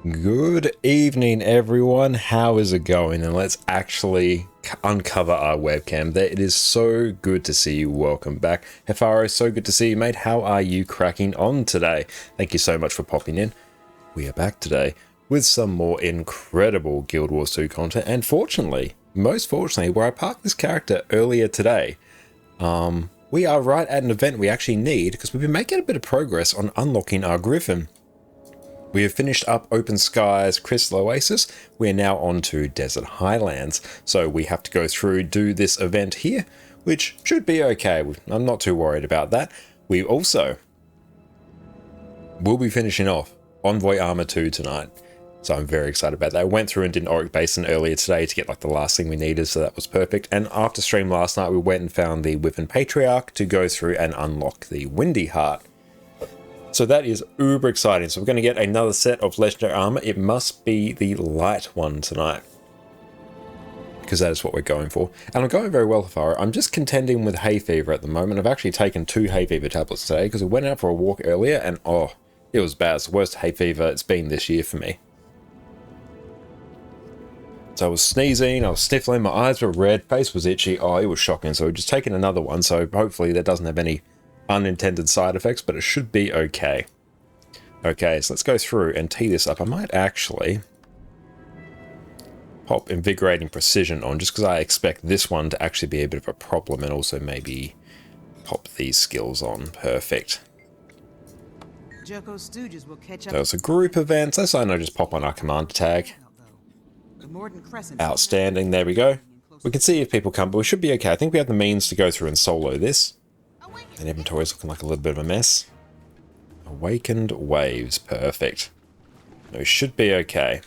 Good evening, everyone. How is it going? And let's actually uncover our webcam. It is so good to see you. Welcome back. Hefaro, so good to see you, mate. How are you cracking on today? Thank you so much for popping in. We are back today with some more incredible Guild Wars 2 content. And fortunately, most fortunately, where I parked this character earlier today, we are right at an event we actually need because we've been making a bit of progress on unlocking our Griffin. We have finished up Open Skies Crystal Oasis. We are now on to Desert Highlands. So we have to go through, do this event here, which should be okay. I'm not too worried about that. We also will be finishing off Envoy Armor 2 tonight. So I'm very excited about that. I went through and did an Auric Basin earlier today to get like the last thing we needed, so that was perfect. And after stream last night, we went and found the Wyvern Patriarch to go through and unlock the Windy Heart. So that is uber exciting. So we're going to get another set of legendary armor. It must be the light one tonight, because that is what we're going for. And I'm going very well, Hefaro. I'm just contending with hay fever at the moment. I've actually taken 2 hay fever tablets today because we went out for a walk earlier and oh, it was bad. It's the worst hay fever it's been this year for me. So I was sneezing, I was sniffling, my eyes were red, face was itchy. Oh, it was shocking. So we're just taking another one. So hopefully that doesn't have any unintended side effects, but it should be okay. Okay, so let's go through and tee this up. I might actually pop Invigorating Precision on just because I expect this one to actually be a bit of a problem, and also maybe pop these skills on. Perfect. Joko's stooges will catch up. There's a group event. That's I know, just pop on our commander tag. Outstanding, there we go. We can see if people come, but we should be okay. I think we have the means to go through and solo this. And inventory is looking like a little bit of a mess. Awakened Waves, perfect. We should be okay.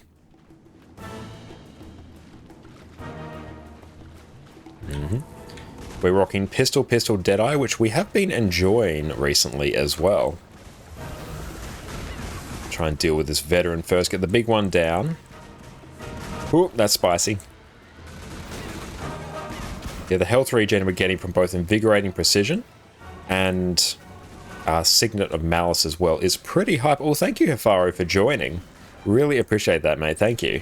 We're rocking Pistol Deadeye, which we have been enjoying recently as well. Try and deal with this veteran first, get the big one down. Ooh, that's spicy. Yeah, the health regen we're getting from both Invigorating Precision and Signet of Malice as well is pretty hype. Oh, thank you, Hefaro, for joining. Really appreciate that, mate. Thank you.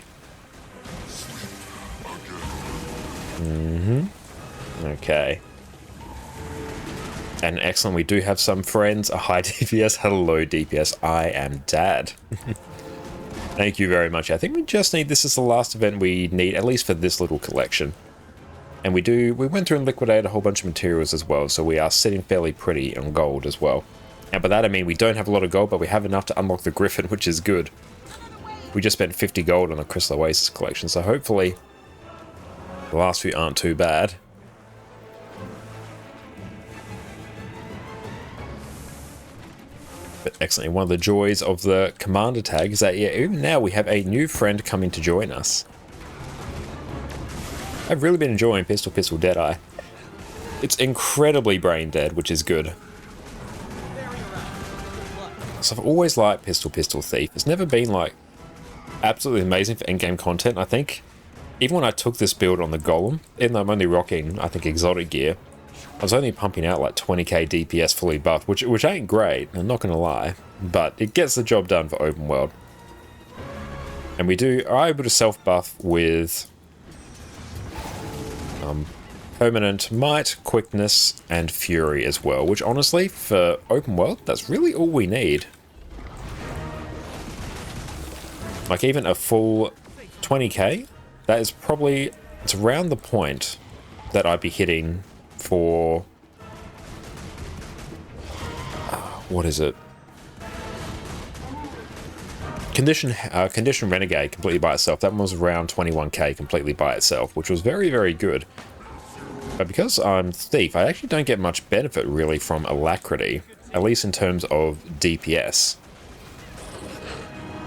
Okay. And excellent, we do have some friends. A high DPS. Hello, DPS. I am Dad. Thank you very much. I think we just need, this is the last event we need, at least for this little collection. And we went through and liquidated a whole bunch of materials as well, so we are sitting fairly pretty on gold as well. And by that I mean we don't have a lot of gold, but we have enough to unlock the Griffin, which is good. We just spent 50 gold on the Crystal Oasis collection, so hopefully the last few aren't too bad. But excellent. One of the joys of the commander tag is that, yeah, even now we have a new friend coming to join us. I've really been enjoying Pistol Deadeye. It's incredibly brain dead, which is good. So I've always liked Pistol Thief. It's never been like absolutely amazing for endgame content. I think even when I took this build on the Golem, even though I'm only rocking, I think, exotic gear, I was only pumping out like 20k DPS fully buffed, which ain't great, I'm not gonna lie, but it gets the job done for open world. And we are able to self-buff with permanent might, quickness, and fury as well, which honestly, for open world, that's really all we need. Like even a full 20k, that is probably, it's around the point that I'd be hitting for, what is it? Condition Renegade completely by itself. That one was around 21k completely by itself, which was very, very good. But because I'm Thief, I actually don't get much benefit really from Alacrity, at least in terms of DPS.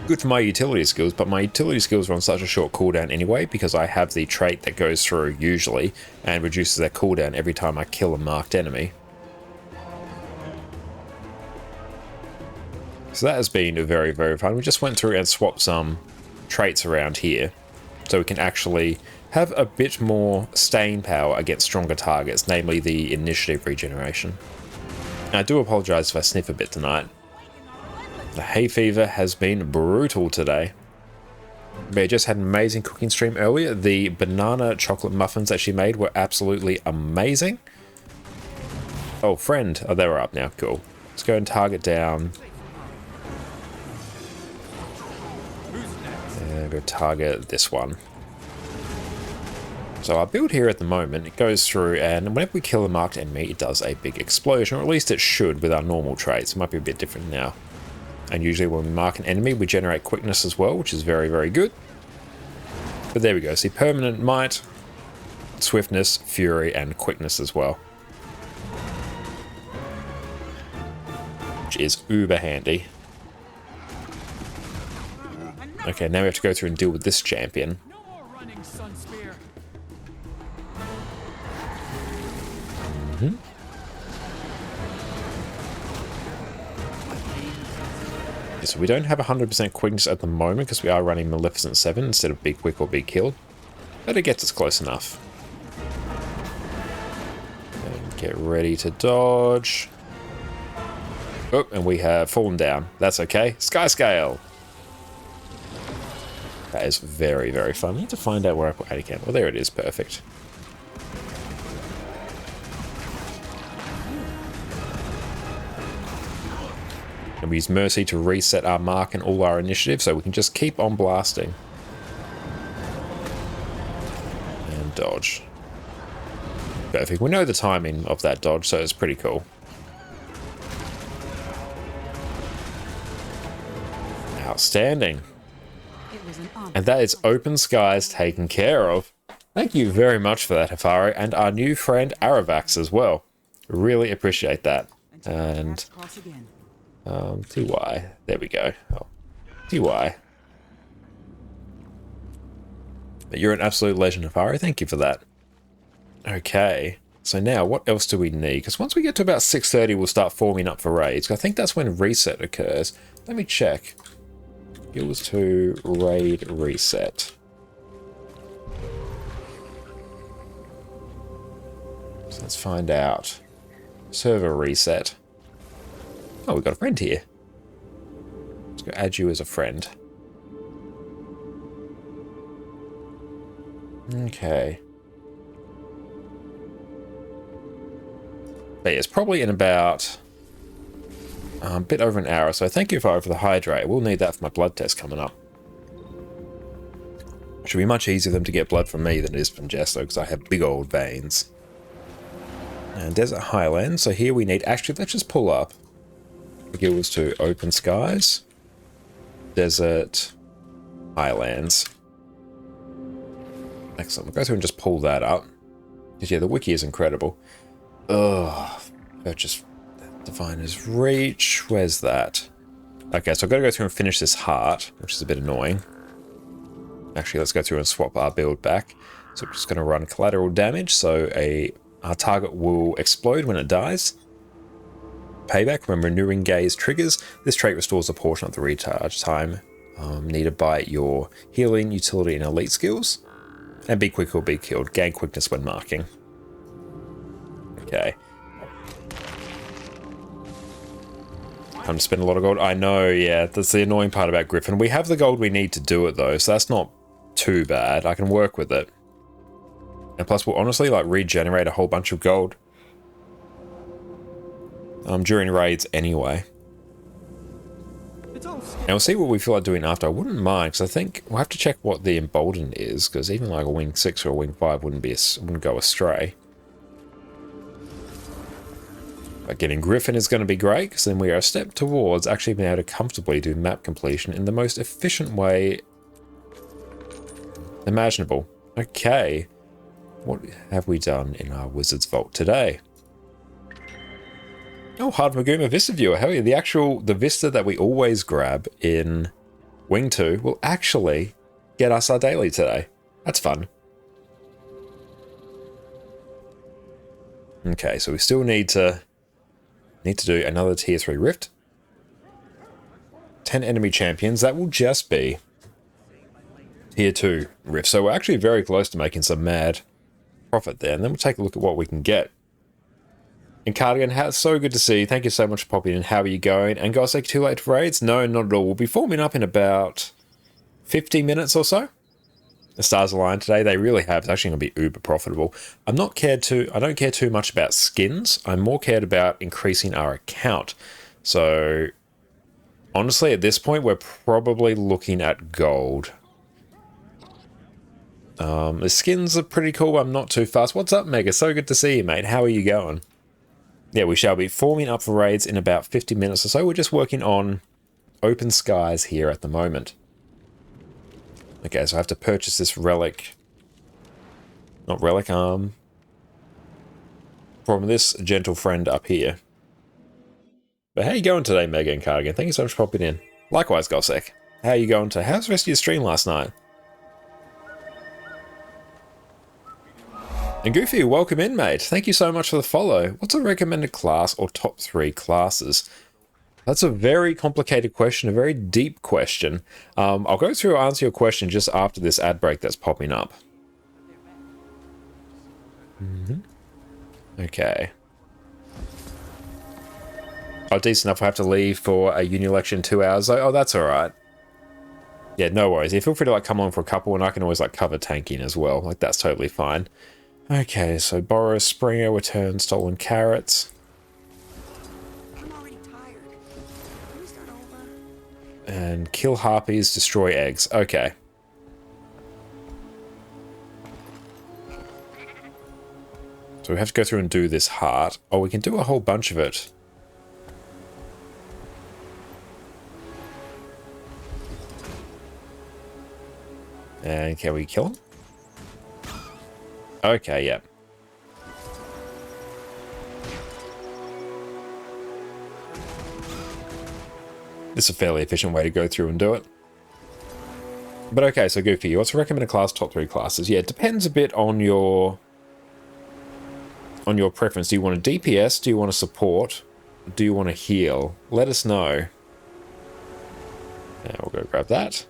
Good for my utility skills, but my utility skills are on such a short cooldown anyway, because I have the trait that goes through usually and reduces that cooldown every time I kill a marked enemy. So that has been very, very fun. We just went through and swapped some traits around here so we can actually have a bit more staying power against stronger targets, namely the initiative regeneration. And I do apologise if I sniff a bit tonight. The hay fever has been brutal today. They just had an amazing cooking stream earlier. The banana chocolate muffins that she made were absolutely amazing. Oh, friend. Oh, they were up now. Cool. Let's go and target down. And go target this one. So our build here at the moment, it goes through, and whenever we kill a marked enemy, it does a big explosion, or at least it should with our normal traits. It might be a bit different now. And usually when we mark an enemy, we generate quickness as well, which is very, very good. But there we go. See, permanent might, swiftness, fury, and quickness as well. Which is uber handy. Okay, now we have to go through and deal with this champion. So we don't have 100% quickness at the moment because we are running Maleficent 7 instead of Be Quick or Be Killed. But it gets us close enough. And get ready to dodge. Oh, and we have fallen down. That's okay. Sky Scale! That is very, very fun. I need to find out where I put Adicam. Well, there it is. Perfect. And we use Mercy to reset our mark and all our initiative, so we can just keep on blasting. And dodge. Perfect. We know the timing of that dodge, so it's pretty cool. Outstanding. And that is Open Skies taken care of. Thank you very much for that, Hifari, and our new friend Aravax as well. Really appreciate that. And TY. There we go. Oh, TY. But you're an absolute legend, Hifari. Thank you for that. Okay. So now, what else do we need? Because once we get to about 6:30, we'll start forming up for raids. I think that's when reset occurs. Let me check. Skills to raid reset. So let's find out. Server reset. Oh, we've got a friend here. Let's go add you as a friend. Okay. But yeah, it's probably in about a bit over an hour, so thank you for the hydrate. We'll need that for my blood test coming up. It should be much easier for them to get blood from me than it is from Jess, though, because I have big old veins. And Desert Highlands, so here we need... Actually, let's just pull up. The guilds to Open Skies. Desert Highlands. Excellent. We'll go through and just pull that up. Because, yeah, the wiki is incredible. Ugh. Purchase Diviner's Reach. Where's that? Okay, so I've got to go through and finish this heart, which is a bit annoying. Actually, let's go through and swap our build back. So we're just going to run collateral damage, so our target will explode when it dies. Payback when renewing gaze triggers. This trait restores a portion of the recharge time needed by your healing, utility, and elite skills. And Be Quick or Be Killed. Gain quickness when marking. Okay. I'm spending a lot of gold. I know, yeah. That's the annoying part about Griffin. We have the gold we need to do it, though, so that's not too bad. I can work with it. And plus, we'll honestly, like, regenerate a whole bunch of gold. During raids anyway. And we'll see what we feel like doing after. I wouldn't mind, because I think we'll have to check what the Emboldened is, because even like a Wing 6 or a Wing 5 wouldn't go astray. But getting Griffin is going to be great, because then we are a step towards actually being able to comfortably do map completion in the most efficient way imaginable. Okay. What have we done in our Wizard's Vault today? Oh, Hard Maguma Vista Viewer. Hell yeah, the Vista that we always grab in Wing 2 will actually get us our daily today. That's fun. Okay, so we still need to do another tier 3 rift. 10 enemy champions. That will just be tier 2 rift. So we're actually very close to making some mad profit there. And then we'll take a look at what we can get. And Cardigan, it's so good to see you. Thank you so much for popping in. How are you going? And guys, like, too late for raids? No, not at all. We'll be forming up in about 50 minutes or so. The stars aligned today. They really have. It's actually going to be uber profitable. I don't care too much about skins. I'm more cared about increasing our account. So honestly, at this point, we're probably looking at gold. The skins are pretty cool. I'm not too fast. What's up, Mega? So good to see you, mate. How are you going? Yeah, we shall be forming up for raids in about 50 minutes or so. We're just working on open skies here at the moment. Okay, so I have to purchase this relic. Not relic, from this gentle friend up here. But how you going today, Mega and Cardigan? Thank you so much for popping in. Likewise, Gossek. How you going today? How's the rest of your stream last night? And Goofy, welcome in, mate. Thank you so much for the follow. What's a recommended class or top 3 classes? That's a very complicated question, a very deep question. I'll go through and answer your question just after this ad break that's popping up. Okay. Oh, decent enough. I have to leave for a uni lecture in 2 hours. Oh, that's all right. Yeah, no worries. Yeah, feel free to like come on for a couple, and I can always like cover tanking as well. Like that's totally fine. Okay, so borrow Springer, return stolen carrots. And kill harpies, destroy eggs. Okay. So we have to go through and do this heart. Oh, we can do a whole bunch of it. And can we kill him? Okay, yeah. This is a fairly efficient way to go through and do it. But okay, so Goofy, what's a recommended class, top 3 classes? Yeah, it depends a bit on your preference. Do you want a DPS? Do you want a support? Do you want to heal? Let us know. Now we'll go grab that.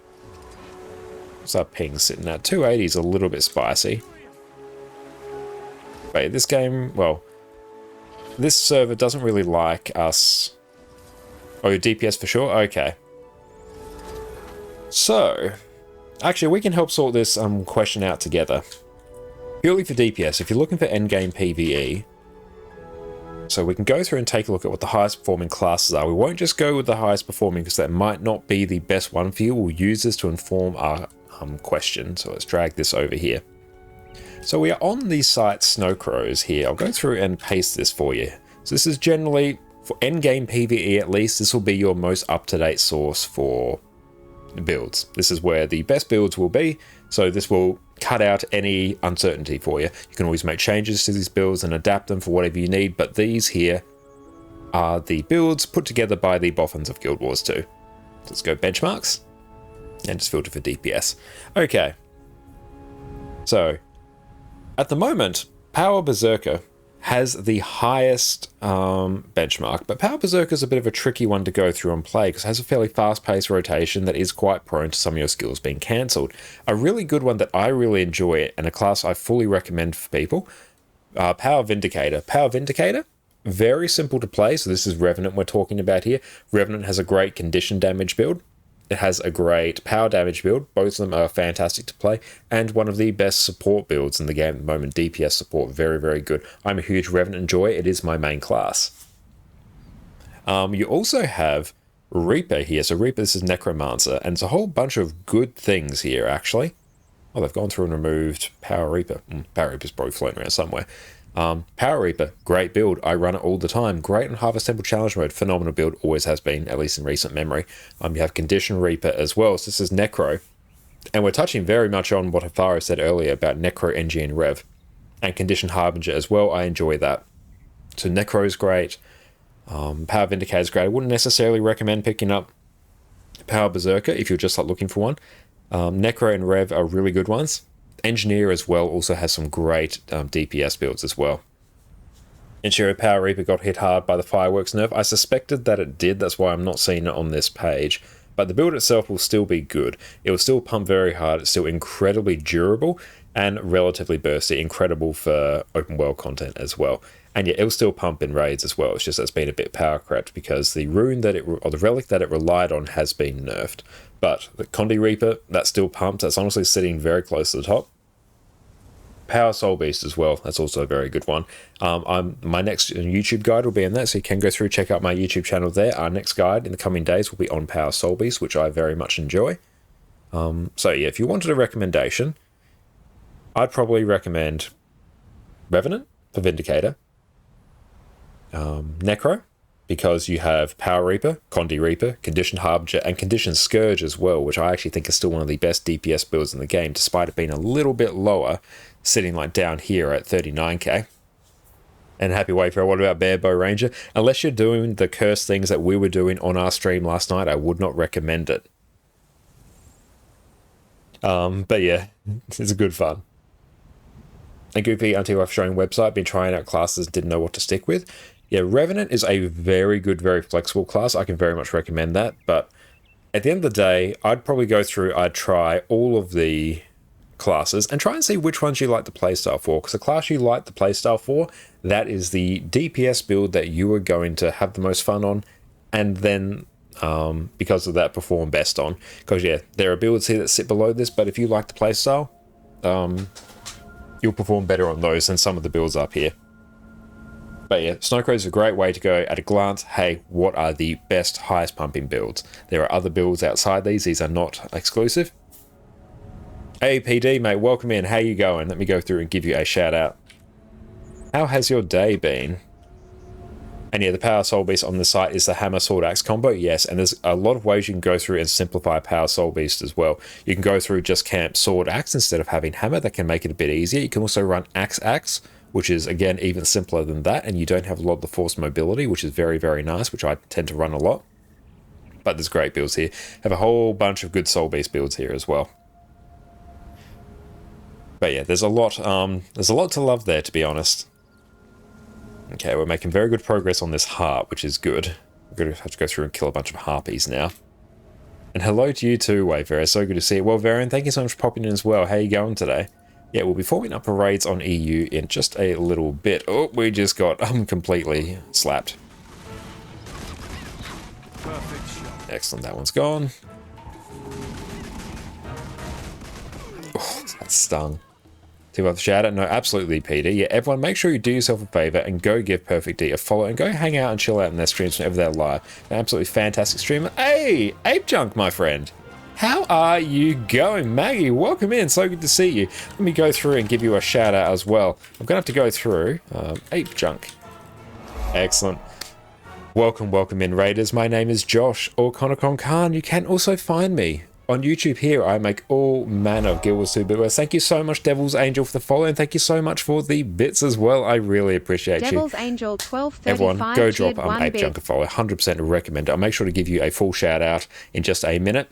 What's our ping sitting at? 280 is a little bit spicy. Wait, this game, well, this server doesn't really like us. Oh, your DPS for sure? Okay. So, actually, we can help sort this question out together. Purely for DPS, if you're looking for endgame PvE, so we can go through and take a look at what the highest performing classes are. We won't just go with the highest performing because that might not be the best one for you. We'll use this to inform our question. So let's drag this over here. So we are on the site Snowcrows here. I'll go through and paste this for you. So this is generally, for endgame PvE at least, this will be your most up-to-date source for builds. This is where the best builds will be. So this will cut out any uncertainty for you. You can always make changes to these builds and adapt them for whatever you need, but these here are the builds put together by the boffins of Guild Wars 2. Let's go benchmarks and just filter for DPS. Okay. So, at the moment, Power Berserker has the highest benchmark, but Power Berserker is a bit of a tricky one to go through and play because it has a fairly fast-paced rotation that is quite prone to some of your skills being cancelled. A really good one that I really enjoy and a class I fully recommend for people, Power Vindicator. Power Vindicator, very simple to play, so this is Revenant we're talking about here. Revenant has a great condition damage build. It has a great power damage build. Both of them are fantastic to play. And one of the best support builds in the game at the moment. DPS support, very, very good. I'm a huge Revenant enjoyer. It is my main class. You also have Reaper here. So Reaper, this is Necromancer. And it's a whole bunch of good things here, actually. Oh, they've gone through and removed Power Reaper. Power Reaper's probably floating around somewhere. Power Reaper, great build. I run it all the time. Great on Harvest Temple Challenge mode. Phenomenal build, always has been, at least in recent memory. You have Condition Reaper as well. So this is Necro. And we're touching very much on what Hafaro said earlier about Necro, NG, and Rev. And Condition Harbinger as well. I enjoy that. So Necro is great. Power Vindicator is great. I wouldn't necessarily recommend picking up Power Berserker if you're just like looking for one. Necro and Rev are really good ones. Engineer as well also has some great DPS builds as well. Enshiro Power Reaper got hit hard by the fireworks nerf. I suspected that it did, that's why I'm not seeing it on this page. but the build itself will still be good. It will still pump very hard. It's still incredibly durable and relatively bursty, incredible for open world content as well. And yeah, it'll still pump in raids as well. It's just that it's been a bit power crept because the rune that or the relic that it relied on has been nerfed. But the Condi Reaper, that's still pumped. That's honestly sitting very close to the top. Power Soul Beast as well. That's also a very good one. My next YouTube guide will be in that, so you can go through, check out my YouTube channel there. Our next guide in the coming days will be on Power Soul Beast, which I very much enjoy. So yeah, if you wanted a recommendation, I'd probably recommend Revenant for Vindicator, Necro, because you have Power Reaper, Condi Reaper, Conditioned Harbinger, and Conditioned Scourge as well, which I actually think is still one of the best DPS builds in the game, despite it being a little bit lower, sitting like down here at 39k. And Happy Wayfarer, what about Barebow Ranger? Unless you're doing the cursed things that we were doing on our stream last night, I would not recommend it. But yeah, it's a good fun. And Goopy, until I've shown website, been trying out classes, didn't know what to stick with. Yeah, Revenant is a very good, very flexible class. I can very much recommend that. But at the end of the day, I'd probably go through, I'd try all of the classes and try and see which ones you like the playstyle for. Because the class you like the playstyle for, that is the DPS build that you are going to have the most fun on. And then, because of that, perform best on. Because yeah, there are builds here that sit below this, but if you like the playstyle, you'll perform better on those than some of the builds up here. But yeah, Snowcrow is a great way to go at a glance, hey, what are the best, highest pumping builds? There are other builds outside these are not exclusive. Hey PD, mate, welcome in, how you going? Let me go through and give you a shout out. How has your day been? And yeah, the Power Soul Beast on the site is the Hammer Sword Axe combo, yes, and there's a lot of ways you can go through and simplify Power Soul Beast as well. You can go through just camp Sword Axe instead of having Hammer, that can make it a bit easier. You can also run Axe, which is, again, even simpler than that, and you don't have a lot of the force mobility, which is very, very nice, which I tend to run a lot. But there's great builds here. Have a whole bunch of good Soul Beast builds here as well. But yeah, there's a lot to love there, to be honest. Okay, we're making very good progress on this heart, which is good. We're going to have to go through and kill a bunch of harpies now. And hello to you too, Wayfarer. So good to see you. Well, Varian, thank you so much for popping in as well. How you going today? Yeah, we'll be forming up for raids on EU in just a little bit. Oh, we just got completely slapped. Excellent, that one's gone. Oh, that stung. Do I have the shout out? No, absolutely, Peter. Yeah, everyone, make sure you do yourself a favor and go give Perfect D a follow and go hang out and chill out in their streams whenever they're live. An absolutely fantastic streamer. Hey, Ape Junk, my friend. How are you going? Maggie, welcome in. So good to see you. Let me go through and give you a shout out as well. I'm going to have to go through Ape Junk. Excellent. Welcome in, Raiders. My name is Josh, or Conocon Khan. You can also find me on YouTube here. I make all manner of Guild Wars 2 bitwares. Thank you so much, Devil's Angel, for the follow, and thank you so much for the bits as well. I really appreciate Devil's you. Angel 1235. Everyone, go drop Ape Junk a follow. 100% recommend it. I'll make sure to give you a full shout out in just a minute.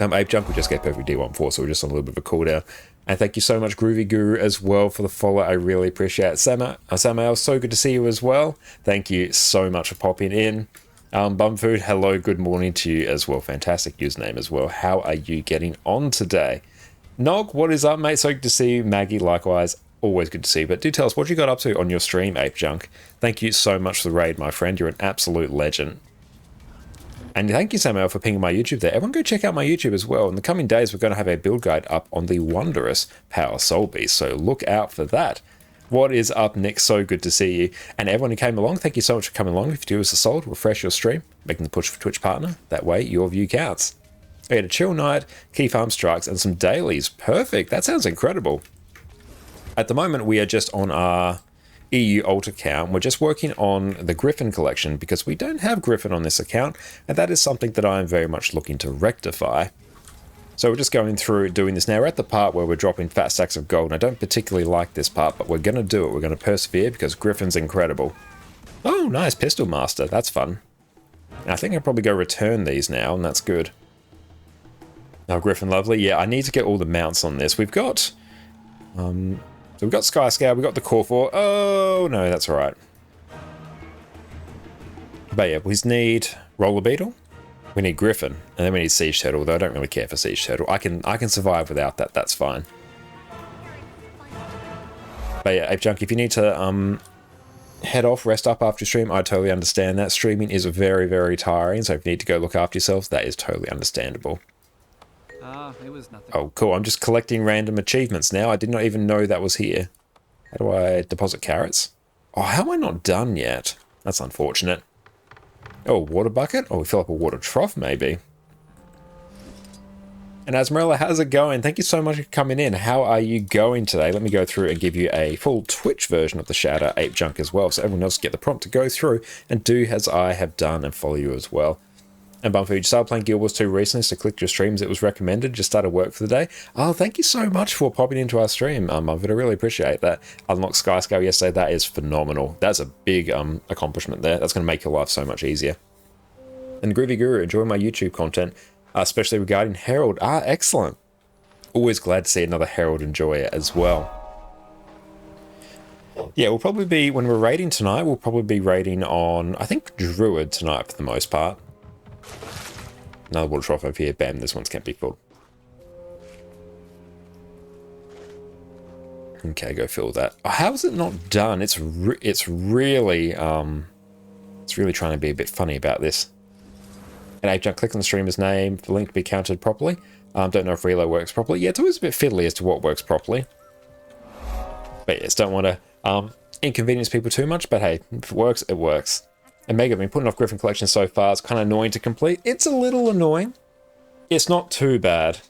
Ape Junk, we just get Perfect D14, so we're just on a little bit of a cooldown. And thank you so much, Groovy Guru, as well, for the follow. I really appreciate it. Samael, so good to see you as well. Thank you so much for popping in. Bumfood, hello, good morning to you as well. Fantastic username as well. How are you getting on today? Nog, what is up, mate? So good to see you. Maggie, likewise. Always good to see you. But do tell us what you got up to on your stream, Ape Junk. Thank you so much for the raid, my friend. You're an absolute legend. And thank you, Samuel, for pinging my YouTube there. Everyone go check out my YouTube as well. In the coming days, we're going to have a build guide up on the wondrous Power Soul Beast, so look out for that. What is up, Nick? So good to see you. And everyone who came along, thank you so much for coming along. If you do us a solid, refresh your stream, making the push for Twitch partner. That way, your view counts. We had a chill night, key farm strikes, and some dailies. Perfect. That sounds incredible. At the moment, we are just on our EU alt account. We're just working on the Griffin collection because we don't have Griffin on this account, and that is something that I'm very much looking to rectify. So we're just going through doing this now. We're at the part where we're dropping fat stacks of gold, and I don't particularly like this part, but we're going to do it. We're going to persevere because Griffin's incredible. Oh, nice, Pistol Master. That's fun. And I think I'll probably go return these now, and that's good. Now, Griffin, lovely. Yeah, I need to get all the mounts on this. We've got so we've got Sky Scout, we've got the Corfor. Oh, no, that's all right. But yeah, we need Roller Beetle, We need Griffin, and then we need Siege Turtle, though I don't really care for Siege Turtle. I can survive without that, that's fine. But yeah, Ape Junk, if you need to head off, rest up after stream, I totally understand that. Streaming is very, very tiring, so if you need to go look after yourselves, that is totally understandable. It was nothing. Oh, cool. I'm just collecting random achievements now. I did not even know that was here. How do I deposit carrots? Oh, how am I not done yet? That's unfortunate. Oh, water bucket? Oh, we fill up a water trough, maybe. And Asmarella, how's it going? Thank you so much for coming in. How are you going today? Let me go through and give you a full Twitch version of the shout-out Ape Junk as well, so everyone else can get the prompt to go through and do as I have done and follow you as well. And Bumford, you started playing Guild Wars 2 recently, so clicked your streams. It was recommended. Just started work for the day. Oh, thank you so much for popping into our stream, Bumford. I really appreciate that. Unlocked Skyscale yesterday. That is phenomenal. That's a big accomplishment there. That's going to make your life so much easier. And Groovy Guru, enjoy my YouTube content, especially regarding Herald. Ah, excellent. Always glad to see another Herald enjoyer as well. Yeah, we'll probably be, when we're raiding tonight, we'll probably be raiding on, I think, Druid tonight for the most part. Another water trough over here. Bam, this one's can't be filled. Okay, go fill that. Oh, how is it not done? It's really trying to be a bit funny about this. And Ape Junk, click on the streamer's name for the link to be counted properly. Don't know if reload works properly. Yeah, it's always a bit fiddly as to what works properly. But yes, don't want to inconvenience people too much. But hey, if it works, it works. And Mega, I've been putting off Griffin Collection so far. It's kind of annoying to complete. It's a little annoying. It's not too bad.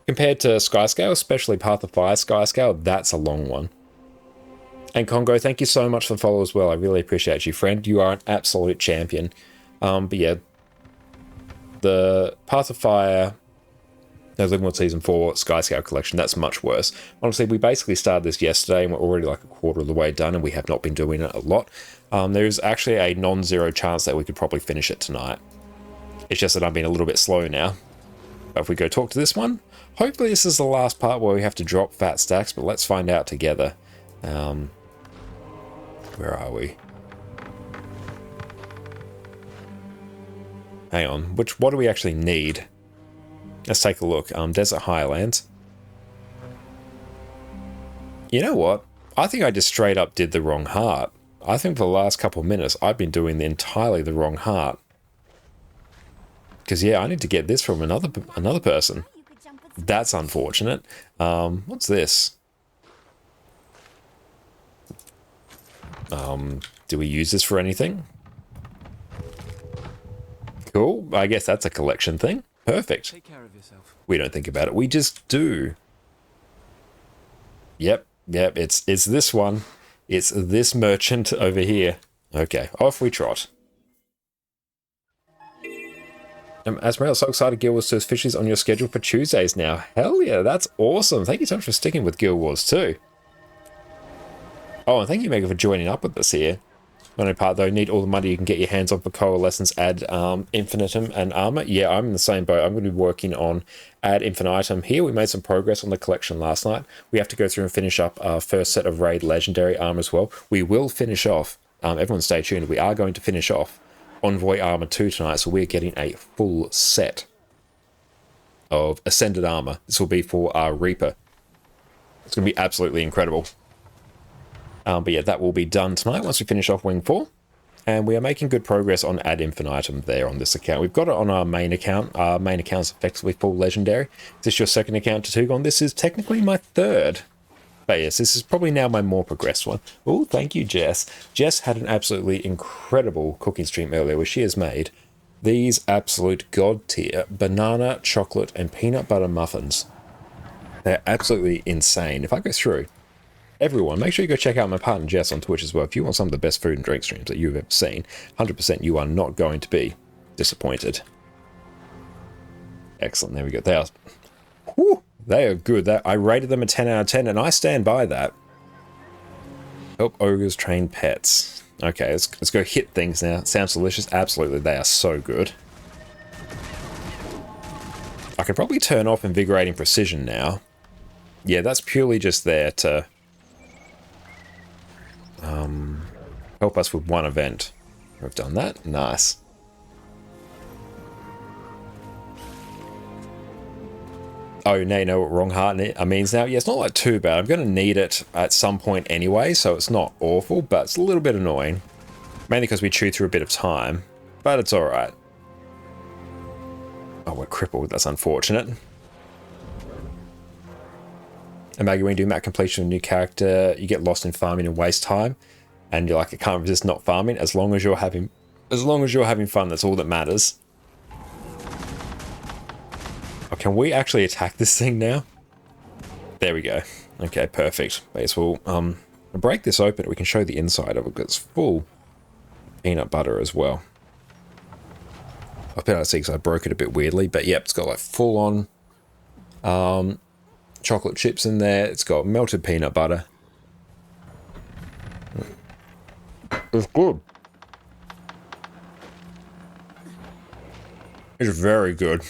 Compared to Skyscale, especially Path of Fire Skyscale, that's a long one. And Congo, thank you so much for the follow as well. I really appreciate you, friend. You are an absolute champion. But yeah, the Path of Fire, Living World Season 4 Skyscale Collection, that's much worse. Honestly, we basically started this yesterday and we're already like a quarter of the way done and we have not been doing it a lot. There's actually a non-zero chance that we could probably finish it tonight. It's just that I'm being a little bit slow now. But if we go talk to this one, hopefully this is the last part where we have to drop fat stacks, but let's find out together. Where are we? Hang on, what do we actually need? Let's take a look. Desert Highlands. You know what? I think I just straight up did the wrong heart. I think for the last couple of minutes, I've been doing entirely the wrong heart. Because yeah, I need to get this from another person. That's unfortunate. What's this? Do we use this for anything? Cool. I guess that's a collection thing. Perfect. Take care of yourself. We don't think about it. We just do. Yep. It's this one. It's this merchant over here. Okay, off we trot. Asmarella, so excited Guild Wars 2 is officially on your schedule for Tuesdays now. Hell yeah, that's awesome. Thank you so much for sticking with Guild Wars 2. Oh, and thank you, Mega, for joining up with us here. Only part though, need all the money you can get your hands on for Coalescence, Ad Infinitum, and Armor. Yeah, I'm in the same boat. I'm going to be working on Ad Infinitum here. We made some progress on the collection last night. We have to go through and finish up our first set of Raid Legendary Armor as well. We will finish off, everyone stay tuned, we are going to finish off Envoy Armor 2 tonight, so we're getting a full set of Ascended Armor. This will be for our Reaper. It's going to be absolutely incredible. But yeah, that will be done tonight once we finish off Wing 4. And we are making good progress on Ad Infinitum there on this account. We've got it on our main account. Our main account is effectively full Legendary. Is this your second account to Tugon? This is technically my third. But yes, this is probably now my more progressed one. Oh, thank you, Jess. Jess had an absolutely incredible cooking stream earlier where she has made these absolute god tier banana, chocolate, and peanut butter muffins. They're absolutely insane. If I go through, everyone, make sure you go check out my partner Jess on Twitch as well. If you want some of the best food and drink streams that you've ever seen, 100% you are not going to be disappointed. Excellent, there we go. They are, whew, they are good. I rated them a 10 out of 10, and I stand by that. Help ogres train pets. Okay, let's go hit things now. Sounds delicious. Absolutely, they are so good. I can probably turn off Invigorating Precision now. Yeah, that's purely just there to help us with one event. We've done that. Nice. Oh, now you know what wrong heart means now. Yeah, it's not like too bad. I'm going to need it at some point anyway, so it's not awful, but it's a little bit annoying. Mainly because we chew through a bit of time, but it's alright. Oh, we're crippled. That's unfortunate. And Maggie, when you do map completion of a new character, you get lost in farming and waste time, and you're like, I can't resist not farming. As long as you're having fun, that's all that matters. Oh, can we actually attack this thing now? There we go. Okay, perfect. I guess we'll break this open. We can show the inside of it. It's full peanut butter as well. I've been able to see because I broke it a bit weirdly, but yep, it's got like full on chocolate chips in there. It's got melted peanut butter. It's good. It's very good.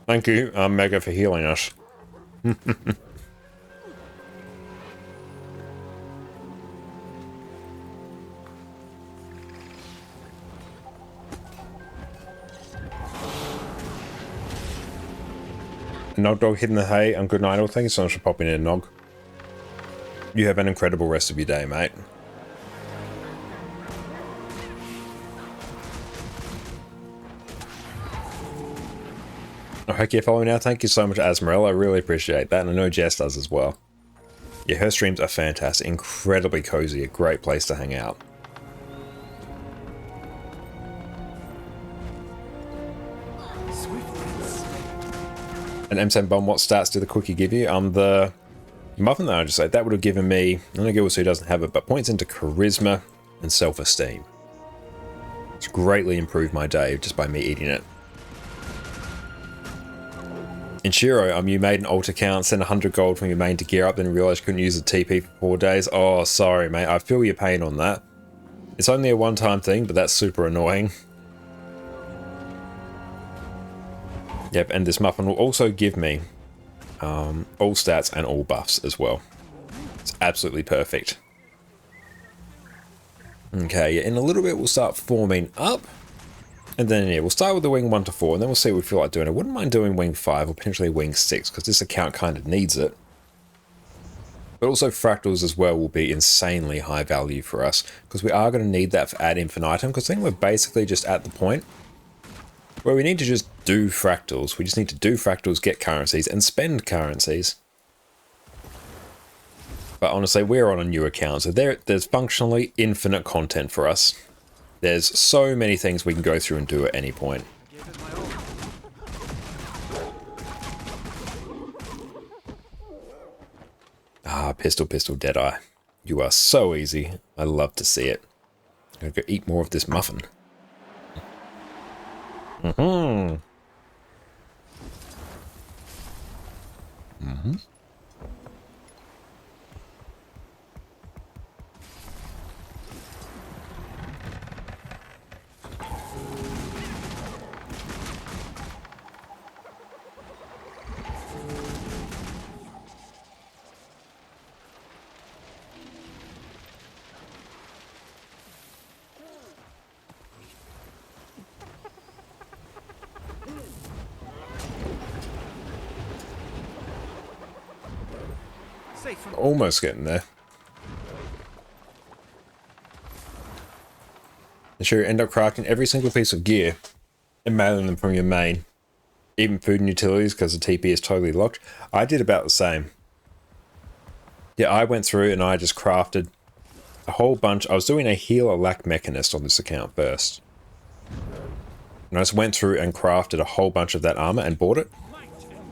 Thank you, Mega, for healing us. Nog Dog hidden the hay and good night all. Thank you so much for popping in, Nog. You have an incredible rest of your day, mate. Oh, heck yeah, follow me now. Thank you so much, Asmarella. I really appreciate that, and I know Jess does as well. Yeah, her streams are fantastic, incredibly cozy, a great place to hang out. And M10 Bomb, what stats did the cookie give you? The muffin that I just said, that would have given me, I don't know who doesn't have it, but points into charisma and self-esteem. It's greatly improved my day just by me eating it. In Shiro, you made an alt account, sent 100 gold from your main to gear up, then realized you couldn't use the TP for 4 days. Oh, sorry, mate. I feel your pain on that. It's only a one-time thing, but that's super annoying. Yep, and this muffin will also give me all stats and all buffs as well. It's absolutely perfect. Okay, yeah, in a little bit we'll start forming up. And then, yeah, we'll start with the wing 1 to 4, and then we'll see what we feel like doing. I wouldn't mind doing wing 5 or potentially wing 6, because this account kind of needs it. But also fractals as well will be insanely high value for us, because we are going to need that for ad infinitum, because I think we're basically just at the point where we need to just do fractals. We just need to do fractals, get currencies, and spend currencies. But honestly, we're on a new account, so there's functionally infinite content for us. There's so many things we can go through and do at any point. Ah, Pistol, Deadeye. You are so easy. I love to see it. I'm gonna go eat more of this muffin. Mm-hmm. Mm-hmm. Almost getting there. And sure, you end up crafting every single piece of gear and mailing them from your main. Even food and utilities, because the TP is totally locked. I did about the same. Yeah, I went through and I just crafted a whole bunch. I was doing a healer lack mechanist on this account first. And I just went through and crafted a whole bunch of that armor and bought it.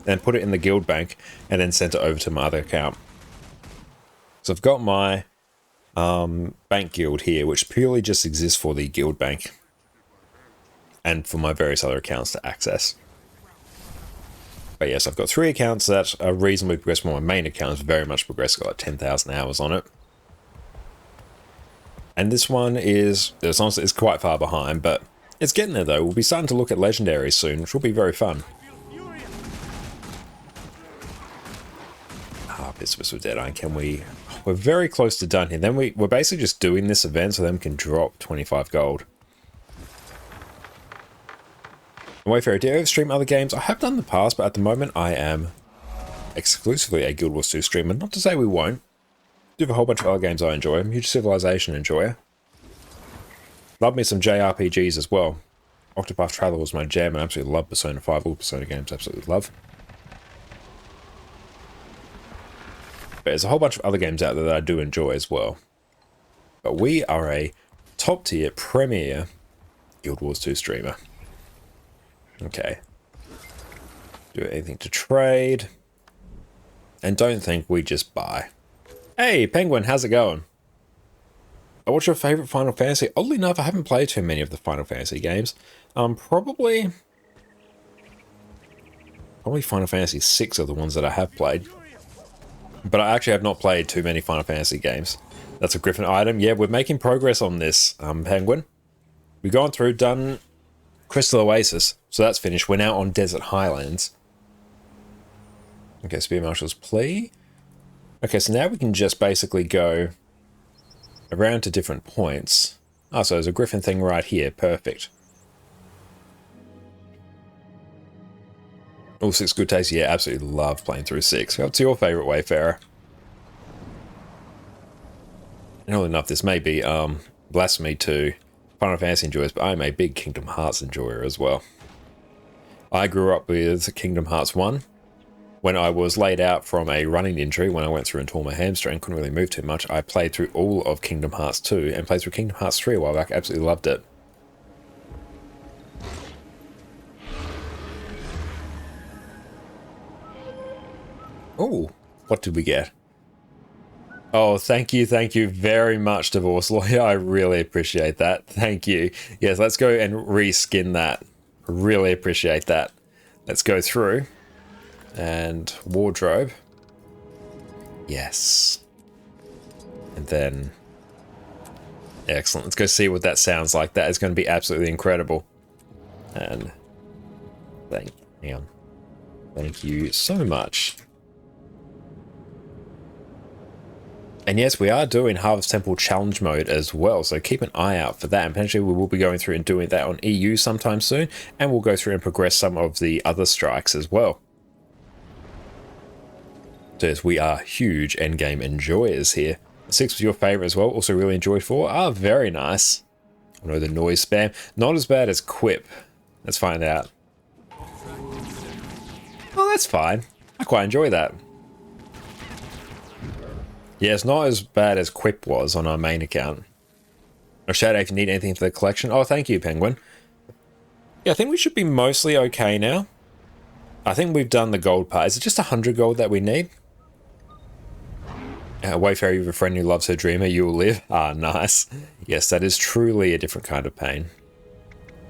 And put it in the guild bank and then sent it over to my other account. So I've got my bank guild here, which purely just exists for the guild bank. And for my various other accounts to access. But yes, I've got 3 accounts that are reasonably progressed. My main account is very much progressed, got like 10,000 hours on it. And this one is, honestly, it's quite far behind, but it's getting there though. We'll be starting to look at legendaries soon, which will be very fun. Ah, Pistol Deadeye, can we... We're very close to done here. Then we're basically just doing this event so then we can drop 25 gold. Wayfarer, do you ever stream other games? I have done in the past, but at the moment I am exclusively a Guild Wars 2 streamer. Not to say we won't. Do have a whole bunch of other games I enjoy. I'm a huge Civilization enjoyer. Love me some JRPGs as well. Octopath Traveler was my jam, and I absolutely love Persona 5. All Persona games I absolutely love. But there's a whole bunch of other games out there that I do enjoy as well. But we are a top tier, premier Guild Wars 2 streamer. Okay. Do anything to trade. And don't think we just buy. Hey, Penguin, how's it going? What's your favorite Final Fantasy? Oddly enough, I haven't played too many of the Final Fantasy games. Probably Final Fantasy 6 are the ones that I have played. But I actually have not played too many Final Fantasy games. That's a Griffin item. Yeah, we're making progress on this, Penguin. We've gone through, done Crystal Oasis, so that's finished. We're now on Desert Highlands. Okay, Spear Marshal's Plea. Okay, so now we can just basically go around to different points. Oh, so there's a Griffin thing right here. Perfect. Oh, 6 good taste. Yeah, absolutely love playing through 6. What's your favourite Wayfarer? And all enough, this may be blasphemy to Final Fantasy enjoyers, but I'm a big Kingdom Hearts enjoyer as well. I grew up with Kingdom Hearts 1. When I was laid out from a running injury, when I went through and tore my hamstring, couldn't really move too much, I played through all of Kingdom Hearts 2 and played through Kingdom Hearts 3 a while back. Absolutely loved it. Oh, what did we get? Oh, thank you very much, Divorce Lawyer. I really appreciate that. Thank you. Yes, let's go and reskin that. Really appreciate that. Let's go through. And wardrobe. Yes. And then... excellent. Let's go see what that sounds like. That is going to be absolutely incredible. And... thank you so much. And yes, we are doing Harvest Temple Challenge Mode as well, so keep an eye out for that. And potentially we will be going through and doing that on EU sometime soon. And we'll go through and progress some of the other strikes as well. Yes, we are huge endgame enjoyers here. 6 was your favourite as well. Also really enjoyed 4. Ah, very nice. I know the noise spam. Not as bad as Quip. Let's find out. Oh, that's fine. I quite enjoy that. Yeah, it's not as bad as Quip was on our main account. Or shout out if you need anything for the collection. Oh, thank you, Penguin. Yeah, I think we should be mostly okay now. I think we've done the gold part. Is it just 100 gold that we need? Wayfarer, you have a friend who loves her dreamer, you will live. Ah, nice. Yes, that is truly a different kind of pain.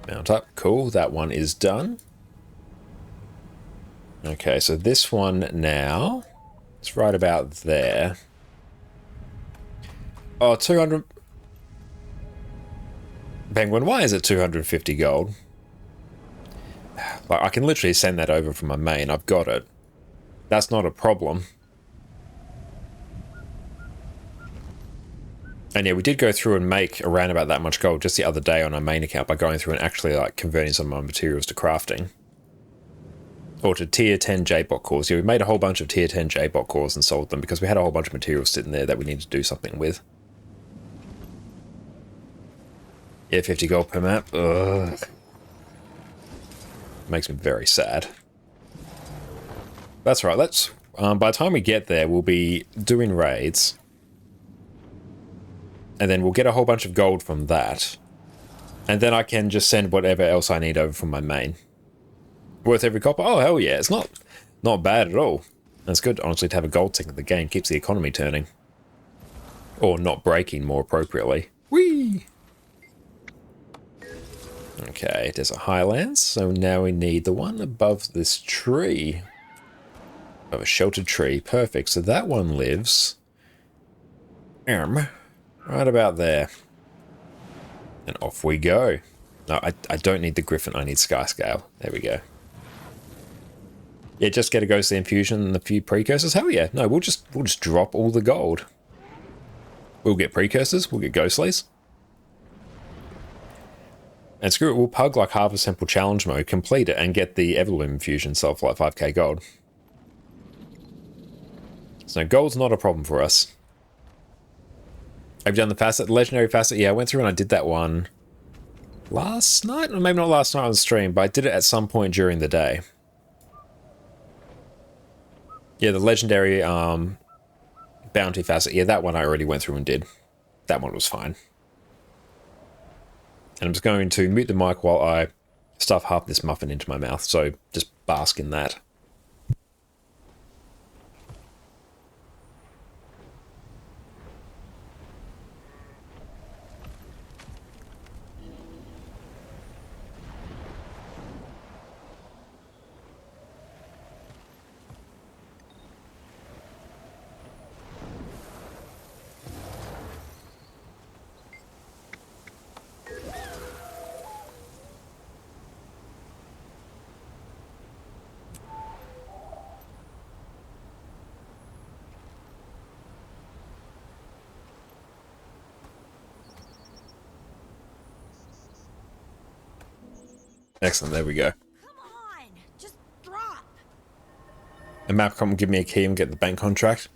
Mount up. Cool, that one is done. Okay, so this one now, it's right about there. Oh, 200... Penguin, why is it 250 gold? Like, I can literally send that over from my main. I've got it. That's not a problem. And yeah, we did go through and make around about that much gold just the other day on our main account by going through and actually like converting some of my materials to crafting. Or to tier 10 JBot cores. Yeah, we made a whole bunch of tier 10 JBot cores and sold them because we had a whole bunch of materials sitting there that we needed to do something with. Yeah, 50 gold per map. Ugh. Makes me very sad. That's right, let's... by the time we get there, we'll be doing raids. And then we'll get a whole bunch of gold from that. And then I can just send whatever else I need over from my main. Worth every copper? Oh, hell yeah. It's not bad at all. It's good, honestly, to have a gold tick in the game. Keeps the economy turning. Or not breaking, more appropriately. Whee! Okay, there's a Highlands. So now we need the one above this tree. Oh, a sheltered tree. Perfect. So that one lives... right about there. And off we go. No, I don't need the Griffin. I need Skyscale. There we go. Yeah, just get a Ghostly Infusion and a few precursors. Hell yeah. No, we'll just drop all the gold. We'll get precursors. We'll get Ghostlies. And screw it, we'll pug like Harvest Temple Challenge Mode, complete it, and get the Everloom Infusion, sell for like 5k gold. So gold's not a problem for us. Have you done the facet? The legendary facet? Yeah, I went through and I did that one last night? Or maybe not last night on the stream, but I did it at some point during the day. Yeah, the legendary bounty facet. Yeah, that one I already went through and did. That one was fine. And I'm just going to mute the mic while I stuff half this muffin into my mouth, so just bask in that. Excellent, there we go. Come on, just drop. And Mapcom will give me a key and get the bank contract.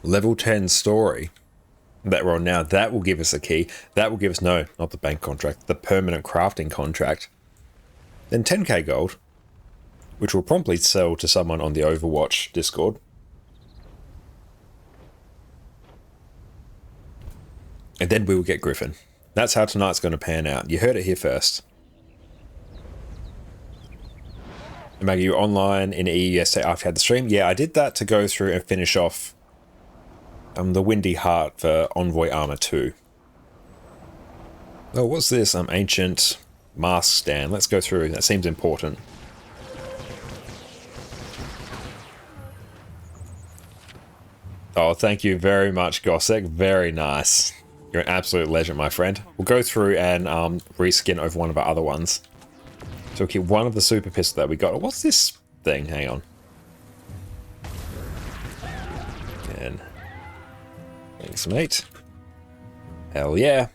Level 10 story that we're on now, that will give us a key. That will give us, no, not the bank contract, the permanent crafting contract. Then 10k gold, which will promptly sell to someone on the Overwatch Discord. And then we will get Griffin. That's how tonight's going to pan out. You heard it here first. And Maggie, you're online in EU yesterday after you had the stream? Yeah, I did that to go through and finish off the Windy Heart for Envoy Armor 2. Oh, what's this? Ancient mask stand. Let's go through. That seems important. Oh, thank you very much, Gossek. Very nice. You're an absolute legend, my friend. We'll go through and reskin over one of our other ones. So we'll keep one of the super pistols that we got. What's this thing? Hang on. And thanks, mate. Hell yeah.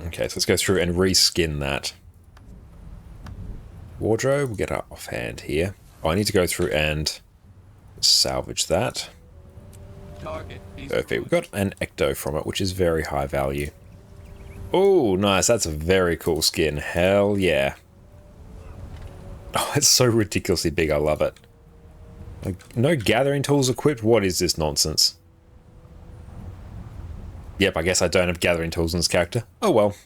Okay, so let's go through and reskin that. Wardrobe, we'll get our offhand here. Oh, I need to go through and salvage that. Perfect. We've got an Ecto from it, which is very high value. Oh, nice. That's a very cool skin. Hell yeah. Oh, it's so ridiculously big. I love it. Like, no gathering tools equipped? What is this nonsense? Yep, I guess I don't have gathering tools in this character. Oh well.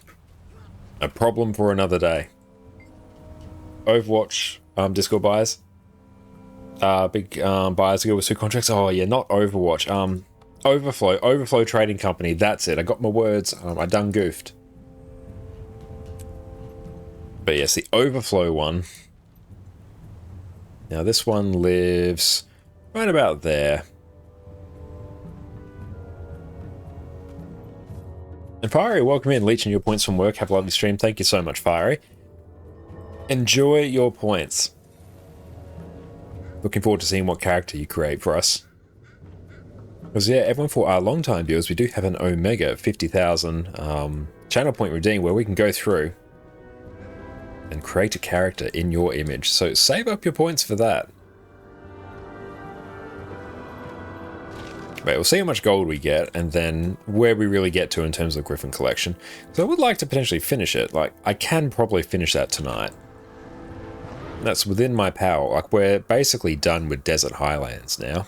A problem for another day. Overwatch Discord buyers. Big buyers to go with two contracts. Oh yeah, not Overwatch. Overflow Trading Company. That's it. I got my words. I done goofed. But yes, the Overflow one. Now this one lives right about there. And Fiery, welcome in. Leeching your points from work. Have a lovely stream. Thank you so much, Fiery. Enjoy your points. Looking forward to seeing what character you create for us. Because yeah, everyone, for our long-time viewers, we do have an Omega 50,000 channel point redeem where we can go through and create a character in your image. So save up your points for that. But we'll see how much gold we get and then where we really get to in terms of the Griffin collection. So I would like to potentially finish it. Like, I can probably finish that tonight. That's within my power. Like, we're basically done with Desert Highlands now.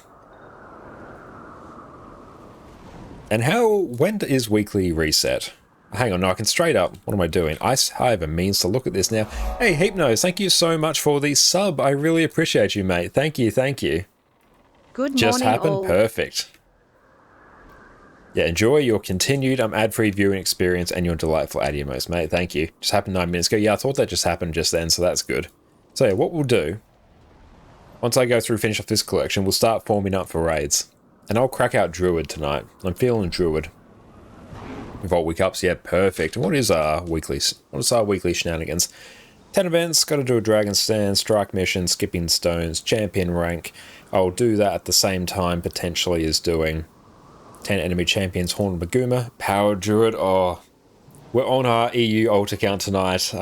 And when is weekly reset? Hang on, no, I can straight up. What am I doing? I have a means to look at this now. Hey, Hypnos, thank you so much for the sub. I really appreciate you, mate. Thank you, thank you. Good morning, Just happened, all. perfect. Yeah, enjoy your continued ad-free viewing experience and your delightful adios, mate. Thank you. Just happened 9 minutes ago. Yeah, I thought that just happened just then, so that's good. So yeah, what we'll do, once I go through finish off this collection, we'll start forming up for raids. And I'll crack out Druid tonight. I'm feeling Druid. Vault week ups, yeah, perfect. And what is our weekly shenanigans? 10 events, gotta do a dragon stand, strike mission, skipping stones, champion rank. I'll do that at the same time potentially as doing 10 enemy champions, Horn Baguma, Power Druid. Oh, we're on our EU alt account tonight,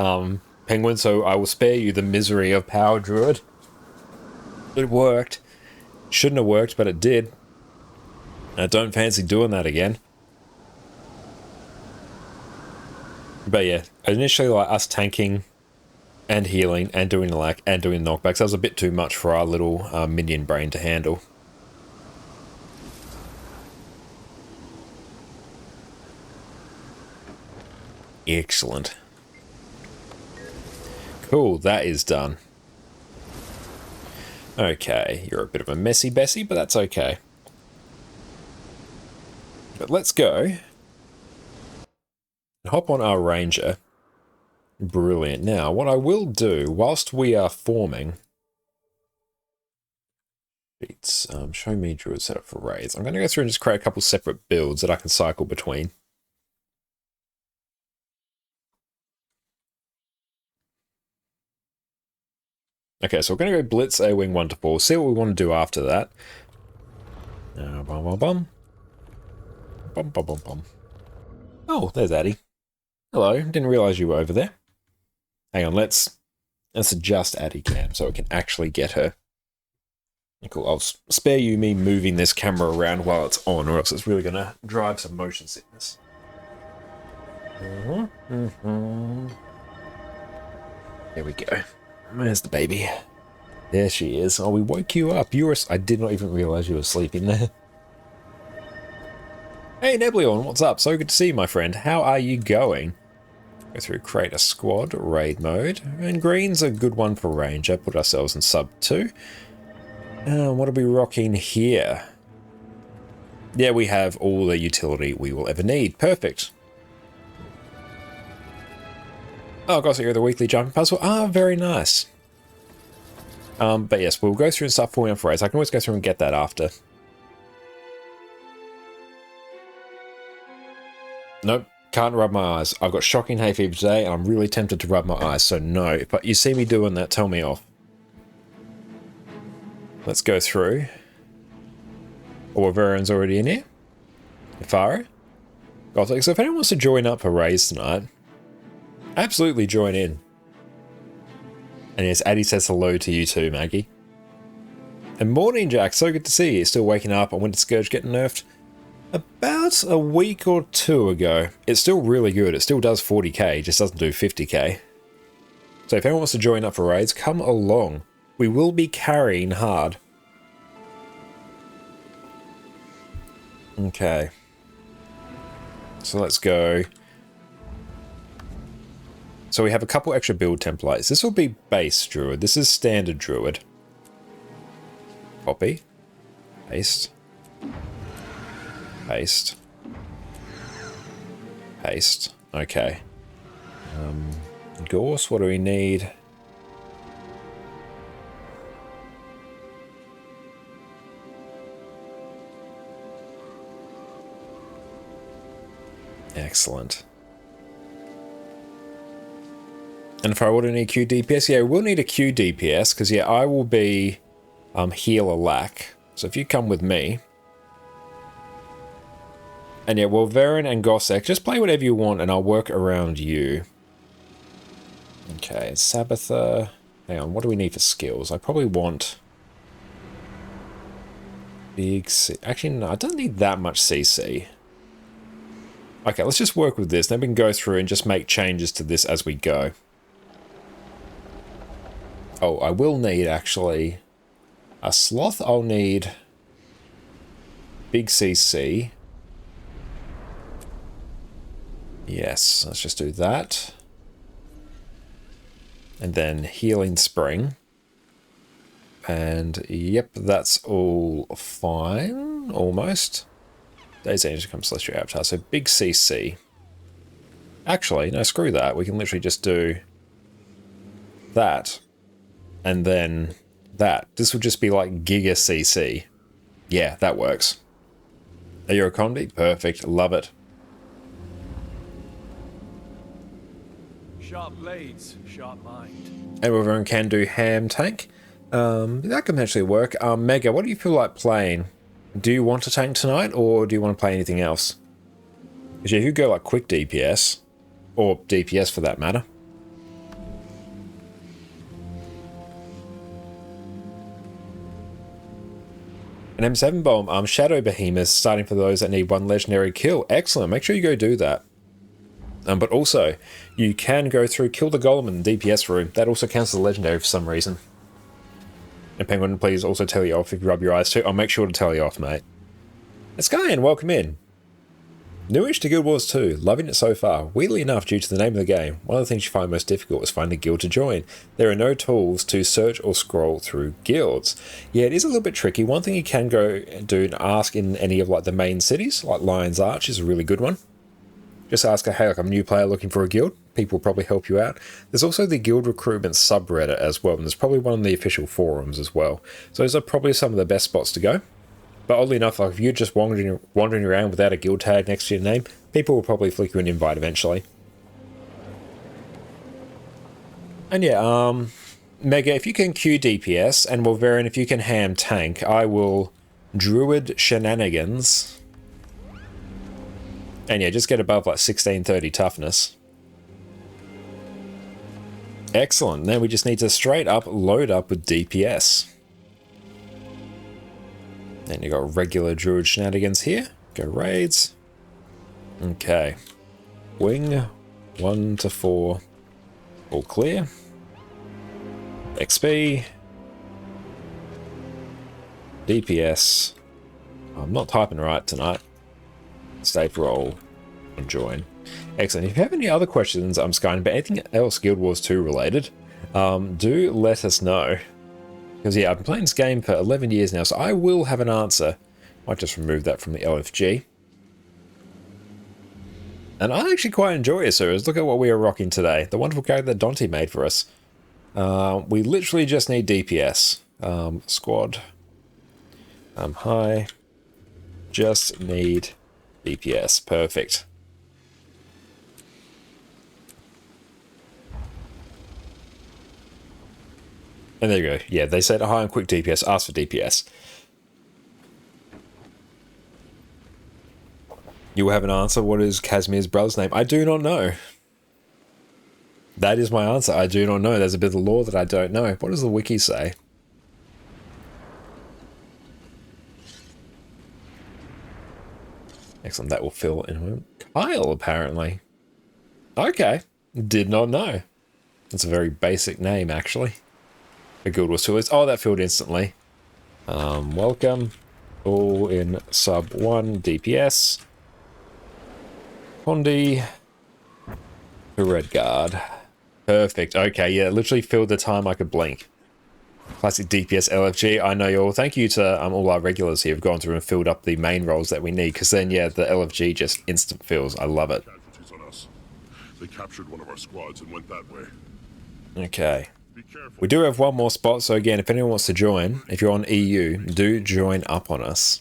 Penguin, so I will spare you the misery of Power Druid. It worked. Shouldn't have worked, but it did. I don't fancy doing that again. But yeah, initially like us tanking and healing and doing knockbacks, that was a bit too much for our little minion brain to handle. Excellent. Cool, that is done. Okay, you're a bit of a messy Bessie, but that's okay. But let's go and hop on our Ranger. Brilliant. Now, what I will do, whilst we are forming... It's show me Druid setup for raids. I'm going to go through and just create a couple separate builds that I can cycle between. Okay, so we're going to go Blitz, A-Wing, 1 to 4. See what we want to do after that. Bum, bum, bum. Bum, bum, bum, bum. Oh, there's Addie. Hello, didn't realise you were over there. Hang on, let's adjust Addie cam so we can actually get her. Cool, I'll spare you me moving this camera around while it's on, or else it's really going to drive some motion sickness. There we go. Where's the baby? There she is. Oh, we woke you up. I did not even realise you were sleeping there. Hey, Nebleon, what's up? So good to see you, my friend. How are you going? Go through, create a squad, raid mode. And green's a good one for Ranger. Put ourselves in sub 2. What are we rocking here? Yeah, we have all the utility we will ever need. Perfect. Oh, got you're the weekly jumping puzzle. Ah, very nice. But yes, we'll go through and start forming up for raids. I can always go through and get that after. Nope, can't rub my eyes. I've got shocking hay fever today, and I'm really tempted to rub my eyes, so no. If you see me doing that, tell me off. Let's go through. Orverin's already in here. Faro. Gothic. So if anyone wants to join up for raids tonight, absolutely join in. And yes, Addie says hello to you too, Maggie. And morning, Jack. So good to see you. You're still waking up on Winter Scourge getting nerfed about a week or two ago. It's still really good. It still does 40k, just doesn't do 50k. So if anyone wants to join up for raids, come along. We will be carrying hard. Okay. So let's go. So we have a couple extra build templates. This will be base Druid. This is standard Druid. Copy. Paste. Paste. Paste. Okay. Gorse, what do we need? Excellent. And if I order any Q DPS, yeah, we'll need a Q DPS, because yeah, I will be healer lack. So if you come with me. And yeah, well, Varen and Gossek, just play whatever you want and I'll work around you. Okay, Sabbather. Hang on, what do we need for skills? I probably want... Big C... Actually, no, I don't need that much CC. Okay, let's just work with this. Then we can go through and just make changes to this as we go. Oh, I will need, actually... A Sloth, I'll need... Big CC. Yes, let's just do that. And then Healing Spring. And yep, that's all fine, almost. Days Angel becomes Celestial Avatar, so big CC. Actually, no, screw that. We can literally just do that. And then that. This would just be like Giga CC. Yeah, that works. Are you a combi? Perfect, love it. Sharp blades, sharp mind. And everyone can do ham tank. That can potentially work. Mega, what do you feel like playing? Do you want to tank tonight, or do you want to play anything else? Because if you go like quick DPS, or DPS for that matter. An M7 bomb, Shadow Behemoth, starting for those that need one legendary kill. Excellent, make sure you go do that. But also, you can go through Kill the Golem in the DPS room. That also counts as a legendary for some reason. And Penguin, please also tell you off if you rub your eyes too. I'll make sure to tell you off, mate. Skyan, welcome in. Newish to Guild Wars 2, loving it so far. Weirdly enough, due to the name of the game, one of the things you find most difficult is finding a guild to join. There are no tools to search or scroll through guilds. Yeah, it is a little bit tricky. One thing you can go do and ask in any of like the main cities, like Lion's Arch is a really good one. Just ask her, hey, like I'm a new player looking for a guild. People will probably help you out. There's also the guild recruitment subreddit as well, and there's probably one of the official forums as well. So those are probably some of the best spots to go. But oddly enough, like if you're just wandering around without a guild tag next to your name, people will probably flick you an invite eventually. And yeah, Mega, if you can Q DPS, and Wolverine, if you can ham tank, I will Druid Shenanigans. And yeah, just get above like 1630 toughness. Excellent. Now we just need to straight up load up with DPS. Then you got regular Druid Shenanigans here. Go raids. Okay. Wing 1 to 4. All clear. XP. DPS. I'm not typing right tonight. Save roll and join. Excellent. If you have any other questions, I'm Skyan, but anything else Guild Wars 2 related, do let us know. Because yeah, I've been playing this game for 11 years now, so I will have an answer. Might just remove that from the LFG. And I actually quite enjoy it, so look at what we are rocking today. The wonderful character that Dante made for us. We literally just need DPS. Squad. High. Just need DPS. Perfect. And there you go. Yeah, they said high and quick DPS. Ask for DPS. You will have an answer. What is Casimir's brother's name? I do not know. That is my answer. I do not know. There's a bit of lore that I don't know. What does the wiki say? Excellent. That will fill in a moment. Kyle, apparently. Okay. Did not know. That's a very basic name, actually. A Guild Wars 2 list. Oh, that filled instantly. Welcome. All in sub 1 DPS. Pondi. Redguard. Perfect. Okay, yeah, it literally filled the time I could blink. Classic DPS LFG. I know you all. Thank you to all our regulars here who've gone through and filled up the main roles that we need, because then, yeah, the LFG just instant fills. I love it. Casualties on us. They captured one of our squads and went that way. Okay. Be careful. We do have one more spot, so again, if anyone wants to join, if you're on EU, do join up on us.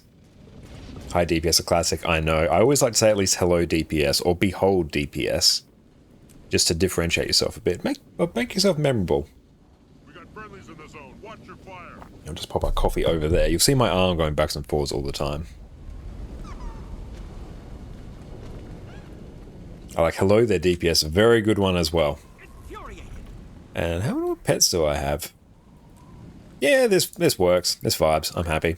Hi DPS, a classic, I know. I always like to say at least hello DPS, or behold DPS. Just to differentiate yourself a bit. Make yourself memorable. We got friendlies in the zone. Watch your fire. I'll just pop our coffee over there. You'll see my arm going backwards and forwards all the time. I like hello there DPS, a very good one as well. And how many pets do I have? Yeah, this works. This vibes. I'm happy.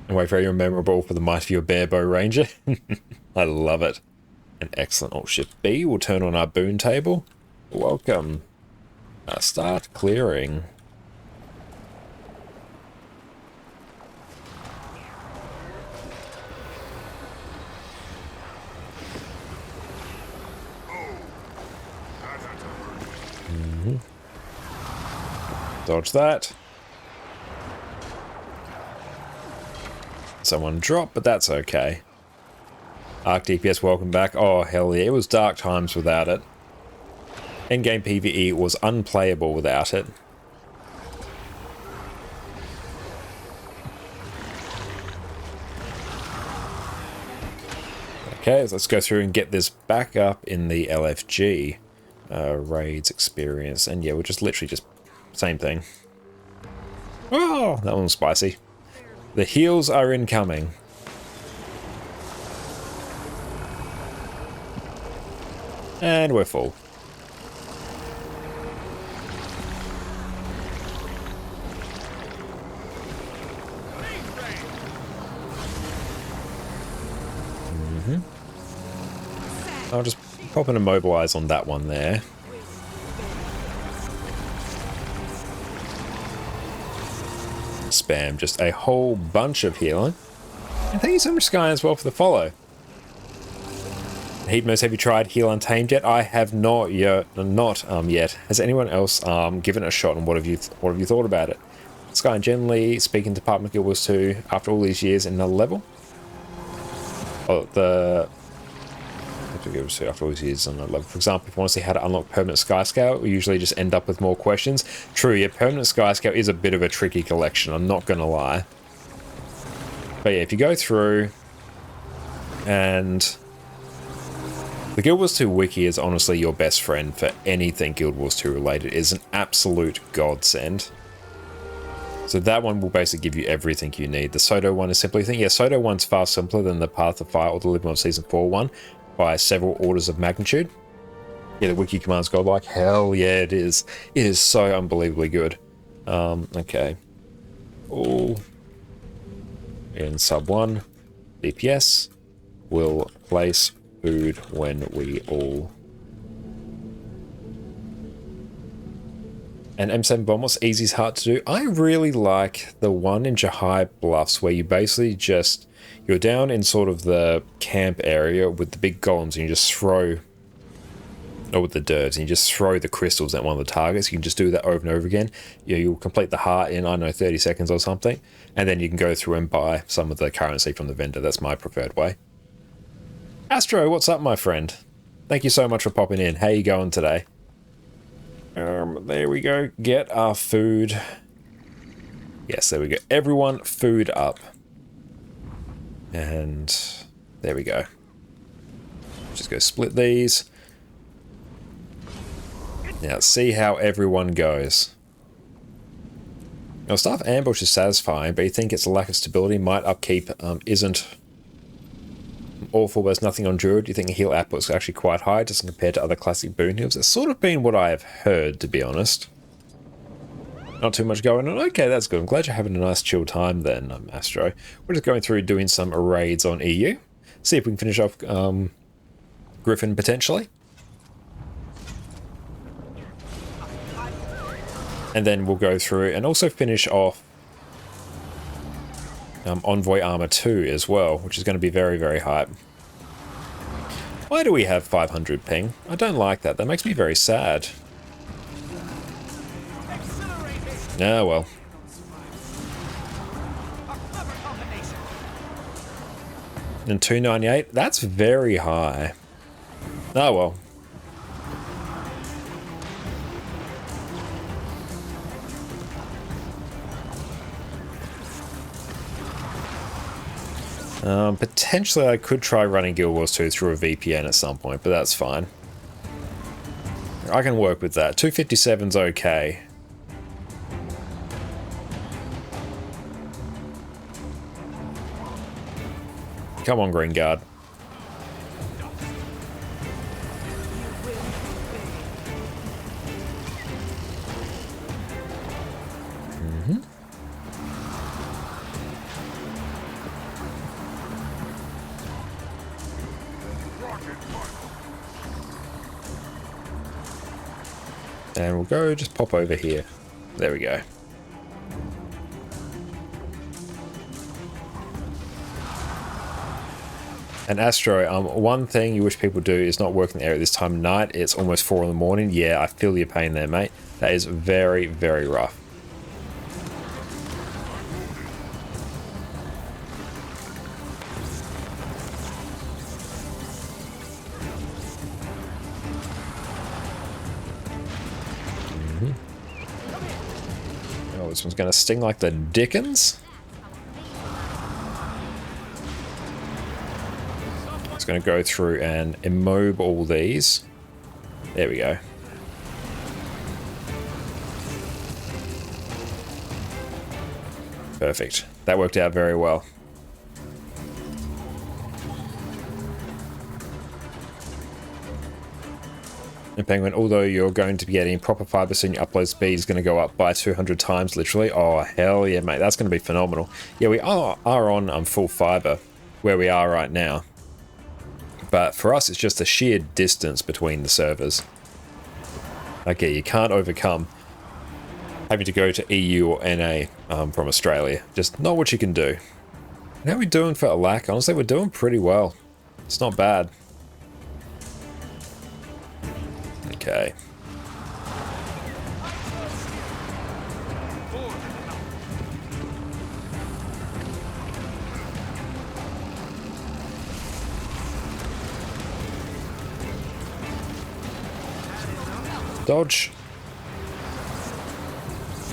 And wait, very memorable for the might of your Barebow Ranger. I love it. An excellent Alt Shift B. We'll turn on our boon table. Welcome. Start clearing. Dodge that. Someone dropped, but that's okay. Arc DPS, welcome back. Oh, hell yeah. It was dark times without it. Endgame PvE was unplayable without it. Okay, let's go through and get this back up in the LFG. Raids experience. And yeah, we'll just literally just... same thing. Oh, that one was spicy. The heals are incoming. And we're full. I'll just pop an immobilize on that one there. Spam just a whole bunch of healing. And thank you so much, Sky, as well, for the follow. Heatmos, have you tried Heal Untamed yet? I have not yet. Has anyone else given it a shot, and what have you thought about it? Sky, and generally speaking, Department Guild Wars 2 after all these years in another level. Oh, after all these years on another level. For example, if you want to see how to unlock permanent sky scale, we usually just end up with more questions. True, yeah, permanent sky scale is a bit of a tricky collection, I'm not gonna lie. But yeah, if you go through, and the Guild Wars 2 wiki is honestly your best friend for anything Guild Wars 2 related. It is an absolute godsend. So that one will basically give you everything you need. The Soto one is simply thing. Yeah, Soto one's far simpler than the Path of Fire or the Living on Season 4 one by several orders of magnitude. Yeah, the wiki commands go like hell. Yeah, it is. It is so unbelievably good. Okay. All in sub 1 DPS will place food when we all. And M7 Bomb, what's easy is hard to do? I really like the one in Jahai Bluffs where you basically just, you're down in sort of the camp area with the big golems and you just throw, or with the dervs, and you just throw the crystals at one of the targets. You can just do that over and over again. You'll complete the heart in, I don't know, 30 seconds or something. And then you can go through and buy some of the currency from the vendor. That's my preferred way. Astro, what's up, my friend? Thank you so much for popping in. How you going today? There we go. Get our food. Yes, there we go. Everyone, food up. And there we go. Just go split these. Now, let's see how everyone goes. Now, staff ambush is satisfying, but you think its lack of stability might upkeep isn't awful. There's nothing on Druid. You think the heal output is actually quite high, just compared to other classic boon heals. It's sort of been what I have heard, to be honest. Not too much going on. Okay, that's good. I'm glad you're having a nice chill time then, Astro. We're just going through doing some raids on EU. See if we can finish off Griffin potentially. And then we'll go through and also finish off Envoy Armor 2 as well, which is going to be very, very hype. Why do we have 500 ping? I don't like that. That makes me very sad. Ah, well. And 298? That's very high. Oh, well. Potentially I could try running Guild Wars 2 through a VPN at some point, but that's fine. I can work with that. 257's okay. Come on, Green Guard. And we'll go just pop over here. There we go. And Astro, one thing you wish people do is not work in the area at this time of night. It's almost 4 in the morning. Yeah, I feel your pain there, mate. That is very, very rough. Oh, this one's going to sting like the dickens. It's going to go through and immob all these. There we go. Perfect. That worked out very well. And Penguin, although you're going to be getting proper fiber soon, your upload speed is going to go up by 200 times, literally. Oh, hell yeah, mate. That's going to be phenomenal. Yeah, we are on full fiber where we are right now. But for us, it's just the sheer distance between the servers. Okay, you can't overcome having to go to EU or NA from Australia. Just not what you can do. And how are we doing for Alack? Honestly, we're doing pretty well. It's not bad. Okay. Dodge.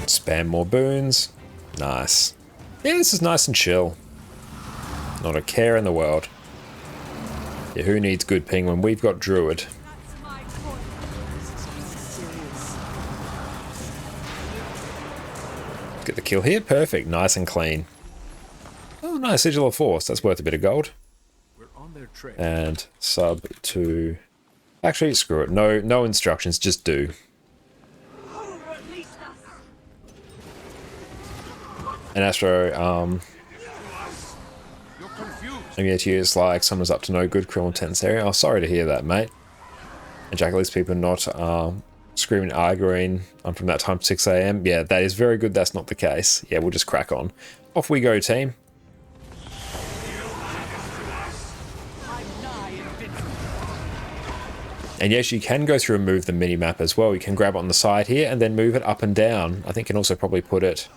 Spam more boons. Nice. Yeah, this is nice and chill. Not a care in the world. Yeah, who needs good ping when we've got Druid? Get the kill here. Perfect. Nice and clean. Oh, nice. Sigil of Force. That's worth a bit of gold. We're on their trail. And sub to... Actually, screw it. No instructions. Just do. And Astro, I'm going to use like someone's up to no good, criminal tense area. Oh, sorry to hear that, mate. And Jack, at least people not screaming, arguing from that time 6 AM. Yeah, that is very good. That's not the case. Yeah, we'll just crack on. Off we go, team. And yes, you can go through and move the mini-map as well. You can grab it on the side here and then move it up and down. I think you can also probably put it...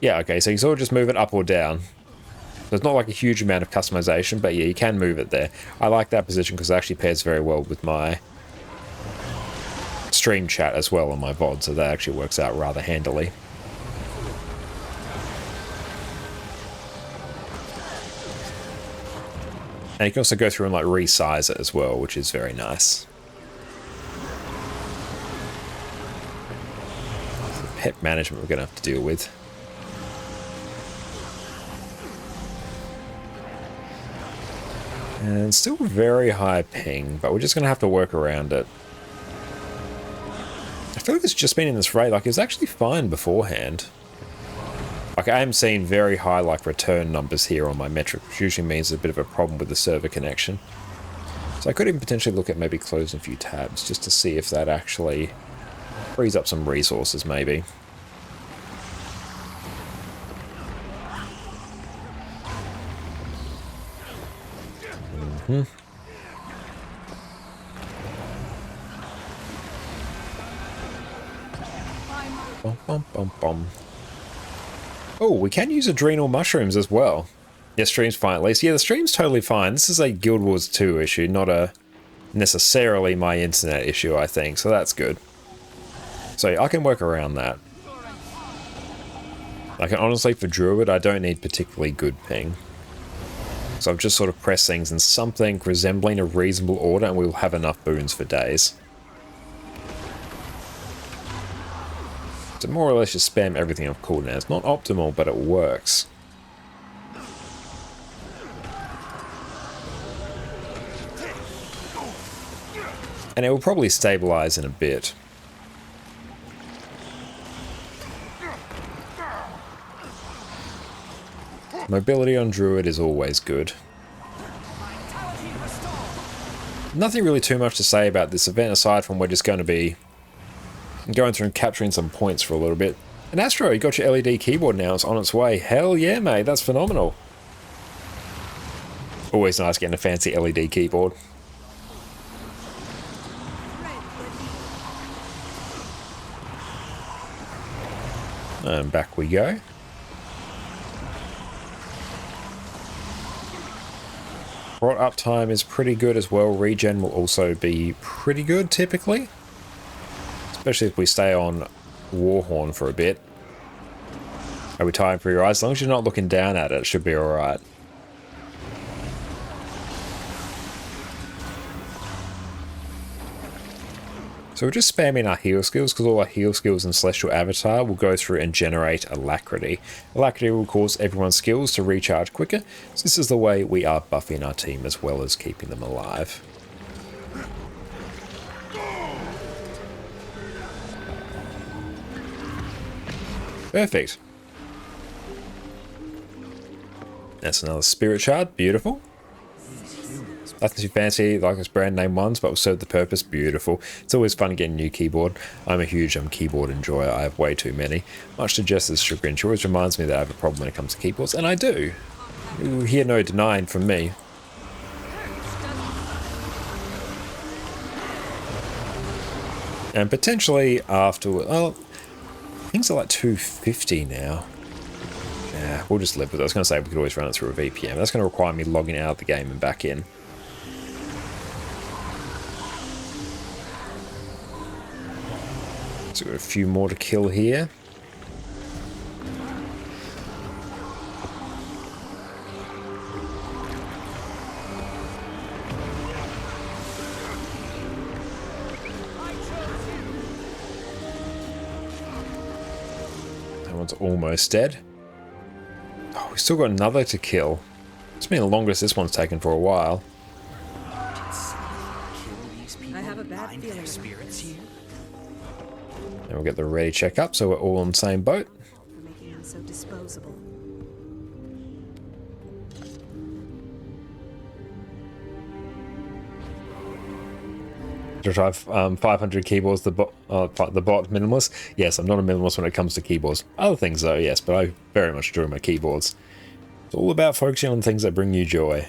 Yeah, okay, so you sort of just move it up or down. So it's not like a huge amount of customization, but yeah, you can move it there. I like that position because it actually pairs very well with my stream chat as well on my VOD, so that actually works out rather handily. And you can also go through and like resize it as well, which is very nice. Pet management we're going to have to deal with. And still very high ping, but we're just going to have to work around it. I feel like it's just been in this raid, like it was actually fine beforehand. Like I am seeing very high like return numbers here on my metric, which usually means there's a bit of a problem with the server connection. So I could even potentially look at maybe closing a few tabs just to see if that actually frees up some resources maybe. Bum, bum, bum, bum. Oh, we can use adrenal mushrooms as well. Yeah, stream's fine at least. Yeah, the stream's totally fine. This is a Guild Wars 2 issue, not a necessarily my internet issue, I think. So that's good. So I can work around that. Like honestly, for Druid, I don't need particularly good ping. So I've just sort of pressed things in something resembling a reasonable order, and we'll have enough boons for days. So more or less just spam everything off cooldown. It's not optimal, but it works. And it will probably stabilize in a bit. Mobility on Druid is always good. Nothing really too much to say about this event aside from we're just going to be going through and capturing some points for a little bit. And Astro, you got your LED keyboard now. It's on its way. Hell yeah, mate. That's phenomenal. Always nice getting a fancy LED keyboard. And back we go. Rot uptime is pretty good as well. Regen will also be pretty good typically. Especially if we stay on Warhorn for a bit. Are we tired for your eyes? As long as you're not looking down at it, it should be alright. So we're just spamming our heal skills because all our heal skills in Celestial Avatar will go through and generate Alacrity. Alacrity will cause everyone's skills to recharge quicker, so this is the way we are buffing our team as well as keeping them alive. Perfect. That's another Spirit Shard, beautiful. Nothing too fancy like those brand name ones, but will serve the purpose. Beautiful. It's always fun getting a new keyboard. I'm a huge keyboard enjoyer. I have way too many. Much to Jess's chagrin, she always reminds me that I have a problem when it comes to keyboards, and I do. You hear no denying from me. And potentially after, well, things are like 250 now. Yeah, we'll just live with it. I was going to say we could always run it through a VPN. That's going to require me logging out of the game and back in. So we've got a few more to kill here. That one's almost dead. Oh, we've still got another to kill. It's been the longest this one's taken for a while. I have a bad feeling. Spirits here. And we'll get the ready check up so we're all on the same boat. For making him so disposable. To try 500 keyboards, the bot minimalist. Yes, I'm not a minimalist when it comes to keyboards. Other things though, yes, but I very much enjoy my keyboards. It's all about focusing on things that bring you joy.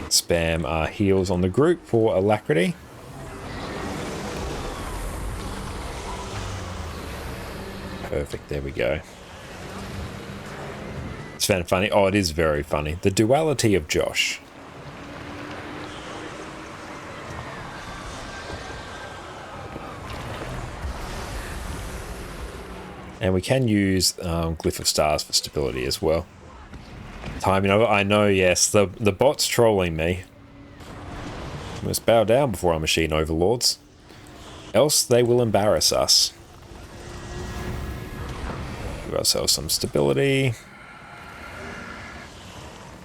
Spam our heals on the group for alacrity. Perfect, there we go. It's found funny. Oh, it is very funny. The duality of Josh. And we can use Glyph of Stars for stability as well. Timing over. I know, yes. The bot's trolling me. We must bow down before our machine overlords. Else they will embarrass us. Give ourselves some stability.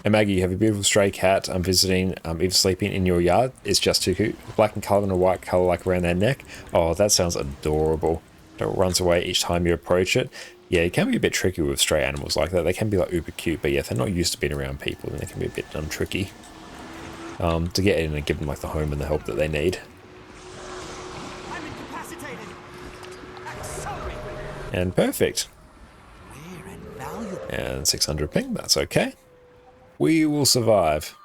And Maggie, you have a beautiful stray cat. I'm visiting, even sleeping in your yard. It's just too cute. Black and colour and a white colour like around their neck. Oh, that sounds adorable. It runs away each time you approach it. Yeah, it can be a bit tricky with stray animals like that. They can be like uber cute, but yeah, if they're not used to being around people, then they can be a bit tricky. To get in and give them like the home and the help that they need. I'm incapacitated. Accelerate. And perfect. Rare and valuable. And 600 ping, that's okay. We will survive.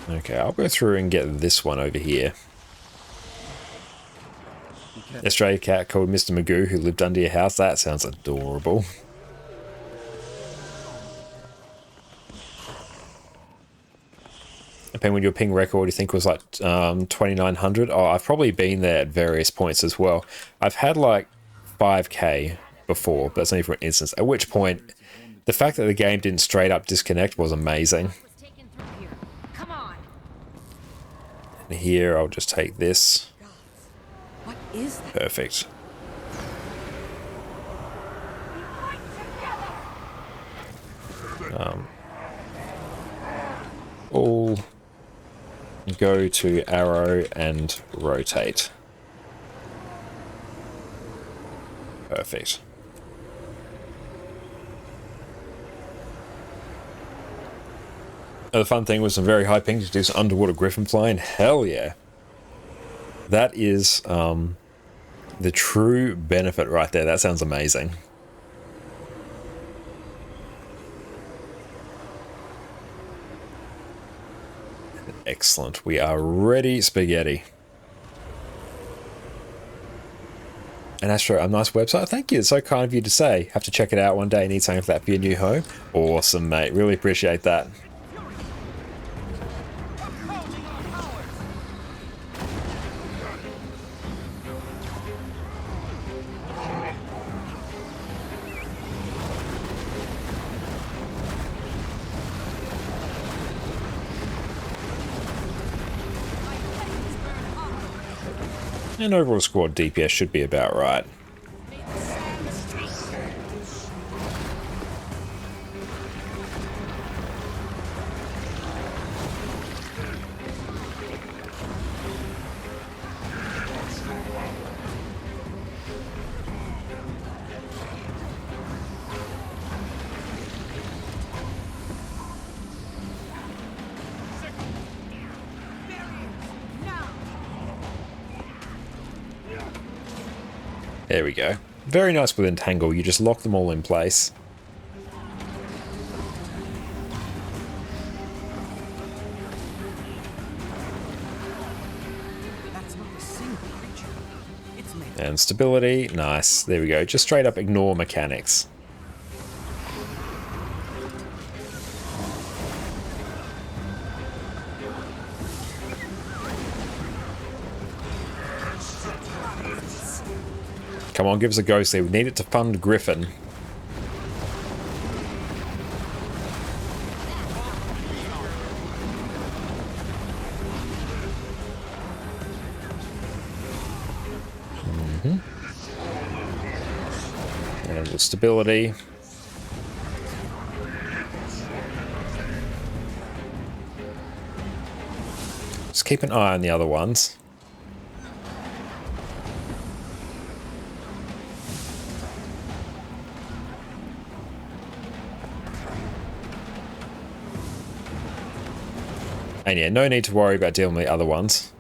Okay, I'll go through and get this one over here. A stray cat called Mr. Magoo who lived under your house. That sounds adorable. Depending on your ping record, you think was like 2900. Oh, I've probably been there at various points as well. I've had like 5k before, but that's only for an instance. At which point, the fact that the game didn't straight up disconnect was amazing. Come on. And here, I'll just take this. What is that? Perfect. All go to arrow and rotate. Perfect. The fun thing was some very high ping to do some underwater griffin flying. Hell yeah. That is the true benefit right there. That sounds amazing. Excellent. We are ready, spaghetti. And Astro, a nice website. Thank you. It's so kind of you to say. Have to check it out one day. Need something for that for your new home. Awesome, mate. Really appreciate that. And overall squad DPS should be about right. There we go. Very nice with Entangle. You just lock them all in place. That's not a single creature. It's made And stability. Nice. There we go. Just straight up ignore mechanics. Come on, give us a ghostly. We need it to fund Griffin. And with stability. Just keep an eye on the other ones. And yeah, no need to worry about dealing with the other ones.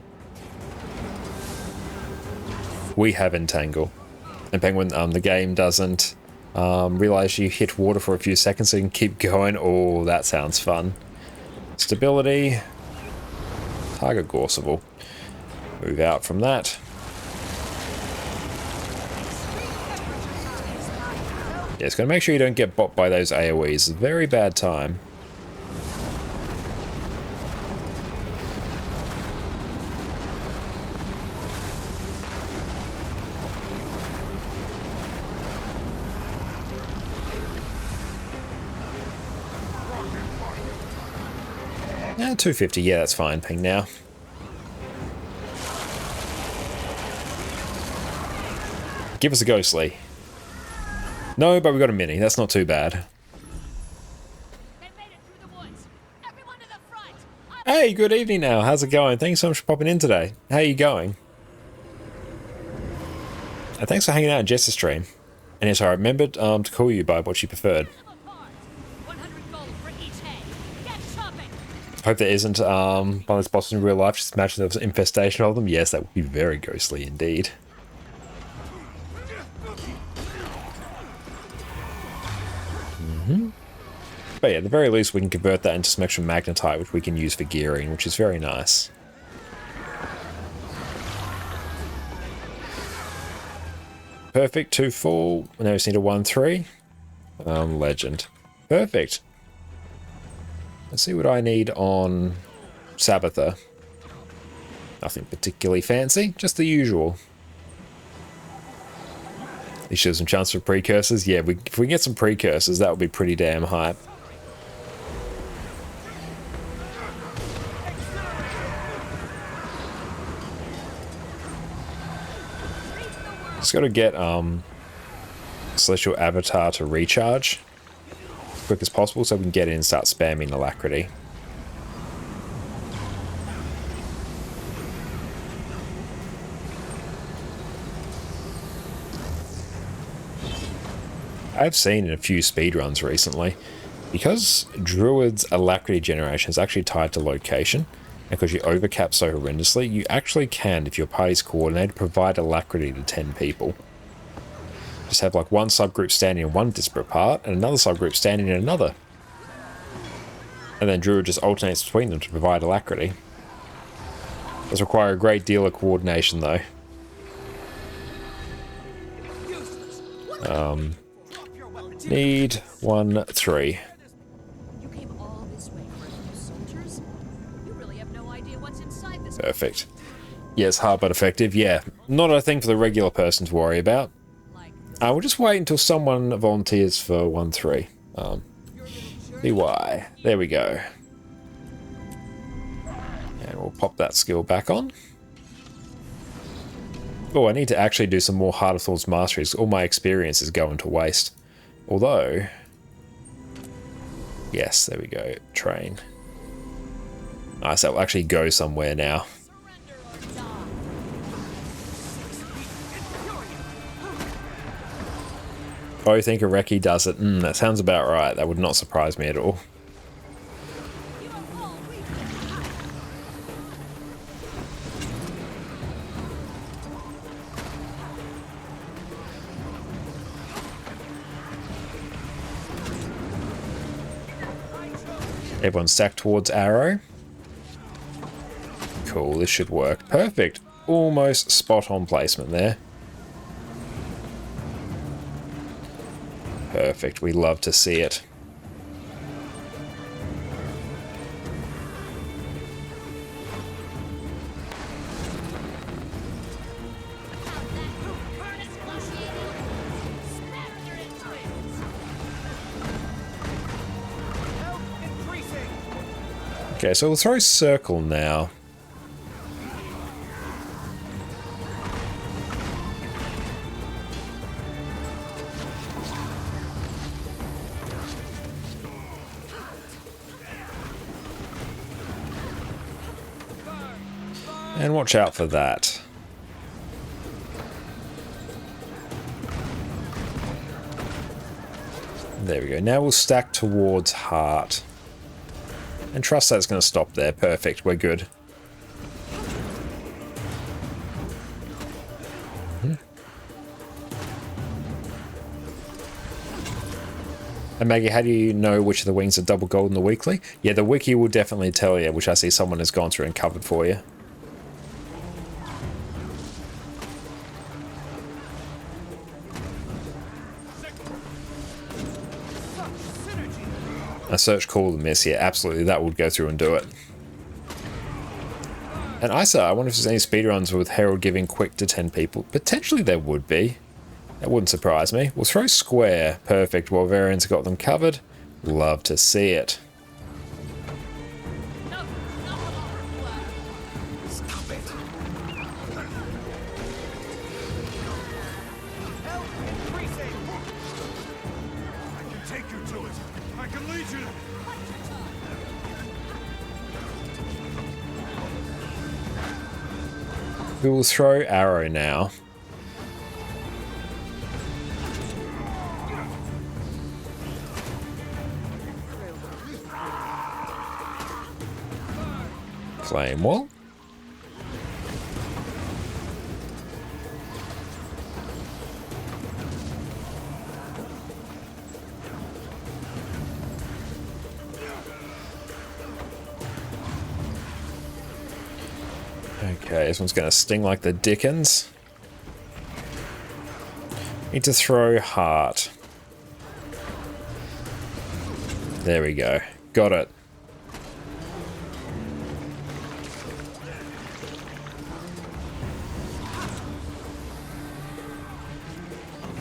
We have Entangle. And Penguin, the game doesn't realize you hit water for a few seconds so you can keep going. Oh, that sounds fun. Stability. Target Gorseable. Move out from that. Yeah, it's going to make sure you don't get bopped by those AoEs. Very bad time. Yeah, 250, yeah, that's fine, ping now. Give us a ghostly. No, but we got a mini, that's not too bad. They made it through the woods. Everyone to the front. Hey, good evening now, how's it going? Thanks so much for popping in today. How are you going? And thanks for hanging out in Jess's stream. And yes, I remembered to call you by what you preferred. 100 gold for each head. Get shopping. Hope there isn't one of those bosses in real life. Just imagine there was an infestation of them. Yes, that would be very ghostly indeed. But yeah, at the very least we can convert that into some extra magnetite, which we can use for gearing, which is very nice. Perfect, 2 full. Now we just need a 1-3. Legend. Perfect. Let's see what I need on Sabbatha. Nothing particularly fancy, just the usual. You should have some chance for precursors. Yeah, if we get some precursors, that would be pretty damn hype. Just got to get Celestial Avatar to recharge as quick as possible so we can get in and start spamming Alacrity. I've seen in a few speedruns recently, because Druid's Alacrity generation is actually tied to location, and because you overcap so horrendously, you actually can, if your party's coordinated, provide Alacrity to 10 people. Just have like one subgroup standing in one disparate part, and another subgroup standing in another. And then Druid just alternates between them to provide Alacrity. Does require a great deal of coordination though. Need 1-3. You came all this way for a few soldiers? You really have no idea what's inside this. Perfect. Yes, hard but effective. Yeah, not a thing for the regular person to worry about. Like, We'll just wait until someone volunteers for 1-3. BY. There we go. And we'll pop that skill back on. Oh, I need to actually do some more Heart of Thorns masteries. All my experience is going to waste. Although... Yes, there we go. Train. Nice, that will actually go somewhere now. surrender or die. Oh, you think Areki does it? That sounds about right. That would not surprise me at all. You are all weak. Everyone stacked towards arrow. Cool, this should work. Perfect. Almost spot on placement there. Perfect. We love to see it. Okay, so we'll throw circle now. And watch out for that. There we go. Now we'll stack towards heart. And trust that's going to stop there. Perfect. We're good. And Maggie, how do you know which of the wings are double gold in the weekly? Yeah, the wiki will definitely tell you, which I see someone has gone through and covered for you. A search, call, and miss. Yeah, absolutely. That would go through and do it. And Isa, I wonder if there's any speedruns with Herald giving quick to 10 people. Potentially there would be. That wouldn't surprise me. We'll throw square. Perfect. Wolverian's got them covered. Love to see it. Stop it. Help increasing. I can take you to it. I can lead you. We will throw arrow now. Flame wall. Okay, this one's going to sting like the dickens. Need to throw heart. There we go. Got it.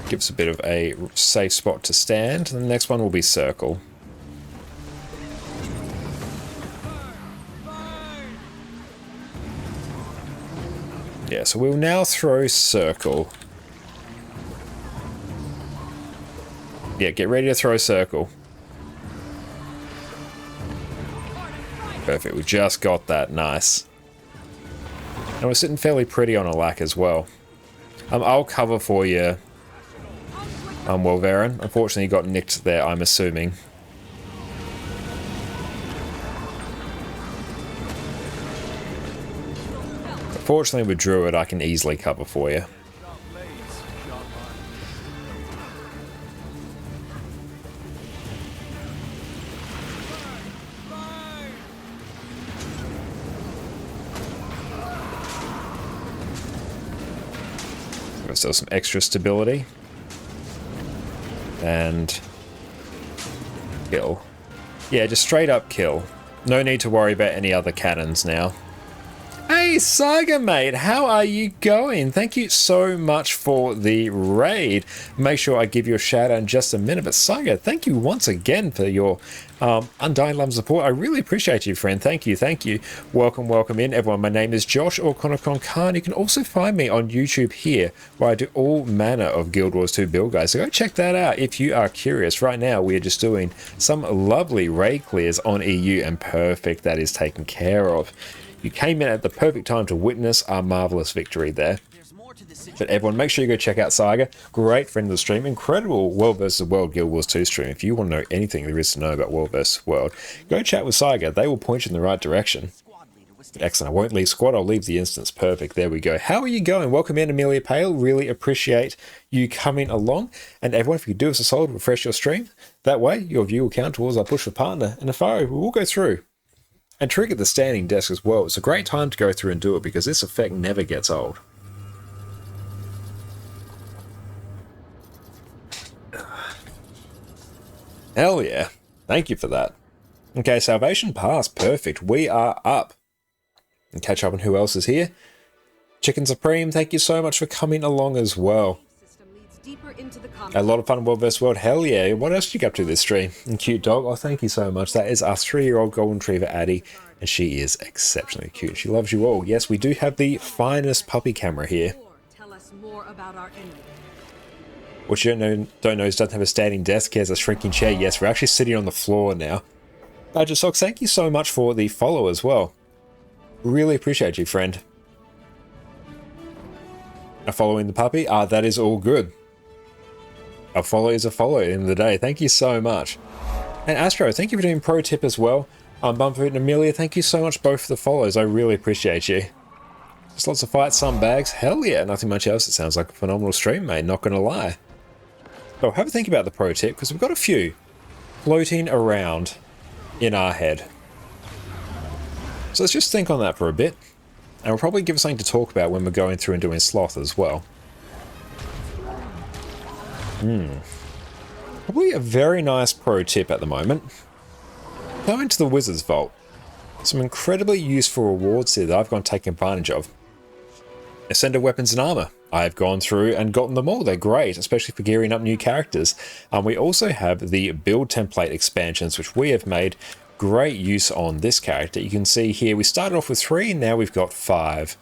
Gives a bit of a safe spot to stand. The next one will be circle. Yeah, so we'll now throw circle. Yeah, get ready to throw circle. Perfect, we just got that. Nice. And we're sitting fairly pretty on a lack as well. I'll cover for you, Wolverin. Unfortunately, you got nicked there, I'm assuming. Fortunately, with Druid, I can easily cover for you. Got still some extra stability. And kill. Yeah, just straight up kill. No need to worry about any other cannons now. Hey Saga mate, how are you going? Thank you so much for the raid. Make sure I give you a shout out in just a minute. But Saga, thank you once again for your undying love and support. I really appreciate you, friend. Thank you, thank you. Welcome, welcome in, everyone. My name is Josh or Conocon Khan. You can also find me on YouTube here, where I do all manner of Guild Wars 2 build guys. So go check that out if you are curious. Right now, we are just doing some lovely raid clears on EU, and perfect, that is taken care of. You came in at the perfect time to witness our marvelous victory there. But everyone, make sure you go check out Saga. Great friend of the stream. Incredible World vs. World Guild Wars 2 stream. If you want to know anything there is to know about World vs. World, go chat with Saga. They will point you in the right direction. But excellent. I won't leave squad. I'll leave the instance. Perfect. There we go. How are you going? Welcome in, Amelia Pale. Really appreciate you coming along. And everyone, if you could do us a solid, refresh your stream. That way, your view will count towards our push for partner, and Nefaro will go through and trigger the standing desk as well. It's a great time to go through and do it because this effect never gets old. Hell yeah. Thank you for that. Okay, Salvation Pass. Perfect. We are up. And catch up on who else is here. Chicken Supreme, thank you so much for coming along as well. System leads deeper into the A lot of fun World vs. World. Hell yeah. What else did you get up to this stream? And cute dog. Oh, thank you so much. That is our 3-year-old golden retriever, Addie. And she is exceptionally cute. She loves you all. Yes, we do have the finest puppy camera here. Tell us more about our enemy. What you don't know is doesn't have a standing desk. He has a shrinking chair. Yes, we're actually sitting on the floor now. Badger Socks, thank you so much for the follow as well. Really appreciate you, friend. A following the puppy? Ah, that is all good. A follow is a follow at the end of the day. Thank you so much. And Astro, thank you for doing pro tip as well. Bumper and Amelia, thank you so much both for the follows. I really appreciate you. Just lots of fights, some bags. Hell yeah, nothing much else. It sounds like a phenomenal stream, mate. Not gonna lie. So have a think about the pro tip because we've got a few floating around in our head. So let's just think on that for a bit. And we'll probably give us something to talk about when we're going through and doing Sloth as well. Probably a very nice pro tip at the moment. Go into the Wizard's Vault. Some incredibly useful rewards here that I've gone taking advantage of. Ascended Weapons and Armor. I've gone through and gotten them all. They're great, especially for gearing up new characters. We also have the build template expansions, which we have made great use on this character. You can see here we started off with 3, now we've got 5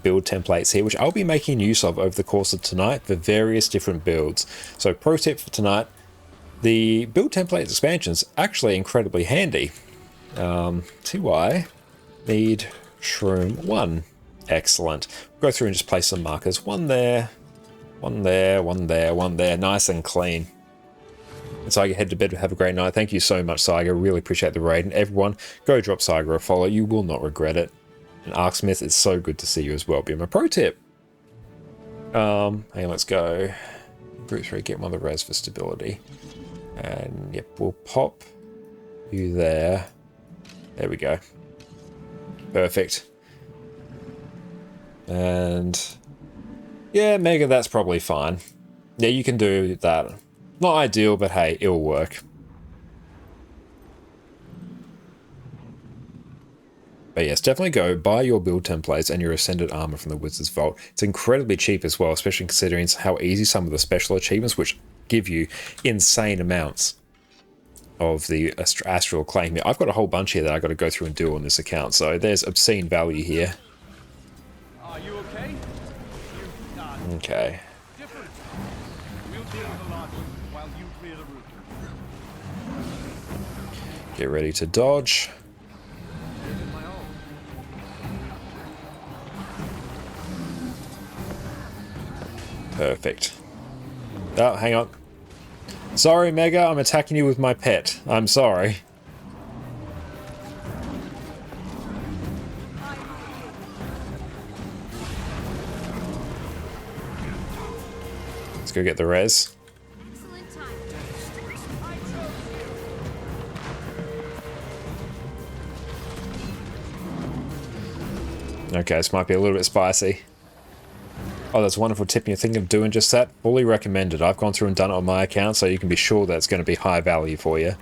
build templates here, which I'll be making use of over the course of tonight for various different builds. So pro tip for tonight, the build template expansions actually incredibly handy. TY need shroom 1. Excellent. We'll go through and just place some markers. 1 there, 1 there, 1 there, 1 there. Nice and clean. And Saiga, head to bed. Have a great night. Thank you so much, Saiga. Really appreciate the raid. And everyone, go drop Saiga a follow. You will not regret it. And Arksmith, it's so good to see you as well. Be my pro tip. Hey, let's go. Brute 3, get 1 of the res for stability. And yep, we'll pop you there. There we go. Perfect. And yeah, Mega, that's probably fine. Yeah, you can do that. Not ideal, but hey, it'll work. But yes, definitely go buy your build templates and your Ascended Armor from the Wizard's Vault. It's incredibly cheap as well, especially considering how easy some of the special achievements, which give you insane amounts of the Astral Claim here. I've got a whole bunch here that I've got to go through and do on this account, so there's obscene value here. Are you okay? Okay. Different. We'll deal with the large while you clear the route. Get ready to dodge. Perfect. Oh, hang on. Sorry, Mega, I'm attacking you with my pet. I'm sorry. Let's go get the res. Excellent time. Okay, this might be a little bit spicy. Oh, that's a wonderful tip. You're thinking of doing just that? Fully recommended. I've gone through and done it on my account, so you can be sure that it's going to be high value for you.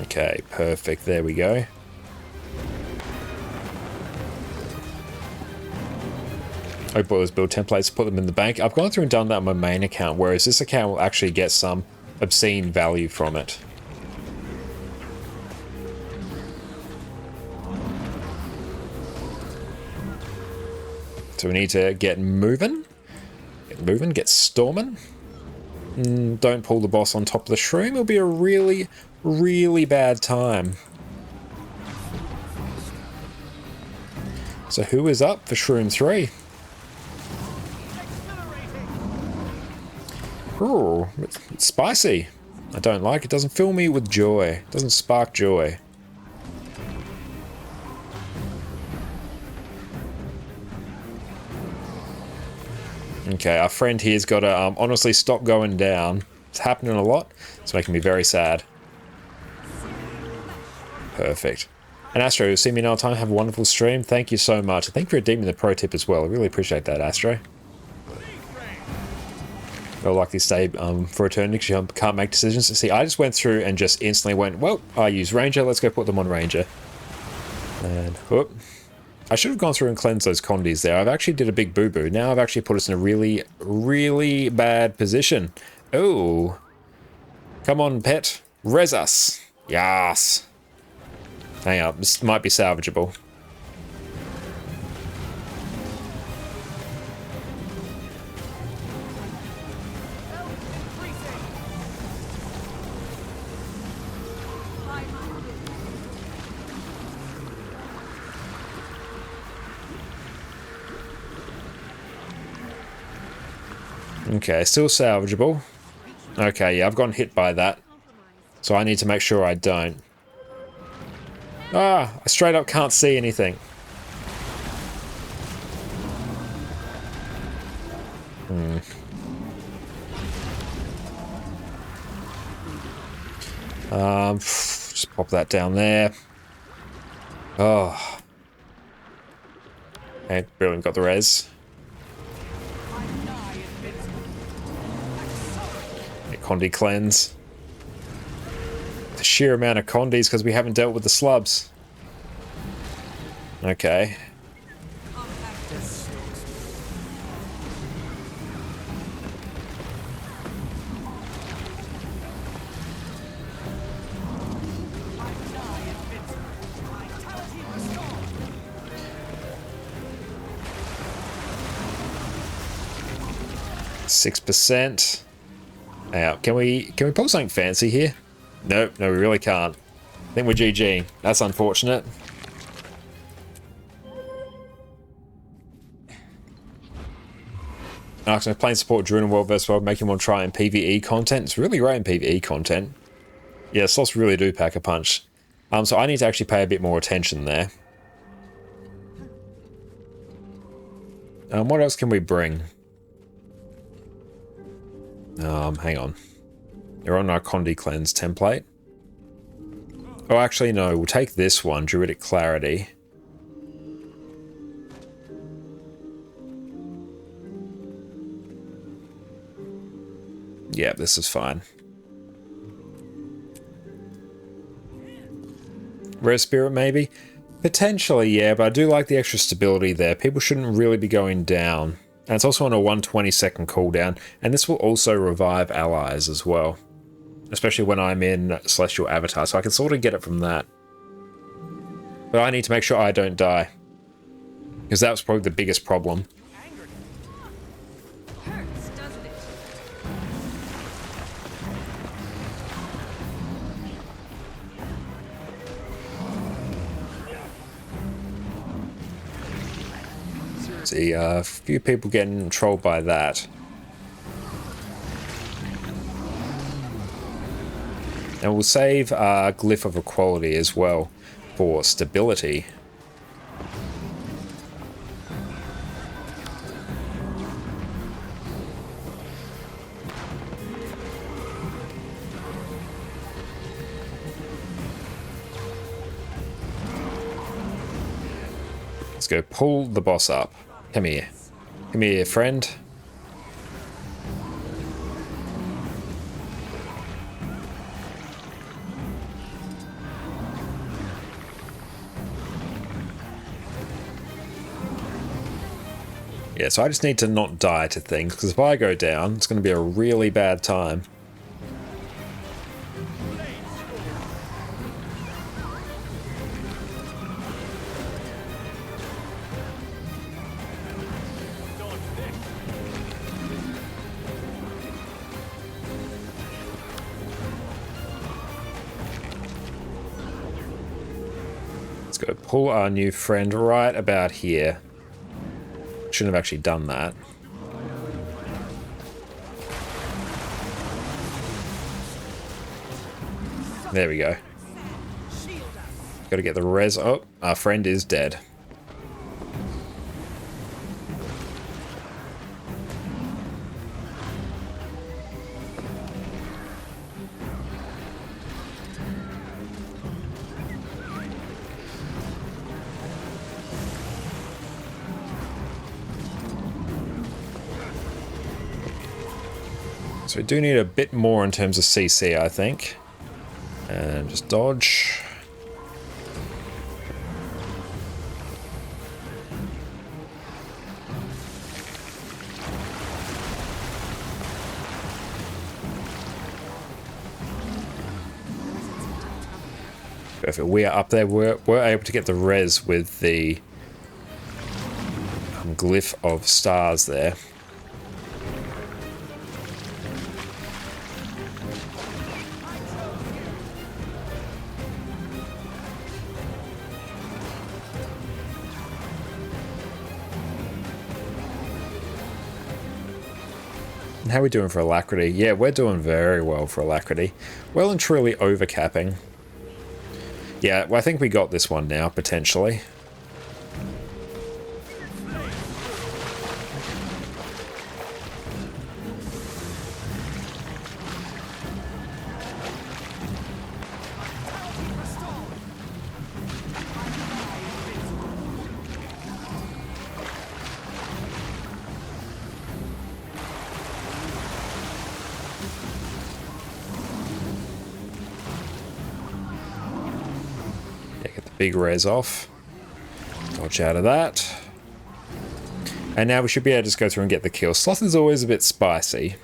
Okay, perfect. There we go. I bought those build templates, put them in the bank. I've gone through and done that on my main account, whereas this account will actually get some obscene value from it. So we need to get moving. Get moving, get storming. Don't pull the boss on top of the shroom. It'll be a really, really bad time. So who is up for Shroom 3? Ooh, it's spicy. I don't like. It doesn't fill me with joy. It doesn't spark joy. Okay, our friend here's got to honestly stop going down. It's happening a lot. It's making me very sad. Perfect. And Astro, you'll see me another time. Have a wonderful stream. Thank you so much. Thank you for redeeming the pro tip as well. I really appreciate that, Astro. I'll likely stay for eternity because you can't make decisions. See, I just went through and just instantly went, well, I use Ranger. Let's go put them on Ranger. And, whoop. I should have gone through and cleansed those condies there. I've actually did a big boo-boo. Now I've actually put us in a really, really bad position. Oh. Come on, pet. Res us. Yes. Hang up. This might be salvageable. Okay, still salvageable. Okay, yeah, I've gotten hit by that. So I need to make sure I don't. Ah, I straight up can't see anything. Just pop that down there. Oh. Okay, brilliant, got the res. Condi cleanse. The sheer amount of condis because we haven't dealt with the slubs. Okay. %. Now, can we pull something fancy here? Nope, no, we really can't. I think we're GG. That's unfortunate. Asking if playing support Druid in World vs. World, make him want to try in PvE content. It's really great in PvE content. Yeah, slots really do pack a punch. So I need to actually pay a bit more attention there. What else can we bring? Hang on. They're on our Condi Cleanse template. Oh, actually, no. We'll take this one, Druidic Clarity. Yeah, this is fine. Rare Spirit, maybe? Potentially, yeah, but I do like the extra stability there. People shouldn't really be going down. And it's also on a 120-second cooldown, and this will also revive allies as well. Especially when I'm in Celestial Avatar, so I can sort of get it from that. But I need to make sure I don't die. Because that was probably the biggest problem. Hurts, doesn't it? See, a few people getting trolled by that. And we'll save Glyph of Equality as well for stability. Let's go pull the boss up. Come here. Come here, friend. Yeah, so I just need to not die to things, because if I go down, it's going to be a really bad time. Let's go pull our new friend right about here. Shouldn't have actually done that. There we go. Gotta get the res. Oh, our friend is dead. So we do need a bit more in terms of CC, I think. And just dodge. Perfect. We are up there. We're able to get the res with the glyph of stars there. How are we doing for alacrity? Yeah, we're doing very well for alacrity. Well and truly overcapping. Yeah, well, I think we got this one now, potentially. Big res off. Dodge out of that. And now we should be able to just go through and get the kill. Sloth is always a bit spicy.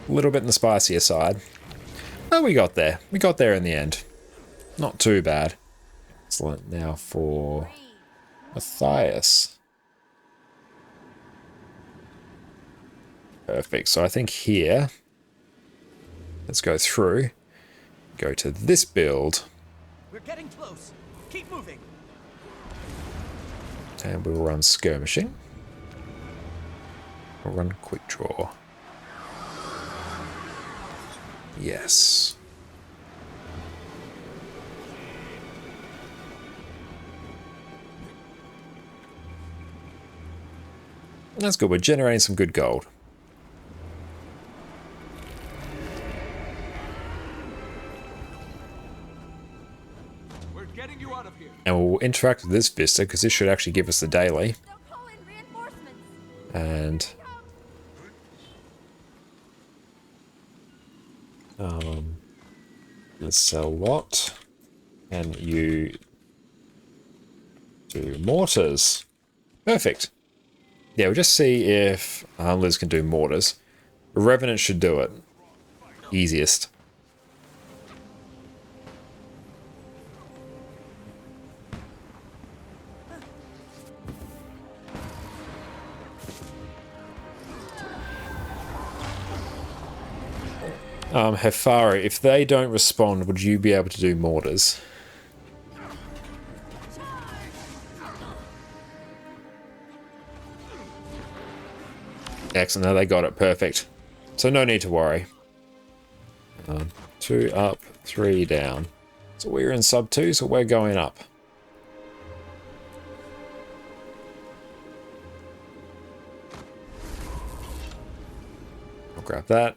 A little bit on the spicier side. Oh, we got there. We got there in the end. Not too bad. Excellent. Now for Matthias. Perfect. So I think here, let's go through. Go to this build. We're getting close. Keep moving. And we'll run skirmishing. We'll run quick draw. Yes. That's good. We're generating some good gold. And we'll interact with this vista because this should actually give us the daily. And let's sell lot. And you do mortars. Perfect. Yeah, we'll just see if Liz can do mortars. Revenant should do it. Easiest. Hefari, if they don't respond, would you be able to do mortars? Excellent, no, they got it, perfect. So no need to worry. 2 up, 3 down. So we're in sub 2, so we're going up. I'll grab that.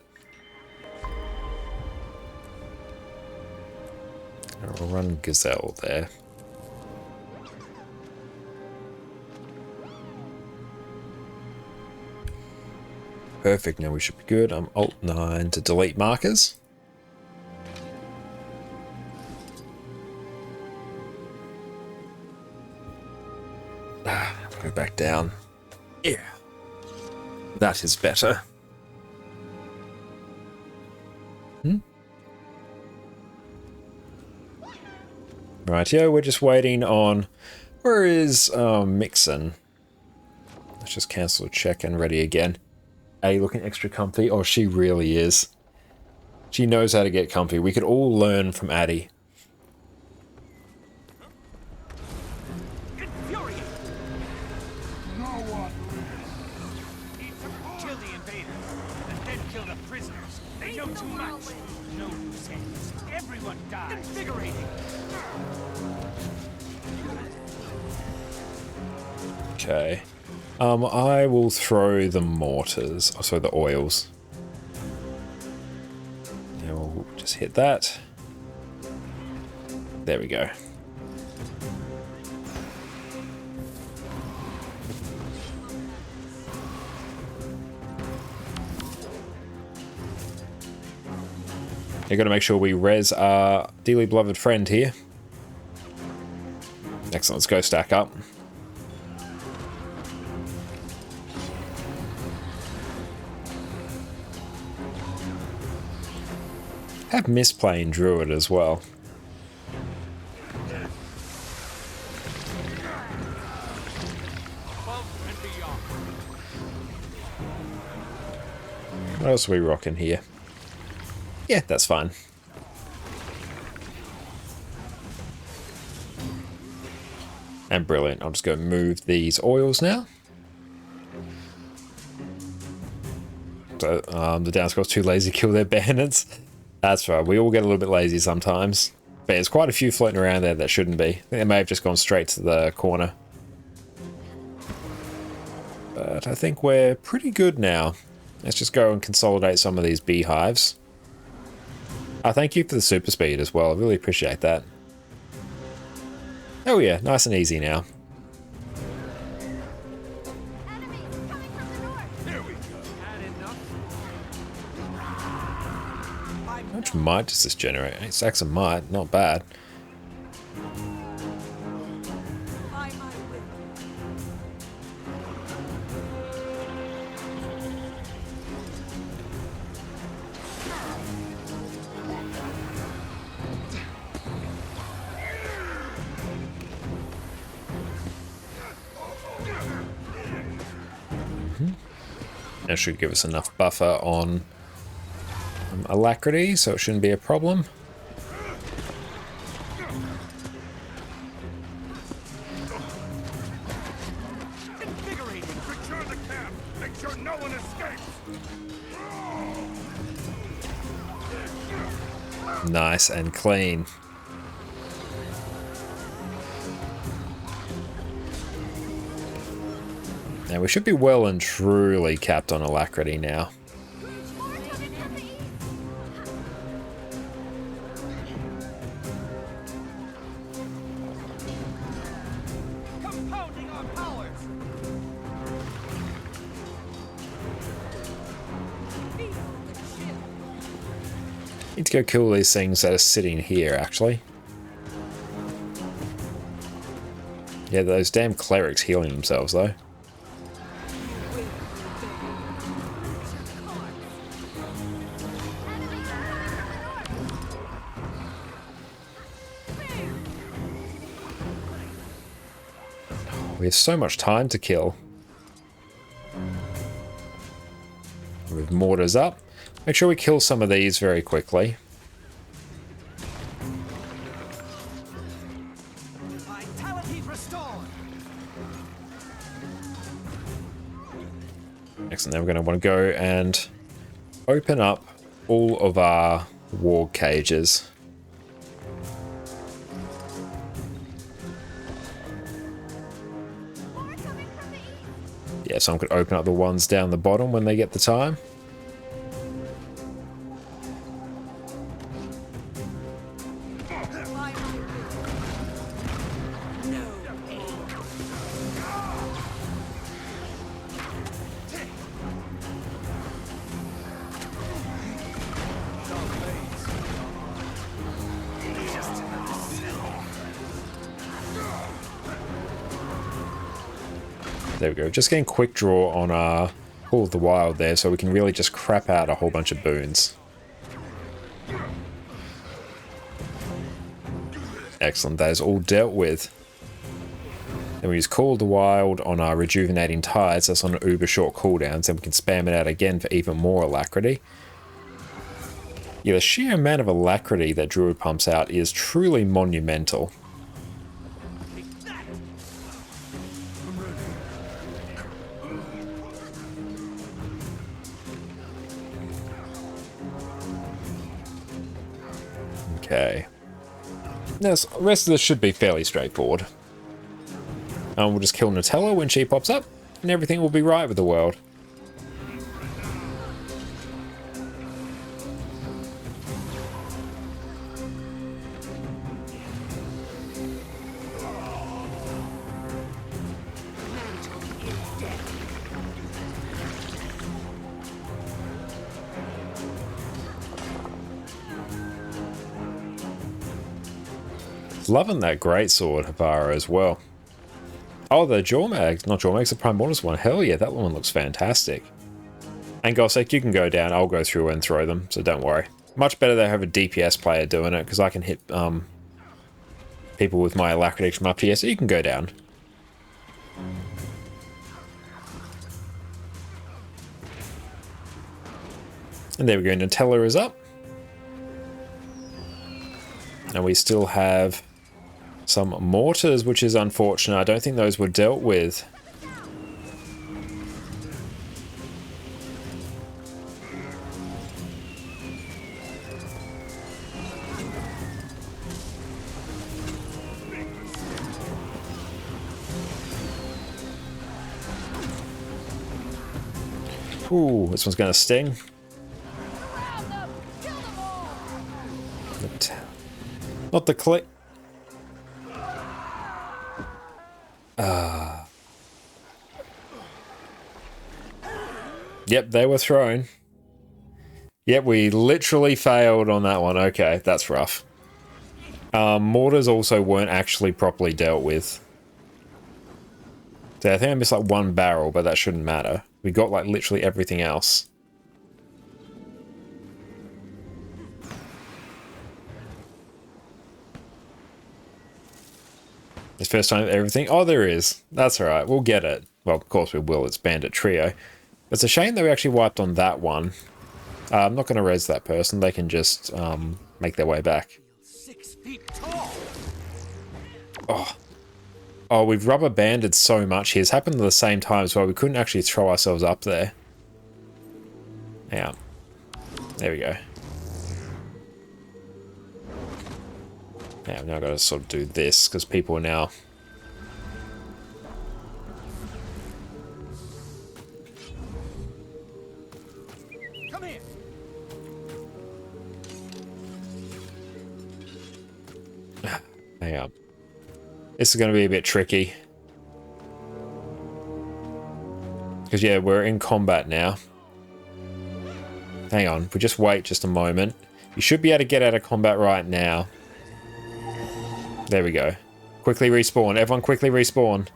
I'll run Gazelle there. Perfect, now we should be good. I'm Alt 9 to delete markers. Go back down. Yeah. That is better. Right, yeah, we're just waiting on... Where is Mixon? Let's just cancel a check and ready again. A looking extra comfy. Oh, she really is. She knows how to get comfy. We could all learn from Addie. Infuriate. No one. Kill the invaders and then kill the prisoners. They know too much. No loose ends. Everyone dies. Invigorating. Okay. I will throw the mortars. Oh, sorry, the oils. And we'll just hit that. There we go. You've got to make sure we res our dearly beloved friend here. Excellent, let's go stack up. Have missed playing Druid as well. What else are we rocking here? Yeah, that's fine. And brilliant. I'll just go move these oils now. So, the Downscroll's too lazy to kill their bandits. That's right, we all get a little bit lazy sometimes. But there's quite a few floating around there that shouldn't be. I think they may have just gone straight to the corner. But I think we're pretty good now. Let's just go and consolidate some of these beehives. Thank you for the super speed as well. I really appreciate that. Oh yeah, nice and easy now. How much might does this generate? 8 stacks of might, not bad. That should give us enough buffer on alacrity, so it shouldn't be a problem. Invigorating. Secure the camp. Make sure no one escapes. Nice and clean. Now we should be well and truly capped on alacrity now. Compounding our powers. Need to go kill these things that are sitting here, actually. Yeah, those damn clerics healing themselves, though. We have so much time to kill. With mortars up. Make sure we kill some of these very quickly. Vitality restored. Excellent. Then we're going to want to go and open up all of our war cages. Yeah, so I'm going to open up the ones down the bottom when they get the time. There we go. Just getting quick draw on our Call of the Wild there, so we can really just crap out a whole bunch of boons. Excellent. That is all dealt with. Then we use Call of the Wild on our Rejuvenating Tides. That's on uber short cooldowns. Then we can spam it out again for even more alacrity. Yeah, the sheer amount of alacrity that Druid pumps out is truly monumental. Okay. Now, the rest of this should be fairly straightforward. We'll just kill Nutella when she pops up, and everything will be right with the world. Loving that greatsword, Hevara, as well. Oh, the Jormags, not Jormags, the Primordials one. Hell yeah, that one looks fantastic. And Gossek, you can go down. I'll go through and throw them, so don't worry. Much better to have a DPS player doing it, because I can hit people with my Alacrity from up here, so you can go down. And there we go, Nutella is up. And we still have some mortars, which is unfortunate. I don't think those were dealt with. Ooh, this one's going to sting. Not the click. Yep, they were thrown. Yep, we literally failed on that one. Okay, that's rough. Mortars also weren't actually properly dealt with. So I think I missed like one barrel, but that shouldn't matter. We got like literally everything else. It's first time everything. Oh, there is. That's all right. We'll get it. Well, of course we will. It's Bandit Trio. It's a shame that we actually wiped on that one. I'm not going to res that person. They can just make their way back. 6 feet tall. Oh, we've rubber banded so much here. It's happened at the same time as well. We couldn't actually throw ourselves up there. Yeah. There we go. Yeah, now I've got to sort of do this because people are now... Come here. Hang on. This is going to be a bit tricky. Because, yeah, we're in combat now. Hang on. If we just wait just a moment. You should be able to get out of combat right now. There we go. Quickly respawn. Everyone quickly respawn.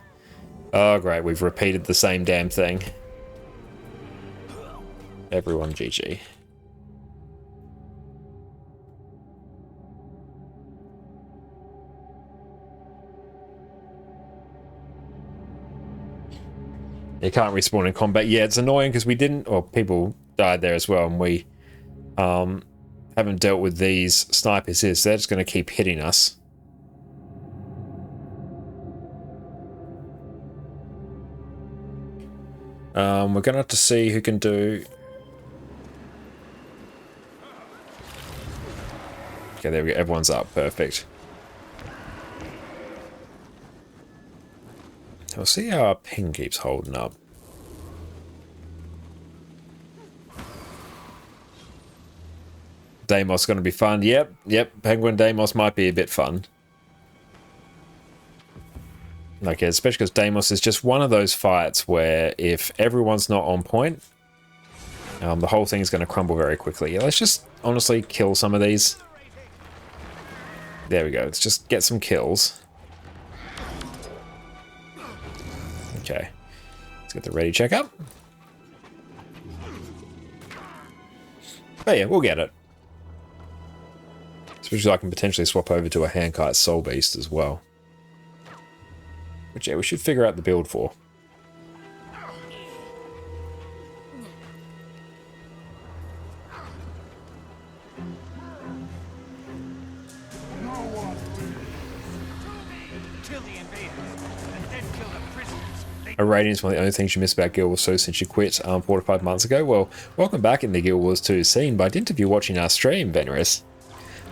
Oh, great. We've repeated the same damn thing. Everyone GG. You can't respawn in combat. Yeah, it's annoying because we didn't... Or people died there as well, and we haven't dealt with these snipers here, so they're just going to keep hitting us. We're going to have to see who can do... Okay, there we go. Everyone's up. Perfect. We'll see how our ping keeps holding up. Deimos going to be fun. Yep. Penguin Deimos might be a bit fun. Okay, especially because Deimos is just one of those fights where if everyone's not on point, the whole thing is going to crumble very quickly. Yeah, let's just honestly kill some of these. There we go. Let's just get some kills. Okay. Let's get the ready check up. Oh yeah, we'll get it. Especially I can potentially swap over to a Handkite Soul Beast as well. Which, yeah, we should figure out the build for. Kill the invaders, and then kill the prisoners. A rating is one of the only things you miss about Guild Wars 2 since you quit 4 to 5 months ago. Well, welcome back in the Guild Wars 2 scene by dint of you watching our stream, Venerus.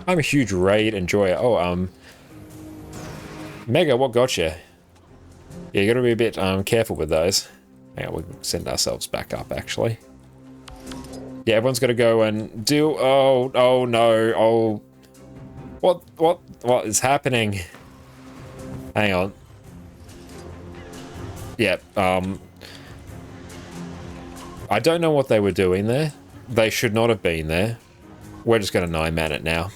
I'm a huge raid enjoyer. Oh, Mega, what got you? Yeah, you gotta be a bit careful with those. Hang on, we can send ourselves back up, actually. Yeah, everyone's gotta go and do... Oh no, oh... What is happening? Hang on. Yeah, I don't know what they were doing there. They should not have been there. We're just gonna 9-man it now.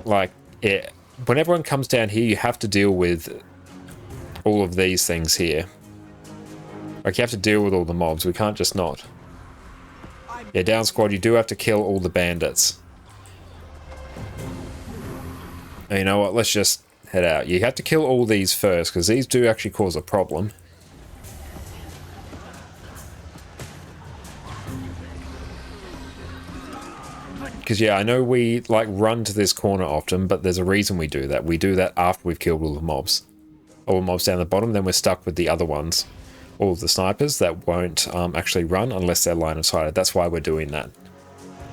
Like, yeah, when everyone comes down here, you have to deal with all of these things here. Like, you have to deal with all the mobs. We can't just not. Yeah, down squad, you do have to kill all the bandits. And you know what? Let's just head out. You have to kill all these first, because these do actually cause a problem. Because, yeah, I know we, like, run to this corner often, but there's a reason we do that. We do that after we've killed all the mobs. All the mobs down the bottom, then we're stuck with the other ones. All of the snipers that won't actually run unless they're line of sighted. That's why we're doing that.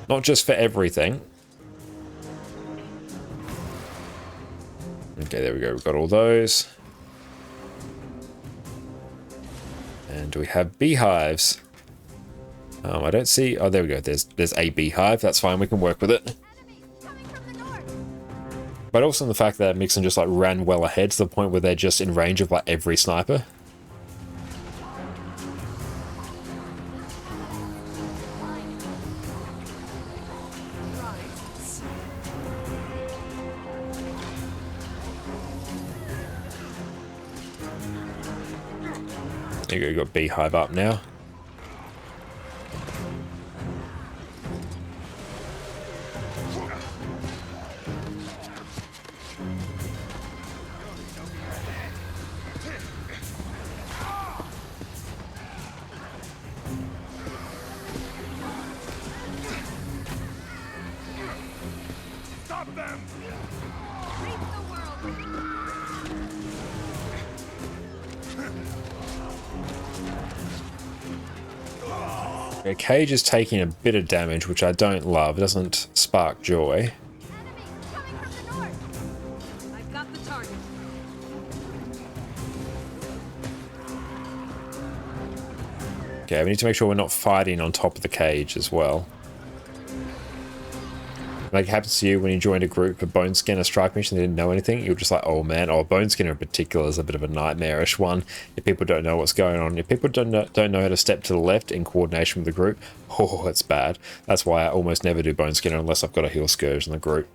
Not just for everything. Okay, there we go. We've got all those. And we have beehives. I don't see... Oh, there we go. There's a beehive. That's fine. We can work with it. But also in the fact that Mixon just like ran well ahead to the point where they're just in range of like every sniper. There you go. You've got beehive up now. Cage is taking a bit of damage, which I don't love. It doesn't spark joy. I've got the target. Okay, we need to make sure we're not fighting on top of the cage as well. Like it happens to you when you joined a group for Bone Skinner Strike Mission, they didn't know anything. You're just like, oh man, Bone Skinner in particular is a bit of a nightmarish one. If people don't know what's going on, if people don't know how to step to the left in coordination with the group, oh, it's bad. That's why I almost never do Bone Skinner unless I've got a heal scourge in the group.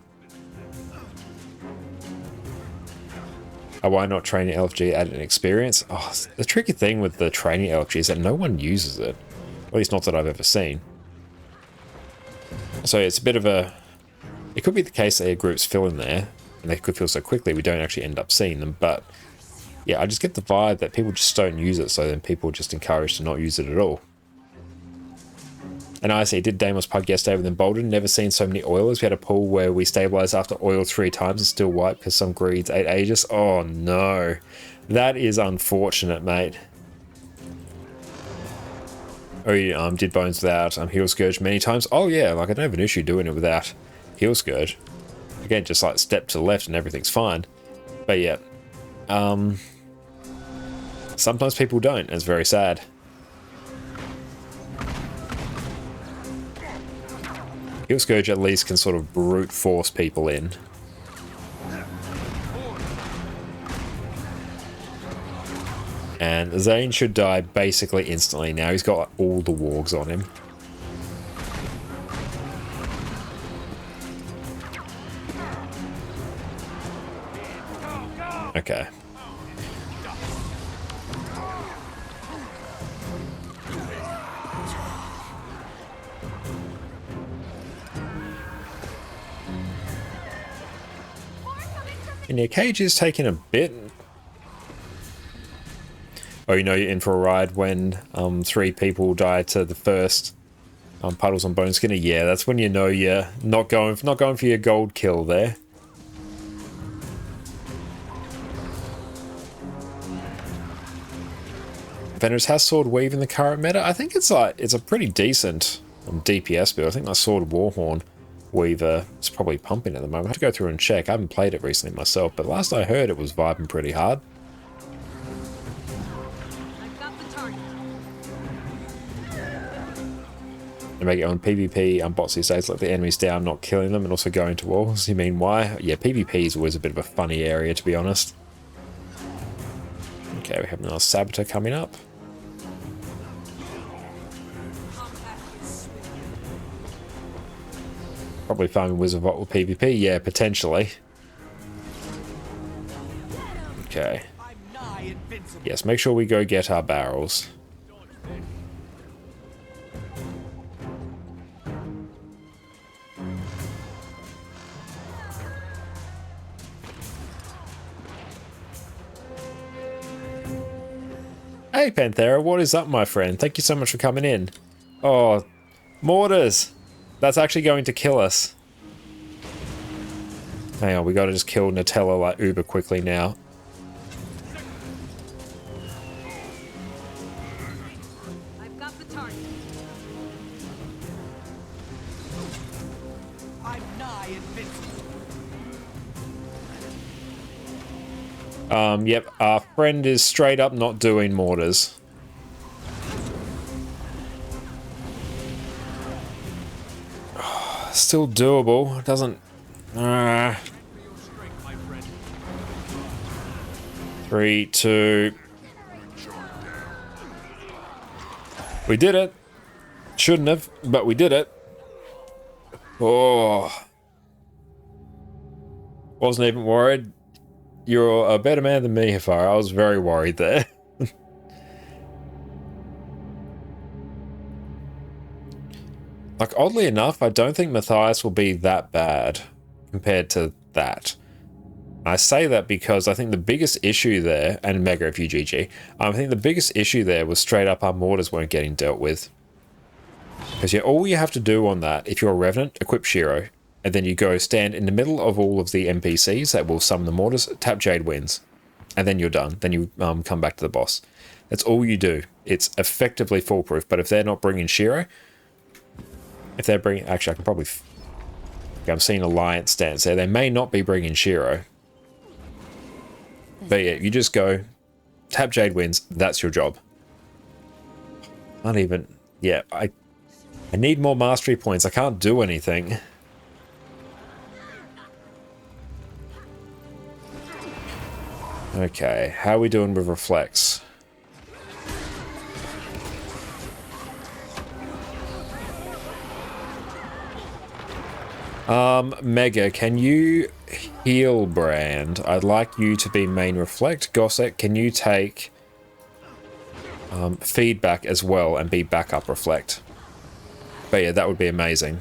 Oh, why not training LFG add an experience? Oh, the tricky thing with the training LFG is that no one uses it. At least not that I've ever seen. So it's a bit of a... It could be the case that groups fill in there, and they could fill so quickly we don't actually end up seeing them, but yeah, I just get the vibe that people just don't use it, so then people are just encouraged to not use it at all. And I see, did Damos Pug yesterday with Emboldened, never seen so many oilers. We had a pool where we stabilized after oil 3 times and still wiped because some greeds ate Aegis. Oh no, that is unfortunate, mate. Oh, you did Bones without Heal Scourge many times? Oh yeah, like I don't have an issue doing it without Heal Scourge. Again, just like step to the left and everything's fine. But yeah, sometimes people don't. It's very sad. Heal Scourge at least can sort of brute force people in. And Zane should die basically instantly now. He's got all the wargs on him. Okay. And your cage is taking a bit. Oh, you know you're in for a ride when 3 people die to the first puddles on Bone Skinner. Yeah, that's when you know you're not going for your gold kill there. Venomous has Sword Weave in the current meta. I think it's a pretty decent DPS build. I think my Sword Warhorn Weaver is probably pumping at the moment. I have to go through and check. I haven't played it recently myself, but last I heard it was vibing pretty hard. I've got the target. They make it on PvP, bots these days, let the enemies down, not killing them, and also going to walls. You mean why? Yeah, PvP is always a bit of a funny area, to be honest. Okay, we have another Saboteur coming up. Probably farming Wizard Vault with PvP, yeah, potentially. Okay. I'm nigh invincible. Yes, make sure we go get our barrels. Hey Panthera, what is up, my friend? Thank you so much for coming in. Oh, mortars! That's actually going to kill us. Hang on, we gotta just kill Nutella like uber quickly now. I've got the target. I'm nigh invincible. Yep, our friend is straight up not doing mortars. Still doable. Doesn't... 3, 2... We did it. Shouldn't have, but we did it. Oh. Wasn't even worried. You're a better man than me, Hafar. I was very worried there. Like, oddly enough, I don't think Matthias will be that bad compared to that. I say that because I think the biggest issue there, and Mega if you GG, I think the biggest issue there was straight up our mortars weren't getting dealt with. Because yeah, all you have to do on that, if you're a Revenant, equip Shiro. And then you go stand in the middle of all of the NPCs that will summon the mortars, tap Jade Winds, and then you're done. Then you come back to the boss. That's all you do. It's effectively foolproof, but if they're not bringing Shiro, if they're bringing... Actually, I can probably... I'm seeing Alliance stance there. They may not be bringing Shiro. But yeah, you just go, tap Jade Winds, that's your job. Not even... Yeah, I need more mastery points. I can't do anything. Okay, how are we doing with Reflex? Mega, can you heal Brand? I'd like you to be main Reflect. Gossek, can you take feedback as well and be backup Reflect? But yeah, that would be amazing.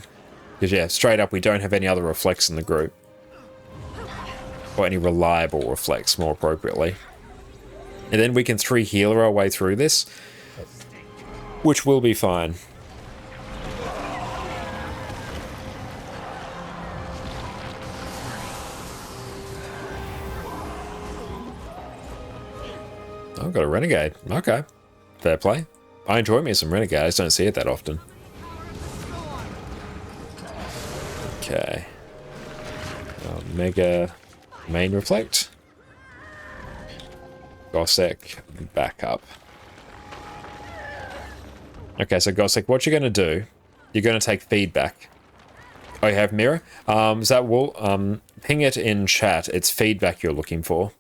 Because yeah, straight up, we don't have any other Reflects in the group. Or any reliable Reflects, more appropriately. And then we can 3 healer our way through this, which will be fine. Oh, I've got a Renegade. Okay. Fair play. I enjoy me some Renegade. I just don't see it that often. Okay. Mega... Main Reflect. Gossek, backup. Okay, so Gossek, what you're going to do, you're going to take feedback. Oh, you have mirror? Is that will ping it in chat. It's feedback you're looking for.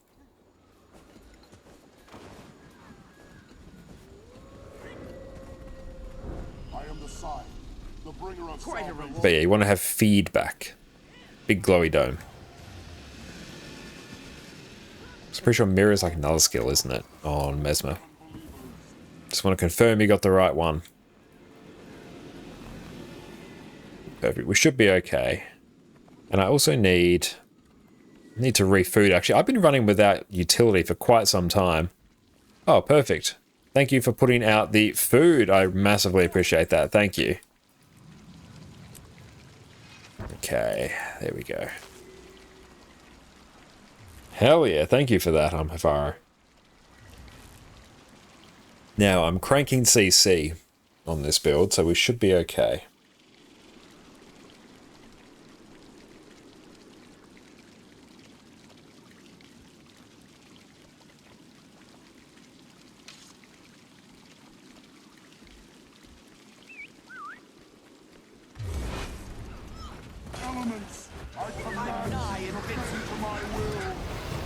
I am the sign, the bringer of salvation. But yeah, you want to have feedback. Big glowy dome. I'm pretty sure mirror is like another skill, isn't it? On Mesmer. Just want to confirm you got the right one. Perfect. We should be okay. And I also need to refood. Actually, I've been running without utility for quite some time. Oh, perfect. Thank you for putting out the food. I massively appreciate that. Thank you. Okay, there we go. Hell yeah, thank you for that, Hafar. Now, I'm cranking CC on this build, so we should be okay.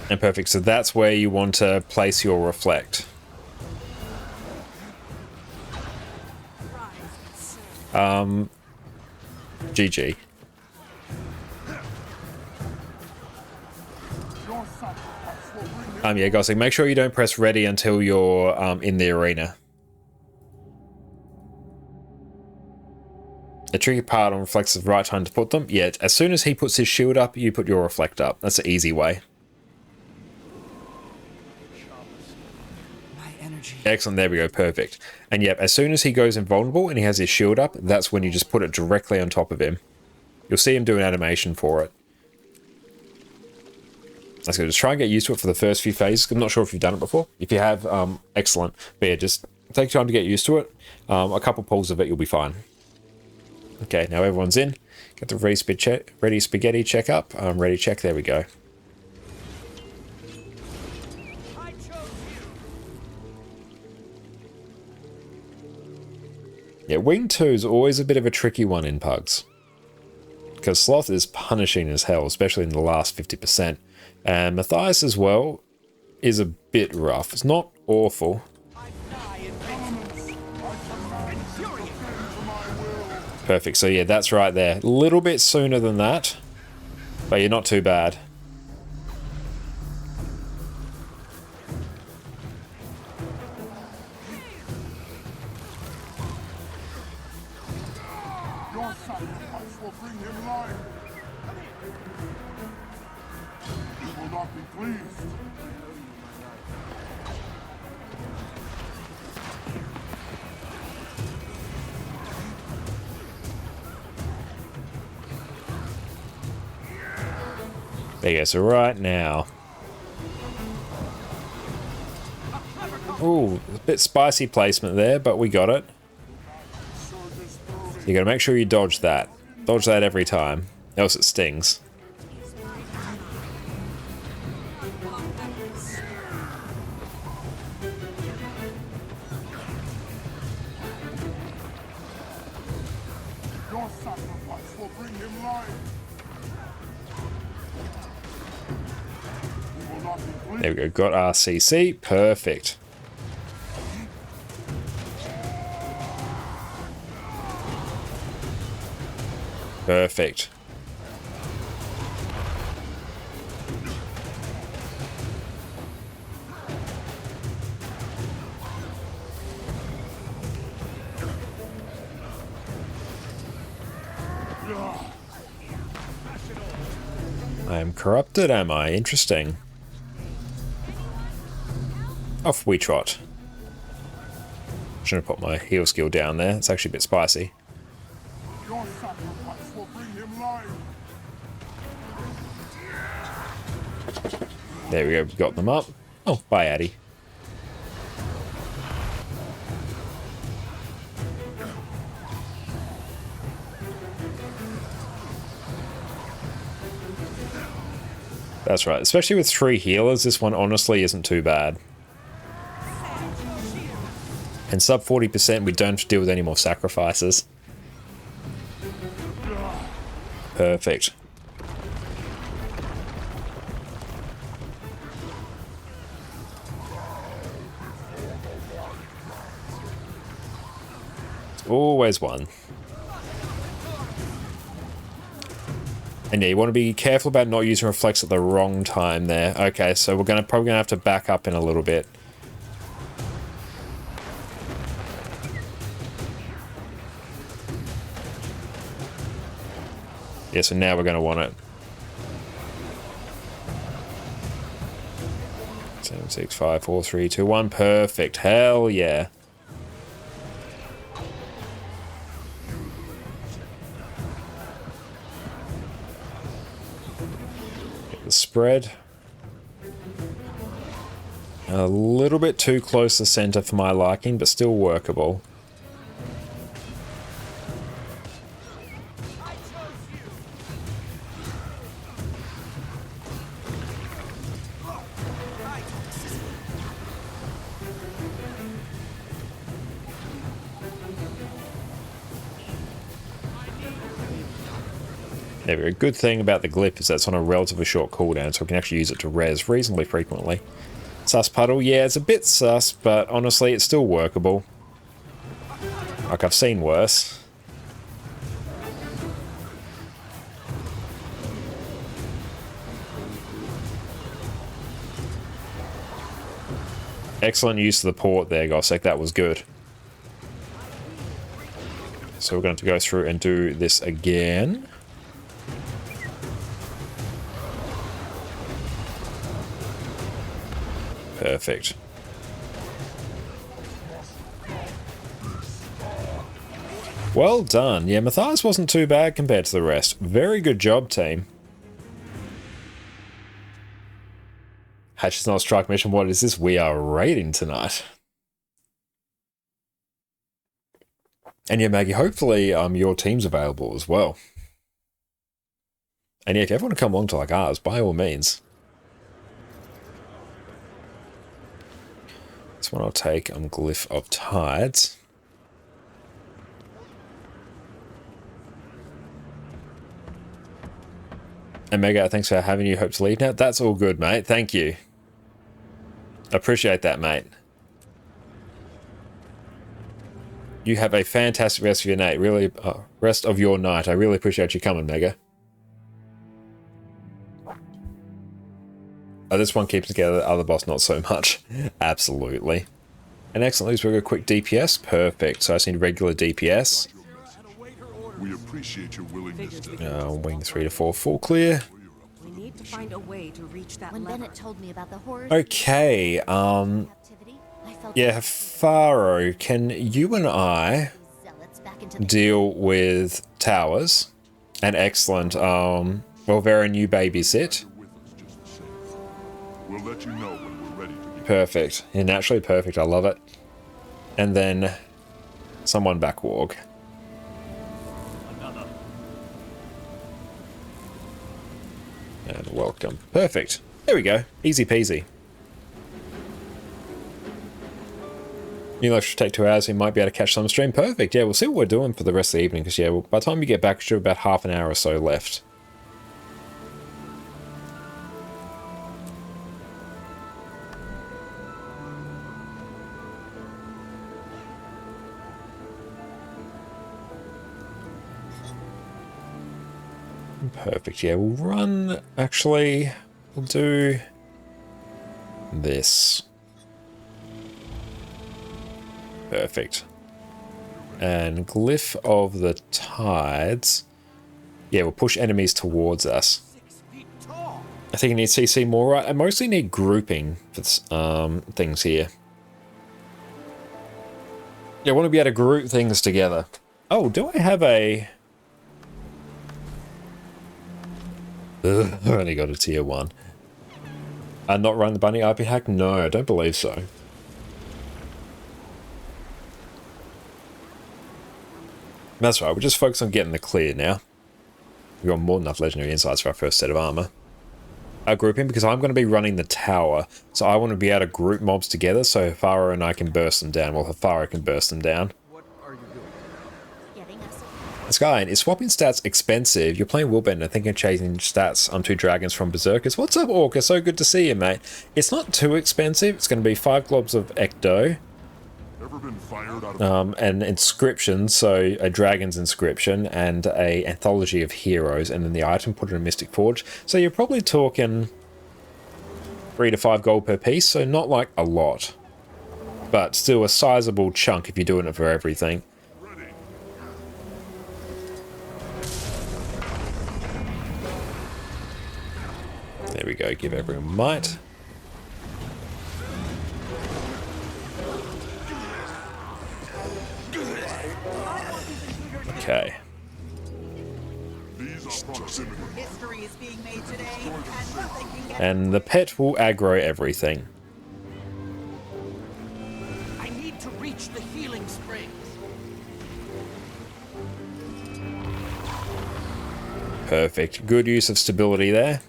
And perfect, so that's where you want to place your reflect. GG. Yeah, Gosling, make sure you don't press ready until you're in the arena. The tricky part on reflects is the right time to put them. Yeah, as soon as he puts his shield up, you put your reflect up. That's the easy way. My energy. Excellent, there we go, perfect. And yep, as soon as he goes invulnerable and he has his shield up, that's when you just put it directly on top of him. You'll see him do an animation for it. That's good. Just try and get used to it for the first few phases. I'm not sure if you've done it before. If you have, excellent. But yeah, just take time to get used to it. A couple pulls of it, you'll be fine. Okay, now everyone's in. Get the ready spaghetti check up. Ready check, there we go. I chose you. Yeah, Wing 2 is always a bit of a tricky one in Pugs. Because Sloth is punishing as hell, especially in the last 50%. And Matthias as well is a bit rough. It's not awful. I die in vengeance. Infuriate. Perfect, so yeah, that's right there. A little bit sooner than that, but you're not too bad. Your sacrifice will bring him life. He will not be pleased. There you go, so right now. Ooh, a bit spicy placement there, but we got it. You gotta make sure you dodge that. Dodge that every time, else it stings. Your sacrifice will bring him life. He will not be pleased. There we go, got RCC, perfect. Perfect. I am corrupted, am I? Interesting. Off we trot. Shouldn't have put my heal skill down there. It's actually a bit spicy. Your sacrifice will bring him life. There we go, got them up. Oh, bye, Addy. That's right, especially with 3 healers, this one honestly isn't too bad. And sub 40%, we don't have to deal with any more sacrifices. Perfect. It's always one. And yeah, you want to be careful about not using reflex at the wrong time there. Okay, so we're probably gonna have to back up in a little bit. Yeah, so now we're gonna want it. 7, 6, 5, 4, 3, 2, 1. Perfect. Hell yeah. The spread. A little bit too close to center for my liking, but still workable. There we go. Good thing about the glyph is that's on a relatively short cooldown, so we can actually use it to res reasonably frequently. Sus puddle, yeah, it's a bit sus, but honestly, it's still workable. Like, I've seen worse. Excellent use of the port there, Gossek. That was good. So we're going to go through and do this again. Perfect. Well done. Yeah, Matthias wasn't too bad compared to the rest. Very good job, team. Hatch is not a strike mission. What is this? We are raiding tonight. And yeah, Maggie, hopefully your team's available as well. And yeah, if you ever want to come along to like ours, by all means. This one I'll take on Glyph of Tides. And Mega, thanks for having you. Hope to leave now. That's all good, mate. Thank you. Appreciate that, mate. You have a fantastic rest of your night. Really, rest of your night. I really appreciate you coming, Mega. Oh, this one keeps together. The other boss, not so much. Absolutely. And excellent news. We've got a quick DPS. Perfect. So I just need regular DPS. We appreciate your willingness to... Wing 3 to 4 full clear. We need to find a way to reach that When lever. Bennett told me about the horrors Okay, captivity, I felt yeah, Faro, can you and I zealots back into the deal with towers? And excellent, well, Vera, you babysit. with us just the same. We'll let you know when we're ready to be... Perfect. Yeah, naturally perfect. I love it. And then someone back walk. And welcome. Perfect. There we go. Easy peasy. You know, it should take 2 hours. We might be able to catch some stream. Perfect. Yeah, we'll see what we're doing for the rest of the evening. Because, yeah, by the time you get back, we should have about half an hour or so left. Perfect. Yeah, we'll run. Actually, we'll do this. Perfect. And Glyph of the Tides. Yeah, we'll push enemies towards us. 6 feet tall. I think I need CC more. Right? I mostly need grouping for things here. Yeah, I want to be able to group things together. Oh, do I have a... Ugh, I only got a tier 1. Not run the bunny IP hack? No, I don't believe so. That's right, we'll just focus on getting the clear now. We've got more than enough legendary insights for our first set of armor. Grouping, because I'm going to be running the tower, so I want to be able to group mobs together so Hafaro and I can burst them down. Well, Hafaro can burst them down. What are you doing? getting us. Sky, is swapping stats expensive? You're playing Willbend and thinking of changing stats on 2 dragons from Berserkers. What's up, Orca? So good to see you, mate. It's not too expensive. It's going to be 5 globs of Ecto. Ever been fired out of... An inscription, so a dragon's inscription, and a anthology of heroes, and then the item put in a Mystic Forge. So you're probably talking 3 to 5 gold per piece, so not like a lot. But still a sizable chunk if you're doing it for everything. Ready. There we go, give everyone might. Okay. These are proximity. History is being made today, and nothing can get... And the pet will aggro everything. I need to reach the healing springs. Perfect. Good use of stability there.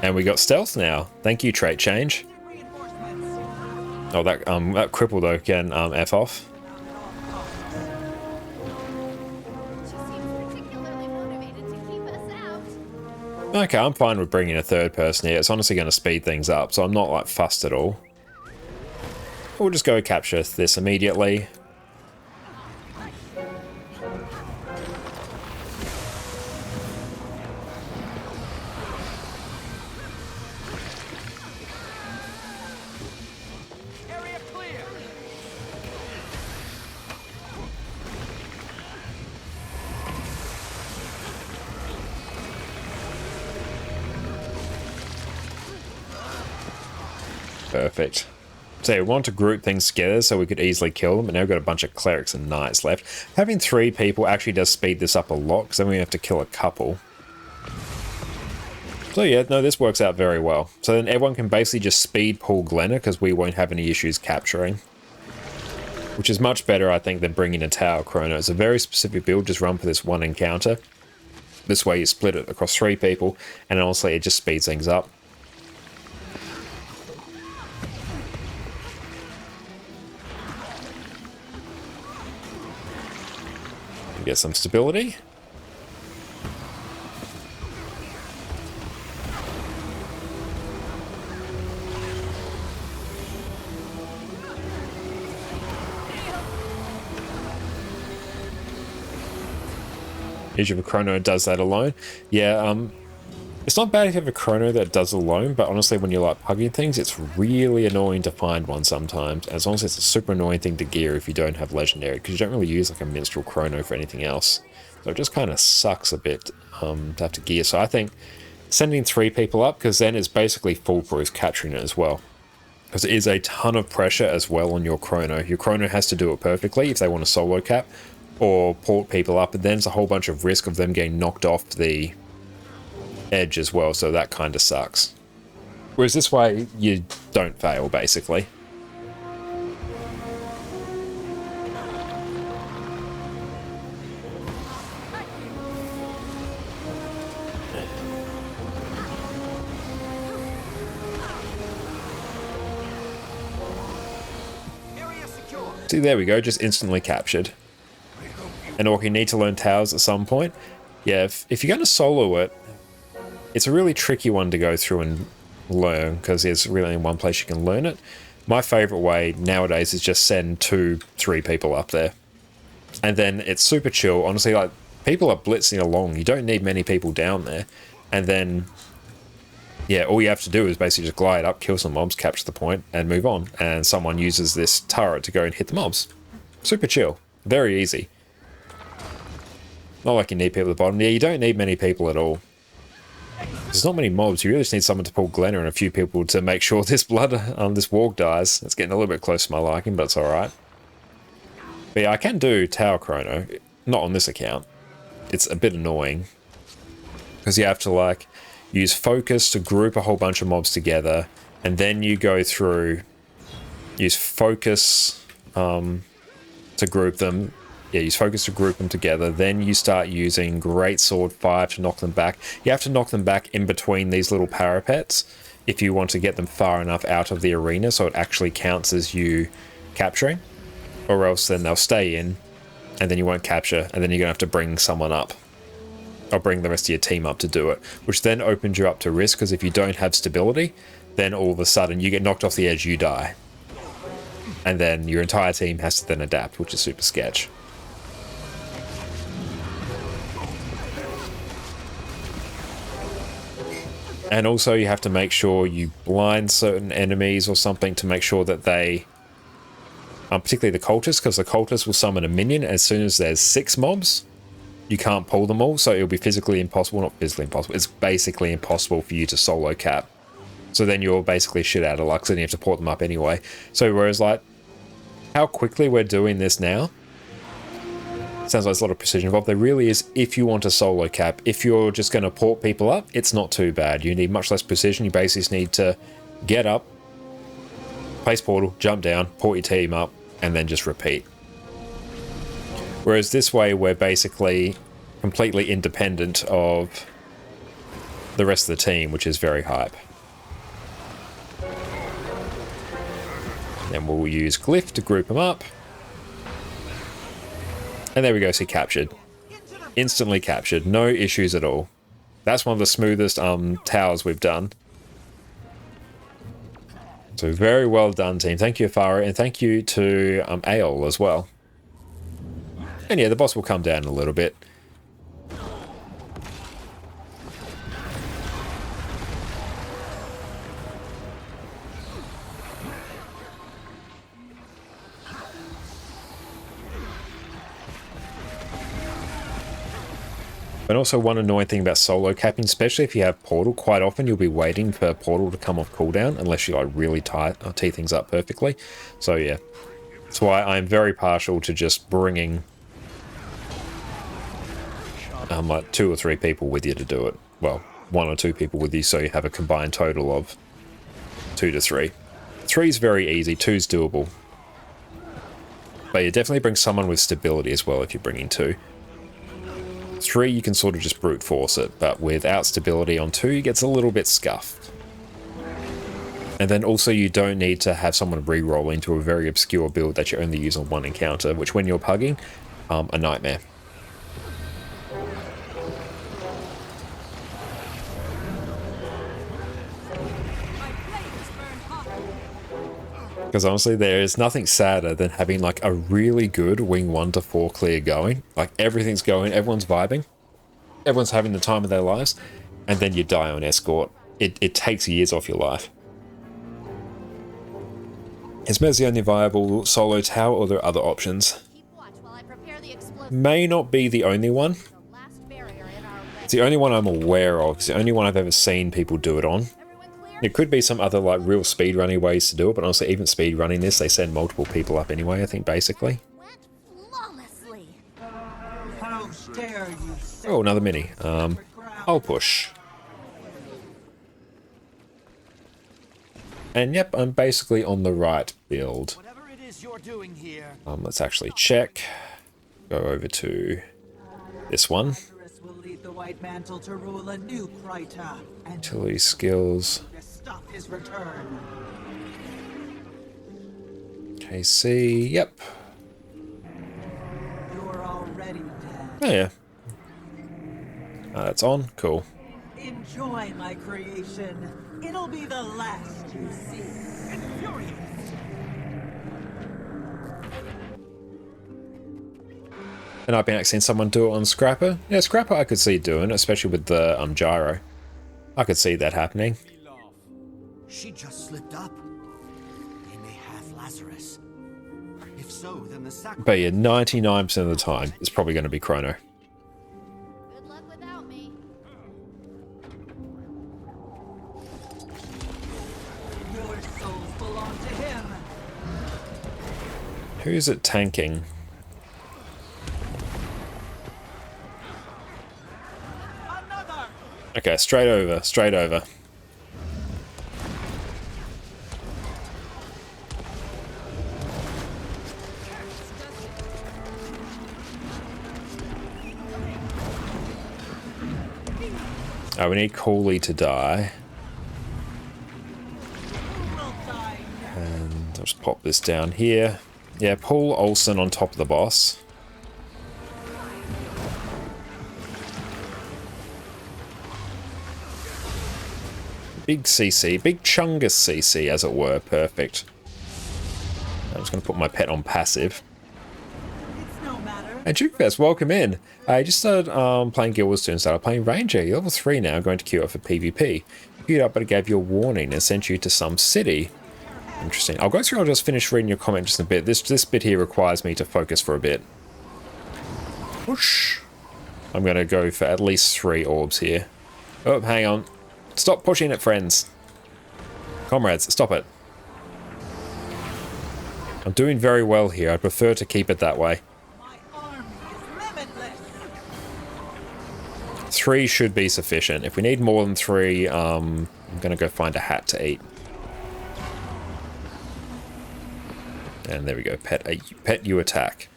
And we got stealth now. Thank you, trait change. Reinforcements. Oh, that cripple though can F off. She seems Okay, I'm fine with bringing a third person here. It's honestly going to speed things up, so I'm not like fussed at all. We'll just go capture this immediately. Area clear. Perfect. So we want to group things together so we could easily kill them, but now we've got a bunch of clerics and knights left. Having 3 people actually does speed this up a lot, because then we have to kill a couple. So yeah, no, this works out very well. So then everyone can basically just speed pull Glenna, because we won't have any issues capturing. Which is much better, I think, than bringing a Tower Chrono. It's a very specific build, just run for this one encounter. This way you split it across 3 people, and honestly it just speeds things up. Get some stability. Usually if a chrono does that alone. Yeah, it's not bad if you have a chrono that does alone, but honestly when you're like pugging things, it's really annoying to find one sometimes. As long as it's a super annoying thing to gear if you don't have legendary, because you don't really use like a minstrel chrono for anything else. So it just kind of sucks a bit to have to gear. So I think sending 3 people up, because then it's basically foolproof capturing it as well. Because it is a ton of pressure as well on your chrono. Your chrono has to do it perfectly if they want to solo cap or port people up, and then it's a whole bunch of risk of them getting knocked off the edge as well, so that kind of sucks. Whereas this way, you don't fail, basically. Area secure. See, there we go, just instantly captured. And or you need to learn towers at some point. Yeah, if you're going to solo it, it's a really tricky one to go through and learn, because there's really only one place you can learn it. My favourite way nowadays is just send 2-3 people up there. And then it's super chill. Honestly, like, people are blitzing along. You don't need many people down there. And then, yeah, all you have to do is basically just glide up, kill some mobs, capture the point, and move on. And someone uses this turret to go and hit the mobs. Super chill. Very easy. Not like you need people at the bottom. Yeah, you don't need many people at all. There's not many mobs. You really just need someone to pull Glenna and a few people to make sure this blood on this warg dies. It's getting a little bit close to my liking, but it's alright. But yeah, I can do Tower Chrono. Not on this account. It's a bit annoying. Because you have to, like, use focus to group a whole bunch of mobs together. And then you go through... Use focus to group them. Yeah, use focus to group them together. Then you start using Greatsword 5 to knock them back. You have to knock them back in between these little parapets if you want to get them far enough out of the arena so it actually counts as you capturing. Or else then they'll stay in and then you won't capture, and then you're going to have to bring someone up. Or bring the rest of your team up to do it. Which then opens you up to risk, because if you don't have stability, then all of a sudden you get knocked off the edge, you die. And then your entire team has to then adapt, which is super sketch. And also you have to make sure you blind certain enemies or something to make sure that they... particularly the cultists, because the cultists will summon a minion as soon as there's 6 mobs. You can't pull them all, so it'll be physically impossible. Not physically impossible, it's basically impossible for you to solo cap. So then you're basically shit out of luck, so then you have to port them up anyway. So whereas, like, how quickly we're doing this now... Sounds like there's a lot of precision involved. There really is if you want to solo cap. If you're just going to port people up, it's not too bad. You need much less precision. You basically just need to get up, place portal, jump down, port your team up, and then just repeat. Whereas this way, we're basically completely independent of the rest of the team, which is very hype. Then we'll use Glyph to group them up. And there we go, see, captured. Instantly captured, no issues at all. That's one of the smoothest towers we've done. So very well done, team. Thank you, Afara, and thank you to Aol as well. And yeah, the boss will come down a little bit. And also one annoying thing about solo capping, especially if you have Portal, quite often you'll be waiting for Portal to come off cooldown unless you like really tee things up perfectly. So yeah, that's why I'm very partial to just bringing like 2 or 3 people with you to do it. Well, 1 or 2 people with you, so you have a combined total of 2 to 3. 3 is very easy, 2 is doable. But you definitely bring someone with stability as well if you're bringing 2. 3, you can sort of just brute force it, but without stability on 2, it gets a little bit scuffed. And then also you don't need to have someone re-roll into a very obscure build that you only use on 1 encounter, which when you're pugging, a nightmare. Because honestly, there is nothing sadder than having like a really good wing 1 to 4 clear going. Like everything's going, everyone's vibing, everyone's having the time of their lives, and then you die on escort. It takes years off your life. Is Mez the only viable solo tower, or are there other options? May not be the only one. It's the only one I'm aware of. It's the only one I've ever seen people do it on. There could be some other like real speedrunning ways to do it, but honestly, even speedrunning this, they send multiple people up anyway, I think, basically. Oh, another mini. I'll push. And yep, I'm basically on the right build. Let's actually check. Go over to this one. Utility skills. KC, yep. Oh yeah. That's on, cool. Enjoy my creation. It'll be the last you see. And I've been actually seeing someone do it on Scrapper. Yeah, Scrapper I could see doing, especially with the gyro. I could see that happening. She just slipped up. They may have Lazarus. If so, then the sacrifice. But yeah, 99% of the time, it's probably going to be Chrono. Good luck without me. Your souls belong to him. Who's it tanking? Okay, straight over, straight over. We need Cooley to die. And I'll just pop this down here. Yeah, pull Olsen on top of the boss. Big CC, big Chungus CC, as it were. Perfect. I'm just going to put my pet on passive. And Jukefest, welcome in. I just started playing Guild Wars 2 and started playing Ranger. You're level 3 now, going to queue up for PvP. Queued up, but it gave you a warning and sent you to some city. Interesting. I'll go through, I'll just finish reading your comment just a bit. This bit here requires me to focus for a bit. Whoosh. I'm going to go for at least 3 orbs here. Oh, hang on. Stop pushing it, friends. Comrades, stop it. I'm doing very well here. I prefer to keep it that way. 3 should be sufficient. If we need more than 3, I'm going to go find a hat to eat. And there we go. Pet you attack.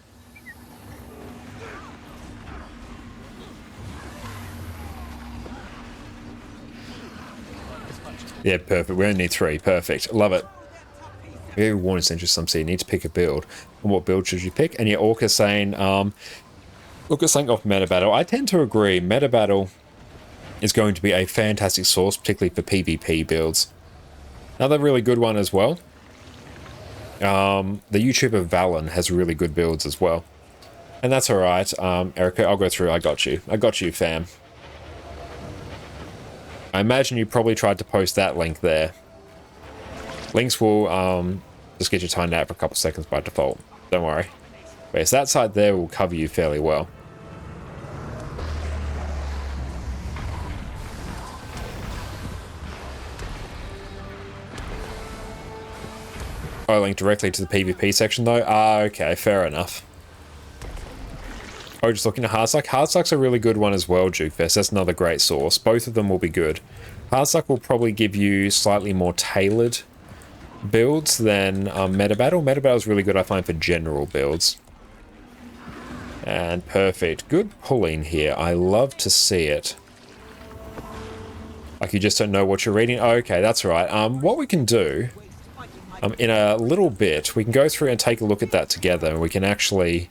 Yeah, perfect. We only need 3. Perfect. Love it. Very warning sent you some seed. Need to pick a build. And what build should you pick? And yeah, Orca saying, look at something off Meta Battle. I tend to agree. Meta Battle is going to be a fantastic source, particularly for PvP builds. Another really good one as well. The YouTuber Valen has really good builds as well. And that's alright, Erica, I'll go through. I got you. I got you, fam. I imagine you probably tried to post that link there. Links will just get you timed out for a couple seconds by default. Don't worry. But yes, that side there will cover you fairly well. Oh, link directly to the PvP section though? Ah, okay, fair enough. Oh, just looking at Hardsuck. Hardsuck's a really good one as well, Jukefest. That's another great source. Both of them will be good. Hardsuck will probably give you slightly more tailored builds than Metabattle. Metabattle's really good, I find, for general builds. And perfect. Good pulling here. I love to see it. Like you just don't know what you're reading. Oh, okay, that's right. What we can do, in a little bit, we can go through and take a look at that together, and we can actually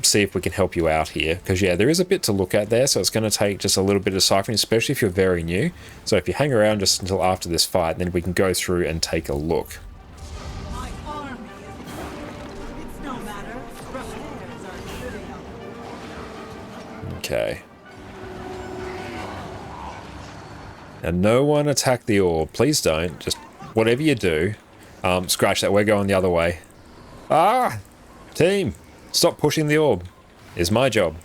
see if we can help you out here. Because, yeah, there is a bit to look at there, so it's going to take just a little bit of deciphering, especially if you're very new. So if you hang around just until after this fight, then we can go through and take a look. My army is... It's no matter. Repairs are shooting up. Okay. And no one attack the orb. Please don't. Just whatever you do, scratch that. We're going the other way. Ah! Team! Stop pushing the orb. It's my job.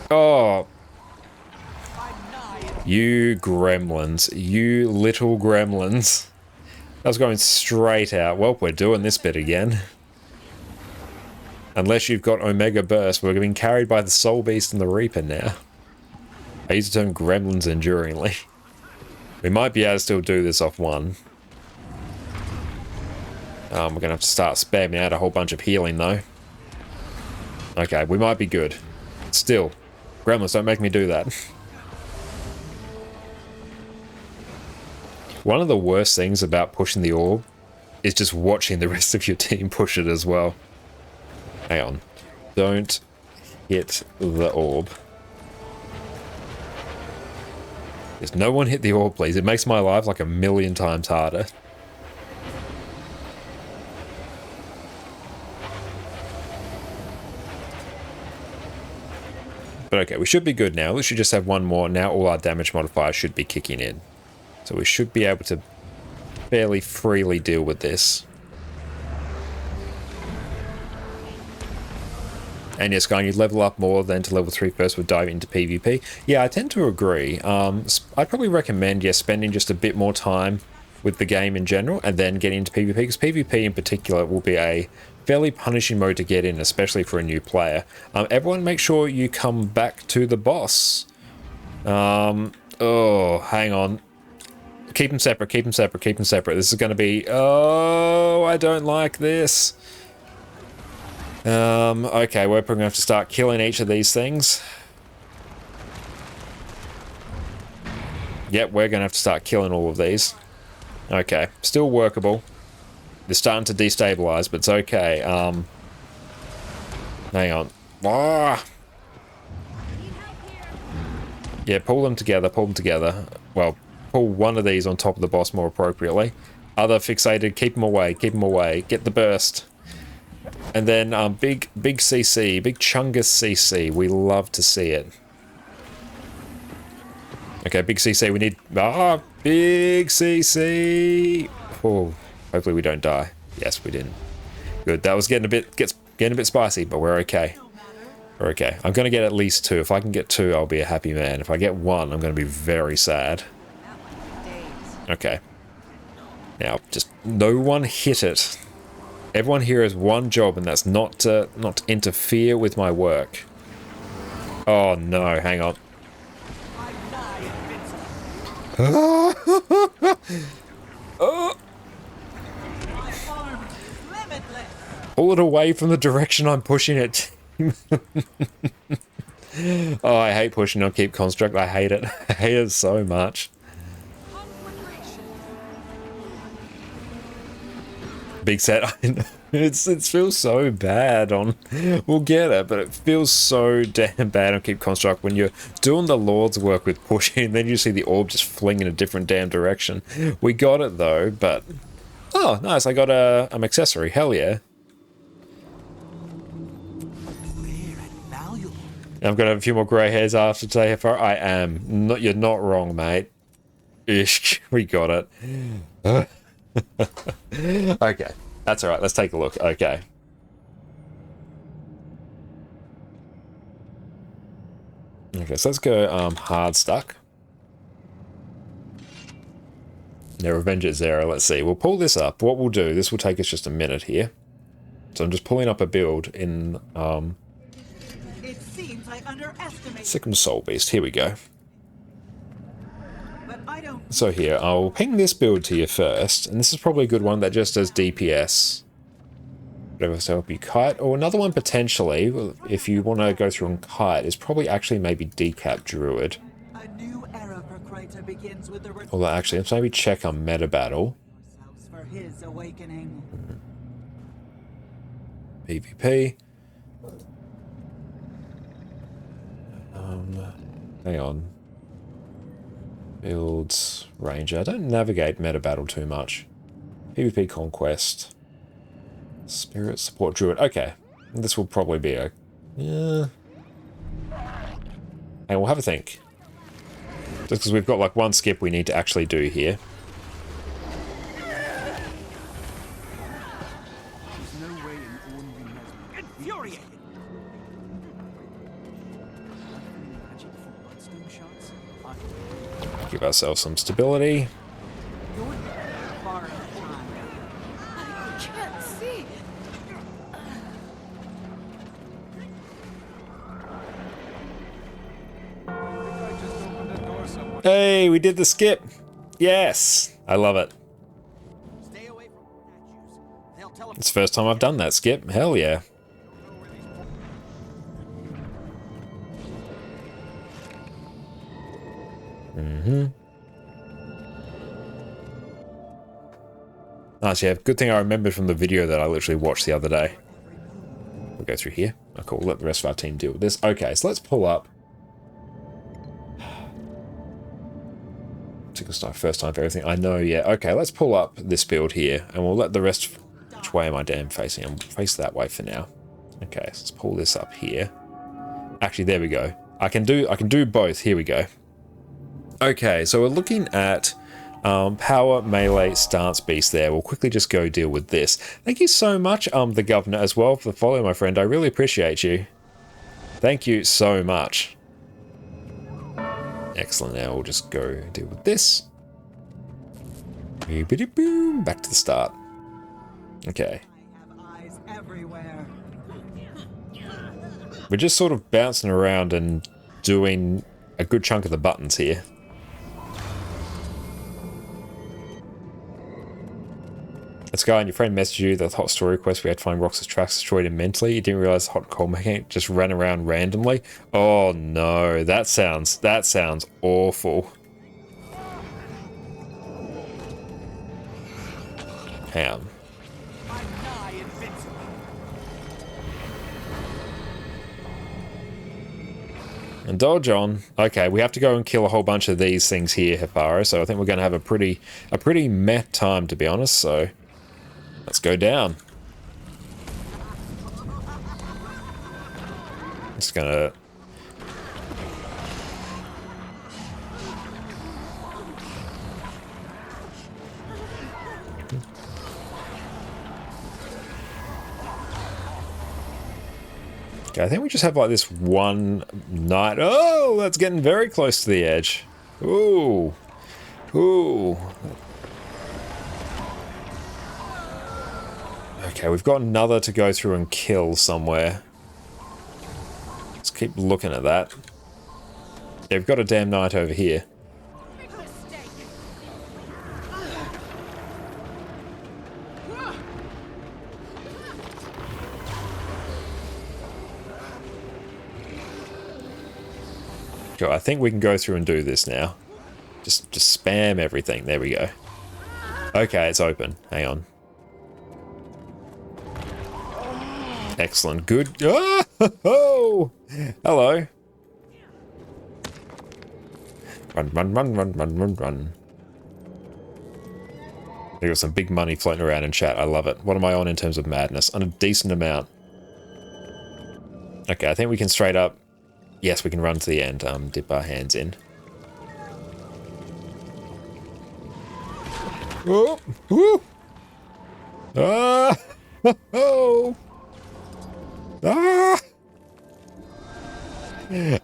Oh. You gremlins. You little gremlins. I was going straight out. Well, we're doing this bit again. Unless you've got Omega Burst, we're being carried by the Soul Beast and the Reaper now. I use the term gremlins enduringly. We might be able to still do this off one. We're going to have to start spamming out a whole bunch of healing, though. Okay, we might be good. Still. Gremlins, don't make me do that. One of the worst things about pushing the orb is just watching the rest of your team push it as well. Hang on. Don't hit the orb. Just no one hit the orb, please. It makes my life like 1,000,000 times harder. But okay, we should be good now. We should just have one more. Now all our damage modifiers should be kicking in. So we should be able to fairly freely deal with this. And yes, Guy, you'd level up more than to level 3 first with diving into PvP. Yeah, I tend to agree. I'd probably recommend, yes, spending just a bit more time with the game in general and then getting into PvP, because PvP in particular will be a fairly punishing mode to get in, especially for a new player. Everyone make sure you come back to the boss. Oh, hang on. Keep them separate, keep them separate, keep them separate. This is going to be... Oh, I don't like this. Okay, we're probably going to have to start killing each of these things. Yep, we're going to have to start killing all of these. Okay, still workable. They're starting to destabilize, but it's okay. Hang on. Ah! Yeah, pull them together, pull them together. Well, pull one of these on top of the boss more appropriately. Other fixated, keep them away, keep them away. Get the burst. And then big CC, big Chungus CC. We love to see it. Okay, big CC. We need big CC. Oh, hopefully we don't die. Yes, we didn't. Good. That was getting a bit spicy, but we're okay. We're okay. I'm gonna get at least 2. If I can get 2, I'll be a happy man. If I get 1, I'm gonna be very sad. Okay. Now, just no one hit it. Everyone here has one job, and that's not to interfere with my work. Oh no, hang on. Pull it away from the direction I'm pushing it. Oh, I hate pushing on Keep Construct. I hate it. I hate it so much. Big set. I know. It feels so bad on. We'll get it, but it feels so damn bad on Keep Construct when you're doing the Lord's work with pushing, and then you see the orb just fling in a different damn direction. We got it though, but oh, nice! I got an accessory. Hell yeah! Rare and valuable. I'm gonna have a few more grey hairs after today. If I am, you're not wrong, mate. Ish, we got it. Okay. That's alright, let's take a look. Okay. Okay, so let's go hard stuck. Yeah, Revenge at Zero. Let's see. We'll pull this up. What we'll do, this will take us just a minute here. So I'm just pulling up a build in It seems I underestimated, Sickle Soul Beast. Here we go. but I don't. So here, I'll ping this build to you first, and this is probably a good one that just does DPS. Whatever to help you kite, or another one potentially, if you want to go through and kite, is probably actually maybe Decap Druid. A new era for Kryta begins with the Although actually, let's maybe check on Meta Battle. ourselves for his awakening. PvP. Hang on. Builds Ranger. I don't navigate Meta Battle too much. PvP Conquest. Spirit Support Druid. Okay. This will probably be a... Yeah. And we'll have a think. Just because we've got like one skip we need to actually do here. There's no way an ordinary mesmer. Infuriating! Magic for bloodstone shots? Give ourselves some stability. You're far enough time. I can't see. I just opened a door somewhere. Hey, we did the skip. Yes. I love it. Stay away from statues. They'll teleport. It's the first time I've done that skip. Hell yeah. Nice, yeah. Good thing I remembered from the video that I literally watched the other day. We'll go through here. Oh, cool. Let the rest of our team deal with this. Okay, so let's pull up. Took us first time for everything. I know, yeah. Okay, let's pull up this build here, and we'll let the rest... Which way am I damn facing? I'm face that way for now. Okay, so let's pull this up here. Actually, there we go. I can do both. Here we go. Okay, so we're looking at power melee stance beast there. We'll quickly just go deal with this. Thank you so much, the governor, as well, for the follow, my friend. I really appreciate you. Thank you so much. Excellent. Now we'll just go deal with this. Boom, back to the start. Okay. I have eyes everywhere. We're just sort of bouncing around and doing a good chunk of the buttons here. This guy and your friend messaged you the hot story request. We had to find Rox's tracks destroyed him mentally. You didn't realize the hot coal mechanic just ran around randomly. Oh no, that sounds awful. Hang on. I'm nigh invincible. And dodge on. Okay, we have to go and kill a whole bunch of these things here, Hefaro, so I think we're going to have a pretty meh time, to be honest, so let's go down. Just gonna... Okay, I think we just have like this one night. Oh, that's getting very close to the edge. Ooh. Ooh. Okay, we've got another to go through and kill somewhere. Let's keep looking at that. Yeah, we've got a damn knight over here. Big mistake. Go, I think we can go through and do this now. Just spam everything. There we go. Okay, it's open. Hang on. Excellent. Good. Oh! Hello. Run, run, run, run, run, run, run. There got some big money floating around in chat. I love it. What am I on in terms of madness? On a decent amount. Okay, I think we can straight up... Yes, we can run to the end. Dip our hands in. Oh! Woo! Ah! Oh! Ah!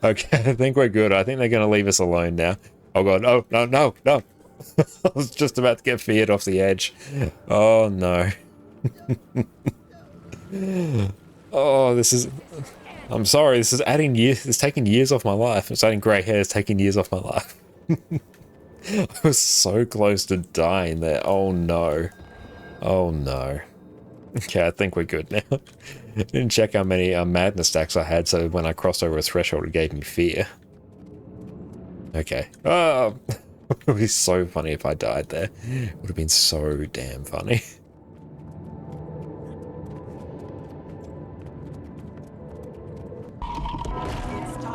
Okay, I think we're good. I think they're going to leave us alone now. Oh god, no, no, no, no! I was just about to get feared off the edge. Oh no. Oh, this is... I'm sorry, this is adding years. It's taking years off my life. It's adding grey hair. It's taking years off my life. I was so close to dying there. Oh no. Oh no. Okay, I think we're good now. Didn't check how many madness stacks I had, so when I crossed over a threshold, it gave me fear. Okay. Oh, it would be so funny if I died there. It would have been so damn funny.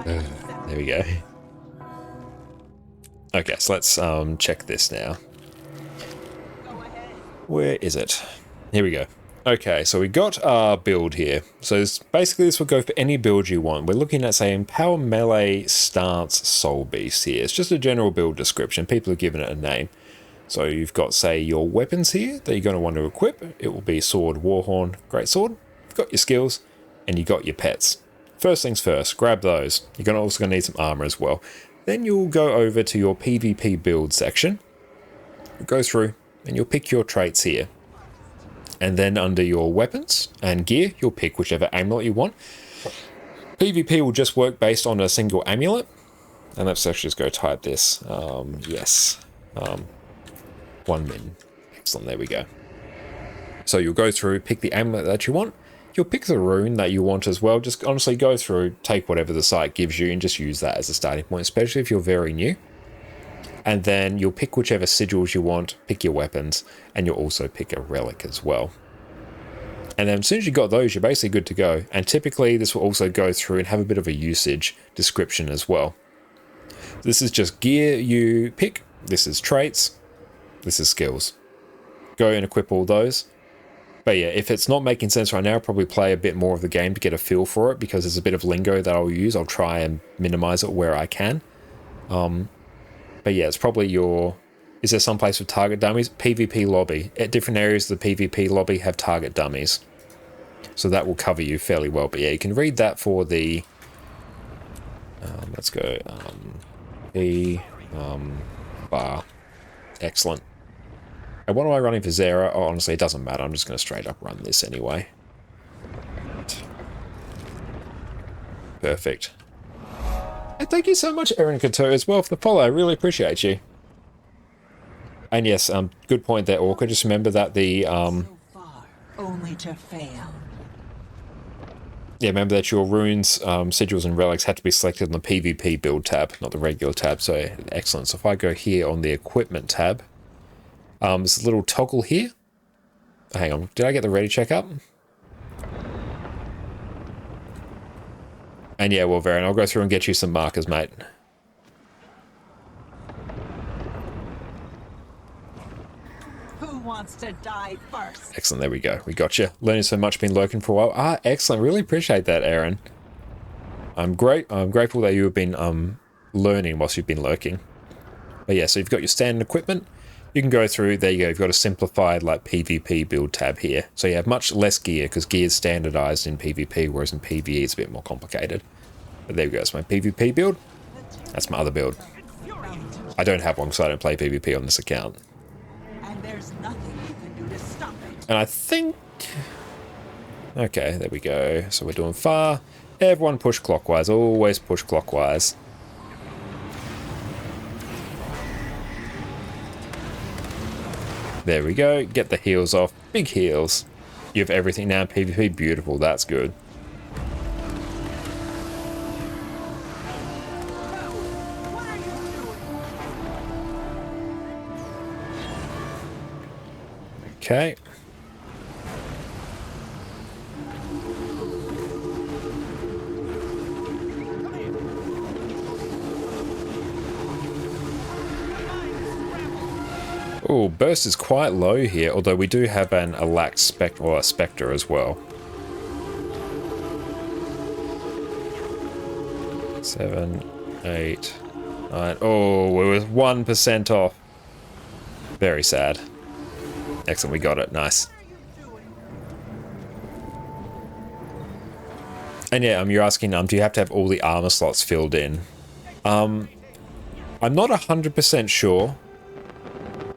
There we go. Okay, so let's check this now. Where is it? Here we go. Okay, so we got our build here. So basically this will go for any build you want. We're looking at saying Power Melee Stance Soul Beast here. It's just a general build description. People have given it a name. So you've got, say, your weapons here that you're going to want to equip. It will be Sword, Warhorn, Greatsword. You've got your skills, and you've got your pets. First things first, grab those. You're also going to need some armor as well. Then you'll go over to your PvP build section. Go through, and you'll pick your traits here. And then under your weapons and gear, you'll pick whichever amulet you want. PvP will just work based on a single amulet. And let's actually just go type this. Yes. 1 min. Excellent, there we go. So you'll go through, pick the amulet that you want. You'll pick the rune that you want as well. Just honestly go through, take whatever the site gives you and just use that as a starting point, especially if you're very new. And then you'll pick whichever sigils you want, pick your weapons, and you'll also pick a relic as well. And then as soon as you've got those, you're basically good to go. And typically this will also go through and have a bit of a usage description as well. This is just gear you pick, this is traits, this is skills. Go and equip all those. But yeah, if it's not making sense right now, I'll probably play a bit more of the game to get a feel for it, because there's a bit of lingo that I'll use. I'll try and minimize it where I can. But yeah, it's probably your... Is there some place with target dummies? PvP lobby. At different areas of the PvP lobby have target dummies. So that will cover you fairly well. But yeah, you can read that for the... let's go... bar. Excellent. And what am I running for Zera? Oh, honestly, it doesn't matter. I'm just going to straight up run this anyway. Perfect. And thank you so much, Erin Couture, as well for the follow. I really appreciate you. And yes, good point there, Orca. Just remember that the So far, only to fail. yeah, remember that your runes, sigils, and relics have to be selected on the PvP build tab, not the regular tab. So excellent. So if I go here on the equipment tab, there's a little toggle here. Hang on, did I get the ready checkup? And yeah, well, Varian, I'll go through and get you some markers, mate. Who wants to die first? Excellent, there we go. We got you. Learning so much, been lurking for a while. Ah, excellent. Really appreciate that, Aaron. I'm grateful that you have been learning whilst you've been lurking. But yeah, so you've got your standard equipment. You can go through, there you go, you've got a simplified like PvP build tab here. So you have much less gear, because gear is standardized in PvP, whereas in PvE it's a bit more complicated. But there we go, it's my PvP build. That's my other build. I don't have one because I don't play PvP on this account. And there's nothing you can do to stop it. And I think... Okay, there we go. So we're doing far. Everyone push clockwise, always push clockwise. There we go, get the heals off, big heals. You have everything now in PvP, beautiful, that's good. Okay. Oh, burst is quite low here, although we do have an Alax Spectre as well. 7, 8, 9. Oh, we were 1% off. Very sad. Excellent, we got it. Nice. And yeah, you're asking, do you have to have all the armor slots filled in? I'm not 100% sure.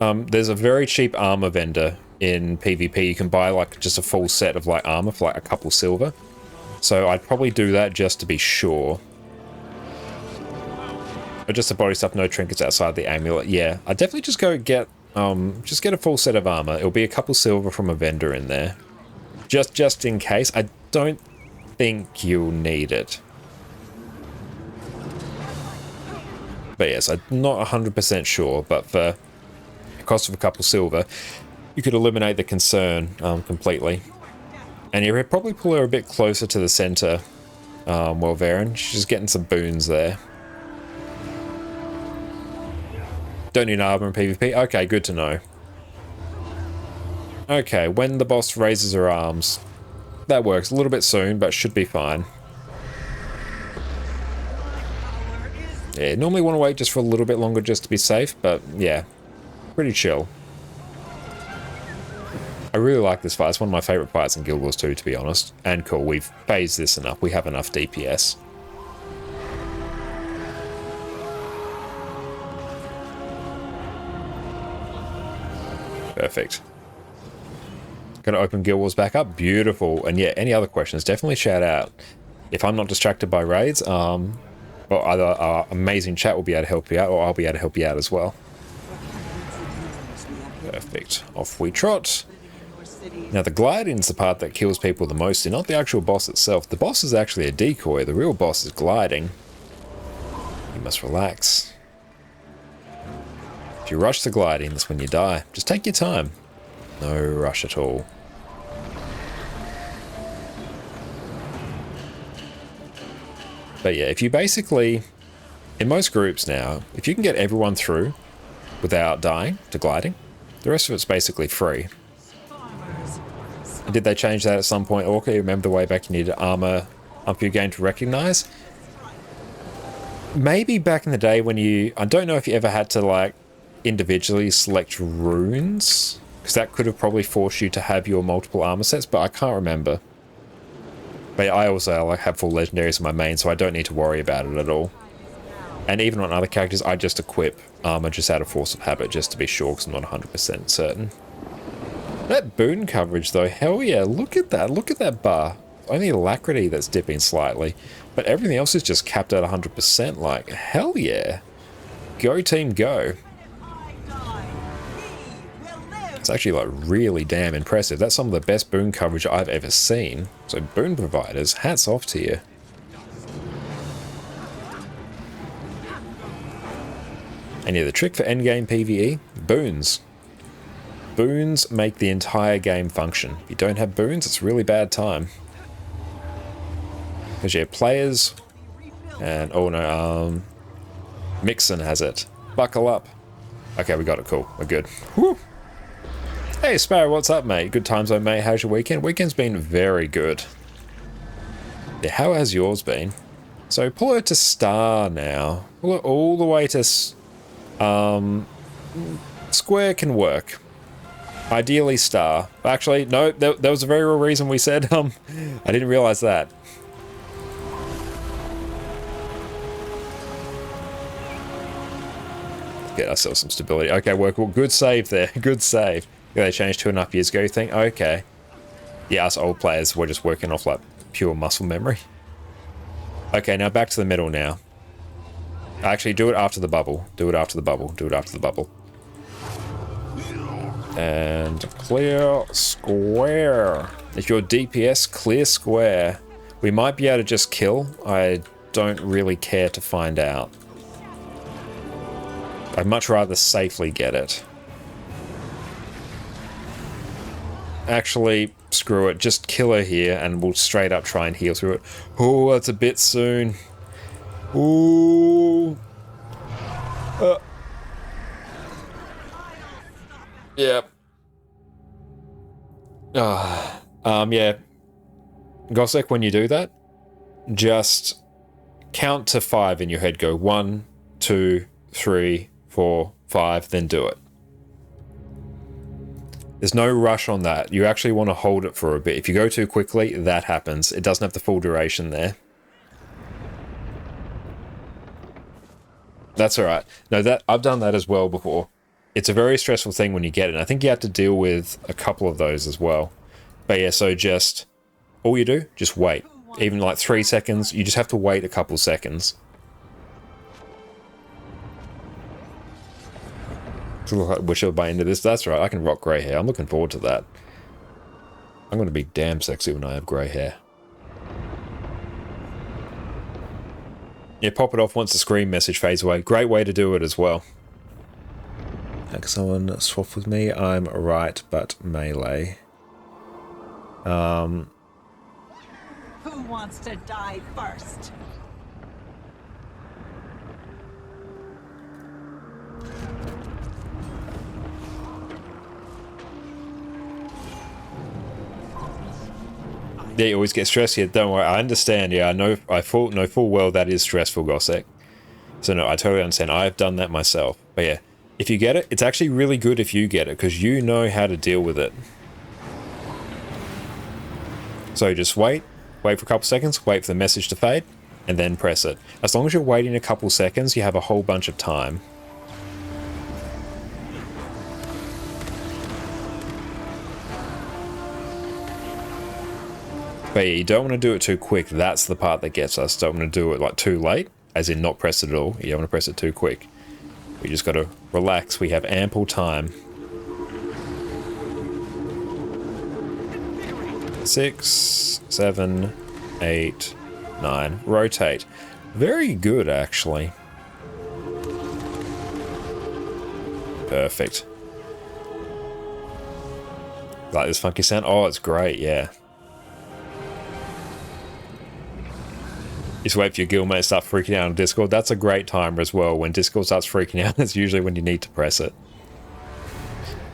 There's a very cheap armor vendor in PvP. You can buy like just a full set of like armor for like a couple silver. So I'd probably do that just to be sure. But just the body stuff, no trinkets outside the amulet. Yeah, I'd definitely just go get a full set of armor. It'll be a couple silver from a vendor in there. Just in case. I don't think you'll need it. But yes, I'm not 100% sure, but for the cost of a couple silver, you could eliminate the concern completely. And you would probably pull her a bit closer to the center, Welverin. She's getting some boons there. Don't need armor in PvP? Okay, good to know. Okay, when the boss raises her arms. That works. A little bit soon, but should be fine. Yeah, normally want to wait just for a little bit longer just to be safe, but yeah, pretty chill. I really like this fight. It's one of my favorite fights in Guild Wars 2, to be honest. And cool, we've phased this enough. We have enough DPS. Perfect. Gonna open Guild Wars back up. Beautiful. And yeah, any other questions, definitely shout out. If I'm not distracted by raids, well, either our amazing chat will be able to help you out, or I'll be able to help you out as well. Perfect. Off we trot. Now the gliding's the part that kills people the most, and not the actual boss itself. The boss is actually a decoy. The real boss is gliding. You must relax. If you rush the gliding, that's when you die. Just take your time. No rush at all. But yeah, if you basically, in most groups now, if you can get everyone through without dying to gliding, the rest of it's basically free. And did they change that at some point, Orca? You remember the way back you needed armor up for your game to recognize? Maybe back in the day when you, I don't know if you ever had to like individually select runes, because that could have probably forced you to have your multiple armor sets, but I can't remember. But I also like have full legendaries in my main, so I don't need to worry about it at all. And even on other characters, I just equip armor just out of force of habit, just to be sure, because I'm not 100% certain. That boon coverage though, hell yeah, look at that bar. Only Alacrity that's dipping slightly, but everything else is just capped at 100%, like, hell yeah. Go team, go. It's actually like really damn impressive. That's some of the best boon coverage I've ever seen. So boon providers, hats off to you. And yeah, the trick for endgame PvE, boons. Boons make the entire game function. If you don't have boons, it's a really bad time. Because yeah, players, and oh no, Mixon has it. Buckle up. Okay, we got it, cool, we're good. Whew. Hey Sparrow, what's up mate? Good time zone mate, how's your weekend? Weekend's been very good. Yeah, how has yours been? So pull her to star now. Pull her all the way to, square can work. Ideally star. Actually, no, that was a very real reason we said, I didn't realize that. Get ourselves some stability. Okay, work. Well, good save there. Good save. They changed 2.5 years ago, you think? Okay. Yeah, us old players, we're just working off like pure muscle memory. Okay, now back to the middle now. Actually, do it after the bubble. Do it after the bubble. Do it after the bubble. And clear square. If you're DPS, clear square. We might be able to just kill. I don't really care to find out. I'd much rather safely get it. Actually, screw it. Just kill her here and we'll straight up try and heal through it. Oh, that's a bit soon. Ooh. Yeah. Yeah. Gossek, when you do that, just count to 5 in your head. Go 1, 2, 3, 4, 5, then do it. There's no rush on that. You actually want to hold it for a bit. If you go too quickly, that happens. It doesn't have the full duration there. That's all right. No, that I've done that as well before. It's a very stressful thing when you get it. And I think you have to deal with a couple of those as well. But yeah, so just all you do, just wait. Even like 3 seconds, you just have to wait a couple seconds. Whichever by end of this, that's right. I can rock grey hair. I'm looking forward to that. I'm going to be damn sexy when I have grey hair. Yeah, pop it off once the screen message fades away. Great way to do it as well. Can someone swap with me? I'm right, but melee. Who wants to die first? Yeah, you always get stressed here. Don't worry, I understand. Yeah, I know full well that is stressful, Gossek. So no, I totally understand. I've done that myself. But yeah, if you get it, it's actually really good if you get it, because you know how to deal with it. So just wait for a couple seconds, wait for the message to fade, and then press it. As long as you're waiting a couple seconds, you have a whole bunch of time. But yeah, you don't want to do it too quick. That's the part that gets us. Don't want to do it like too late, as in not press it at all. You don't want to press it too quick. We just got to relax. We have ample time. 6, 7, 8, 9. Rotate. Very good, actually. Perfect. Like this funky sound? Oh, it's great, yeah. Just wait for your guildmate to start freaking out on Discord. That's a great timer as well. When Discord starts freaking out, that's usually when you need to press it.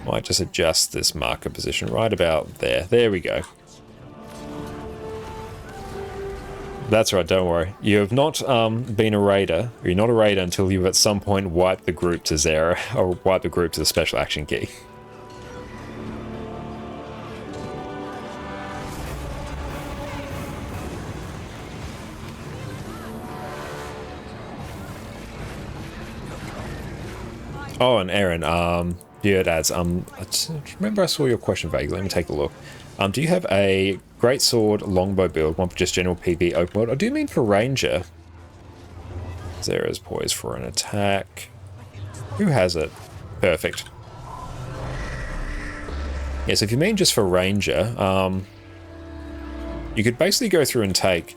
Might just adjust this marker position right about there. There we go. That's right, don't worry. You have not been a raider. You're not a raider until you've at some point wiped the group to 0, or wiped the group to the special action key. Oh, and Aaron, yeah, ads. Remember I saw your question vaguely. Let me take a look. Do you have a greatsword longbow build, one for just general PvE open world? Or do you mean for ranger? Zera's poised for an attack. Who has it? Perfect. Yes, if you mean just for ranger, you could basically go through and take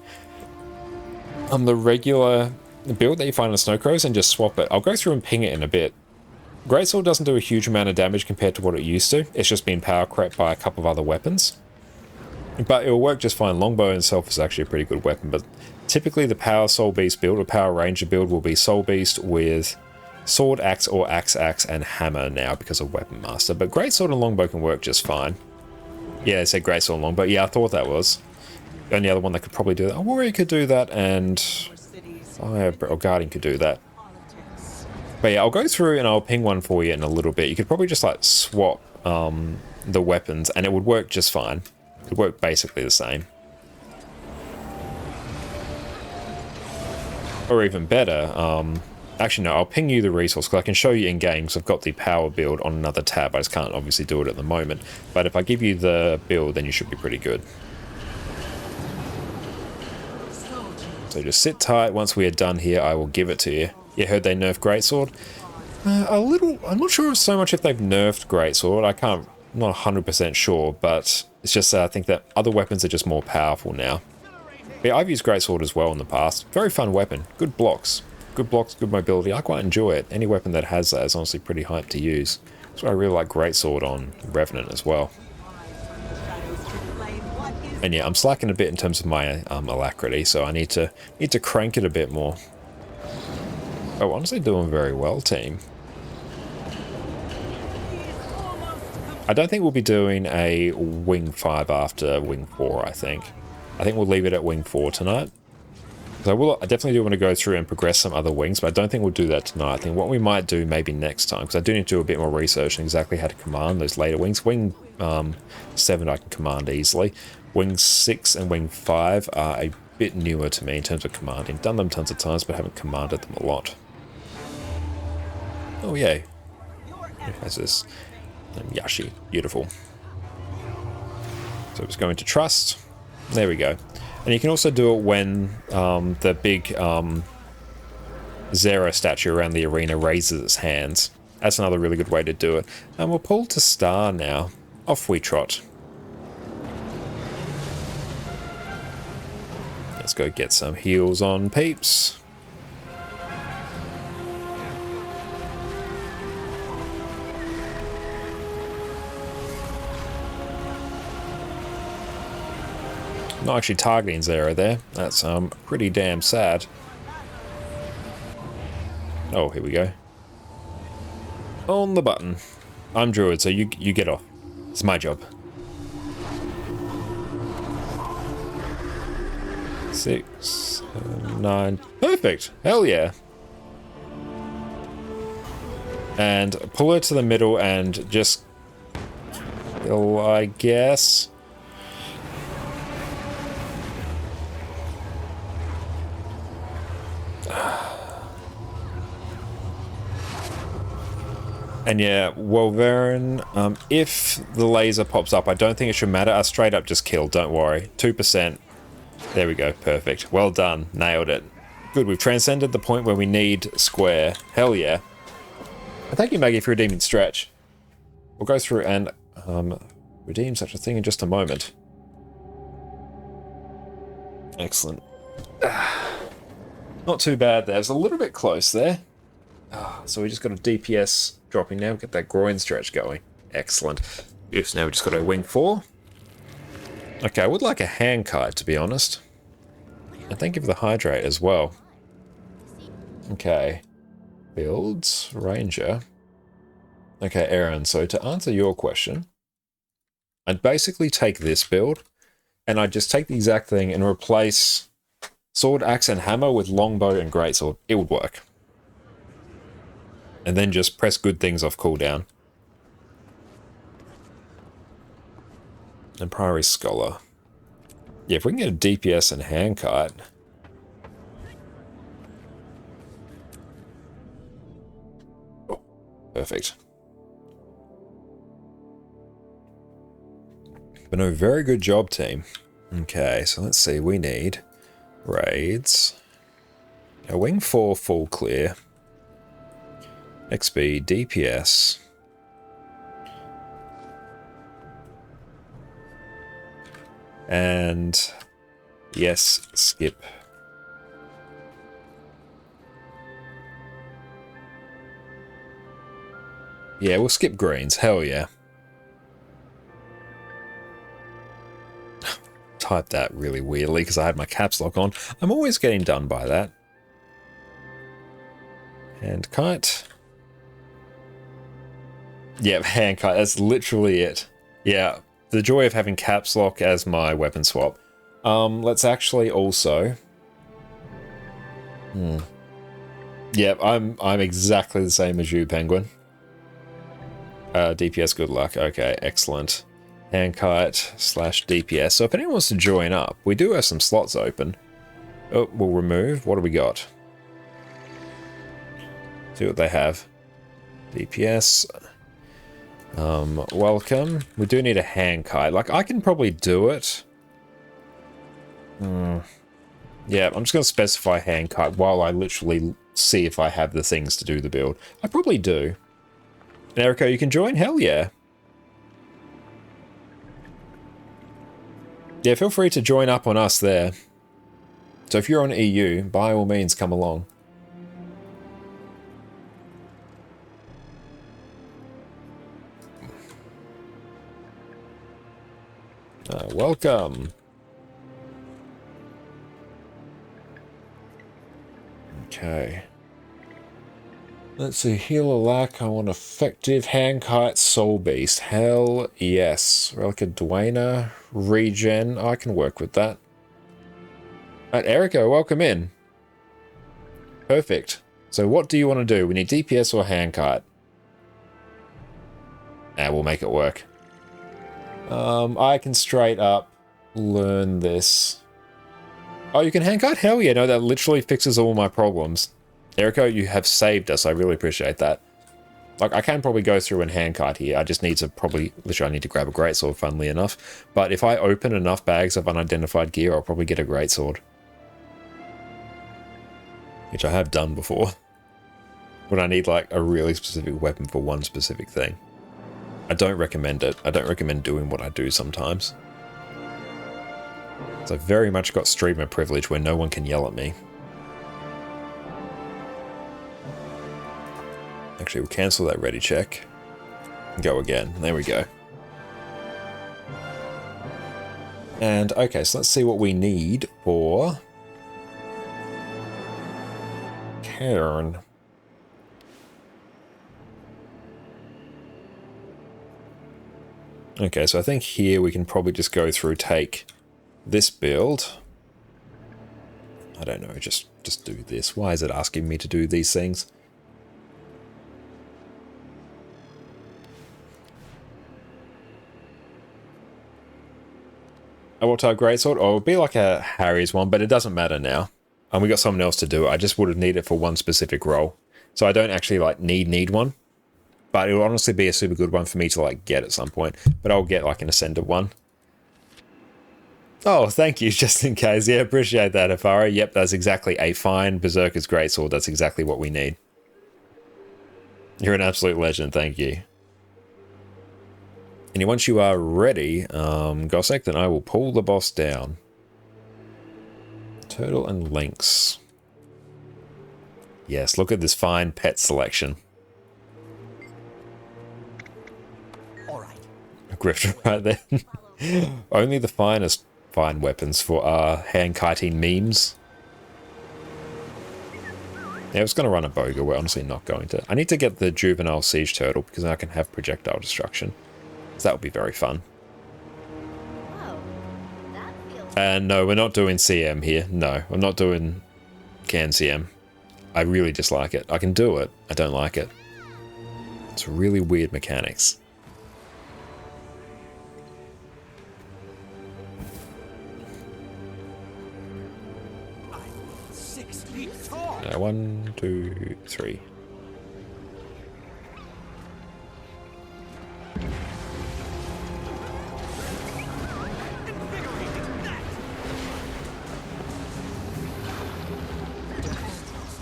the regular build that you find on Snowcrows and just swap it. I'll go through and ping it in a bit. Greatsword doesn't do a huge amount of damage compared to what it used to. It's just been power crept by a couple of other weapons. But it'll work just fine. Longbow itself is actually a pretty good weapon, but typically the power Soul Beast build or power Ranger build will be Soul Beast with sword, axe, or axe, and hammer now because of Weapon Master. But Greatsword and Longbow can work just fine. Yeah, they said Greatsword and Longbow. Yeah, I thought that was. The only other one that could probably do that. A Warrior could do that, and or Guardian could do that. But yeah, I'll go through and I'll ping one for you in a little bit. You could probably just like swap the weapons and it would work just fine. It would work basically the same. Or even better, actually no, I'll ping you the resource because I can show you in game because I've got the power build on another tab. I just can't obviously do it at the moment. But if I give you the build, then you should be pretty good. So just sit tight. Once we are done here, I will give it to you. You heard they nerfed Greatsword? A little. I'm not sure so much if they've nerfed Greatsword. I'm not 100% sure, but it's just I think that other weapons are just more powerful now. But yeah, I've used Greatsword as well in the past. Very fun weapon. Good blocks, good mobility. I quite enjoy it. Any weapon that has that is honestly pretty hyped to use. That's why I really like Greatsword on Revenant as well. And yeah, I'm slacking a bit in terms of my alacrity, so I need to crank it a bit more. Oh, honestly, doing very well, team. I don't think we'll be doing a Wing 5 after Wing 4, I think. I think we'll leave it at Wing 4 tonight. So I definitely do want to go through and progress some other wings, but I don't think we'll do that tonight. I think what we might do maybe next time, because I do need to do a bit more research on exactly how to command those later wings. Wing 7 I can command easily. Wing 6 and Wing 5 are a bit newer to me in terms of commanding. Done them tons of times, but haven't commanded them a lot. Oh, yay. That's this. Yashi. Beautiful. So it's going to trust. There we go. And you can also do it when the big Zera statue around the arena raises its hands. That's another really good way to do it. And we'll pull to star now. Off we trot. Let's go get some heals on peeps. Not actually targeting Zera there. That's pretty damn sad. Oh, here we go. On the button. I'm Druid, so you get off. It's my job. 6, 7, 9. Perfect. Hell yeah. And pull her to the middle and just kill, I guess. And yeah, Wolverine, if the laser pops up, I don't think it should matter. I straight up just kill, don't worry. 2%. There we go, perfect. Well done, nailed it. Good, we've transcended the point where we need square. Hell yeah. And thank you, Maggie, for redeeming Stretch. We'll go through and redeem such a thing in just a moment. Excellent. Not too bad there. It's a little bit close there. So we just got a DPS dropping now. Get that groin stretch going. Excellent. Yes, now we just got a Wing 4. Okay, I would like a hand kite, to be honest. And thank you for the hydrate as well. Okay. Builds. Ranger. Okay, Aaron, so to answer your question, I'd basically take this build, and I'd just take the exact thing and replace sword, axe, and hammer with longbow and greatsword. It would work. And then just press good things off cooldown. And Priory Scholar. Yeah, if we can get a DPS and hand kite. Oh, perfect. But no, very good job, team. Okay, so let's see. We need raids. A Wing 4 full clear. XP, DPS. And yes, skip. Yeah, we'll skip greens. Hell yeah. Typed that really weirdly because I had my caps lock on. I'm always getting done by that. Hand kite. Yeah, hand kite. That's literally it. Yeah, the joy of having caps lock as my weapon swap. Let's actually also. Yeah, I'm exactly the same as you, Penguin. DPS, good luck. Okay, excellent. Hand kite / DPS. So if anyone wants to join up, we do have some slots open. Oh, we'll remove. What do we got? See what they have. DPS. Welcome. We do need a hand kite. Like, I can probably do it. Yeah, I'm just going to specify hand kite while I literally see if I have the things to do the build. I probably do. And Erico, you can join? Hell yeah. Yeah, feel free to join up on us there. So if you're on EU, by all means, come along. Welcome. Okay. Let's see, heal a lack. I want effective Handkite Soul Beast. Hell yes. Relic of Dwayne. Regen. I can work with that. Alright, Erica, welcome in. Perfect. So what do you want to do? We need DPS or Handkite? Nah, we'll make it work. I can straight up learn this. Oh, you can Handkite? Hell yeah, no, that literally fixes all my problems. Erica, you have saved us. I really appreciate that. Like, I can probably go through and Handkite here. I just need to literally I need to grab a greatsword, funnily enough. But if I open enough bags of unidentified gear, I'll probably get a greatsword. Which I have done before. When I need, like, a really specific weapon for one specific thing. I don't recommend it. I don't recommend doing what I do sometimes. So I've very much got streamer privilege where no one can yell at me. Actually, we'll cancel that ready check. And go again. There we go. And, okay, so let's see what we need for... Cairn. Okay, so I think here we can probably just go through, take this build. I don't know, just do this. Why is it asking me to do these things? A Water Greatsword? Oh, it would be like a Harry's one, but it doesn't matter now. And we got someone else to do it. I just would have needed it for one specific role. So I don't actually like need one. But it will honestly be a super good one for me to like get at some point. But I'll get like an Ascendant one. Oh, thank you, just in case. Yeah, appreciate that, Afara. Yep, that's exactly a fine Berserker's Greatsword. That's exactly what we need. You're an absolute legend, thank you. And once you are ready, Gossek, then I will pull the boss down. Turtle and Lynx. Yes, look at this fine pet selection. Alright. Grift right there. Only the finest fine weapons for hand-kiting memes. Yeah, I was going to run a Boga. We're honestly not going to. I need to get the Juvenile Siege Turtle because then I can have projectile destruction. So that would be very fun. And no, we're not doing CM here. No, I'm not doing Can CM. I really dislike it. I can do it. I don't like it. It's really weird mechanics. I'm 6 feet tall. 1, 2, 3.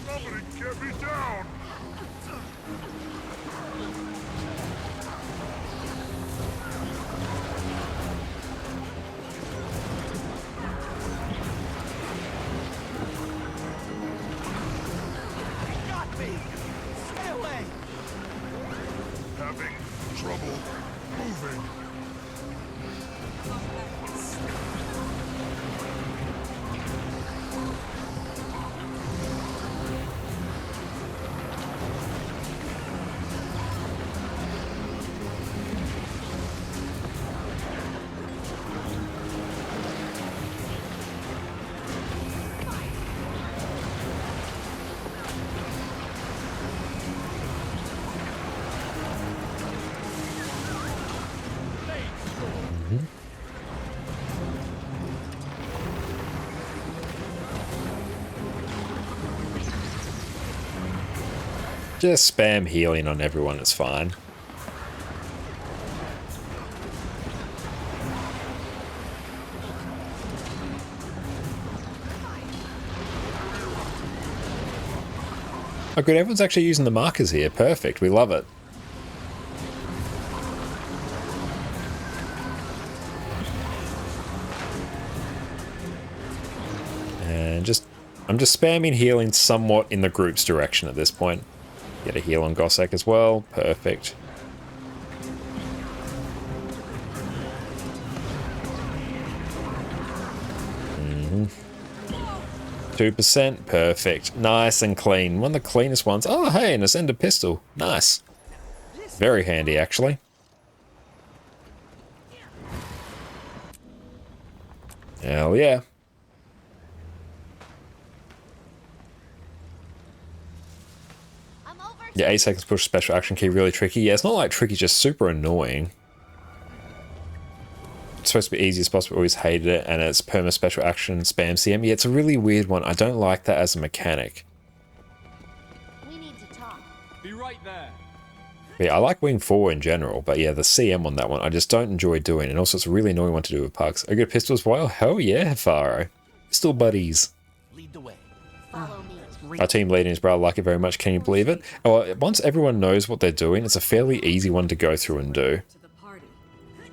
Somebody get me down! Got me. Stay away. Having trouble moving. Just spam healing on everyone, it's fine. Oh good, everyone's actually using the markers here. Perfect, we love it. And I'm just spamming healing somewhat in the group's direction at this point. Get a heal on Gossek as well. Perfect. 2%, perfect. Nice and clean. One of the cleanest ones. Oh, hey, an Ascender pistol. Nice. Very handy, actually. Hell yeah. Yeah, 8 seconds push special action key, really tricky. Yeah, it's not like tricky, just super annoying. It's supposed to be easy as possible, always hated it, and it's perma special action, spam CM. Yeah, it's a really weird one. I don't like that as a mechanic. We need to talk. Be right there. Yeah, I like Wing 4 in general, but yeah, the CM on that one, I just don't enjoy doing. And also, it's a really annoying one to do with pugs. A good pistol as well? Hell yeah, Faro. Pistol buddies. Lead the way. Follow me. Our team leader and his brother like it very much. Can you believe it? Oh, once everyone knows what they're doing, it's a fairly easy one to go through and do. To the party.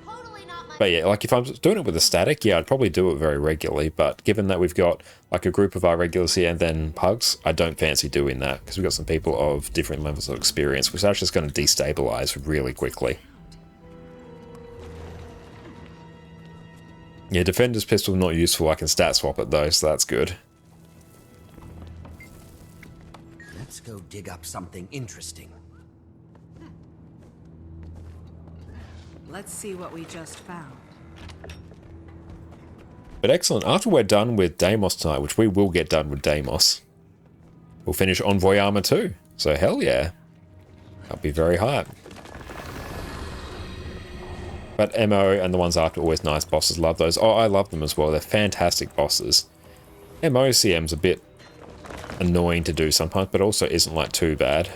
Totally not my. But yeah, like if I'm doing it with a static, yeah, I'd probably do it very regularly. But given that we've got like a group of our regulars here and then pugs, I don't fancy doing that because we've got some people of different levels of experience, which is actually just going to destabilize really quickly. Yeah, Defender's pistol not useful. I can stat swap it though, so that's good. Let's go dig up something interesting. Let's see what we just found. But excellent. After we're done with Deimos tonight, which we will get done with Deimos, we'll finish Envoy Armor too. So hell yeah. I'll be very hyped. But MO and the ones after, always nice bosses. Love those. Oh, I love them as well. They're fantastic bosses. MO CM's a bit annoying to do sometimes, but also isn't like too bad.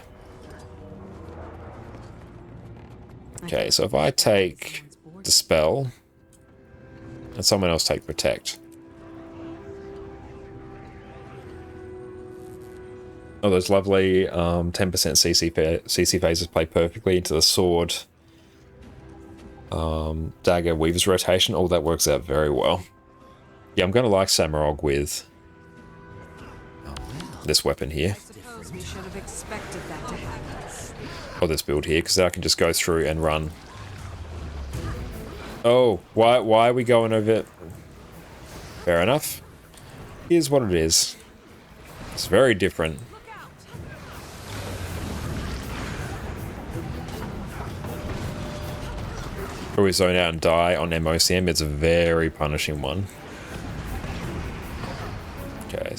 Okay, so if I take Dispel and someone else take Protect. Oh, those lovely 10% CC phases play perfectly into the sword. Dagger Weaver's rotation, all that works out very well. Yeah, I'm going to like Samurog with this weapon here. Suppose we should have expected that to happen. Or this build here, because I can just go through and run. Oh, why are we going over it? Fair enough. Here's what it is. It's very different. Probably zone out and die on MOCM. It's a very punishing one. Okay.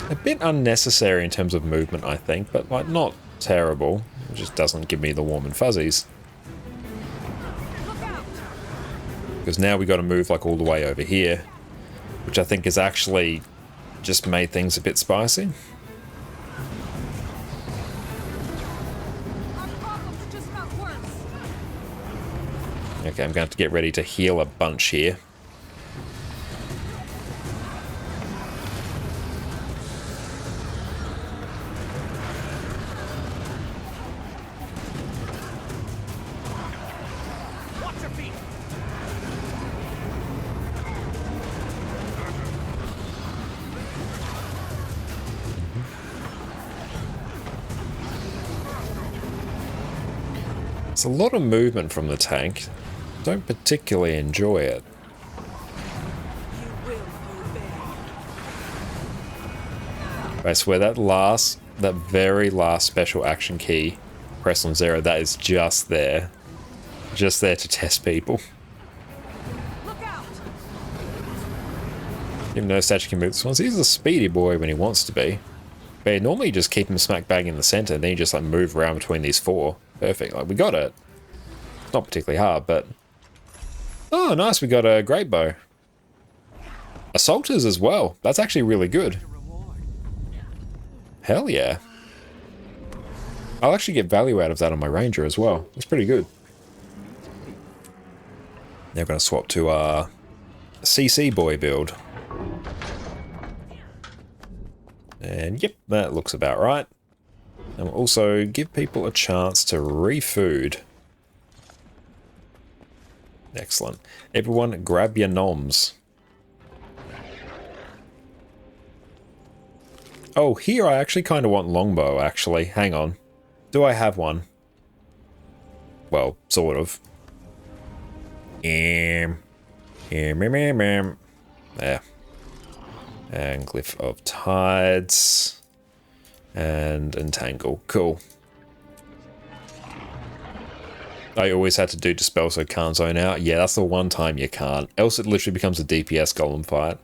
A bit unnecessary in terms of movement, I think, but like not terrible. It just doesn't give me the warm and fuzzies. Because now we got to move like all the way over here, which I think has actually just made things a bit spicy. Okay, I'm going to have to get ready to heal a bunch here. Watch your feet. It's a lot of movement from the tank. Don't particularly enjoy it. You will obey. I swear that very last special action key, press on 0, that is just there. Just there to test people. Look out! Even though Statue can move this one, he's a speedy boy when he wants to be. But yeah, normally you just keep him smack bang in the center, and then you just like move around between these four. Perfect, like we got it. It's not particularly hard, but... Oh, nice, we got a great bow. Assaulters as well. That's actually really good. Hell yeah. I'll actually get value out of that on my Ranger as well. That's pretty good. Now I'm going to swap to our CC boy build. And yep, that looks about right. And we'll also give people a chance to refood. Excellent. Everyone grab your noms. Oh, here I actually kind of want longbow, actually. Hang on. Do I have one? Well, sort of. There. And Glyph of Tides. And Entangle. Cool. I always had to do Dispel so I can't zone out. Yeah, that's the one time you can't. Else it literally becomes a DPS golem fight.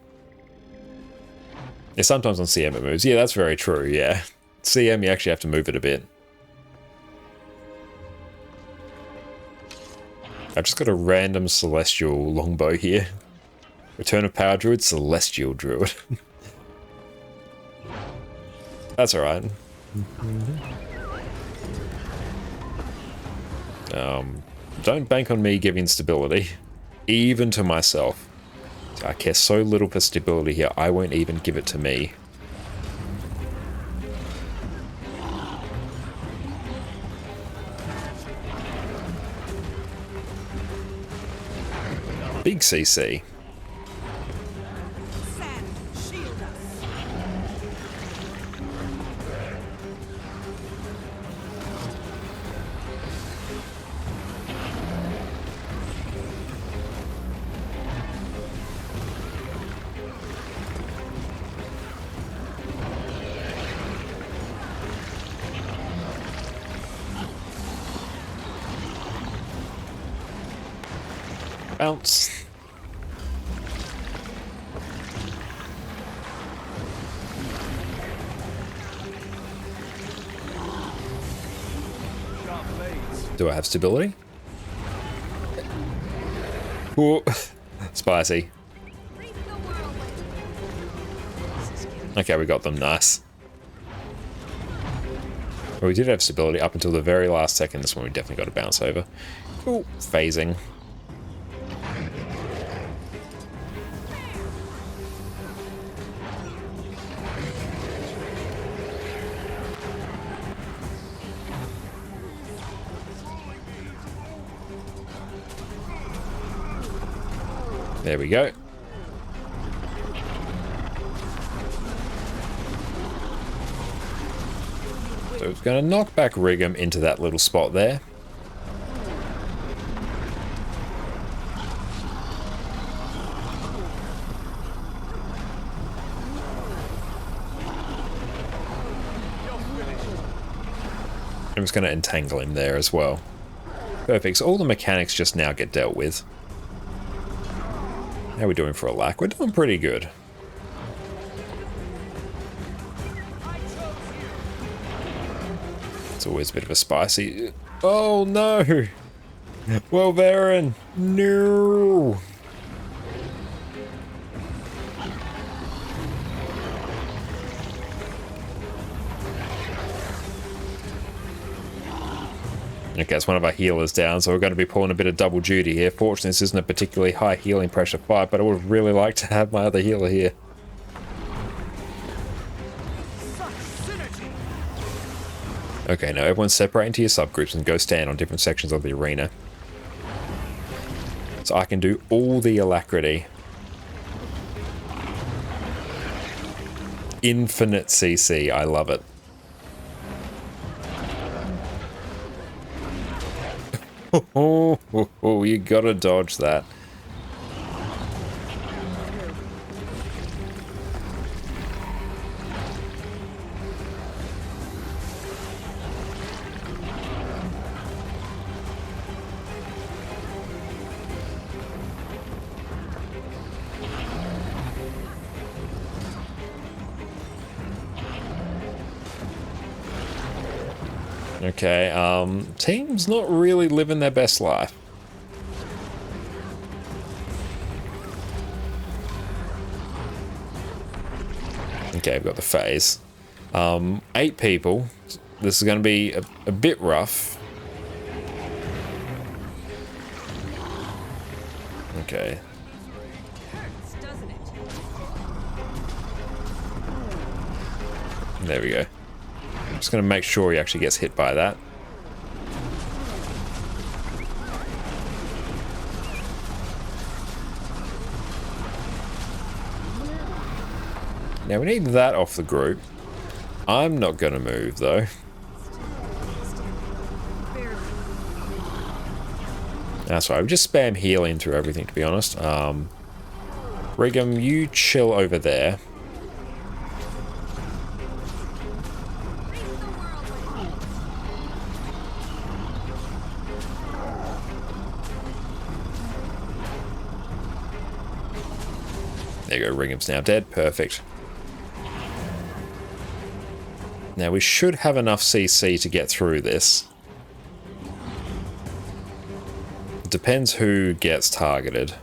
Yeah, sometimes on CM it moves. Yeah, that's very true, yeah. CM, you actually have to move it a bit. I've just got a random Celestial Longbow here. Return of Power Druid, Celestial Druid. That's alright. Don't bank on me giving stability. Even to myself. I care so little for stability here, I won't even give it to me. Big CC. Sand, shield us. Bounce. Sharp blades. Do I have stability? Ooh. Spicy. Reap the whirlwind. This is getting Okay, we got them. Nice. Well, we did have stability up until the very last second. This one we definitely got to bounce over. Ooh, phasing. There we go. So it's going to knock back Rig'em into that little spot there. I'm just going to entangle him there as well. Perfect. So all the mechanics just now get dealt with. How are we doing for a lack? We're doing pretty good. It's always a bit of a spicy... Oh no! Well, Baron! No! Okay, it's one of our healers down, so we're going to be pulling a bit of double duty here. Fortunately, this isn't a particularly high healing pressure fight, but I would really like to have my other healer here. Okay, now everyone separate into your subgroups and go stand on different sections of the arena. So I can do all the alacrity. Infinite CC, I love it. Oh, you gotta dodge that. Okay, team's not really living their best life. Okay, I've got the phase. 8 people. This is going to be a bit rough. Okay. hurts, doesn't it? There we go. I'm just going to make sure he actually gets hit by that. Now we need that off the group. I'm not gonna move though. That's right, we just spam healing through everything, to be honest. Rigum, you chill over there. There you go, Rigum's now dead. Perfect. Now we should have enough CC to get through this. It depends who gets targeted.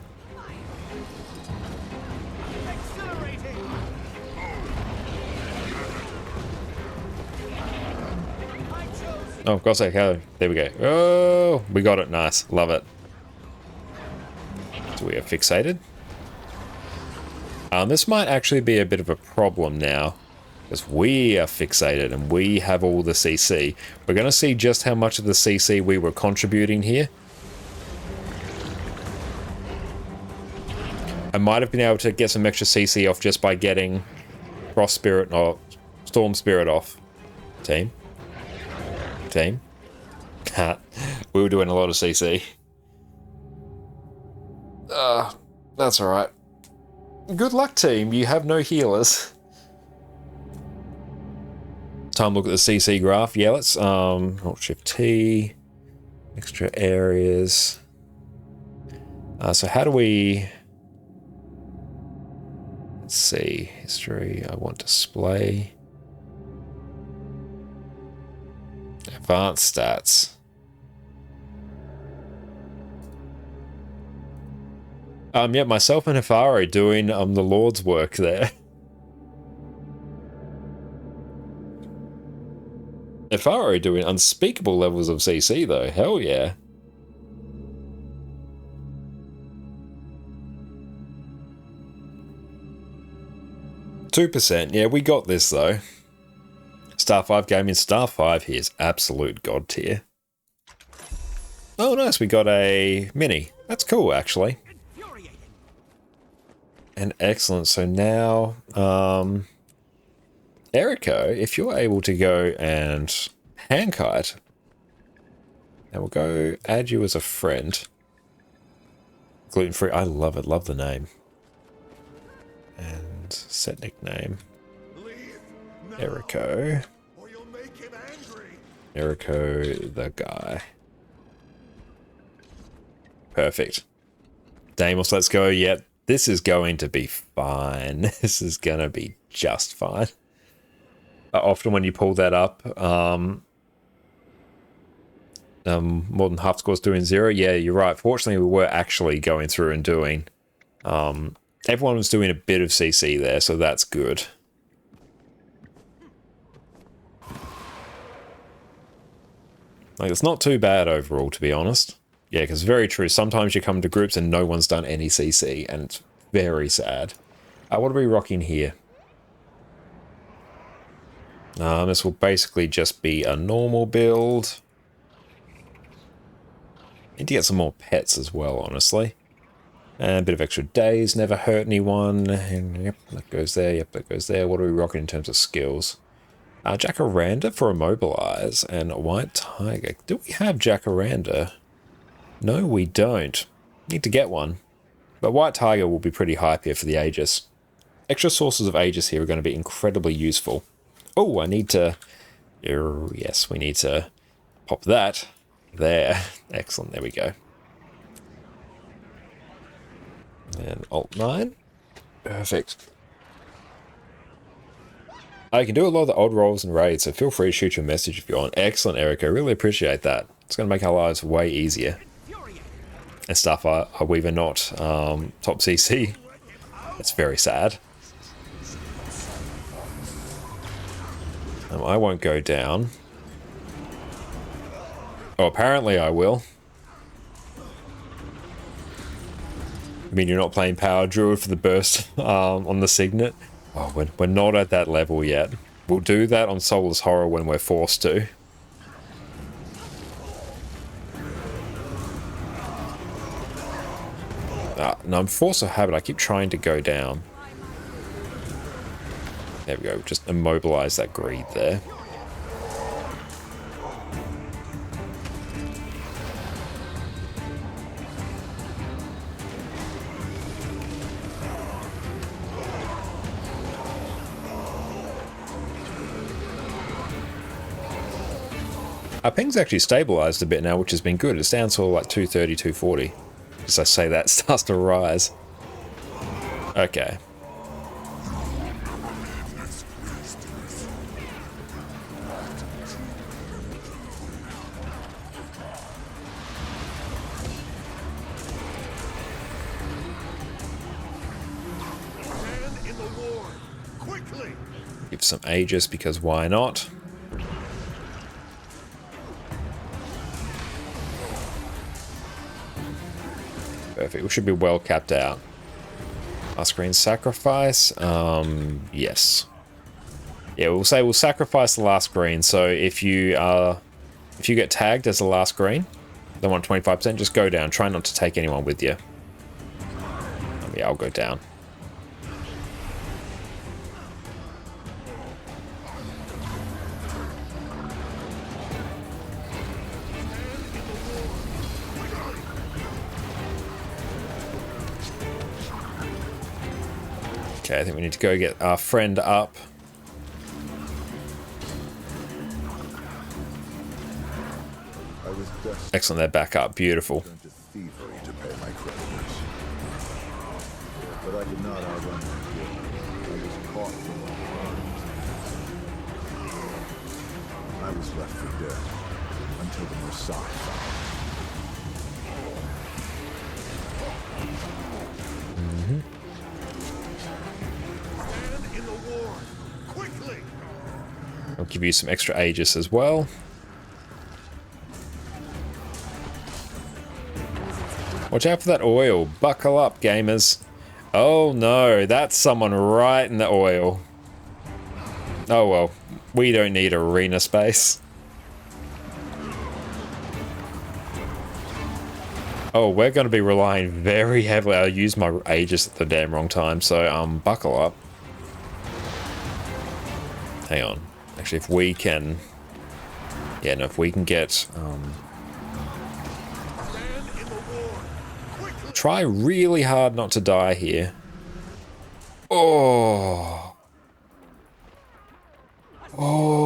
Oh, God's sake, there we go. Oh, we got it. Nice. Love it. So we are fixated. This might actually be a bit of a problem now, because we are fixated and we have all the CC. We're going to see just how much of the CC we were contributing here. I might have been able to get some extra CC off just by getting Frost Spirit or Storm Spirit off. Team. Team. We were doing a lot of CC. That's alright. Good luck, team. You have no healers. Time to look at the CC graph. Yeah, let's Alt-Shift-T. Extra areas. So how do we... Let's see. History. I want display. Advanced stats. Yeah, myself and Hifaro doing the Lord's work there. Hifaro doing unspeakable levels of CC though. Hell yeah. %. Yeah, we got this though. Star 5 Gaming. Star 5 here is absolute god tier. Oh nice, we got a mini. That's cool actually. And excellent. So now, Eriko, if you're able to go and Handkite, and we'll go add you as a friend. Gluten-free. I love it. Love the name. And set nickname. Eriko. Or you'll make him angry. Eriko the guy. Perfect. Deimos, let's go. Yep. This is going to be fine. This is going to be just fine. Often when you pull that up, more than half scores doing 0. Yeah, you're right. Fortunately, we were actually going through and doing... everyone was doing a bit of CC there, so that's good. Like, it's not too bad overall, to be honest. Yeah, because very true. Sometimes you come to groups and no one's done any CC, and it's very sad. What are we rocking here? This will basically just be a normal build. Need to get some more pets as well, honestly. And a bit of extra days, never hurt anyone. And yep, that goes there. Yep, that goes there. What are we rocking in terms of skills? Jacaranda for Immobilize and White Tiger. Do we have Jacaranda? No, we don't. Need to get one. But White Tiger will be pretty hype here for the Aegis. Extra sources of Aegis here are going to be incredibly useful. Oh, I need to... Yes, we need to pop that there. Excellent, there we go. And Alt-9. Perfect. I can do a lot of the odd rolls and raids, so feel free to shoot your message if you want. Excellent, Eric. I really appreciate that. It's going to make our lives way easier. And stuff are Weaver not top CC. It's very sad. I won't go down. Oh, apparently I will. I mean, you're not playing Power Druid for the burst on the Signet? Oh, we're not at that level yet. We'll do that on Soulless Horror when we're forced to. No, I'm force of habit. I keep trying to go down. There we go. Just immobilize that greed there. Our ping's actually stabilized a bit now, which has been good. It's down to like 230, 240. As I say that, it starts to rise. Okay. Man in the war! Quickly! Give some Aegis, because why not? Perfect. We should be well capped out. Last screen sacrifice. Yes. Yeah, we'll say we'll sacrifice the last green. So if you get tagged as the last green, they want 25%. Just go down. Try not to take anyone with you. Yeah, I'll go down. Okay, I think we need to go get our friend up. Excellent, they're back up. Beautiful. To thievery to pay my creditors. But I did not outrun my guilt. I was caught for my crimes. I was left for dead until the Mossad found me. Man in the war! Quickly! I'll give you some extra Aegis as well. Watch out for that oil. Buckle up, gamers. Oh no, that's someone right in the oil. Oh well, we don't need arena space. Oh, we're going to be relying very heavily. I used my Aegis at the damn wrong time, so buckle up. Hang on. Actually, if we can... Yeah, no, if we can get... Try really hard not to die here. Oh. Oh.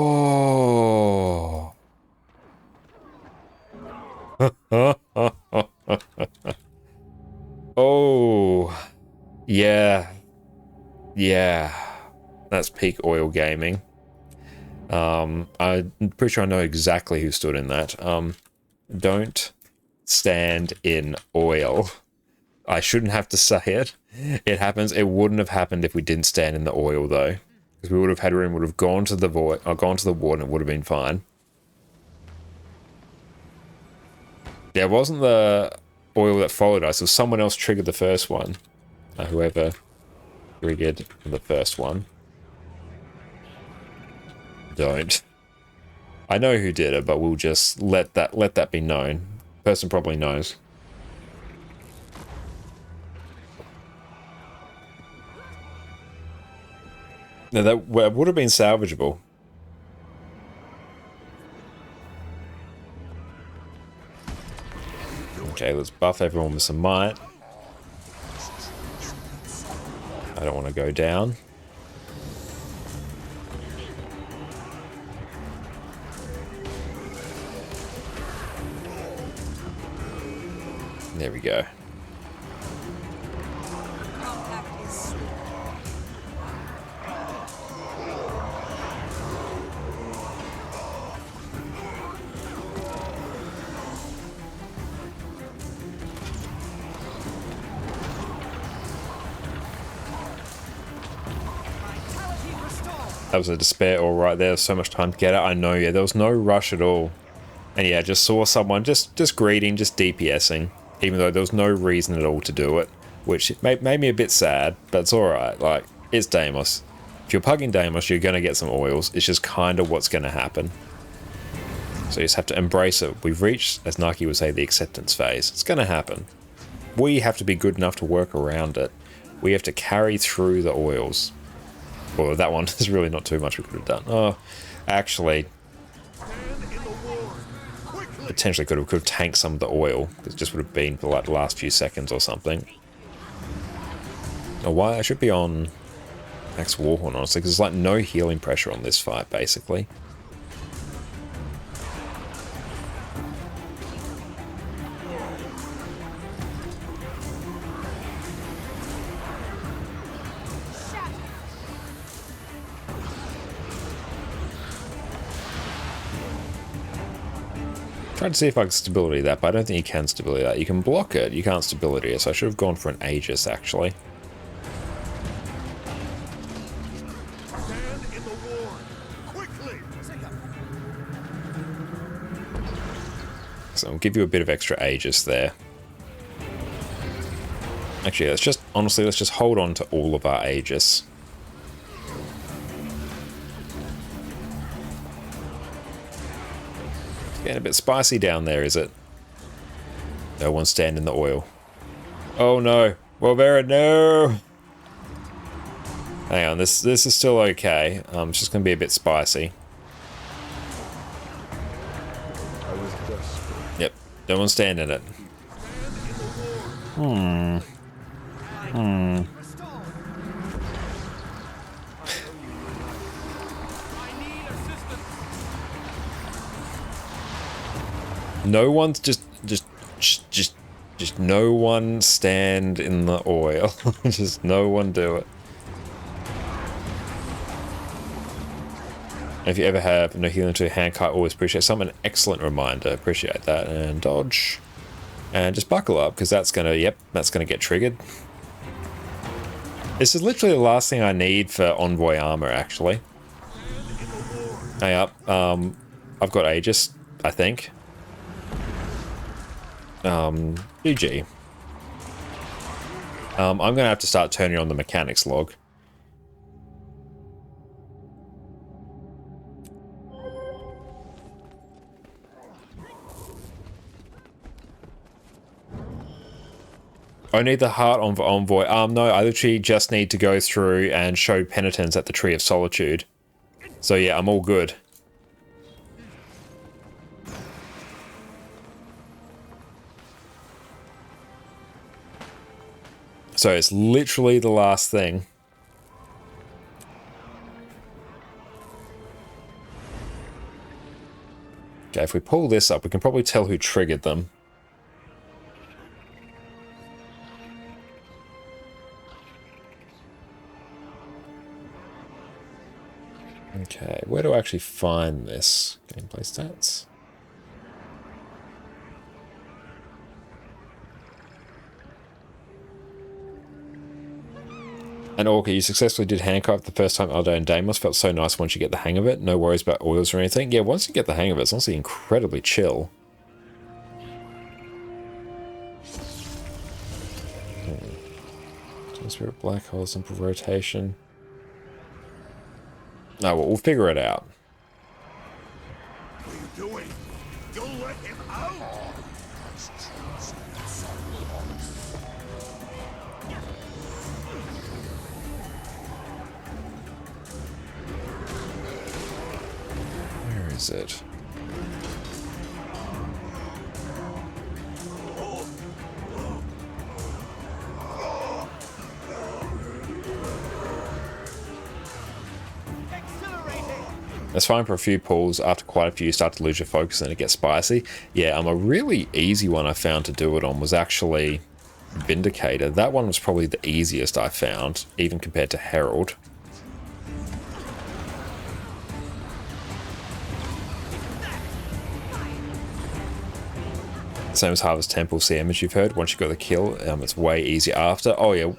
Oh. Yeah. Yeah. That's peak oil gaming. I'm pretty sure I know exactly who stood in that. Don't stand in oil. I shouldn't have to say it. It happens. It wouldn't have happened if we didn't stand in the oil, though, because we would have had room. Would have gone to the void, or gone to the water, and it would have been fine. Yeah, it wasn't the oil that followed us. It was someone else triggered the first one. Whoever triggered the first one. Don't. I know who did it, but we'll just let that be known. The person probably knows. No, that would have been salvageable. Okay, let's buff everyone with some might. I don't want to go down. There we go. That was a despair all right there. So much time to get it. I know, yeah, there was no rush at all. And yeah, just saw someone just greeting, just DPSing, even though there was no reason at all to do it, which made me a bit sad, but it's all right. Like, it's Deimos. If you're pugging Deimos, you're going to get some oils. It's just kind of what's going to happen. So you just have to embrace it. We've reached, as Naki would say, the acceptance phase. It's going to happen. We have to be good enough to work around it. We have to carry through the oils. Well, that one, there's really not too much we could have done. Oh, actually, potentially could have tanked some of the oil. It just would have been for like the last few seconds or something. Oh, why? I should be on Max Warhorn, honestly, because there's like no healing pressure on this fight, basically. Tried to see if I can stability that, but I don't think you can stability that. You can block it, you can't stability it, so I should have gone for an Aegis, actually. Stand in the ward. Quickly. So I'll give you a bit of extra Aegis there. Actually, let's just, honestly, let's just hold on to all of our Aegis. Getting a bit spicy down there, is it? No one stand in the oil. Oh no. Wolvera, no! Hang on, this is still okay. It's just going to be a bit spicy. I was desperate. Yep, no one stand in it. No one's just no one stand in the oil. Just no one do it. If you ever have no healing to a hand kite, always appreciate some. An excellent reminder. Appreciate that. And dodge. And just buckle up, because that's gonna, yep, that's gonna get triggered. This is literally the last thing I need for Envoy armor, actually. Hang up. I've got Aegis, I think. GG. I'm gonna have to start turning on the mechanics log. I need the heart on Envoy. No, I literally just need to go through and show penitence at the Tree of Solitude. So yeah, I'm all good. So it's literally the last thing. Okay, if we pull this up, we can probably tell who triggered them. Okay, where do I actually find this? Gameplay stats. And Orca, you successfully did handcuff the first time Aldo and Deimos. Felt so nice once you get the hang of it. No worries about oils or anything. Yeah, once you get the hang of it, it's honestly incredibly chill. Spirit, black hole, simple rotation. No, well, we'll figure it out. What are you doing? You'll let him out? Where is it? That's fine for a few pulls. After quite a few, you start to lose your focus and it gets spicy. Yeah, a really easy one I found to do it on was actually Vindicator. That one was probably the easiest I found, even compared to Herald. Same as Harvest Temple CM, as you've heard. Once you got the kill, it's way easier after. Oh yeah,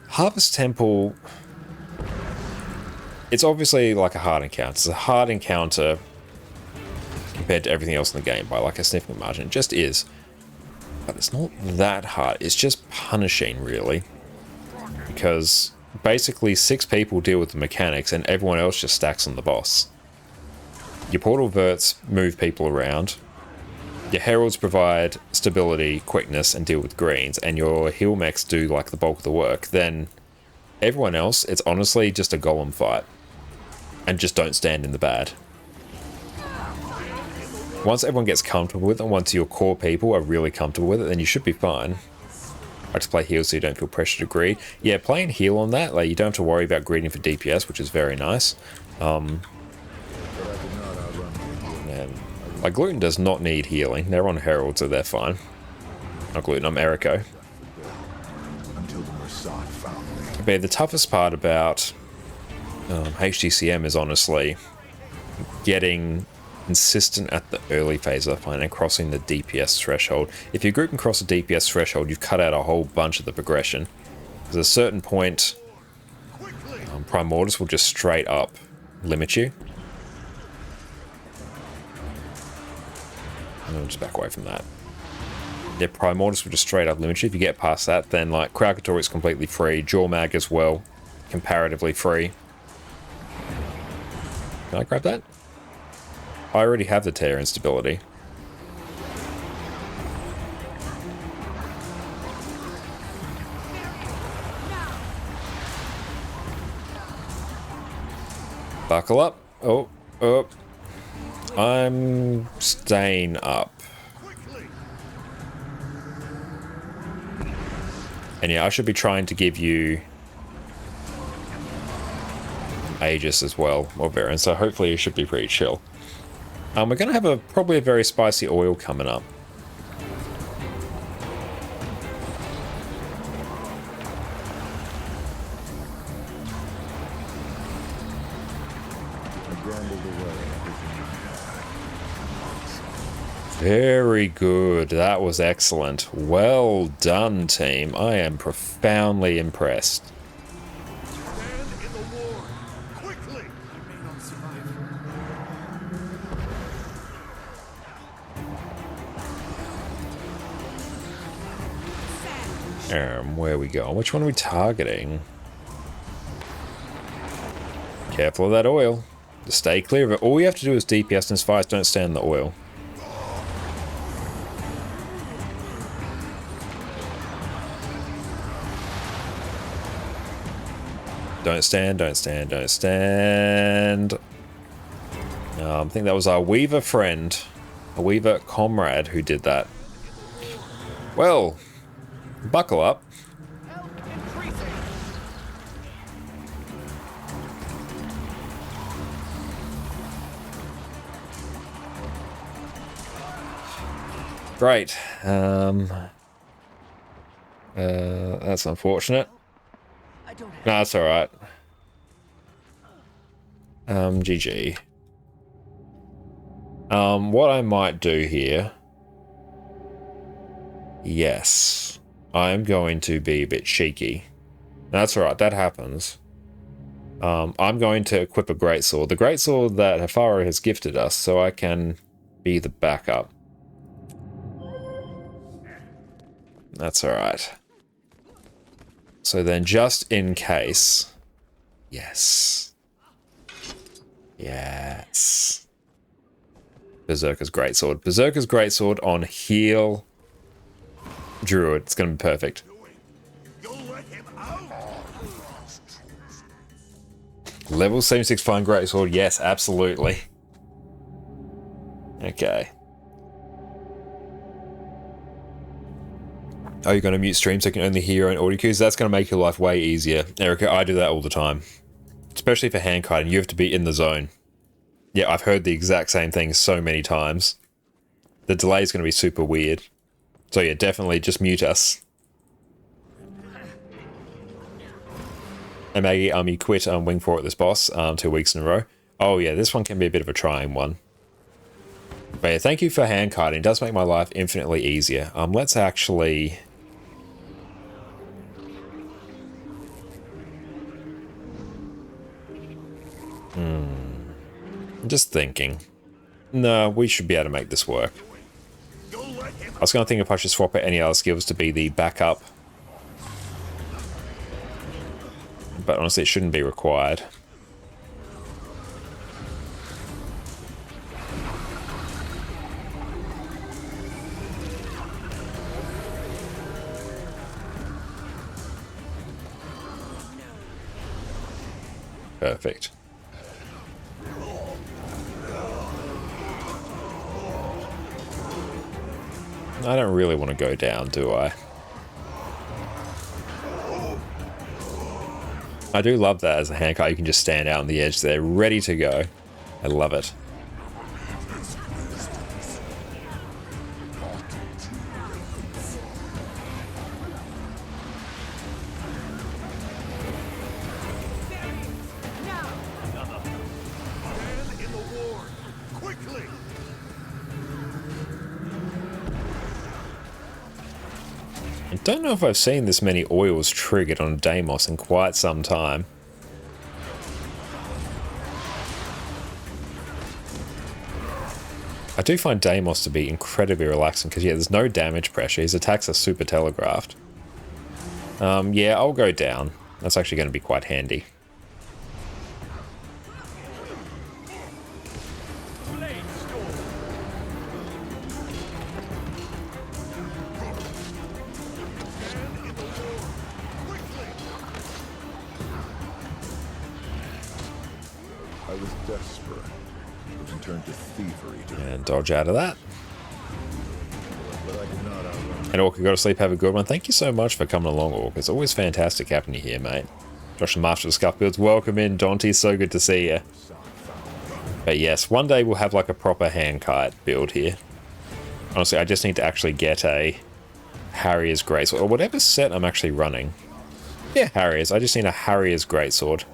Harvest Temple... It's obviously like a hard encounter. It's a hard encounter compared to everything else in the game by like a significant margin. It just is. But it's not that hard. It's just punishing, really. Because basically 6 people deal with the mechanics and everyone else just stacks on the boss. Your portal verts move people around. Your heralds provide stability, quickness, and deal with greens. And your heal mechs do like the bulk of the work. Then Everyone else, it's honestly just a golem fight. And just don't stand in the bad. Once everyone gets comfortable with it, and once your core people are really comfortable with it, then you should be fine. I just play heal so you don't feel pressure to greed. Yeah, playing heal on that, like you don't have to worry about greeding for DPS, which is very nice. And, like Gluten does not need healing. They're on Herald, so they're fine. Not Gluten, I'm Eriko. Until the Mossad found me. But the toughest part about HDCM is honestly getting consistent at the early phase of the fight and crossing the DPS threshold. If your group can cross the DPS threshold, you've cut out a whole bunch of the progression. There's a certain point, Primordus will just straight up limit you. And I'll just back away from that. Yeah, Primordus will just straight up limit you. If you get past that, then like Kralkator is completely free. Jawmag as well, comparatively free. Can I grab that? I already have the tear instability. Buckle up. Oh, oh. I'm staying up. And yeah, I should be trying to give you Aegis as well, or Varen, so hopefully it should be pretty chill. We're going to have probably a very spicy oil coming up. Very good. That was excellent. Well done, team. I am profoundly impressed. Stand in the war. Quickly. I may not survive. Where are we going? Which one are we targeting? Careful of that oil. Just stay clear of it. All you have to do is DPS and fires, don't stand in the oil. Don't stand, don't stand, don't stand. I think that was our Weaver friend, a Weaver comrade who did that. Well, buckle up. Great. That's unfortunate. No, that's alright. GG. What I might do here... Yes. I'm going to be a bit cheeky. That's alright, that happens. I'm going to equip a greatsword. The greatsword that Hafaro has gifted us, so I can be the backup. That's alright. So then, just in case... Yes. Yes. Berserker's Greatsword. Berserker's Greatsword on heal Druid. It's going to be perfect. You'll let him out. Level 76 Fine Greatsword. Yes, absolutely. Okay. Are you going to mute stream so you can only hear your own audio cues? That's going to make your life way easier. Erica, I do that all the time. Especially for hand kiting, you have to be in the zone. Yeah, I've heard the exact same thing so many times. The delay is going to be super weird. So yeah, definitely just mute us. And Maggie, you quit Wing 4 at this boss 2 weeks in a row. Oh yeah, this one can be a bit of a trying one. But yeah, thank you for hand kiting. It does make my life infinitely easier. Let's actually... I'm just thinking. No, we should be able to make this work. I was going to think if I should swap out any other skills to be the backup. But honestly, it shouldn't be required. Perfect. I don't really want to go down, do I? I do love that as a handcart. You can just stand out on the edge there, ready to go. I love it. Man in the ward! Quickly! I don't know if I've seen this many oils triggered on Deimos in quite some time. I do find Deimos to be incredibly relaxing because, yeah, there's no damage pressure. His attacks are super telegraphed. Yeah, I'll go down. That's actually going to be quite handy. Blade storm. Man in the ward! Quickly! I was desperate. It can turn to thievery to And dodge out of that. but I did not outrun. And Orc, you go to sleep, have a good one. Thank you so much for coming along, Orc. It's always fantastic having you here, mate. Josh the Master of Scuff Builds, welcome in. Dante, so good to see you. But yes, one day we'll have like a proper handkite build here. Honestly, I just need to actually get a Harrier's Greatsword, or whatever set I'm actually running. Yeah, Harrier's. I just need a Harrier's Greatsword.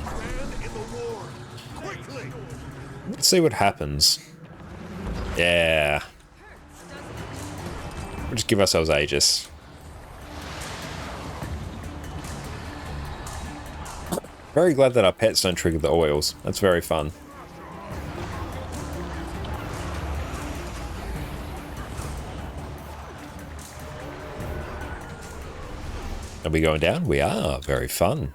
Man in the ward! Quickly! Let's see what happens. Yeah. We'll just give ourselves Aegis. Very glad that our pets don't trigger the oils. That's very fun. Are we going down? We are. Very fun.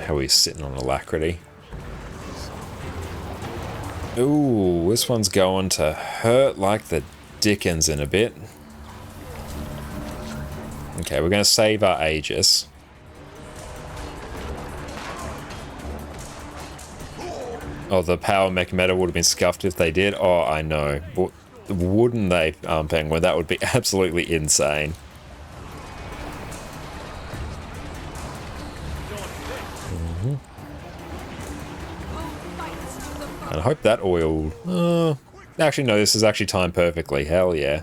How are we sitting on Alacrity? Ooh, this one's going to hurt like the dickens in a bit. Okay, we're going to save our Aegis. Oh, the power mech meta would have been scuffed if they did. Oh, I know. Wouldn't they, Penguin? That would be absolutely insane. And I hope that oil... actually, no, this is actually timed perfectly. Hell yeah.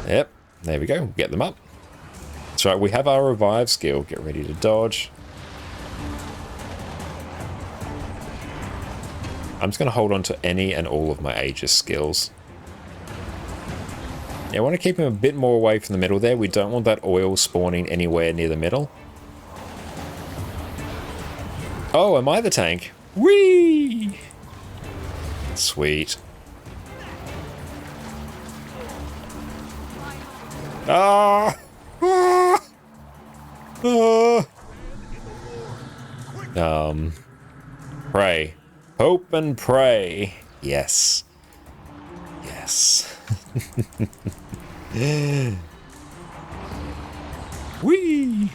Yep, there we go. Get them up. That's right, we have our revive skill. Get ready to dodge. I'm just going to hold on to any and all of my Aegis skills. Yeah, I want to keep him a bit more away from the middle there. We don't want that oil spawning anywhere near the middle. Oh, am I the tank? Whee! Sweet. Ah! Ah! Ah! Pray. Hope and pray. Yes. Yes. Whee!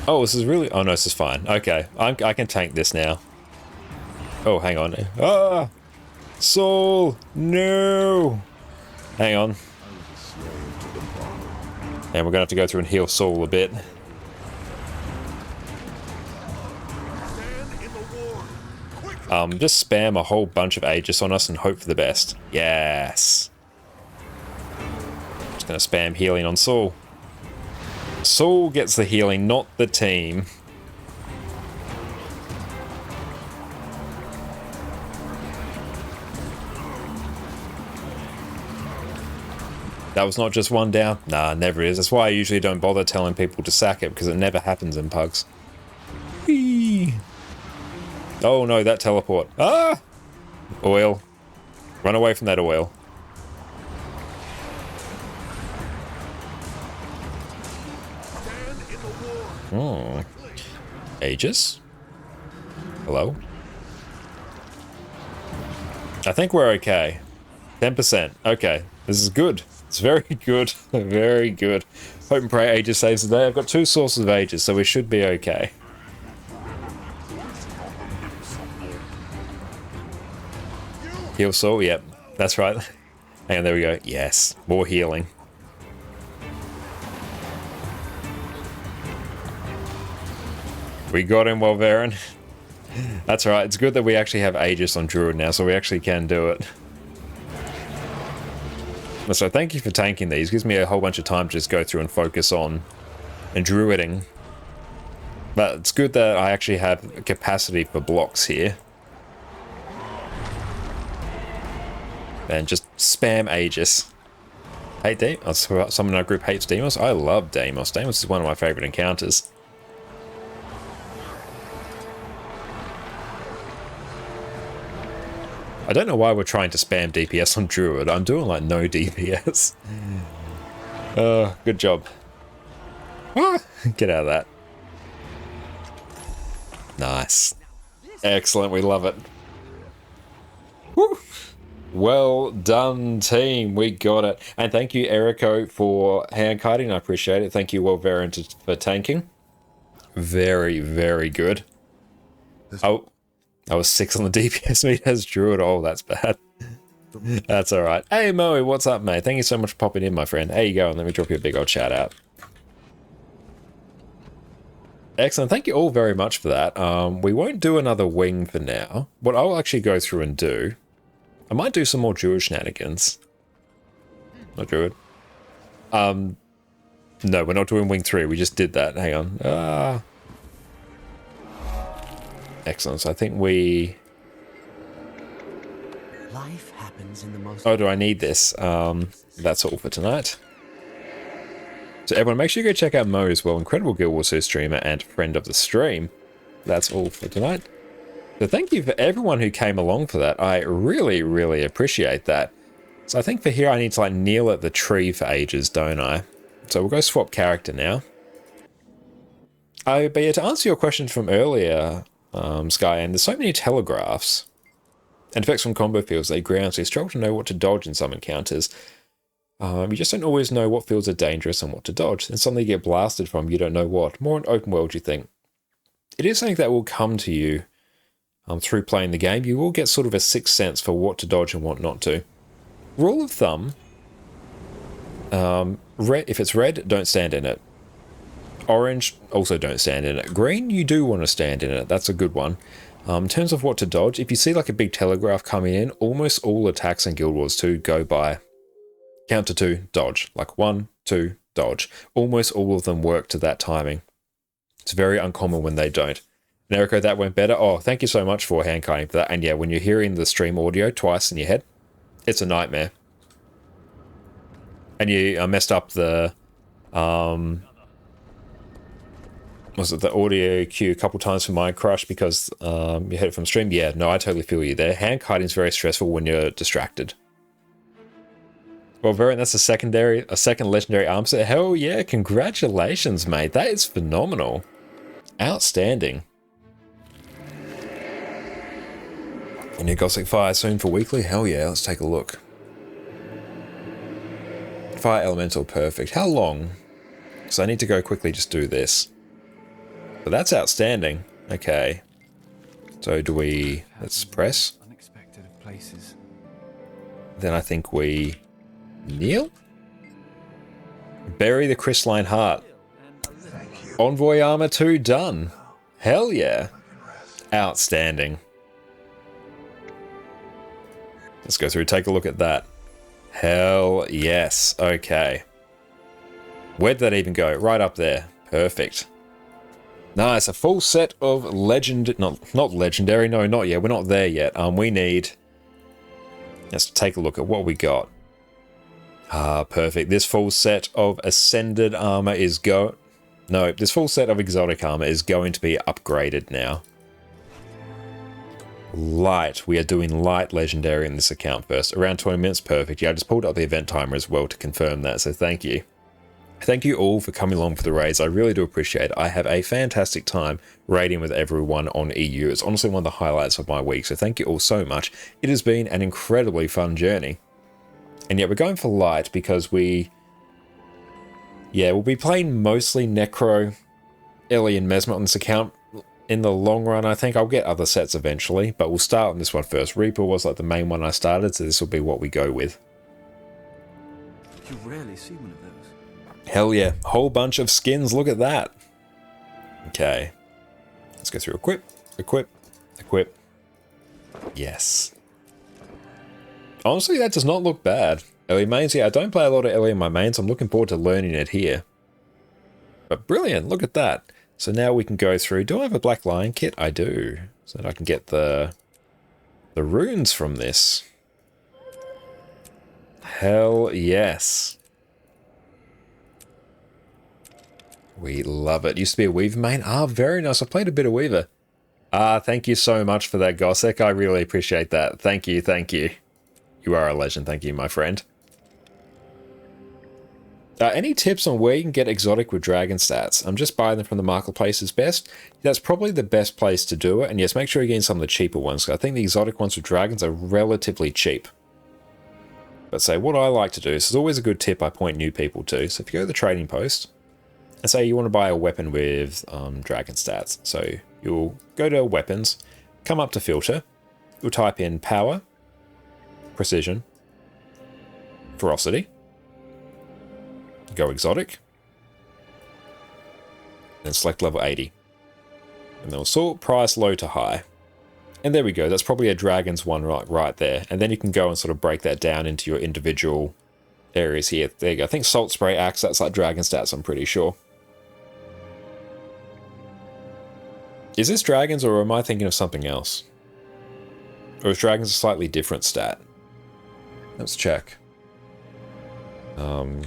Oh, this is really... Oh, no, this is fine. Okay, I can tank this now. Oh, hang on. Ah! Soul! No! Hang on. And we're going to have to go through and heal Soul a bit. Just spam a whole bunch of Aegis on us and hope for the best. Yes! Just going to spam healing on Soul. Soul gets the healing, not the team. That was not just one down. Nah, never is. That's why I usually don't bother telling people to sack it, because it never happens in Pugs. Whee! Oh no, that teleport. Ah! Oil. Run away from that oil. Stand in the war. Aegis? Hello? I think we're okay. 10%. Okay. This is good. It's very good. Very good. Hope and pray Aegis saves the day. I've got 2 sources of Aegis, so we should be okay. Heal soul? Yep. That's right. Hang on, there we go. Yes. More healing. We got him, Wolverine. That's right. It's good that we actually have Aegis on Druid now, so we actually can do it. So thank you for tanking these. Gives me a whole bunch of time to just go through and focus on and druiding. But it's good that I actually have capacity for blocks here. And just spam Aegis. Hate Deimos. Someone in our group hates Deimos. I love Deimos. Deimos is one of my favorite encounters. I don't know why we're trying to spam DPS on Druid. I'm doing like no DPS. Good job. Ah, get out of that. Nice. Excellent, we love it. Woo. Well done, team. We got it. And thank you, Erico, for hand kiting. I appreciate it. Thank you, Wolverine, for tanking. Very, very good. Oh. I was 6 on the DPS meter as Druid. Oh, that's bad. That's alright. Hey, Moe, what's up, mate? Thank you so much for popping in, my friend. How you going? Let me drop you a big old shout out. Excellent. Thank you all very much for that. We won't do another wing for now. What I'll actually go through and do, I might do some more Druid shenanigans. Not Druid. No, we're not doing wing 3. We just did that. Hang on. Excellent. So I think we... Life happens in the most... Oh, do I need this? That's all for tonight. So everyone, make sure you go check out Mo as well. Incredible Guild Wars 2 streamer and friend of the stream. That's all for tonight. So thank you for everyone who came along for that. I really, really appreciate that. So I think for here I need to like kneel at the tree for ages, don't I? So we'll go swap character now. But yeah, to answer your question from earlier... Sky, and there's so many telegraphs and effects from combo fields they ground, so you struggle to know what to dodge in some encounters. You just don't always know what fields are dangerous and what to dodge, and suddenly you get blasted from you don't know what. More an open world, you think. It is something that will come to you through playing the game. You will get sort of a sixth sense for what to dodge and what not to. Rule of thumb, if it's red, don't stand in it. Orange, also don't stand in it. Green, you do want to stand in it. That's a good one. In terms of what to dodge, if you see like a big telegraph coming in, almost all attacks in Guild Wars 2 go by count to 2, dodge. Like 1, 2, dodge. Almost all of them work to that timing. It's very uncommon when they don't. And Erico, that went better. Oh, thank you so much for hand kiting for that. And yeah, when you're hearing the stream audio twice in your head, it's a nightmare. And you messed up the... was it the audio cue a couple times for my crush because you heard it from stream? Yeah, no, I totally feel you there. Hand kiting is very stressful when you're distracted. Well, Variant, that's a second legendary arm set. Hell yeah, congratulations, mate. That is phenomenal. Outstanding. A new Gothic Fire soon for weekly? Hell yeah, let's take a look. Fire Elemental, perfect. How long? So I need to go quickly just do this. But that's outstanding. Okay. So do we... let's press. Unexpected of places. Then I think we... kneel? Bury the crystalline heart. Envoy armor 2 done. Hell yeah. Outstanding. Let's go through, take a look at that. Hell yes. Okay. Where'd that even go? Right up there. Perfect. Nice, a full set of not legendary, no, not yet, we're not there yet. We need, let's take a look at what we got. Ah, perfect. This full set of Ascended armor is this full set of exotic armor is going to be upgraded now. Light. We are doing light legendary in this account first. Around 20 minutes, perfect. Yeah, I just pulled up the event timer as well to confirm that, so thank you. Thank you all for coming along for the raids. I really do appreciate it. I have a fantastic time raiding with everyone on EU. It's honestly one of the highlights of my week, so thank you all so much. It has been an incredibly fun journey. And yet we're going for light because we'll be playing mostly Necro, Ellie, and Mesmer on this account. In the long run, I think I'll get other sets eventually, but we'll start on this one first. Reaper was like the main one I started, so this will be what we go with. You rarely see one of those. Hell yeah, whole bunch of skins, look at that. Okay, let's go through equip, equip, equip. Yes. Honestly, that does not look bad. Ellie mains, yeah, I don't play a lot of Ellie in my mains, I'm looking forward to learning it here. But brilliant, look at that. So now we can go through, do I have a Black Lion kit? I do. So that I can get the runes from this. Hell yes. We love it. Used to be a Weaver main. Ah, very nice. I played a bit of Weaver. Ah, thank you so much for that, Gossek. I really appreciate that. Thank you, thank you. You are a legend. Thank you, my friend. Any tips on where you can get exotic with dragon stats? I'm just buying them from the marketplace is best. That's probably the best place to do it. And yes, make sure you're getting some of the cheaper ones. I think the exotic ones with dragons are relatively cheap. But say what I like to do, this is always a good tip I point new people to. So if you go to the trading post, and say you want to buy a weapon with dragon stats. So you'll go to weapons, come up to filter, you'll type in power, precision, ferocity, go exotic, then select level 80. And then we'll sort price low to high. And there we go, that's probably a dragon's one right there. And then you can go and sort of break that down into your individual areas here. There you go, I think Salt Spray Axe, that's like dragon stats, I'm pretty sure. Is this dragons or am I thinking of something else? Or is dragons a slightly different stat? Let's check.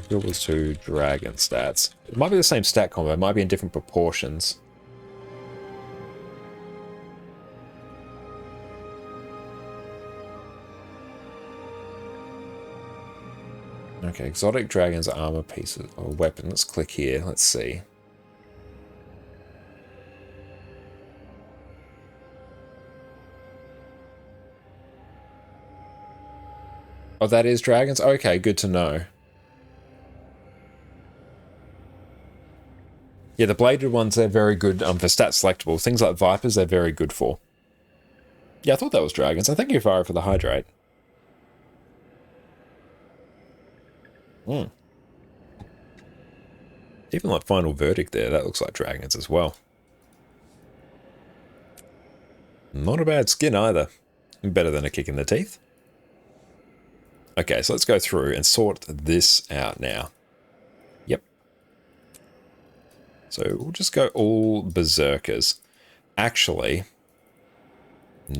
Builders 2 dragon stats. It might be the same stat combo, it might be in different proportions. Okay, exotic dragons armor pieces or weapon. Let's click here, let's see. Oh, that is dragons? Okay, good to know. Yeah, the bladed ones, they're very good for stat selectable. Things like Vipers, they're very good for. Yeah, I thought that was dragons. I thank you, Fire, for the hydrate. Even like Final Verdict there, that looks like dragons as well. Not a bad skin either. Better than a kick in the teeth. Okay, so let's go through and sort this out now. Yep. So we'll just go all berserkers. Actually, I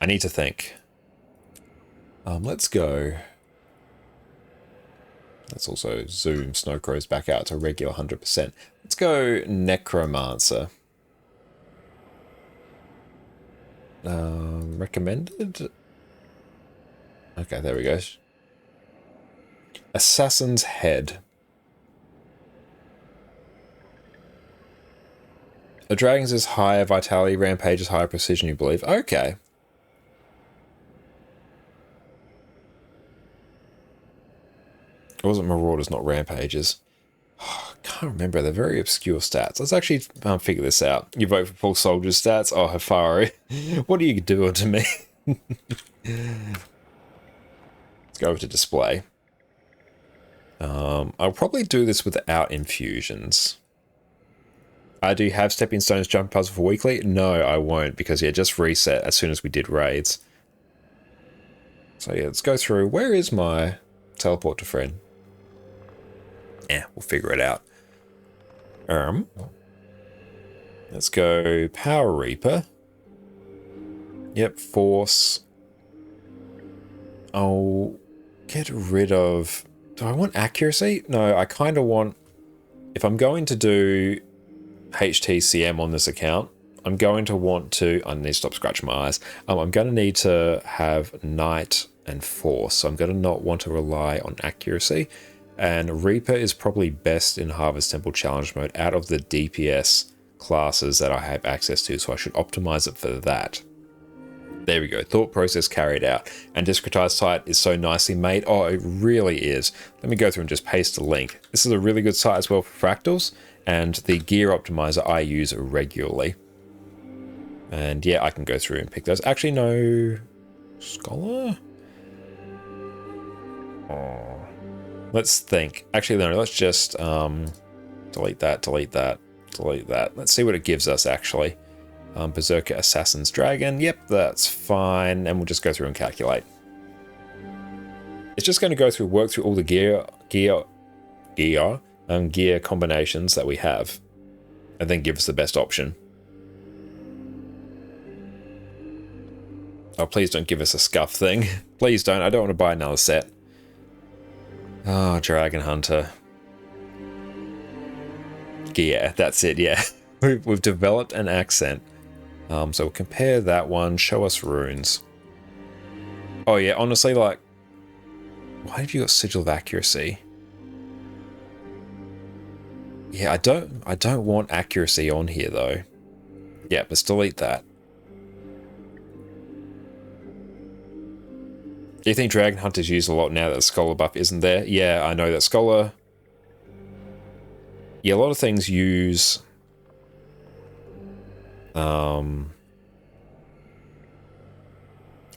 need to think. Let's go. Let's also zoom Snowcrows back out to regular 100%. Let's go Necromancer. Recommended? Okay, there we go. Assassin's Head. A dragon's is higher vitality, rampage is higher precision, you believe? Okay. It wasn't Marauders, not Rampages. Oh, I can't remember. They're very obscure stats. Let's actually figure this out. You vote for Full Soldier's stats? Oh, Hafari. What are you doing to me? Let's go over to display. I'll probably do this without infusions. Do you have Stepping Stones Jump Puzzle for weekly? No, I won't, because yeah, just reset as soon as we did raids. So yeah, let's go through. Where is my teleport to friend? Yeah, we'll figure it out. Let's go Power Reaper. Yep, Force. I'll get rid of... Do I want accuracy? No, I kind of want... If I'm going to do HTCM on this account, I'm going to want to, I need to stop scratching my eyes. I'm going to need to have Knight and Force. So I'm going to not want to rely on accuracy. And Reaper is probably best in Harvest Temple Challenge mode out of the DPS classes that I have access to. So I should optimize it for that. There we go. Thought process carried out. And Discretized site is so nicely made. Oh, it really is. Let me go through and just paste a link. This is a really good site as well for fractals. And the gear optimizer I use regularly. And yeah, I can go through and pick those. Actually, no. Scholar? Oh. Let's think. Actually, no, let's just delete that, delete that, delete that. Let's see what it gives us, actually. Berserker Assassin's Dragon. Yep, that's fine. And we'll just go through and calculate. It's just going to go through, work through all the gear combinations that we have. And then give us the best option. Oh, please don't give us a scuff thing. Please don't. I don't want to buy another set. Oh, Dragon Hunter. Yeah, that's it, yeah. We've developed an accent. So we'll compare that one. Show us runes. Oh yeah, honestly, like... Why have you got Sigil of Accuracy? Yeah, I don't want accuracy on here, though. Yeah, let's delete that. Do you think Dragon Hunters use a lot now that the Scholar buff isn't there? Yeah, I know that Scholar... Yeah, a lot of things use...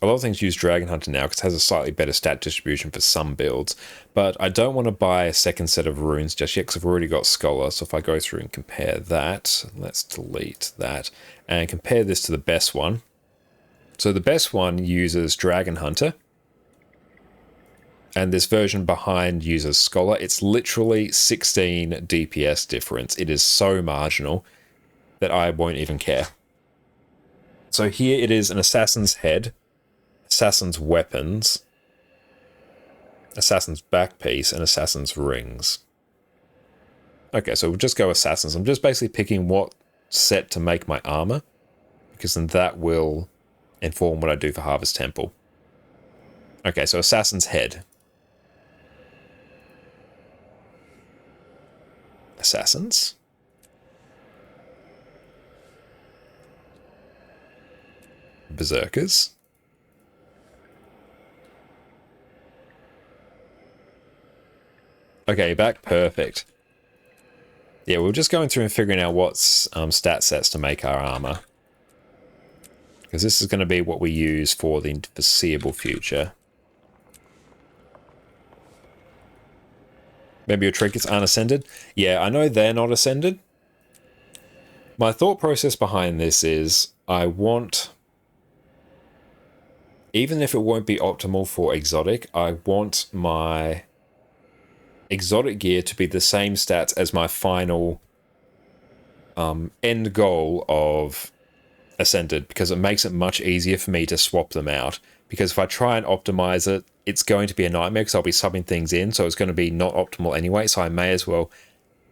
A lot of things use Dragon Hunter now because it has a slightly better stat distribution for some builds. But I don't want to buy a second set of runes just yet because I've already got Scholar. So if I go through and compare that, let's delete that. And compare this to the best one. So the best one uses Dragon Hunter. And this version behind uses Scholar. It's literally 16 DPS difference. It is so marginal that I won't even care. So here it is an Assassin's Head, Assassin's Weapons, Assassin's Backpiece, and Assassin's Rings. Okay, so we'll just go Assassins. I'm just basically picking what set to make my armor, because then that will inform what I do for Harvest Temple. Okay, so Assassin's Head. Assassins. Berserkers. Okay, back perfect. Yeah, we're just going through and figuring out what stat sets to make our armor. Because this is going to be what we use for the foreseeable future. Maybe your trinkets aren't ascended? Yeah, I know they're not ascended. My thought process behind this is I want... Even if it won't be optimal for exotic, I want my exotic gear to be the same stats as my final end goal of Ascended, because it makes it much easier for me to swap them out. Because if I try and optimize it, it's going to be a nightmare because I'll be subbing things in, so it's going to be not optimal anyway, so I may as well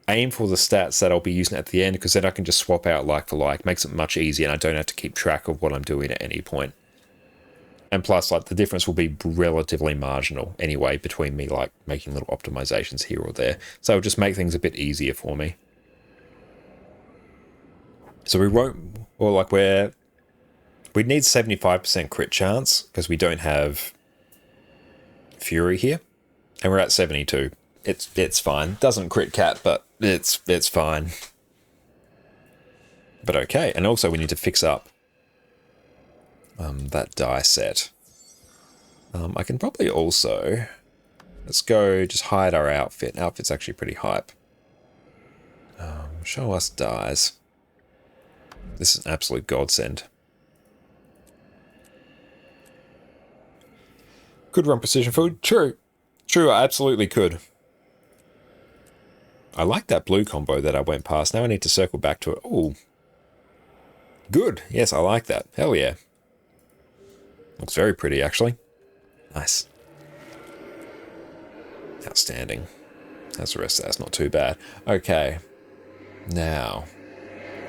aim for the stats that I'll be using at the end, because then I can just swap out like for like. Makes it much easier and I don't have to keep track of what I'm doing at any point. And plus, like, the difference will be relatively marginal anyway between me, like, making little optimizations here or there. So it'll just make things a bit easier for me. So we won't, or like we'd need 75% crit chance because we don't have Fury here. And we're at 72. It's fine. Doesn't crit cat, but it's fine. But okay. And also we need to fix up that die set. I can probably also... Let's go just hide our outfit. Outfit's actually pretty hype. Show us dies. This is an absolute godsend. Could run precision food? True. True, I absolutely could. I like that blue combo that I went past. Now I need to circle back to it. Ooh. Good. Yes, I like that. Hell yeah. Looks very pretty, actually. Nice. Outstanding. That's the rest of that's not too bad. Okay. Now,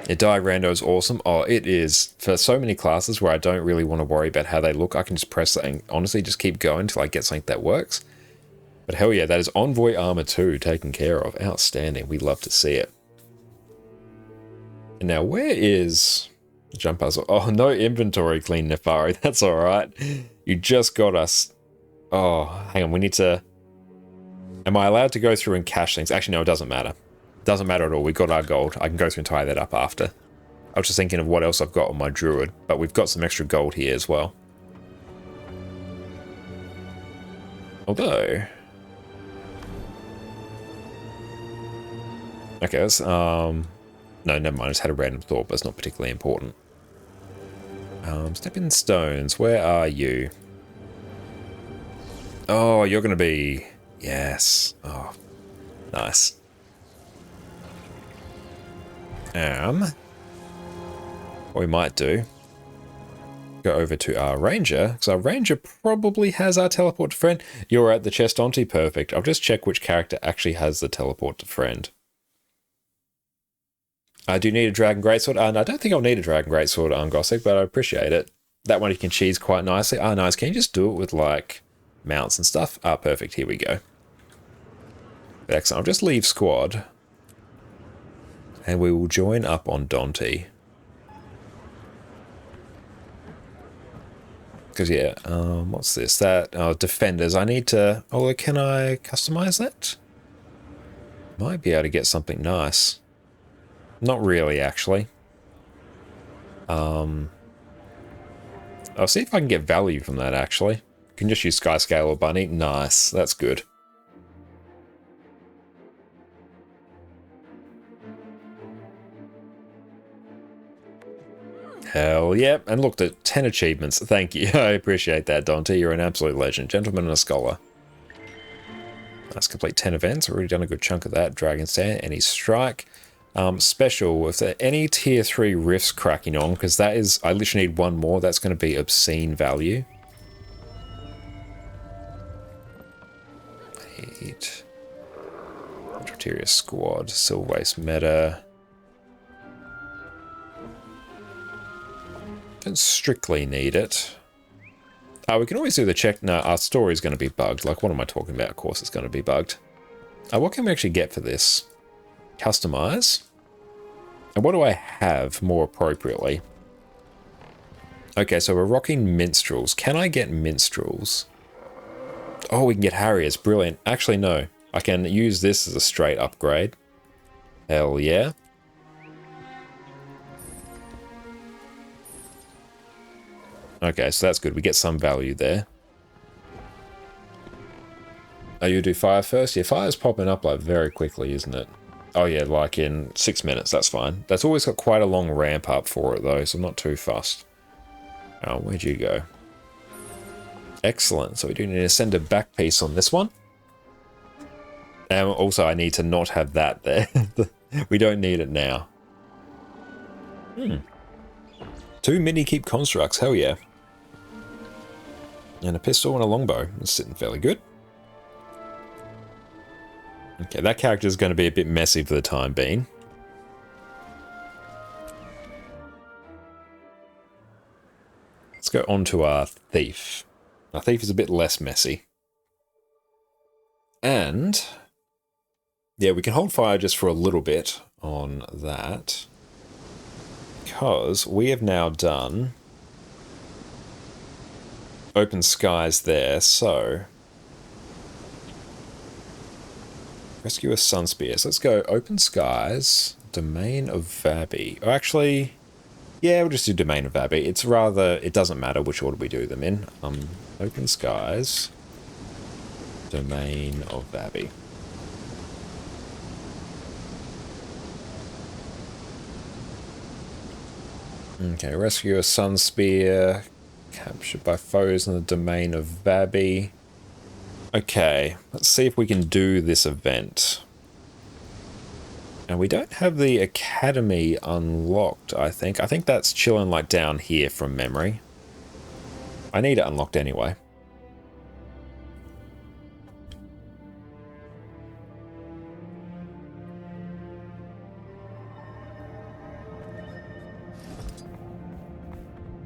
The Diagrando is awesome. Oh, it is. For so many classes where I don't really want to worry about how they look, I can just press it and honestly just keep going until I get something that works. But hell yeah, that is Envoy Armor 2 taken care of. Outstanding. We love to see it. And now, where is the jump puzzle? Oh, no inventory clean, Nefari. That's alright. You just got us. Oh, hang on. We need to... Am I allowed to go through and cache things? Actually, no, it doesn't matter. Doesn't matter at all. We got our gold. I can go through and tie that up after. I was just thinking of what else I've got on my druid, but we've got some extra gold here as well. Although... Okay, let's, no, never mind. I just had a random thought, but it's not particularly important. Stepping stones, where are you? Oh, you're going to be... Yes. Oh, nice. What we might do, go over to our ranger, because our ranger probably has our teleport to friend. You're at the chest, Auntie. Perfect. I'll just check which character actually has the teleport to friend. I do need a Dragon Greatsword, and I don't think I'll need a Dragon Greatsword, Gothic, but I appreciate it. That one you can cheese quite nicely. Ah, nice. Can you just do it with, like, mounts and stuff? Ah, perfect. Here we go. Excellent. I'll just leave squad. And we will join up on Dante. Because, yeah, what's this? That, defenders. I need to... Oh, can I customize that? Might be able to get something nice. Not really, actually. I'll see if I can get value from that, actually. Can just use Skyscale or Bunny. Nice. That's good. Hell yeah. And looked at 10 achievements. Thank you. I appreciate that, Dante. You're an absolute legend. Gentleman and a scholar. Let's complete 10 events. Already done a good chunk of that. Dragon Stand, any strike. Special, if there are any tier 3 rifts cracking on, because that is, I literally need one more, that's going to be obscene value. Need Ulterior Squad, Silver Waste Meta. Don't strictly need it. We can always do the check. No, our story is going to be bugged. Like, what am I talking about? Of course it's going to be bugged. What can we actually get for this? Customize. And what do I have more appropriately? Okay, so we're rocking minstrels. Can I get minstrels? Oh, we can get Harriers. Brilliant. Actually, no. I can use this as a straight upgrade. Hell yeah. Okay, so that's good. We get some value there. Oh, you do fire first? Yeah, fire's popping up like very quickly, isn't it? Oh yeah, like in 6 minutes, that's fine. That's always got quite a long ramp up for it though, so I'm not too fussed. Oh, where'd you go? Excellent, so we do need to send a back piece on this one. And also I need to not have that there. We don't need it now. 2 mini keep constructs, hell yeah. And a pistol and a longbow. It's sitting fairly good. Okay, that character is going to be a bit messy for the time being. Let's go on to our thief. Our thief is a bit less messy. And yeah, we can hold fire just for a little bit on that. Because we have now done open skies there, so rescue a Sunspear. So let's go open skies, Domain of Vabi. Or actually, yeah, we'll just do Domain of Vabi. It's rather, it doesn't matter which order we do them in. Open skies, Domain of Vabi. Okay, rescue a Sunspear, captured by foes in the Domain of Vabi. Okay, let's see if we can do this event. And we don't have the Academy unlocked, I think. I think that's chilling like down here from memory. I need it unlocked anyway.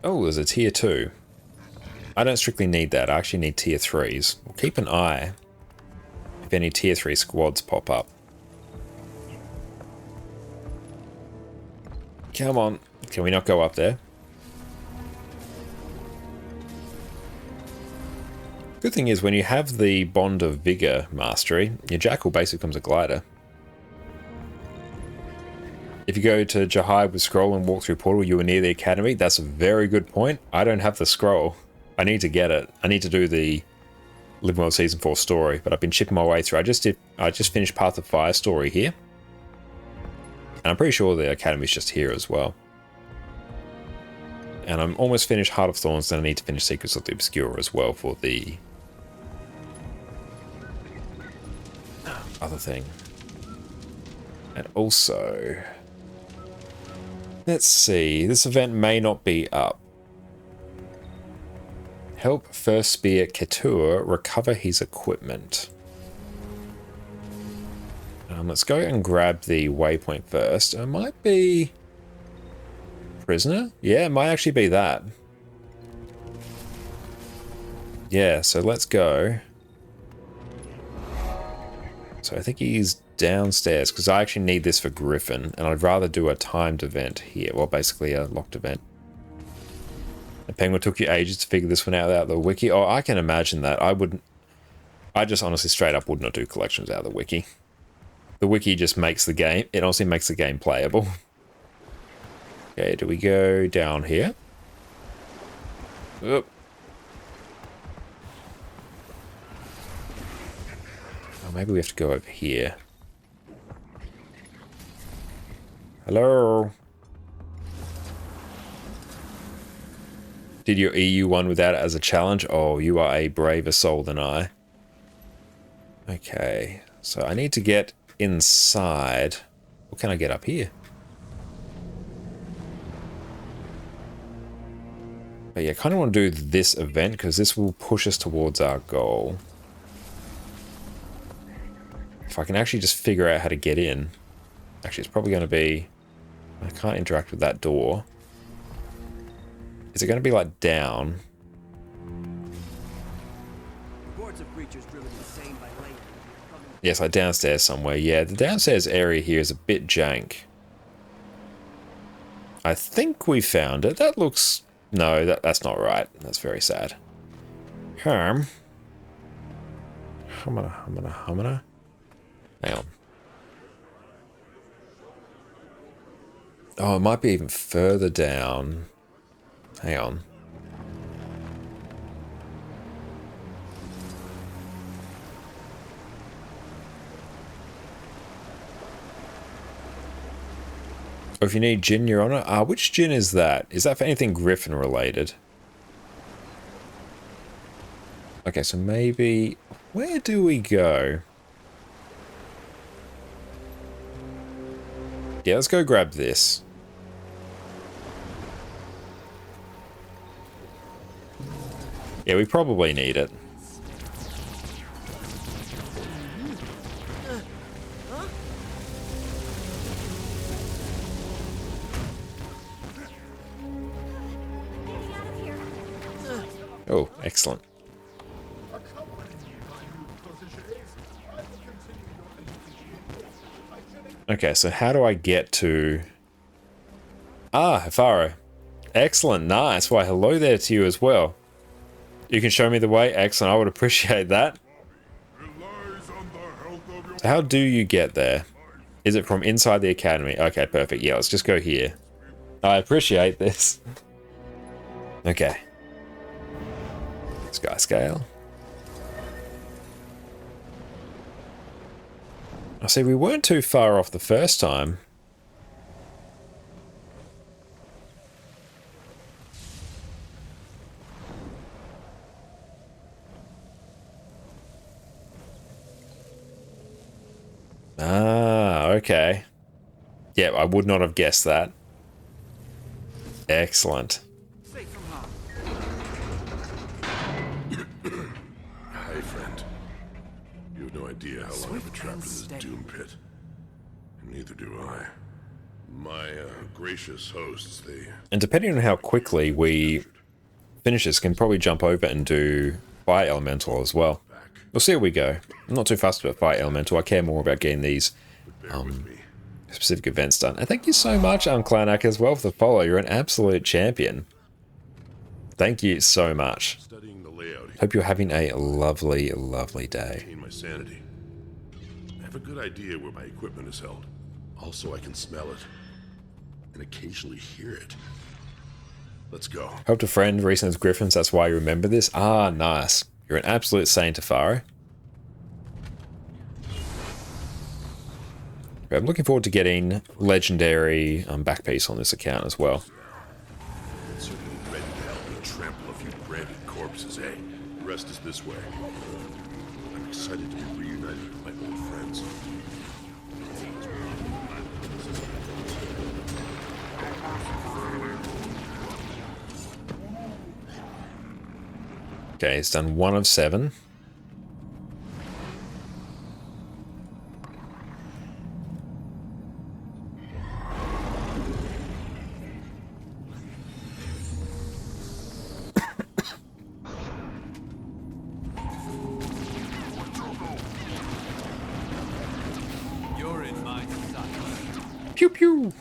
Oh, there's a tier 2. I don't strictly need that. I actually need tier 3s. We'll keep an eye if any tier 3 squads pop up. Come on. Can we not go up there? Good thing is when you have the Bond of Vigor mastery, your Jackal basically becomes a glider. If you go to Jahai with scroll and walk through portal, you are near the academy. That's a very good point. I don't have the scroll. I need to get it. I need to do the Living World Season 4 story, but I've been chipping my way through. I just finished Path of Fire story here. And I'm pretty sure the academy's just here as well. And I'm almost finished Heart of Thorns, then I need to finish Secrets of the Obscure as well for the other thing. And also, let's see, this event may not be up. Help First Spear Ketur recover his equipment. Let's go and grab the waypoint first. It might be prisoner? Yeah, it might actually be that. Yeah, so let's go. So I think he's downstairs, because I actually need this for Griffin, and I'd rather do a timed event here. Well, basically a locked event. The Penguin took you ages to figure this one out without the wiki. Oh, I can imagine that. I just honestly straight up would not do collections out of the wiki. The wiki just makes the game, it honestly makes the game playable. Okay, do we go down here? Oop. Oh, maybe we have to go over here. Hello? Did your EU one without it as a challenge? Oh, you are a braver soul than I. Okay, so I need to get inside. What can I get up here? But yeah, I kind of want to do this event because this will push us towards our goal. If I can actually just figure out how to get in. Actually, it's probably going to be... I can't interact with that door. Is it going to be like down? Reports of creatures driven insane by lightning. Yes, like downstairs somewhere. Yeah, the downstairs area here is a bit jank. I think we found it. That looks... No, that's not right. That's very sad. Humana. Hang on. Oh, it might be even further down. Hang on. Or if you need gin, Your Honor. Which gin is that? Is that for anything Griffin related? Okay, so maybe... Where do we go? Yeah, let's go grab this. Yeah, we probably need it. Oh, excellent. Okay, so how do I get to... Hifaro. Excellent, nice. Why, hello there to you as well. You can show me the way? Excellent, I would appreciate that. So how do you get there? Is it from inside the academy? Okay, perfect. Yeah, let's just go here. I appreciate this. Okay. Sky scale. I see we weren't too far off the first time. Okay. Yeah, I would not have guessed that. Excellent. Hi, friend. You have no idea how long I've been trapped in this doom pit. And neither do I. My gracious hosts, And depending on how quickly we finish this, can probably jump over and do Fire Elemental as well. We'll see how we go. I'm not too fussed about Fire Elemental. I care more about getting these specific events done. And thank you so much, Clanak, as well for the follow. You're an absolute champion. Thank you so much. studying the layout Hope you're having a lovely, lovely day. maintain my sanity. I have a good idea where my equipment is held. Also, I can smell it. And occasionally hear it. Let's go. Helped a friend recently with Griffins, that's why you remember this? Ah, nice. You're an absolute saint, Tafaro. I'm looking forward to getting legendary back piece on this account as well. Certainly ready to help me trample a few branded corpses, eh? The rest is this way. I'm excited to be reunited with my old friends. Okay, it's done 1 of 7. You're in my sight. Pew pew!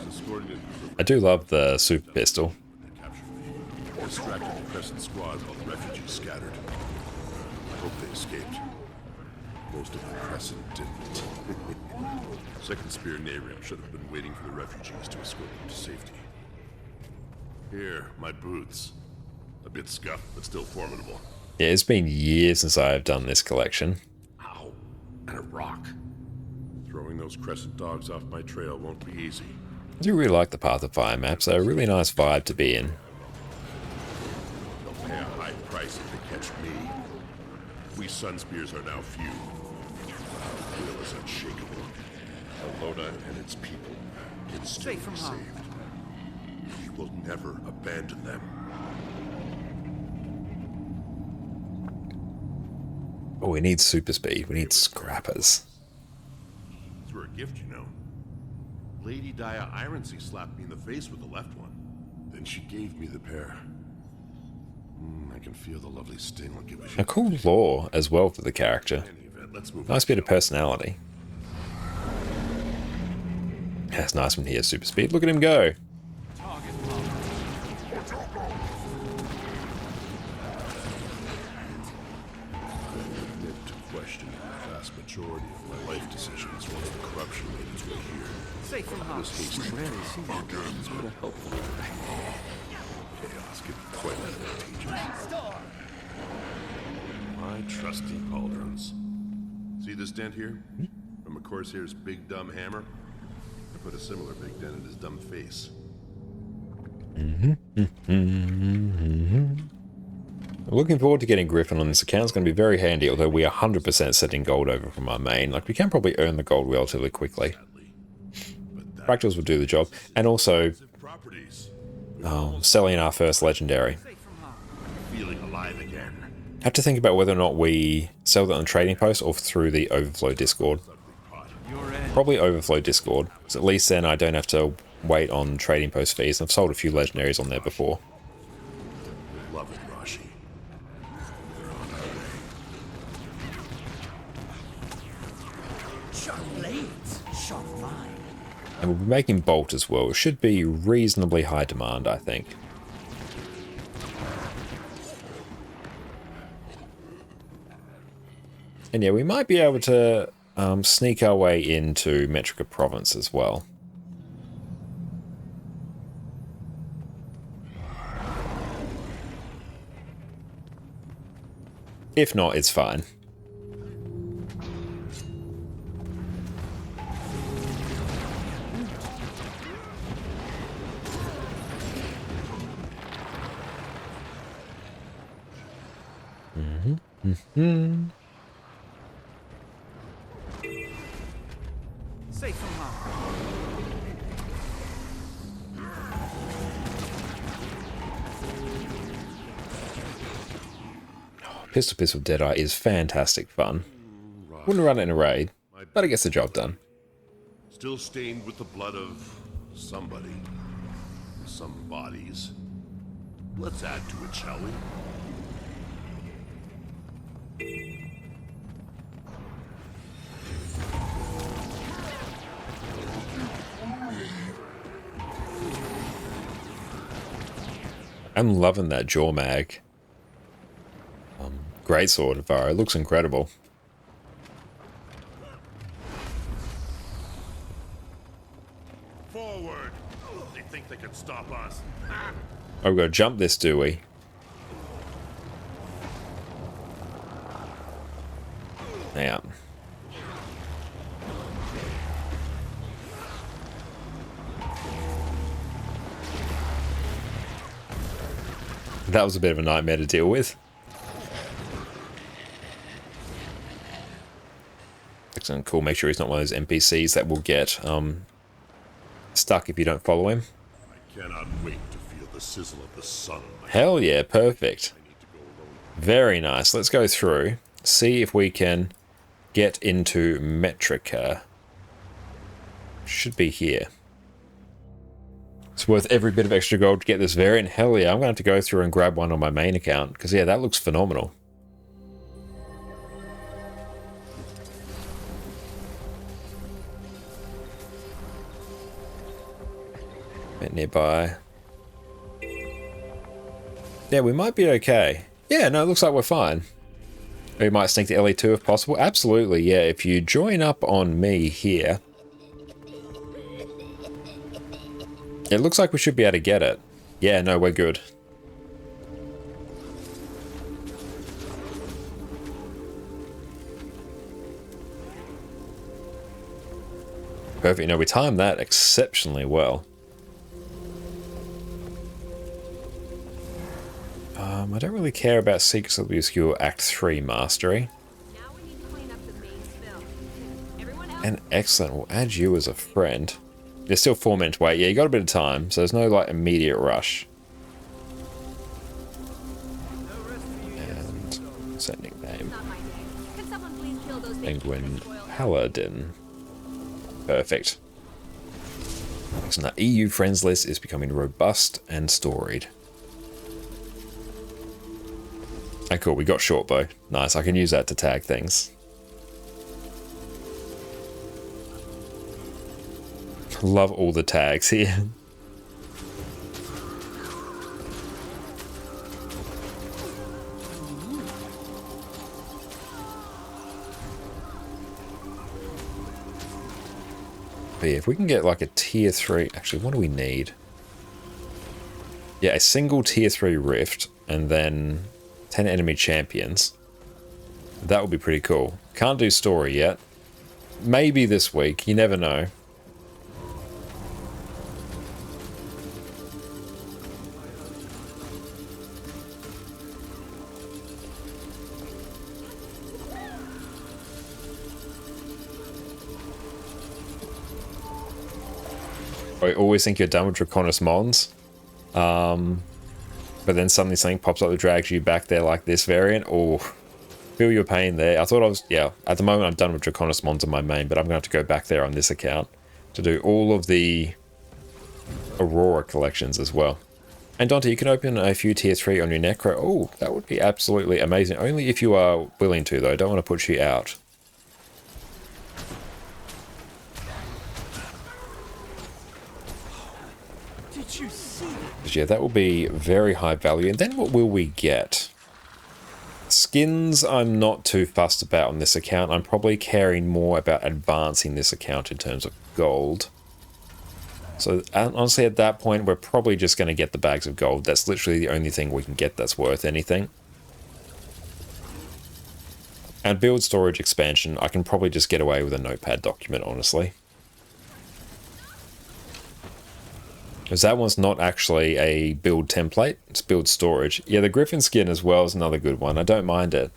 Escorted in for I do love the super pistol. they captured me. Distracted the Crescent squad while the refugees scattered. I hope they escaped. Most of the Crescent didn't. Second Spear Nehrim should have been waiting for the refugees to escort them to safety. Here, my boots. A bit scuffed, but still formidable. Yeah, it's been years since I have done this collection. Ow. And a rock. Throwing those Crescent dogs off my trail won't be easy. I do really like the Path of Fire maps. They're a really nice vibe to be in. They'll pay a high price if they catch me. We Sunspears are now few. Our will is unshakable. Alona and its people can still be saved. We will never abandon them. Oh, we need super speed. We need scrappers. These were a gift, you know. Lady Dia Ironsea slapped me in the face with the left one. Then she gave me the pair. I can feel the lovely sting will give a A shit. cool lore as well for the character. In any event, let's move Nice on. bit of personality. That's nice when he has super speed. Look at him go. Target marked. Admit to questioning the vast majority of my life decisions once the corruption made its way here. Safe from harm. This hasty Rarely see that guns, but a helpful. chaos can be quite advantageous. My trusty pauldrons. See this dent here? From a Corsair's big dumb hammer? I put a similar big dent in his dumb face. Looking forward to getting Griffin on this account. It's going to be very handy, although we are 100% setting gold over from our main. Like, we can probably earn the gold relatively quickly. But that Fractals will do the job. And also, properties. selling our first legendary. Safe from harm. Feeling alive again. Have to think about whether or not we sell that on trading post or through the Overflow Discord. You're in. Probably Overflow Discord, because at least then I don't have to wait on trading post fees. I've sold a few legendaries on there before. Love it, Rashi. Sharp blades, sharp mind. And we'll be making Bolt as well. It should be reasonably high demand, I think. And yeah, we might be able to sneak our way into Metrica Province as well. If not, it's fine. Safe from harm. Pistol Deadeye is fantastic fun. Wouldn't run it in a raid, but it gets the job done. Still stained with the blood of somebody. Some bodies. Let's add to it, shall we? I'm loving that jaw mag. Great sword, Varro. It looks incredible. Forward! They think they can stop us. Oh, we've got to jump this, do we? Yeah. That was a bit of a nightmare to deal with. Excellent, cool. Make sure he's not one of those NPCs that will get stuck if you don't follow him. I cannot wait to feel the sizzle of the sun. Hell yeah, perfect. I need to go alone. Very nice. Let's go through, see if we can get into Metrica. Should be here. It's worth every bit of extra gold to get this variant. Hell yeah, I'm going to have to go through and grab one on my main account, because yeah, that looks phenomenal. Bit nearby. Yeah, we might be okay. Yeah, no, it looks like we're fine. We might sneak the LE2 if possible. Absolutely, yeah. If you join up on me here, it looks like we should be able to get it. Yeah, no, we're good. Perfect. You know, we timed that exceptionally well. I don't really care about Secrets of the Obscure Act 3 Mastery. Now we need to clean up the main spill. Everyone else? And excellent, we'll add you as a friend. There's still 4 minutes to wait. Yeah, you got a bit of time, so there's no like immediate rush. And sending name. Not my name. Can someone please kill those Penguin Oil? Paladin. Perfect. Excellent. That EU friends list is becoming robust and storied. And cool, we got short bow. Nice, I can use that to tag things. Love all the tags here. But yeah, if we can get like a tier 3... Actually, what do we need? Yeah, a single tier 3 rift and then 10 enemy champions. That would be pretty cool. Can't do story yet. Maybe this week, you never know. I always think you're done with Draconis Mons. But then suddenly something pops up that drags you back there like this variant. Oh, feel your pain there. I thought I was, yeah, at the moment I'm done with Draconis Mons on my main, but I'm going to have to go back there on this account to do all of the Aurora collections as well. And Dante, you can open a few tier 3 on your Necro. Oh, that would be absolutely amazing. Only if you are willing to, though. I don't want to put you out. Did you see that? But yeah, that will be very high value. And then what will we get? Skins I'm not too fussed about on this account. I'm probably caring more about advancing this account in terms of gold. So honestly, at that point, we're probably just going to get the bags of gold. That's literally the only thing we can get that's worth anything. And build storage expansion, I can probably just get away with a notepad document, honestly. Because that one's not actually a build template, it's build storage. Yeah, the Griffin skin as well is another good one. I don't mind it.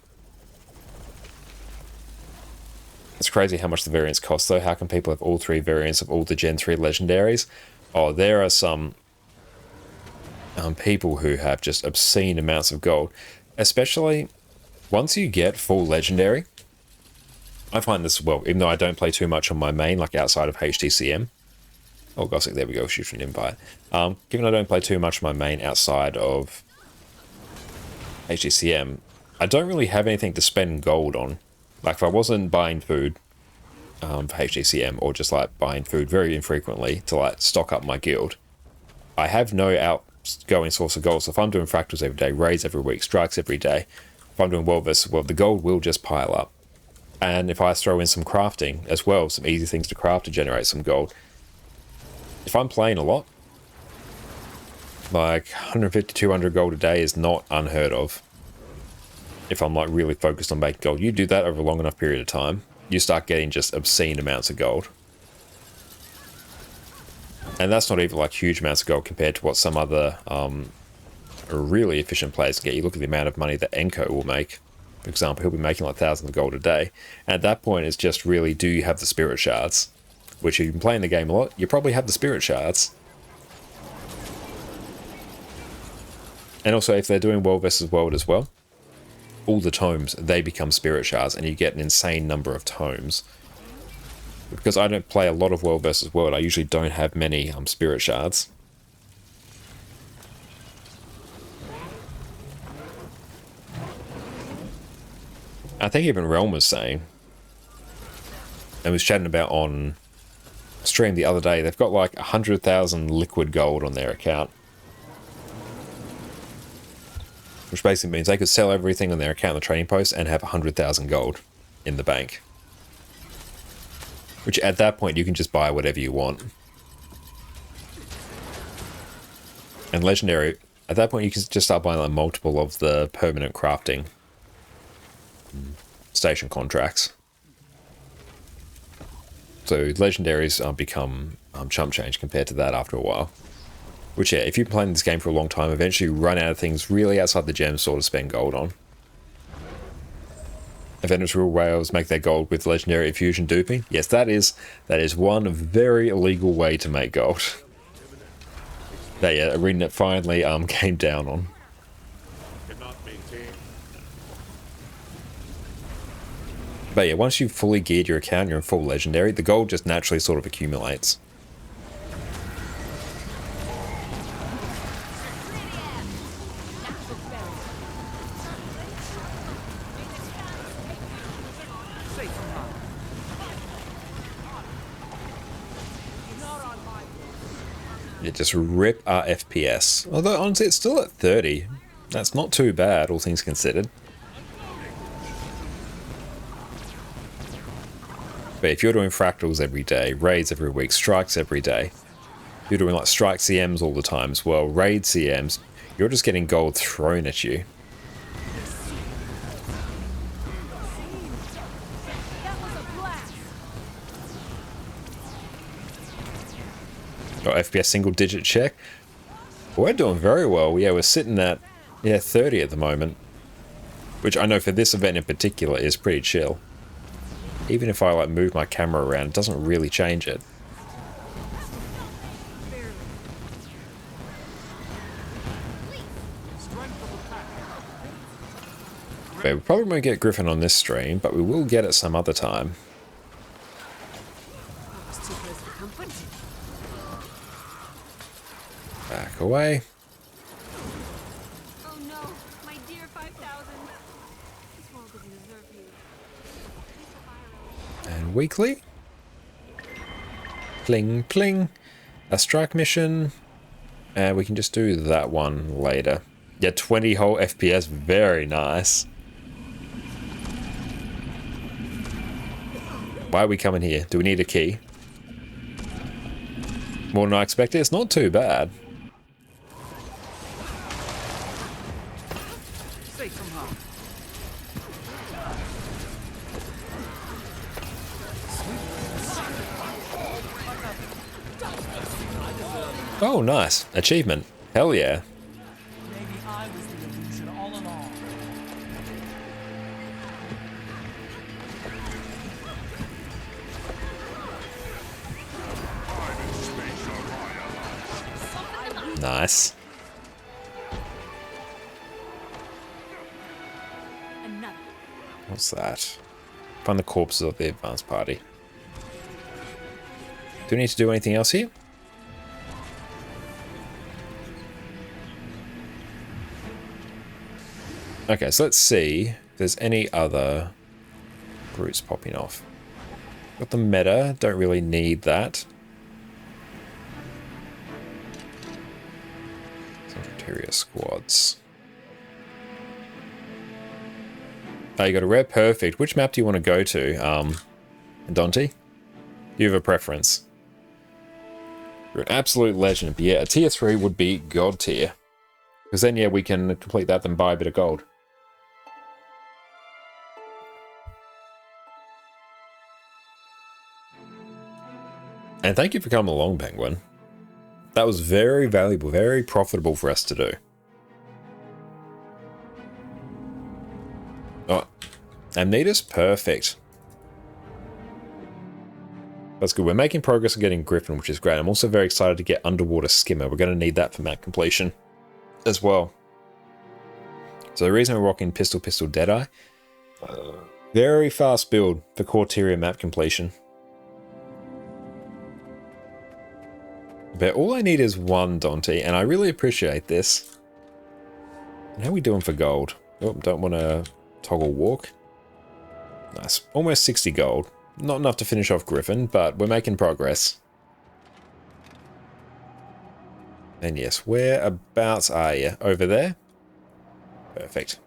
It's crazy how much the variants cost, though. How can people have all 3 variants of all the Gen 3 legendaries? Oh, there are some people who have just obscene amounts of gold. Especially once you get full legendary, I find this, well, even though I don't play too much on my main, like outside of HTCM. Oh, Gothic, there we go, shoot an invite. Given I don't play too much on my main outside of HTCM, I don't really have anything to spend gold on. Like, if I wasn't buying food for HTCM, or just like buying food very infrequently to like stock up my guild, I have no outgoing source of gold. So if I'm doing fractals every day, raids every week, strikes every day, if I'm doing world versus world, the gold will just pile up. And if I throw in some crafting as well, some easy things to craft to generate some gold, if I'm playing a lot, like 150, 200 gold a day is not unheard of. If I'm like really focused on making gold, you do that over a long enough period of time, you start getting just obscene amounts of gold. And that's not even like huge amounts of gold compared to what some other really efficient players can get. You look at the amount of money that Enko will make. For example, he'll be making like thousands of gold a day. And at that point, it's just really, do you have the spirit shards? Which, if you've been playing the game a lot, you probably have the spirit shards. And also, if they're doing world versus world as well, all the tomes, they become spirit shards, and you get an insane number of tomes. Because I don't play a lot of world versus world, I usually don't have many spirit shards. I think even Realm was saying, and was chatting about on stream the other day, they've got like 100,000 liquid gold on their account. Which basically means they could sell everything on their account on the trading post and have 100,000 gold in the bank. Which at that point you can just buy whatever you want. And Legendary, at that point you can just start buying like multiple of the permanent crafting station contracts. So Legendaries become chump change compared to that after a while. Which, yeah, if you've been playing this game for a long time, eventually you run out of things really outside the gem store to spend gold on. Avengers Rule Rails make their gold with Legendary Infusion duping. Yes, that is one very illegal way to make gold. That, yeah, Arena finally came down on. But yeah, once you've fully geared your account, you're in full Legendary, the gold just naturally sort of accumulates. Yeah, just rip our FPS. Although, honestly, it's still at 30. That's not too bad, all things considered. But if you're doing fractals every day, raids every week, strikes every day, you're doing like strike CMs all the time as well, raid CMs, you're just getting gold thrown at you. Got FPS single digit check. We're doing very well. Yeah, we're sitting at 30 at the moment. Which I know for this event in particular is pretty chill. Even if I like move my camera around, it doesn't really change it. Okay, we probably won't get Griffin on this stream, but we will get it some other time. Back away. Oh no, my dear 5,000. This world doesn't deserve you. And weekly. Pling, pling. A strike mission. And we can just do that one later. Yeah, 20 whole FPS. Very nice. Why are we coming here? Do we need a key? More than I expected. It's not too bad. Safe from harm. Oh, nice. Achievement. Hell yeah. Maybe I was the illusion all along. Nice. Another. What's that? Find the corpses of the advance party. Do we need to do anything else here? Okay, so let's see if there's any other brutes popping off. Got the meta, don't really need that. Interior squads. Oh, you got a rare, perfect. Which map do you want to go to, Dante? Do you have a preference? You're an absolute legend, but yeah, a tier 3 would be god tier. Because then, yeah, we can complete that, then buy a bit of gold. And thank you for coming along, Penguin. That was very valuable, very profitable for us to do. Oh, Amnetus, perfect. That's good. We're making progress on getting Griffin, which is great. I'm also very excited to get Underwater Skimmer. We're going to need that for map completion as well. So the reason we're rocking Pistol Deadeye, very fast build for Corteria map completion. But all I need is one, Dante, and I really appreciate this. And how are we doing for gold? Oh, don't want to toggle walk. Nice. Almost 60 gold. Not enough to finish off Griffin, but we're making progress. And yes, whereabouts are you? Over there? Perfect.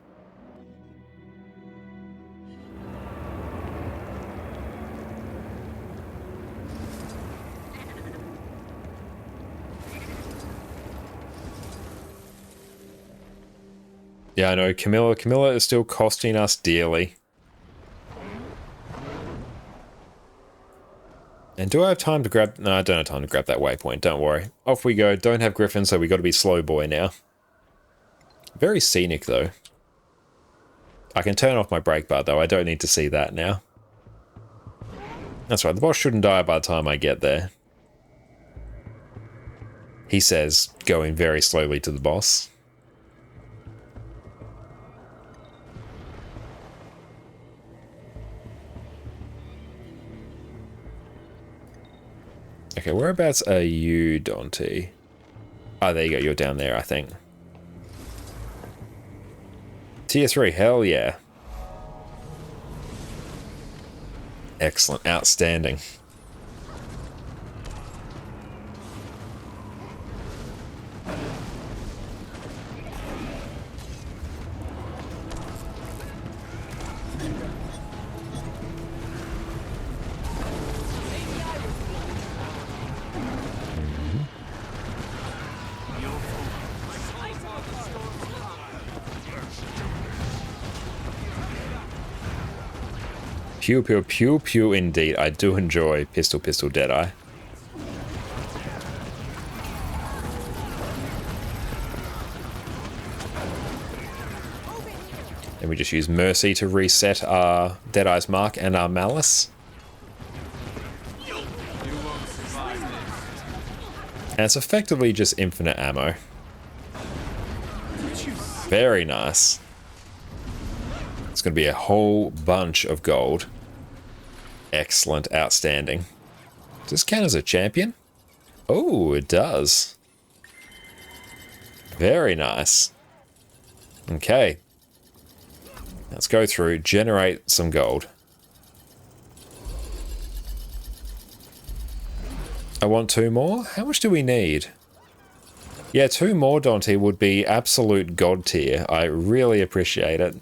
Yeah, I know, Camilla is still costing us dearly. And do I have time to grab... No, I don't have time to grab that waypoint, don't worry. Off we go, don't have Griffin, so we got to be slow boy now. Very scenic, though. I can turn off my brake bar, though, I don't need to see that now. That's right, the boss shouldn't die by the time I get there. He says, going very slowly to the boss. Okay, whereabouts are you, Dante? Oh, there you go, you're down there, I think. Tier 3, hell yeah. Excellent, outstanding. Pew, pew, pew, pew, indeed. I do enjoy Pistol Deadeye. And we just use Mercy to reset our Deadeye's Mark and our Malice. And it's effectively just infinite ammo. Very nice. It's going to be a whole bunch of gold. Excellent, outstanding. Does this count as a champion? Oh, it does. Very nice. Okay. Let's go through, generate some gold. I want 2 more? How much do we need? Yeah, 2 more, Dante, would be absolute god tier. I really appreciate it.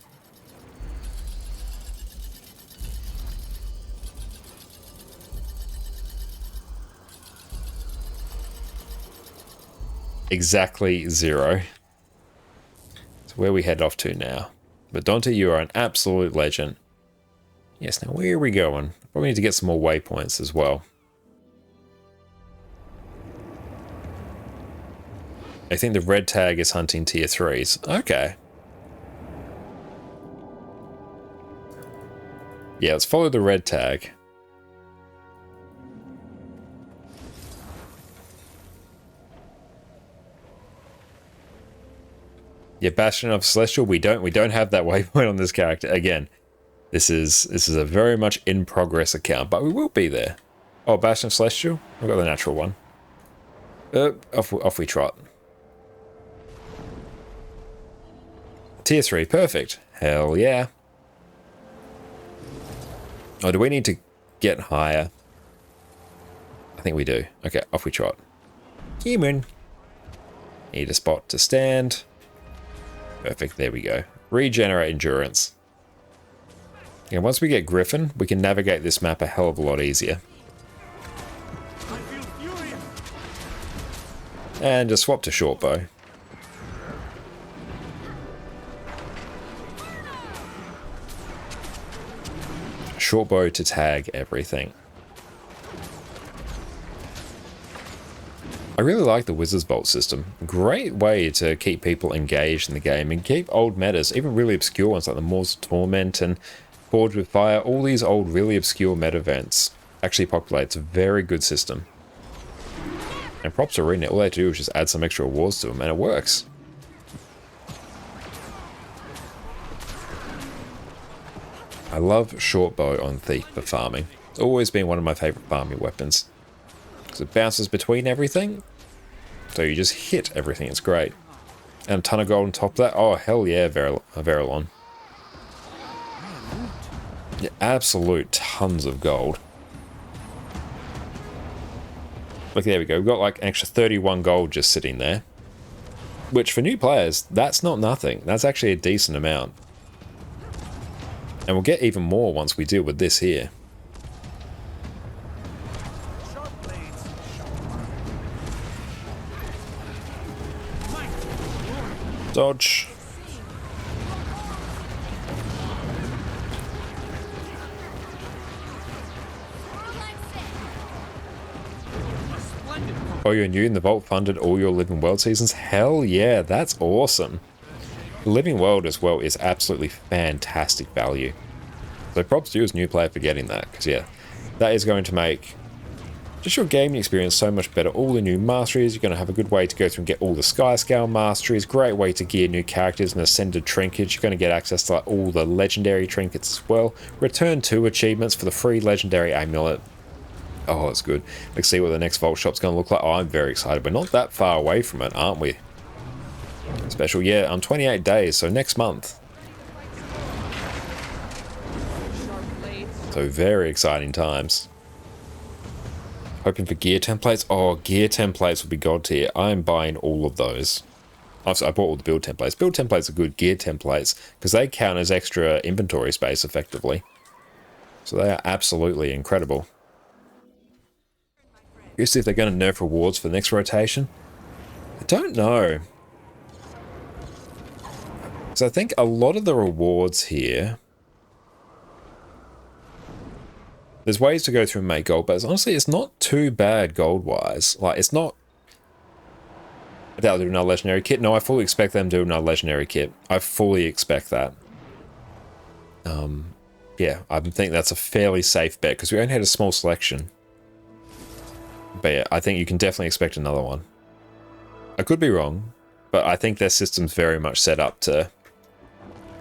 Exactly 0. So where are we headed off to now? But Dante, you are an absolute legend. Yes, now where are we going? Probably need to get some more waypoints as well. I think the red tag is hunting tier 3s. Okay. Yeah, let's follow the red tag. Yeah, Bastion of Celestial, we don't have that waypoint on this character. Again, This is a very much in progress account, but we will be there. Oh, Bastion of Celestial? We've got the natural one. Off we trot. Tier 3, perfect. Hell yeah. Oh, do we need to get higher? I think we do. Okay, off we trot. Human. Need a spot to stand. Perfect, there we go. Regenerate endurance. Yeah, once we get Griffin, we can navigate this map a hell of a lot easier. I feel furious. And just swap to shortbow. Shortbow to tag everything. I really like the Wizard's Bolt system. Great way to keep people engaged in the game and keep old metas, even really obscure ones like the Maws of Torment and Forged with Fire, all these old really obscure meta events actually populate. It's a very good system. And props to Arena, all they have to do is just add some extra rewards to them and it works. I love shortbow on Thief for farming. It's always been one of my favourite farming weapons. Because it bounces between everything. So you just hit everything, it's great. And a ton of gold on top of that. Oh, hell yeah, Verilon. Yeah, absolute tons of gold. Look, there we go. We've got like an extra 31 gold just sitting there. Which for new players, that's not nothing. That's actually a decent amount. And we'll get even more once we deal with this here. Sharp blades. Dodge. Oh, you're new and the Vault funded all your Living World seasons? Hell yeah, that's awesome. The Living World as well is absolutely fantastic value. So props to you as a new player for getting that, because yeah, that is going to make just your gaming experience so much better. All the new masteries, you're going to have a good way to go through and get all the Sky Scale masteries, great way to gear new characters and ascended trinkets. You're going to get access to like, all the legendary trinkets as well. Return 2 achievements for the free legendary amulet. Oh, it's good. Let's see what the next Vault shop's going to look like. Oh, I'm very excited. We're not that far away from it, aren't we? Special, yeah, on 28 days, so next month. So very exciting times. Hoping for gear templates. Oh, gear templates will be god tier. I'm buying all of those. I bought all the build templates. Build templates are good. Gear templates, because they count as extra inventory space effectively. So they are absolutely incredible. Curious if they're going to nerf rewards for the next rotation. I don't know. So I think a lot of the rewards here, there's ways to go through and make gold, but honestly, it's not too bad gold-wise. Like, it's not... I doubt they'll do another legendary kit. No, I fully expect them to do another legendary kit. I fully expect that. Yeah, I think that's a fairly safe bet, because we only had a small selection. But yeah, I think you can definitely expect another one. I could be wrong, but I think their system's very much set up to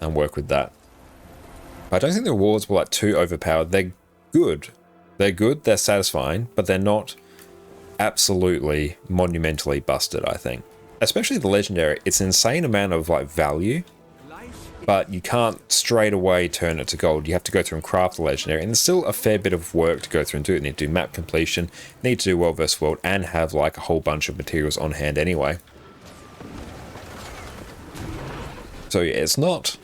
work with that. I don't think the rewards were like too overpowered. They're good. They're good, they're satisfying, but they're not absolutely monumentally busted, I think. Especially the legendary. It's an insane amount of like value, but you can't straight away turn it to gold. You have to go through and craft the legendary, and there's still a fair bit of work to go through and do. You need to do map completion, need to do world versus world, and have like a whole bunch of materials on hand anyway. So yeah, it's not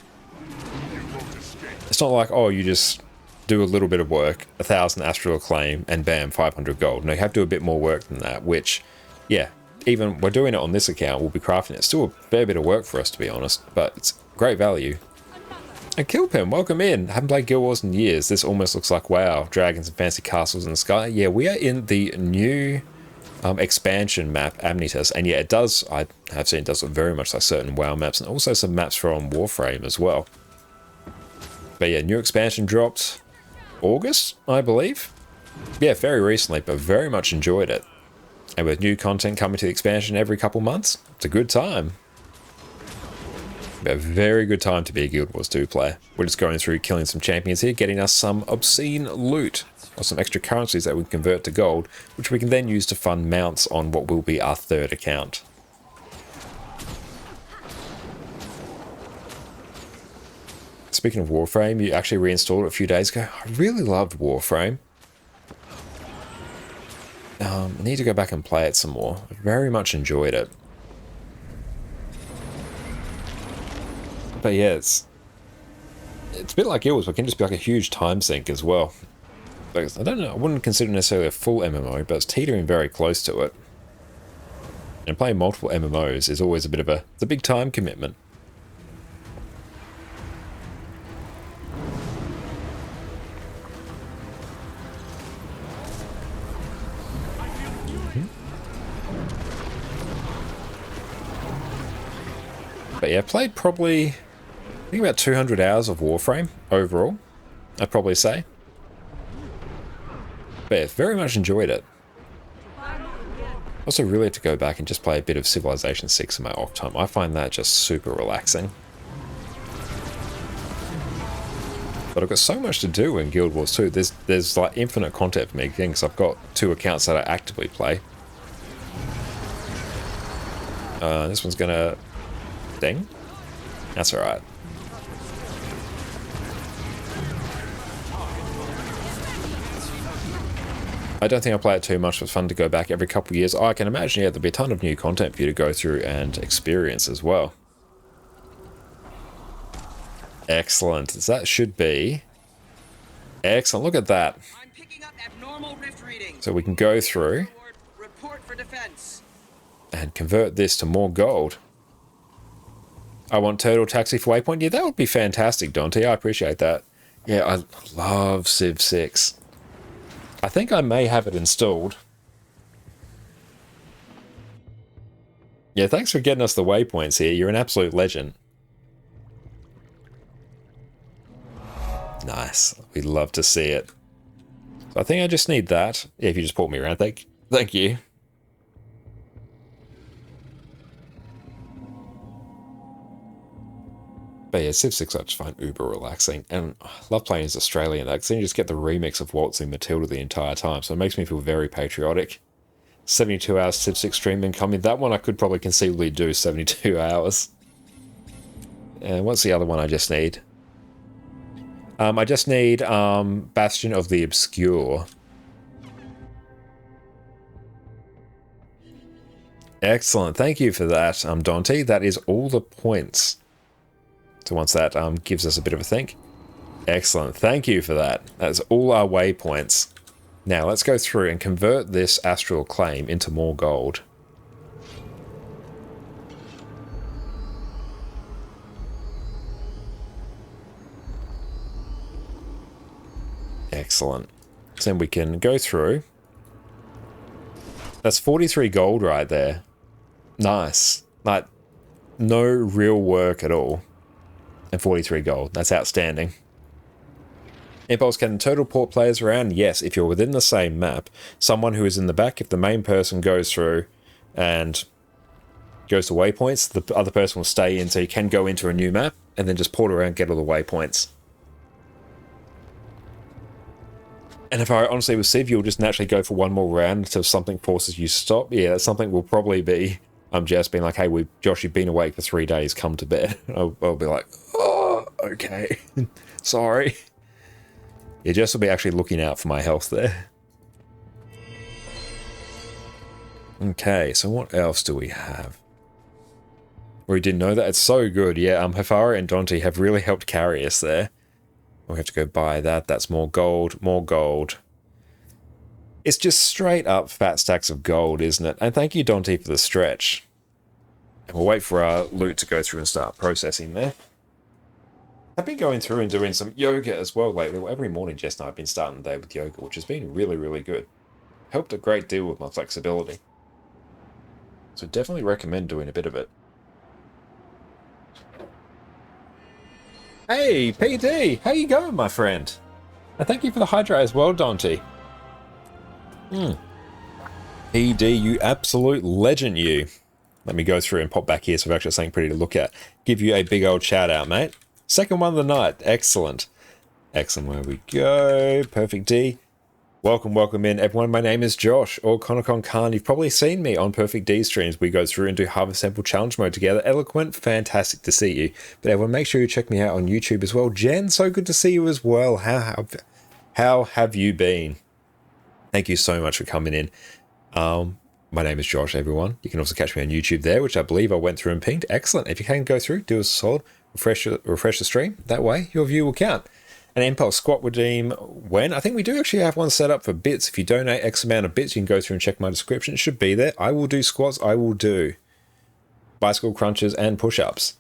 like, oh, you just do a little bit of work, 1,000 astral acclaim, and bam, 500 gold. No, you have to do a bit more work than that, which, yeah, even we're doing it on this account, we'll be crafting it. It's still a fair bit of work for us, to be honest, but it's great value. And Killpin, welcome in. I haven't played Guild Wars in years. This almost looks like WoW. Dragons and fancy castles in the sky. Yeah, we are in the new expansion map, Amnitas, and yeah, it does, I have seen it does look very much like certain WoW maps, and also some maps from Warframe as well. But yeah, new expansion dropped August, I believe. Yeah, very recently, but very much enjoyed it. And with new content coming to the expansion every couple months, it's a good time. A very good time to be a Guild Wars 2 player. We're just going through killing some champions here, getting us some obscene loot, or some extra currencies that we can convert to gold, which we can then use to fund mounts on what will be our third account. Speaking of Warframe, you actually reinstalled it a few days ago. I really loved Warframe. I need to go back and play it some more. I very much enjoyed it. But yeah, it's a bit like Guild Wars, but it can just be like a huge time sink as well. Like, I don't know, I wouldn't consider it necessarily a full MMO, but it's teetering very close to it. And playing multiple MMOs is always a bit of it's a big time commitment. But yeah, played probably, I think about 200 hours of Warframe overall, I'd probably say. But yeah, very much enjoyed it. Also really had to go back and just play a bit of Civilization 6 in my off time. I find that just super relaxing. But I've got so much to do in Guild Wars 2. There's like infinite content for me again, because I've got 2 accounts that I actively play. This one's gonna... Ding? That's alright. I don't think I play it too much. It's fun to go back every couple of years. Oh, I can imagine, yeah, there'll be a ton of new content for you to go through and experience as well. Excellent. That should be... Excellent. Look at that. I'm picking up abnormal rift readings. So we can go through... Report for defense. And convert this to more gold. I want Turtle Taxi for Waypoint. Yeah, that would be fantastic, Dante. I appreciate that. Yeah, I love Civ 6. I think I may have it installed. Yeah, thanks for getting us the waypoints here. You're an absolute legend. Nice. We'd love to see it. So I think I just need that. Yeah, if you just pull me around. Thank you. But yeah, Civ 6 I just find uber relaxing, and I love playing as Australian, because then you just get the remix of Waltzing Matilda the entire time, so it makes me feel very patriotic. 72 hours Civ 6 stream incoming. That one I could probably conceivably do 72 hours. And what's the other one I just need? I just need Bastion of the Obscure. Excellent, thank you for that, Dante. That is all the points. So once that gives us a bit of a think. Excellent, thank you for that. That's all our waypoints. Now let's go through and convert this Astral Claim into more gold. Excellent. So then we can go through. That's 43 gold right there. Nice. Like, no real work at all. And 43 gold. That's outstanding. Impulse can turtle port players around? Yes, if you're within the same map. Someone who is in the back, if the main person goes through and goes to waypoints, the other person will stay in, so you can go into a new map and then just port around and get all the waypoints. And if I honestly with Civ, you'll just naturally go for one more round until something forces you to stop. Yeah, that's something will probably be Jess being like, hey, Josh, you've been awake for 3 days, come to bed. I'll be like, oh, okay, sorry. Yeah, Jess will be actually looking out for my health there. Okay, so what else do we have? We didn't know that. It's so good. Yeah, Hefara and Dante have really helped carry us there. We have to go buy that. That's more gold, more gold. It's just straight up fat stacks of gold, isn't it? And thank you, Dante, for the stretch. And we'll wait for our loot to go through and start processing there. I've been going through and doing some yoga as well lately. Well, every morning, Jess and I have been starting the day with yoga, which has been really, really good. Helped a great deal with my flexibility. So definitely recommend doing a bit of it. Hey, PD! How you going, my friend? And thank you for the Hydra as well, Dante. PD, you absolute legend, you. Let me go through and pop back here so we've actually got something pretty to look at. Give you a big old shout out, mate. Second one of the night. Excellent. Excellent. Where we go. Perfect D. Welcome, welcome in, everyone. My name is Josh, or Conocon Khan. You've probably seen me on Perfect D streams. We go through and do Harvest Sample Challenge mode together. Eloquent, fantastic to see you. But everyone, make sure you check me out on YouTube as well. Jen, so good to see you as well. How have you been? Thank you so much for coming in. My name is Josh, everyone. You can also catch me on YouTube there, which I believe I went through and pinged. Excellent. If you can go through, do us a solid, refresh the stream. That way, your view will count. An Impulse Squat redeem when? I think we do actually have one set up for bits. If you donate X amount of bits, you can go through and check my description. It should be there. I will do squats. I will do bicycle crunches and push-ups.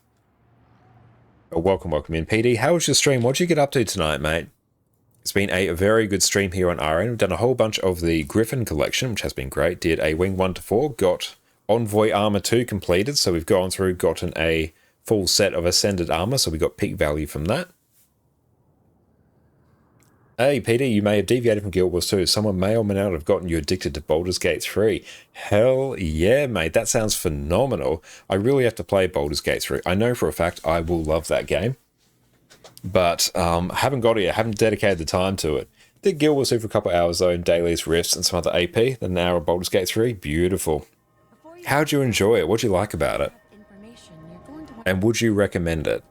Welcome, welcome in, PD. How was your stream? What did you get up to tonight, mate? It's been a very good stream here on our end. We've done a whole bunch of the Griffin collection, which has been great. Did a Wing 1 to 4, got Envoy Armor 2 completed. So we've gone through, gotten a full set of Ascended Armor. So we got peak value from that. Hey, Peter, you may have deviated from Guild Wars 2. Someone may or may not have gotten you addicted to Baldur's Gate 3. Hell yeah, mate. That sounds phenomenal. I really have to play Baldur's Gate 3. I know for a fact I will love that game. But haven't got it yet. Haven't dedicated the time to it. Did Guild Wars 2 for a couple of hours, though, in dailies, rifts, and some other AP. Then an hour of Baldur's Gate 3. Beautiful. How'd you enjoy it? What'd you like about it? And would you recommend it?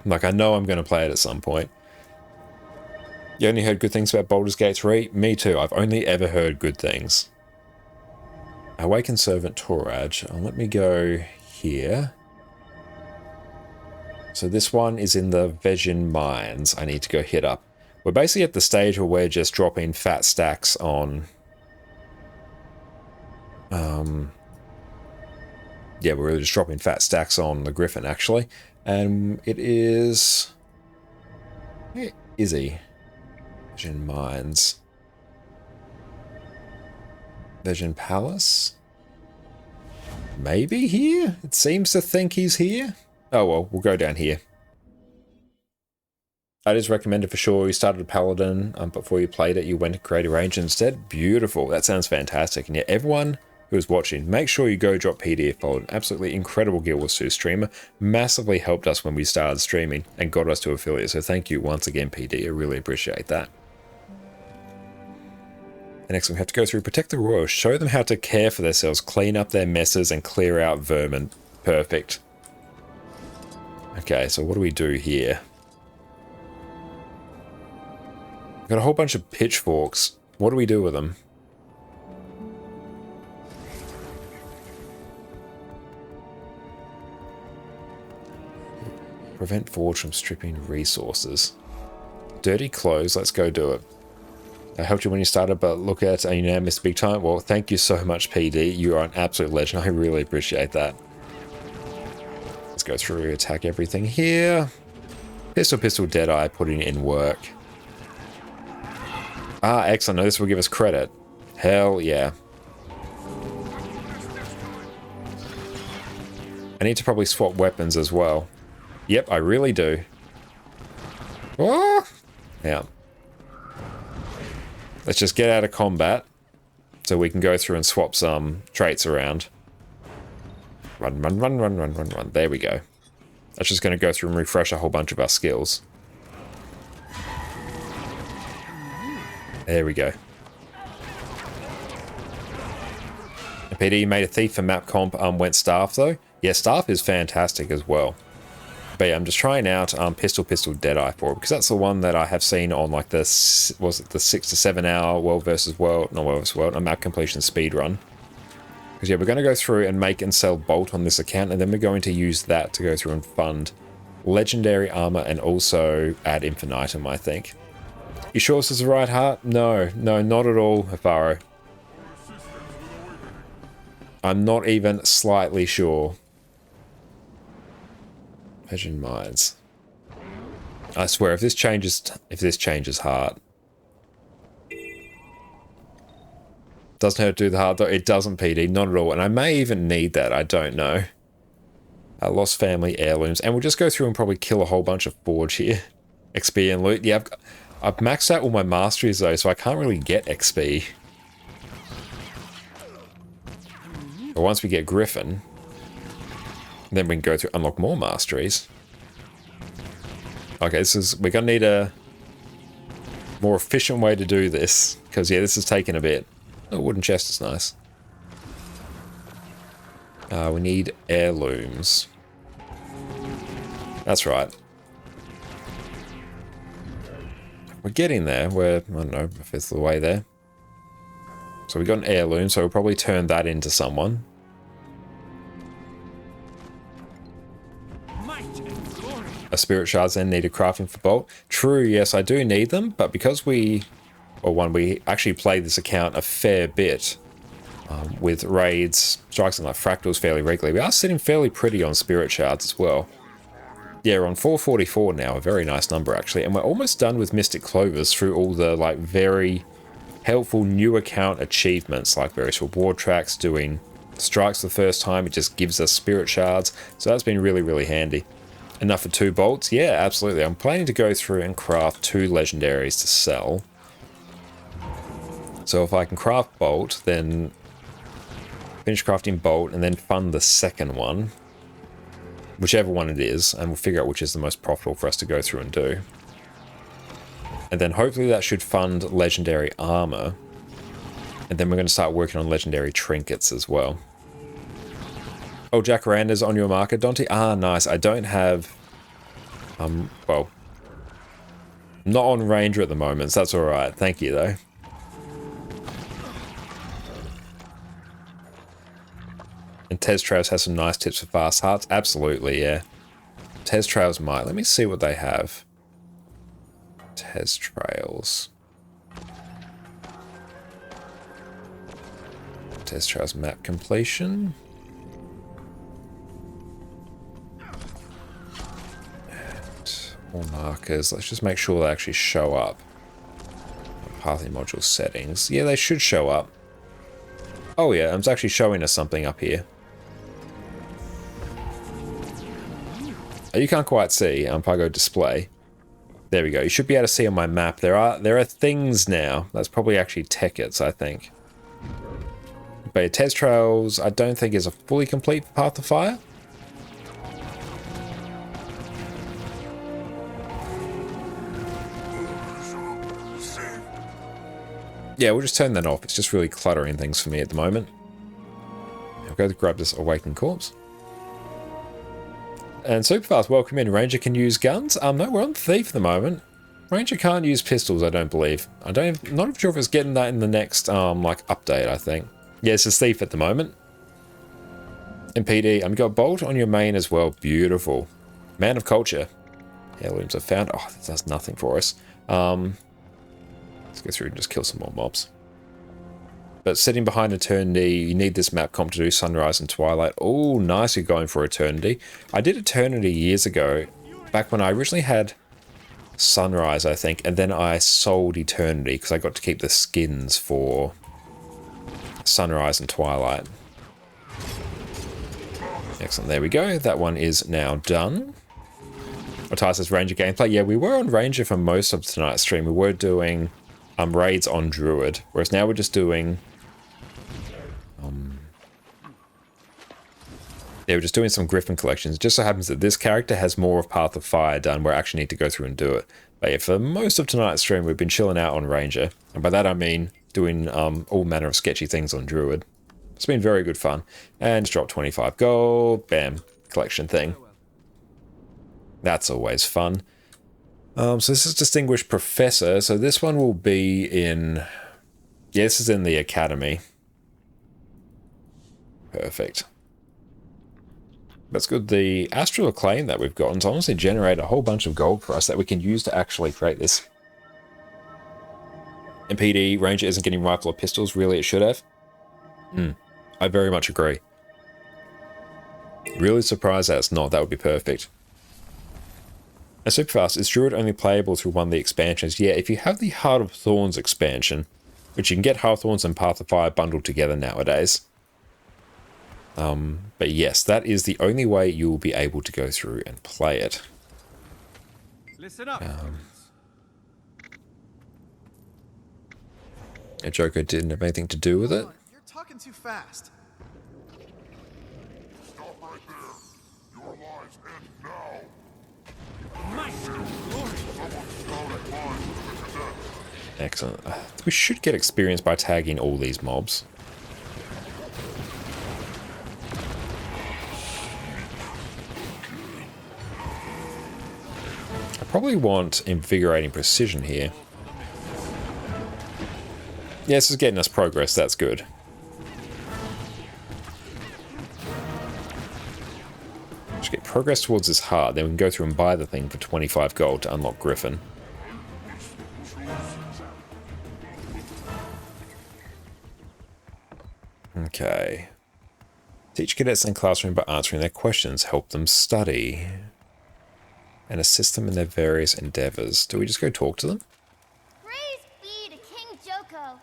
Like, I know I'm going to play it at some point. You only heard good things about Baldur's Gate 3? Me too. I've only ever heard good things. Awakened Servant Toraj. Let me go here. So this one is in the Vejin Mines. I need to go hit up. We're basically at the stage where we're just dropping fat stacks on... yeah, we're really just dropping fat stacks on the Griffin, actually. And it is... Where is he? Vejin Mines. Vejin Palace? Maybe here? It seems to think he's here. Oh well, we'll go down here. That is recommended for sure. You started a Paladin, before you played it, you went to create a range instead. Beautiful. That sounds fantastic. And yeah, everyone who is watching, make sure you go drop PDF Paladin. Absolutely incredible Guild Wars 2 streamer. Massively helped us when we started streaming and got us to affiliate. So thank you once again, PD. I really appreciate that. And next we have to go through Protect the Royals. Show them how to care for themselves, clean up their messes, and clear out vermin. Perfect. Okay, so what do we do here? We've got a whole bunch of pitchforks. What do we do with them? Prevent Forge from stripping resources. Dirty clothes, let's go do it. I helped you when you started, but look at and you now missed big time. Well, thank you so much, PD. You are an absolute legend. I really appreciate that. Let's go through, attack everything here. Pistol, Deadeye, putting in work. Ah, excellent. Now this will give us credit. Hell yeah. I need to probably swap weapons as well. Yep, I really do. Oh! Yeah. Let's just get out of combat so we can go through and swap some traits around. Run, run, run, run, run, run, run. There we go. That's just going to go through and refresh a whole bunch of our skills. There we go. PD made a thief for map comp, went staff though. Yeah, staff is fantastic as well. But yeah, I'm just trying out Pistol Deadeye for it, because that's the one that I have seen on like the, was it the 6 to 7 hour World versus World, not World versus World, a map completion speed run. Because yeah, we're going to go through and make and sell Bolt on this account, and then we're going to use that to go through and fund Legendary Armor and also add Infinitum, I think. You sure this is the right heart? No, not at all, Hafaro. I'm not even slightly sure. Vejin Mines. I swear, if this changes heart. Doesn't have to do the heart though. It doesn't, PD, not at all. And I may even need that. I don't know. Lost family heirlooms, and we'll just go through and probably kill a whole bunch of Forge here. XP and loot. Yeah, I've maxed out all my masteries though, so I can't really get XP. But once we get Griffin, then we can go to unlock more masteries. Okay, we're gonna need a more efficient way to do this, because yeah, this is taking a bit. Oh, wooden chest is nice. We need heirlooms. That's right. We're getting there. We're, I don't know, a fifth of the way there. So we got an heirloom, so we'll probably turn that into someone. A spirit shards then needed crafting for bolt. True, yes, I do need them, but because we actually played this account a fair bit with raids, strikes, and like fractals fairly regularly, we are sitting fairly pretty on spirit shards as well. Yeah, we're on 444 now, a very nice number actually, and we're almost done with Mystic Clovers through all the like very helpful new account achievements, like various reward tracks, doing strikes for the first time. It just gives us spirit shards, so that's been really, really handy. Enough for 2 bolts? Yeah, absolutely. I'm planning to go through and craft 2 legendaries to sell. So if I can craft bolt, then finish crafting bolt and then fund the second one, whichever one it is, and we'll figure out which is the most profitable for us to go through and do. And then hopefully that should fund legendary armor. And then we're going to start working on legendary trinkets as well. Oh, Jacaranda's on your market, Dante? Ah, nice. I don't have... well... not on Ranger at the moment, so that's alright. Thank you, though. And Tez Trails has some nice tips for fast hearts. Absolutely, yeah. Tez Trails might. Let me see what they have. Tez Trails. Tez Trails map completion. All markers. Let's just make sure they actually show up. Pathing module settings. Yeah, they should show up. Oh yeah, it's actually showing us something up here. Oh, you can't quite see. If I go display. There we go. You should be able to see on my map. There are things now. That's probably actually tickets, I think. But yeah, Tez Trails, I don't think is a fully complete Path of Fire. Yeah, we'll just turn that off. It's just really cluttering things for me at the moment. I'll go to grab this Awakened Corpse. And Superfast, welcome in. Ranger can use guns? No, we're on Thief at the moment. Ranger can't use pistols, I don't believe. Not sure if it's getting that in the next, like, update, I think. Yeah, it's a Thief at the moment. MPD, got Bolt on your main as well. Beautiful. Man of Culture. Heirlooms are found. Oh, that does nothing for us. Let's go through and just kill some more mobs. But sitting behind Eternity, you need this map comp to do Sunrise and Twilight. Oh, nice, you're going for Eternity. I did Eternity years ago, back when I originally had Sunrise, I think, and then I sold Eternity because I got to keep the skins for Sunrise and Twilight. Excellent, there we go. That one is now done. Matthias says Ranger gameplay. Yeah, we were on Ranger for most of tonight's stream. We were doing raids on Druid, whereas now we're just doing yeah, we're just doing some Griffin collections. It just so happens that this character has more of Path of Fire done, where I actually need to go through and do it. But yeah, for most of tonight's stream, we've been chilling out on Ranger, and by that I mean doing all manner of sketchy things on Druid. It's been very good fun. And just drop 25 gold, bam, collection thing. That's always fun. So this is Distinguished Professor. So this one will be in... yeah, this is in the Academy. Perfect. That's good. The Astral Acclaim that we've gotten to honestly generate a whole bunch of gold for us that we can use to actually create this. MPD, Ranger isn't getting rifle or pistols. Really, it should have. I very much agree. Really surprised that it's not. That would be perfect. And Superfast, is Druid only playable through one of the expansions? Yeah, if you have the Heart of Thorns expansion, which you can get Heart of Thorns and Path of Fire bundled together nowadays. But yes, that is the only way you will be able to go through and play it. Listen up. Joker didn't have anything to do with it. You're talking too fast. right there. Your lives end now. My glory! Someone scouted mines to the cadet. Excellent. We should get experience by tagging all these mobs. I probably want invigorating precision here. Yeah, this is getting us progress, that's good. Just get progress towards this heart, then we can go through and buy the thing for 25 gold to unlock Griffin. Okay. Teach cadets in classroom by answering their questions, help them study, and assist them in their various endeavors. Do we just go talk to them? Praise be to King Joko.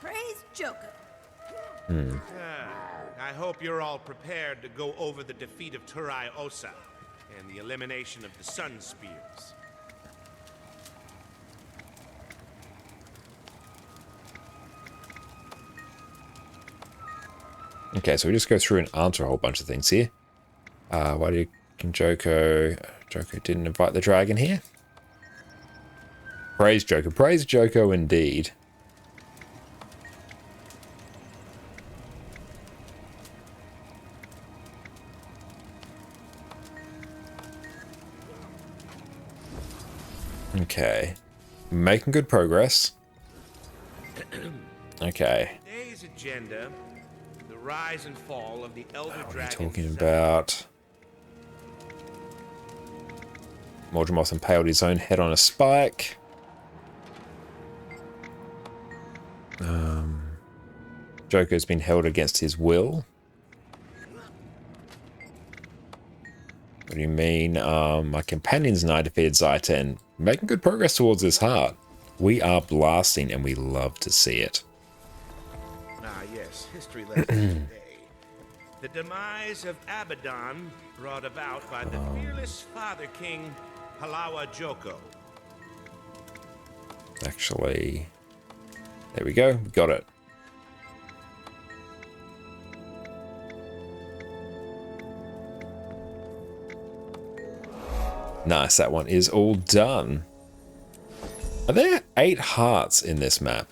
Praise Joker. I hope you're all prepared to go over the defeat of Turai Osa and the elimination of the Sun Spears. Okay, so we just go through and answer a whole bunch of things here. Why did Joko didn't invite the dragon here? Praise Joko indeed. Okay, making good progress. Okay. Today's agenda: the rise and fall of the Elder What are we Dragon. talking about? Mordremoth impaled his own head on a spike. Joker's been held against his will. What do you mean? My companions and I defeated Zaiten. Making good progress towards this heart. We are blasting and we love to see it. Ah, yes, history lesson today. The demise of Abaddon brought about by the fearless Father King, Halawa Joko. Actually, there we go. We got it. Nice, that one is all done. Are there 8 hearts in this map?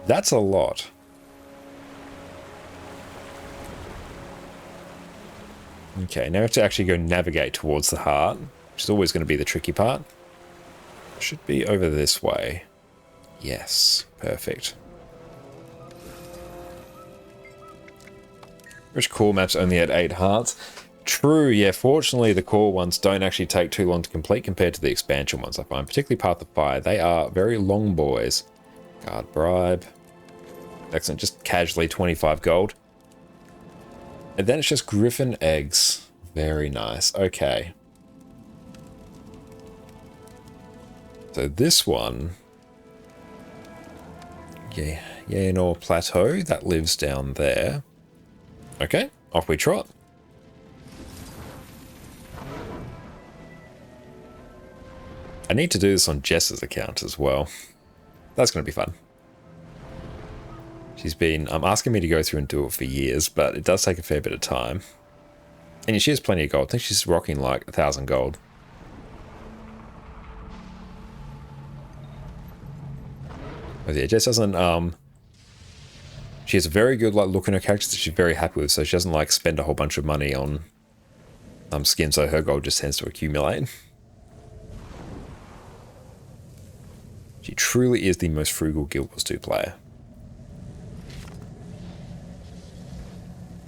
That's a lot. Okay, now we have to actually go navigate towards the heart, which is always going to be the tricky part. Should be over this way. Yes, perfect. Which core maps only had 8 hearts? True, yeah, fortunately the core ones don't actually take too long to complete compared to the expansion ones, I find. Particularly Path of Fire. They are very long boys. Guard bribe. Excellent, just casually 25 gold. And then it's just Griffin eggs. Very nice. Okay. So this one... yeah, Yaenor Plateau, that lives down there. Okay, off we trot. I need to do this on Jess's account as well. That's going to be fun. She's been asking me to go through and do it for years, but it does take a fair bit of time. And she has plenty of gold. I think she's rocking like 1,000 gold. But yeah, Jess doesn't, she has a very good like look in her character that she's very happy with, so she doesn't like spend a whole bunch of money on skin, so her gold just tends to accumulate. She truly is the most frugal Guild Wars 2 player.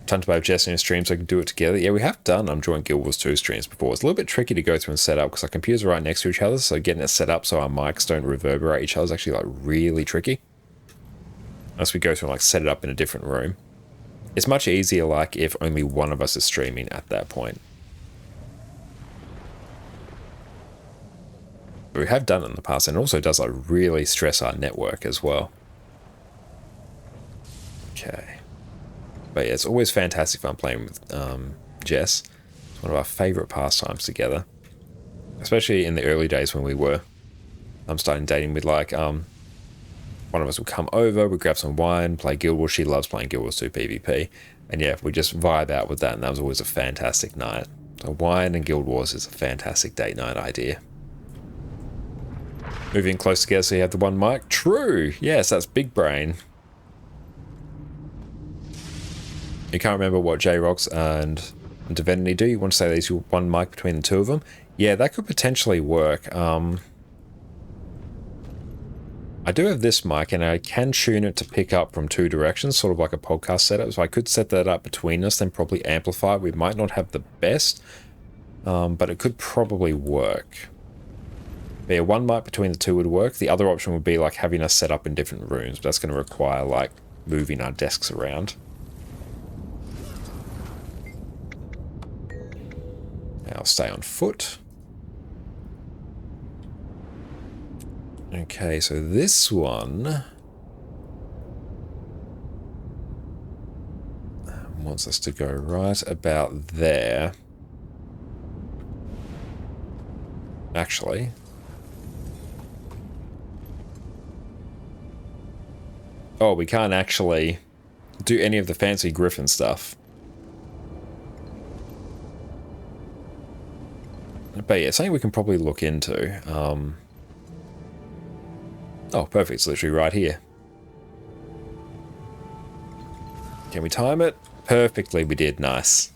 Time to buy Jess in a stream so I can do it together. Yeah, we have done joint Guild Wars 2 streams before. It's a little bit tricky to go through and set up because our computers are right next to each other, so getting it set up so our mics don't reverberate each other is actually like really tricky. Unless we go through and like set it up in a different room. It's much easier like if only one of us is streaming at that point. But we have done it in the past, and it also does like really stress our network as well. Okay. But yeah, it's always fantastic fun playing with Jess. It's one of our favourite pastimes together. Especially in the early days when we were starting dating with like one of us will come over, we grab some wine, play Guild Wars. She loves playing Guild Wars 2 PvP. And yeah, we just vibe out with that, and that was always a fantastic night. So wine and Guild Wars is a fantastic date night idea. Moving close together so you have the one mic. True! Yes, that's big brain. You can't remember what J-Rocks and Divinity do. You want to say there's one mic between the two of them? Yeah, that could potentially work. I do have this mic, and I can tune it to pick up from two directions, sort of like a podcast setup. So I could set that up between us, then probably amplify it. We might not have the best, but it could probably work. But yeah, one mic between the two would work. The other option would be like having us set up in different rooms, but that's going to require like moving our desks around. I'll stay on foot. Okay, so this one wants us to go right about there. Actually, oh, we can't actually do any of the fancy griffin stuff. But yeah, something we can probably look into. Oh, perfect. It's literally right here. Can we time it? Perfectly, we did. Nice.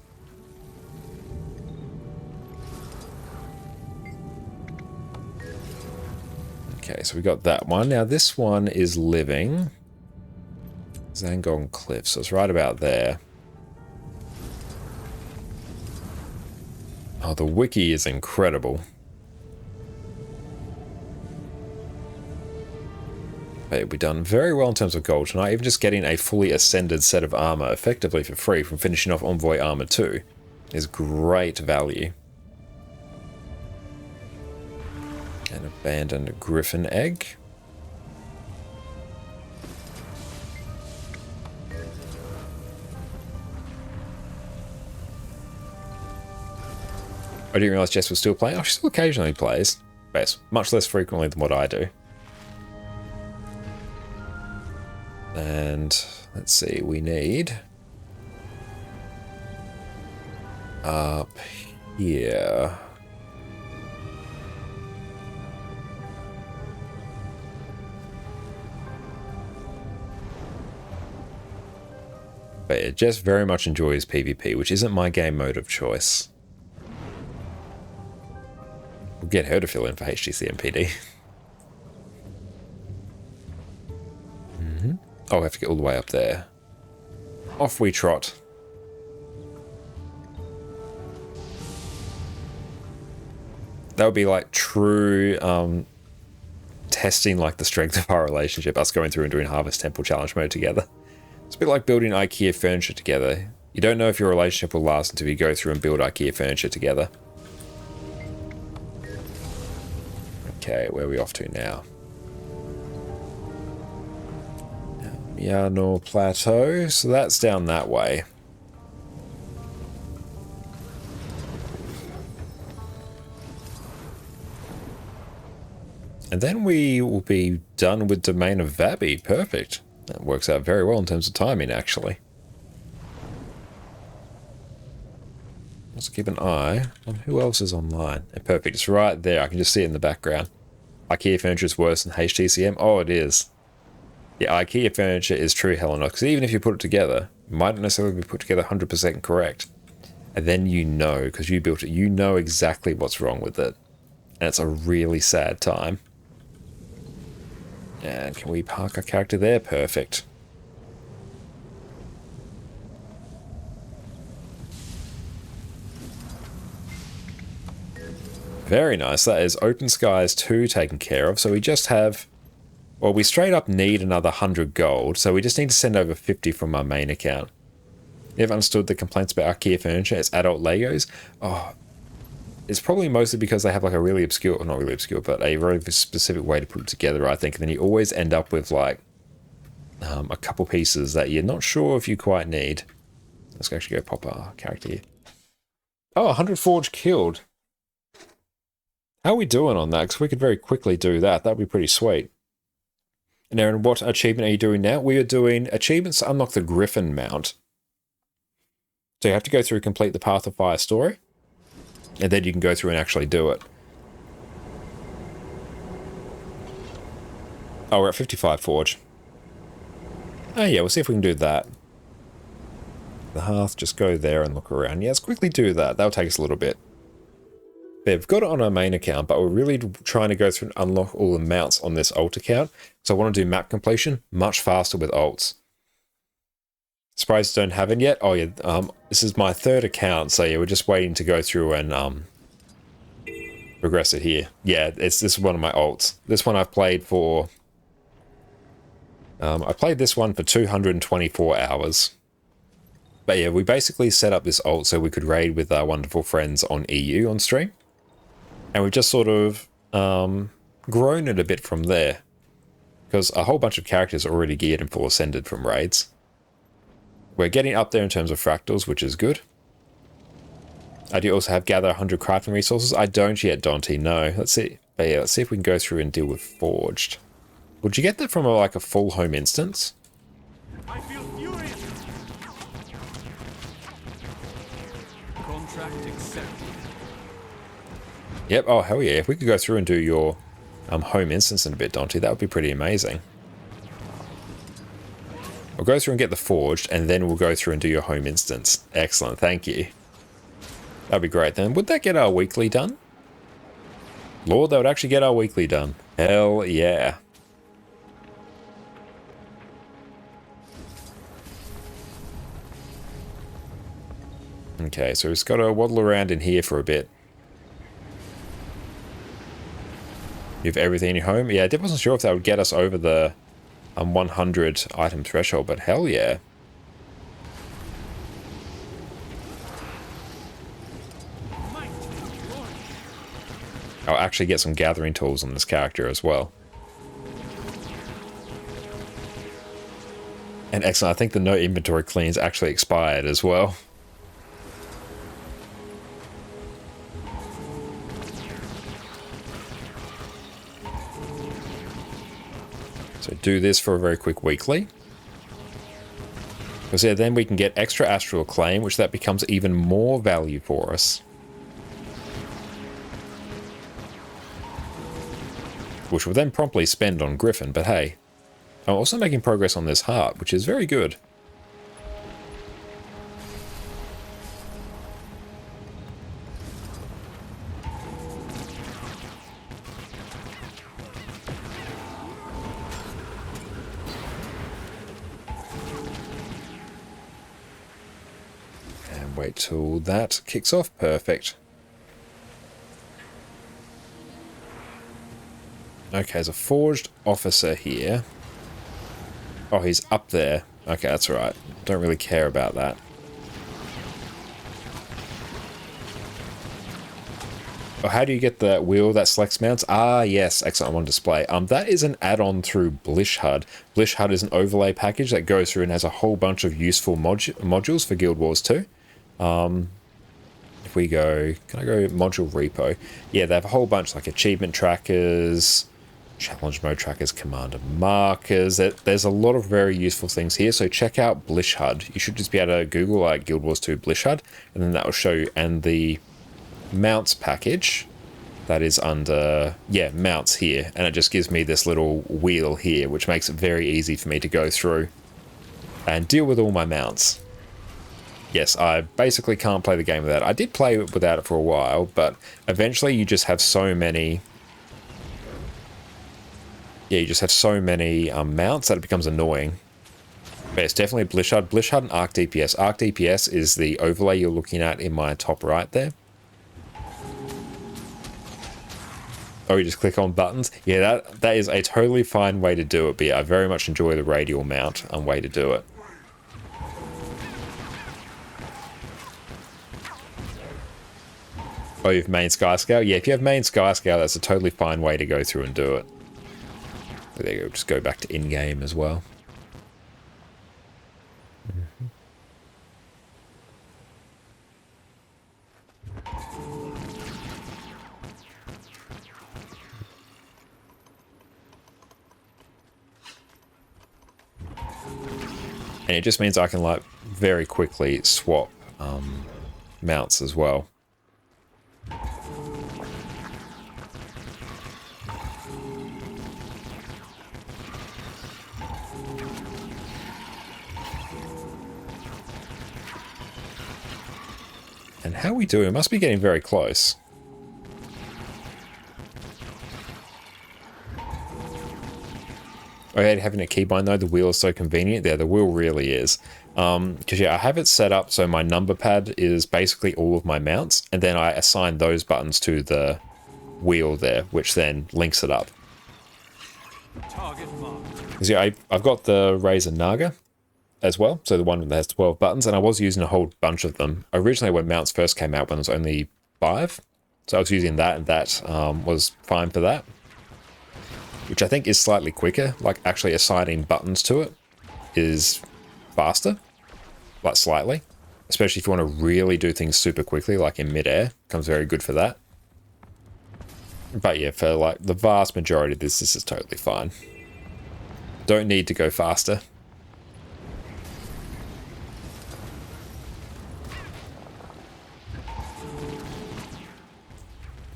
Okay, so we got that one. Now this one is living. Zangong Cliff, so it's right about there. Oh, the wiki is incredible. But we've done very well in terms of gold tonight. Even just getting a fully ascended set of armor effectively for free from finishing off Envoy Armor 2 is great value. An abandoned griffin egg. I didn't realize Jess was still playing. Oh, she still occasionally plays. But much less frequently than what I do. And let's see, we need up here. But yeah, Jess very much enjoys PvP, which isn't my game mode of choice. We'll get her to fill in for HTC MPD. Oh, I have to get all the way up there. Off we trot. That would be like true testing like the strength of our relationship, us going through and doing Harvest Temple Challenge mode together. It's a bit like building IKEA furniture together. You don't know if your relationship will last until you go through and build IKEA furniture together. Okay, where are we off to now? Yarnor Plateau, so that's down that way. And then we will be done with Domain of Vabi. Perfect. That works out very well in terms of timing, actually. Let's keep an eye on who else is online. Perfect, it's right there. I can just see it in the background. IKEA furniture is worse than HTCM. Oh, it is. Yeah, IKEA furniture is true hell or not, because even if you put it together, it might not necessarily be put together 100% correct. And then you know, because you built it, you know exactly what's wrong with it. And it's a really sad time. And can we park our character there? Perfect. Very nice. That is Open Skies 2 taken care of. So we just have... Well, we straight up need another 100 gold, so we just need to send over 50 from our main account. You ever understood the complaints about IKEA furniture? It's adult Legos? Oh, it's probably mostly because they have like a really obscure, not really obscure, but a very specific way to put it together, I think. And then you always end up with like a couple pieces that you're not sure if you quite need. Let's actually go pop our character here. Oh, 100 Forge killed. How are we doing on that? Because we could very quickly do that. That'd be pretty sweet. And Aaron, what achievement are you doing now? We are doing achievements to unlock the Griffin mount. So you have to go through, complete the Path of Fire story, and then you can go through and actually do it. Oh, we're at 55 Forge. Oh yeah, we'll see if we can do that. The hearth, just go there and look around. Yeah, let's quickly do that. That'll take us a little bit. But we've got it on our main account, but we're really trying to go through and unlock all the mounts on this alt account. So I want to do map completion much faster with alts. Surprised I don't have it yet. Oh yeah, this is my third account, so yeah, we're just waiting to go through and progress it here. Yeah, this is one of my alts. This one I've played for... I played this one for 224 hours. But yeah, we basically set up this alt so we could raid with our wonderful friends on EU on stream. And we've just sort of grown it a bit from there. Because a whole bunch of characters are already geared and full ascended from raids. We're getting up there in terms of fractals, which is good. I do also have gather 100 crafting resources. I don't yet, Dante, no. Let's see. But yeah, let's see if we can go through and deal with Forged. Would you get that from like a full home instance? I feel furious. Contract accepted. Yep, oh hell yeah. If we could go through and do your home instance in a bit, Dante, that would be pretty amazing. We'll go through and get the Forged, and then we'll go through and do your home instance. Excellent, thank you. That'd be great then. Would that get our weekly done? Lord, that would actually get our weekly done. Hell yeah. Okay, so we've just got to waddle around in here for a bit. You have everything in your home? Yeah, I wasn't sure if that would get us over the 100 item threshold, but hell yeah. I'll actually get some gathering tools on this character as well. And excellent, I think the no inventory clean's actually expired as well. So do this for a very quick weekly. Because yeah, then we can get extra astral acclaim, which that becomes even more value for us. Which we'll then promptly spend on Griffin, but hey. I'm also making progress on this heart, which is very good. And wait till that kicks off. Perfect. Okay, there's a forged officer here. Oh, he's up there. Okay, that's right. Don't really care about that. Oh, how do you get the wheel that selects mounts? Ah, yes, excellent, on display. That is an add-on through BlishHUD. BlishHUD is an overlay package that goes through and has a whole bunch of useful modules for Guild Wars 2. If we go, can I go module repo? Yeah, they have a whole bunch like achievement trackers, challenge mode trackers, commander markers. There's a lot of very useful things here, so check out BlishHUD. You should just be able to Google like Guild Wars 2 BlishHUD, and then that will show you. And the mounts package that is under, yeah, mounts here, and it just gives me this little wheel here, which makes it very easy for me to go through and deal with all my mounts. Yes, I basically can't play the game without it. I did play without it for a while, but eventually you just have so many... Yeah, you just have so many mounts that it becomes annoying. But it's definitely BlishHUD. BlishHUD and Arc DPS. Arc DPS is the overlay you're looking at in my top right there. Oh, you just click on buttons? Yeah, that is a totally fine way to do it, but yeah, I very much enjoy the radial mount and way to do it. Oh, you have main sky scale? Yeah, if you have main sky scale, that's a totally fine way to go through and do it. There you go, just go back to in-game as well. And it just means I can like very quickly swap mounts as well. And how we do? We must be getting very close. I hate having a keybind though. The wheel is so convenient. Yeah, the wheel really is. Because yeah, I have it set up so my number pad is basically all of my mounts, and then I assign those buttons to the wheel there, which then links it up. Because yeah, I've got the Razer Naga as well, so the one that has 12 buttons, and I was using a whole bunch of them. Originally when mounts first came out, when there was only 5, so I was using that, and that was fine for that. Which I think is slightly quicker, like actually assigning buttons to it is faster, like slightly. Especially if you want to really do things super quickly, like in mid-air, comes very good for that. But yeah, for like the vast majority of this is totally fine. Don't need to go faster.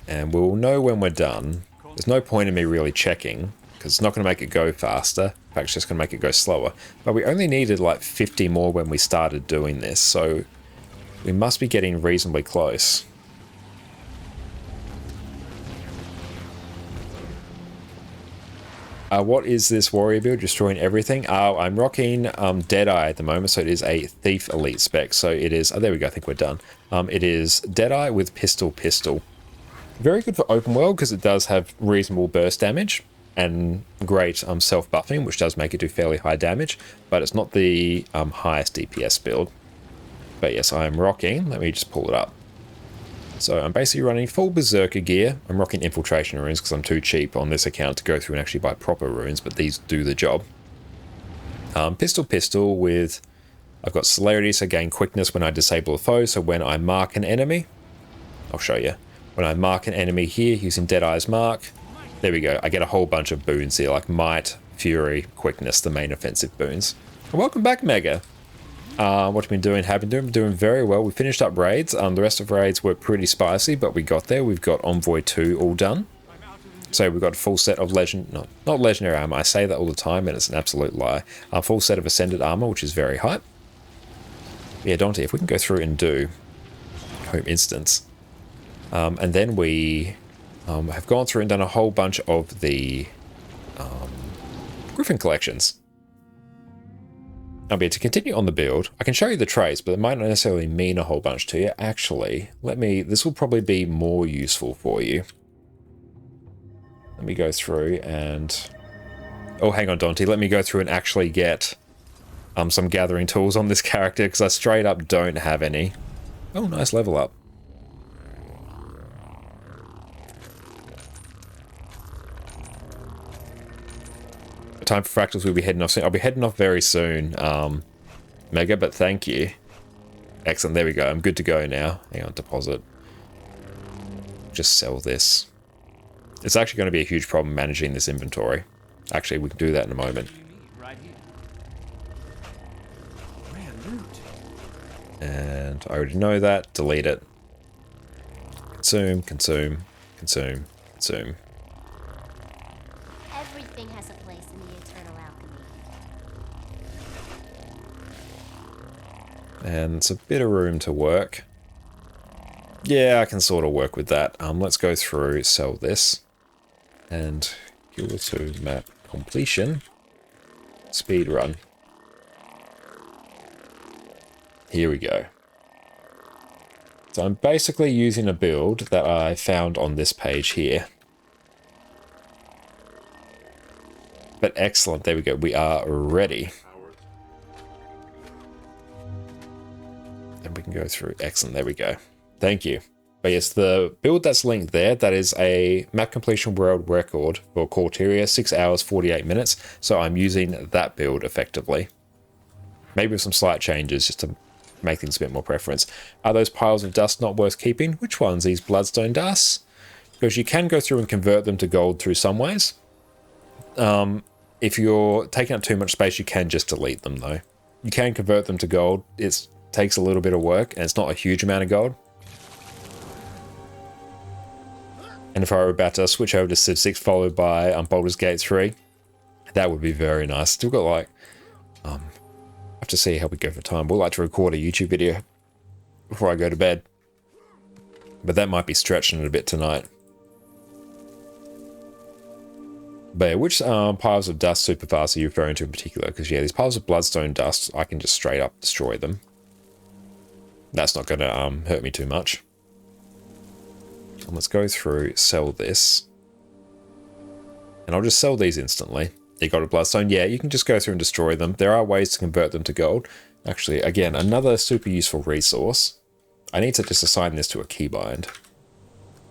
And we'll know when we're done. There's no point in me really checking, because it's not going to make it go faster. In fact, it's just going to make it go slower. But we only needed like 50 more when we started doing this, so we must be getting reasonably close. What is this warrior build? Destroying everything? I'm rocking Deadeye at the moment, so it is a Thief Elite spec. So it is... Oh, there we go. I think we're done. It is Deadeye with Pistol. Very good for open world because it does have reasonable burst damage and great self-buffing, which does make it do fairly high damage, but it's not the highest DPS build. But yes, I am rocking... Let me just pull it up. So I'm basically running full Berserker gear. I'm rocking Infiltration runes because I'm too cheap on this account to go through and actually buy proper runes, but these do the job. Pistol with... I've got Celerity, so gain quickness when I disable a foe, so when I mark an enemy... I'll show you. When I mark an enemy here using Deadeye's mark, there we go. I get a whole bunch of boons here, like Might, Fury, Quickness, the main offensive boons. And welcome back, Mega. What have you been doing? Have been doing very well. We finished up raids. The rest of raids were pretty spicy, but we got there. We've got Envoy 2 all done. So we've got a full set of not legendary armor. I say that all the time, and it's an absolute lie. A full set of Ascended armor, which is very hype. Yeah, Dante, if we can go through and do home instance. And then we have gone through and done a whole bunch of the Griffin collections. To continue on the build, I can show you the traits, but it might not necessarily mean a whole bunch to you. Actually, this will probably be more useful for you. Let me go through and... Oh, hang on, Dante. Let me go through and actually get some gathering tools on this character, because I straight up don't have any. Oh, nice level up. Time for fractals, we'll be heading off soon. I'll be heading off very soon, Mega, but thank you. Excellent, there we go. I'm good to go now. Hang on, deposit. Just sell this. It's actually going to be a huge problem managing this inventory. Actually, we can do that in a moment. And I already know that. Delete it. Consume, consume, consume, consume. Everything has a place in the eternal alchemy. And it's a bit of room to work. Yeah, I can sort of work with that. Let's go through, sell this. And go to map completion. Speed run. Here we go. So I'm basically using a build that I found on this page here. But excellent, there we go. We are ready. And we can go through. Excellent, there we go. Thank you. But yes, the build that's linked there, that is a map completion world record for Corteria, 6 hours, 48 minutes. So I'm using that build effectively. Maybe with some slight changes just to make things a bit more preference. Are those piles of dust not worth keeping? Which ones? These bloodstone dusts? Because you can go through and convert them to gold through some ways. If you're taking up too much space, you can just delete them though. You can convert them to gold. It takes a little bit of work, and it's not a huge amount of gold. And if I were about to switch over to Civ 6 followed by Baldur's Gate 3, that would be very nice. Still got like, I have to see how we go for time. We'll like to record a YouTube video before I go to bed. But that might be stretching it a bit tonight. But yeah, which piles of dust superfast are you referring to in particular? Because yeah, these piles of bloodstone dust, I can just straight up destroy them. That's not going to hurt me too much. And let's go through, sell this. And I'll just sell these instantly. You got a bloodstone? Yeah, you can just go through and destroy them. There are ways to convert them to gold. Actually, again, another super useful resource. I need to just assign this to a keybind.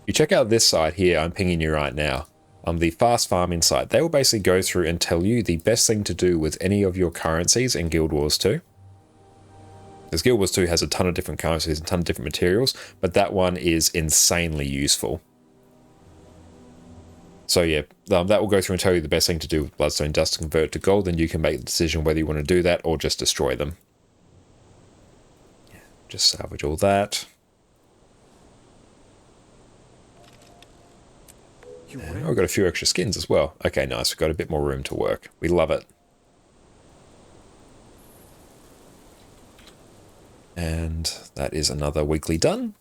You check out this site here, I'm pinging you right now. The fast farming site. They will basically go through and tell you the best thing to do with any of your currencies in Guild Wars 2. Because Guild Wars 2 has a ton of different currencies and a ton of different materials, but that one is insanely useful. So yeah, that will go through and tell you the best thing to do with bloodstone dust to convert to gold, and you can make the decision whether you want to do that or just destroy them. Just salvage all that. And we've got a few extra skins as well. Okay, nice. We've got a bit more room to work. We love it. And that is another weekly done.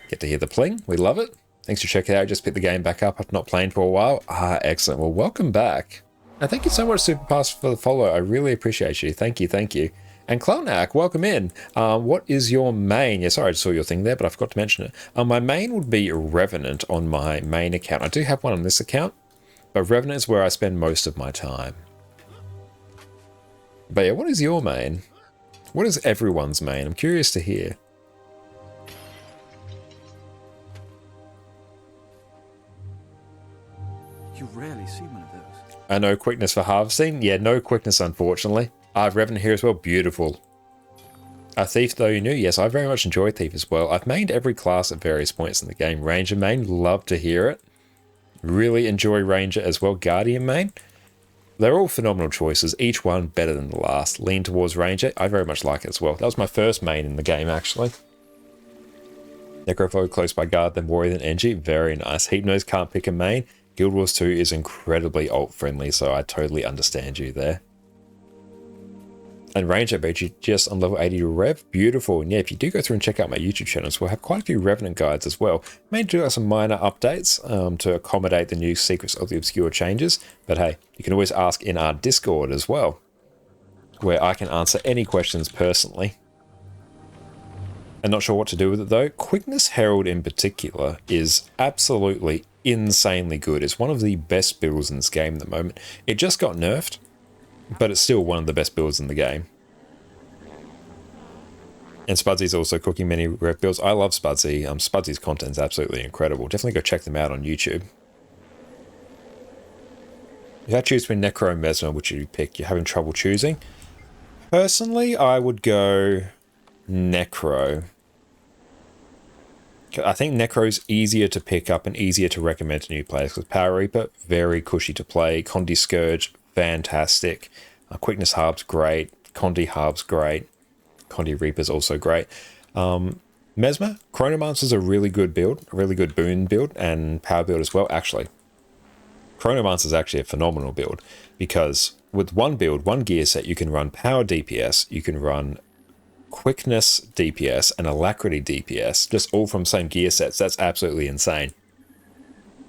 Get to hear the pling. We love it. Thanks for checking it out. Just picked the game back up. I've not played for a while. Excellent. Well, welcome back. And thank you so much, Superpass, for the follow. I really appreciate you. Thank you, thank you. And Clonak, welcome in. What is your main? Yeah, sorry, I just saw your thing there, but I forgot to mention it. My main would be Revenant on my main account. I do have one on this account, but Revenant is where I spend most of my time. But yeah, what is your main? What is everyone's main? I'm curious to hear. You rarely see one of those. I know quickness for harvesting. Yeah, no quickness, unfortunately. Revenant here as well. Beautiful. A Thief, though you knew. Yes, I very much enjoy Thief as well. I've mained every class at various points in the game. Ranger main, love to hear it. Really enjoy Ranger as well. Guardian main. They're all phenomenal choices. Each one better than the last. Lean towards Ranger. I very much like it as well. That was my first main in the game, actually. Necrophobia close by guard, then Warrior, then Engie. Very nice. Hypnos can't pick a main. Guild Wars 2 is incredibly alt-friendly, so I totally understand you there. And Ranger made you just on level 80 Rev. Beautiful. And yeah, if you do go through and check out my YouTube channels, we'll have quite a few Revenant guides as well. May do some minor updates to accommodate the new Secrets of the Obscure changes. But hey, you can always ask in our Discord as well, where I can answer any questions personally. And not sure what to do with it though. Quickness Herald in particular is absolutely insanely good. It's one of the best builds in this game at the moment. It just got nerfed, but it's still one of the best builds in the game. And Spudsy's also cooking many rev builds. I love Spudsy. Spudsy's content is absolutely incredible. Definitely go check them out on YouTube. If you had to choose between Necro and Mesmer, which you pick, you're having trouble choosing. Personally, I would go Necro. I think Necro's easier to pick up and easier to recommend to new players because Power Reaper, very cushy to play. Condi Scourge, fantastic. Quickness Harb's great. Condi Harb's great. Condi Reaper's also great. Mesmer, Chronomancer's a really good build, a really good boon build, and power build as well. Actually, Chronomancer's actually a phenomenal build because with one build, one gear set, you can run power DPS, you can run quickness DPS, and alacrity DPS, just all from same gear sets. That's absolutely insane.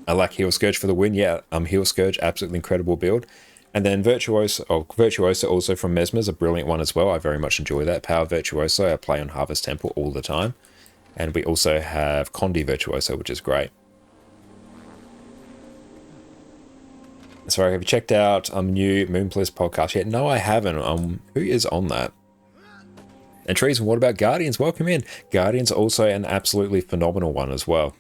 I like Heal Scourge for the win. Yeah, Heal Scourge, absolutely incredible build. And then Virtuoso also from Mesmer's a brilliant one as well. I very much enjoy that. Power Virtuoso, I play on Harvest Temple all the time. And we also have Condi Virtuoso, which is great. Sorry, have you checked out new Moonbliss podcast yet? No, I haven't. Who is on that? And Trees, and what about Guardians? Welcome in. Guardians also an absolutely phenomenal one as well.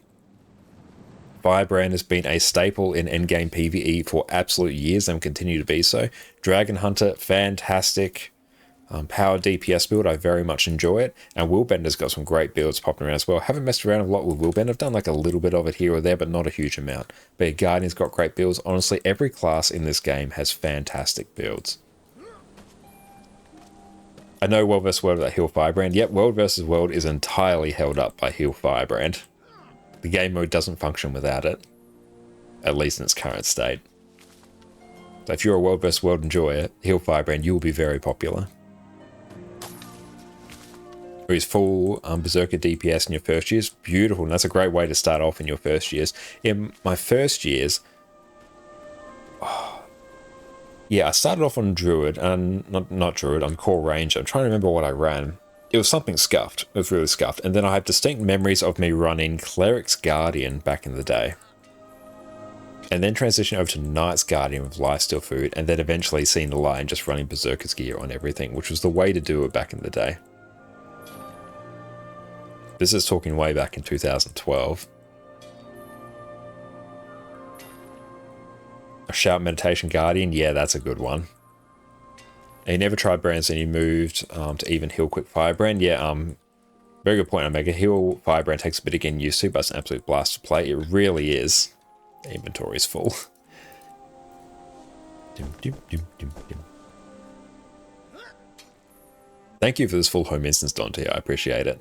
Firebrand has been a staple in endgame PvE for absolute years and will continue to be so. Dragon Hunter, fantastic. Power DPS build, I very much enjoy it. And Willbender's got some great builds popping around as well. Haven't messed around a lot with Willbender. I've done like a little bit of it here or there, but not a huge amount. But yeah, Guardian's got great builds. Honestly, every class in this game has fantastic builds. I know World vs. World with that Heal Firebrand. Yep, World vs. World is entirely held up by Heal Firebrand. The game mode doesn't function without it. At least in its current state. So if you're a World vs. World enjoyer, Heal Firebrand, you will be very popular. Use full Berserker DPS in your first years. Beautiful, and that's a great way to start off in your first years. In my first years, yeah, I started off on Druid, and not Druid, on Core Ranger. I'm trying to remember what I ran. It was something scuffed. It was really scuffed. And then I have distinct memories of me running Cleric's Guardian back in the day. And then transitioning over to Knight's Guardian with Lifesteal Food, and then eventually seeing the light and just running Berserker's gear on everything, which was the way to do it back in the day. This is talking way back in 2012. A Shout Meditation Guardian, yeah, that's a good one. And you never tried brands and you moved to even Heal Quick Firebrand. Yeah, very good point, Omega. Heal Firebrand takes a bit of getting used to, but it's an absolute blast to play. It really is. The inventory is full. Thank you for this full home instance, Dante. I appreciate it.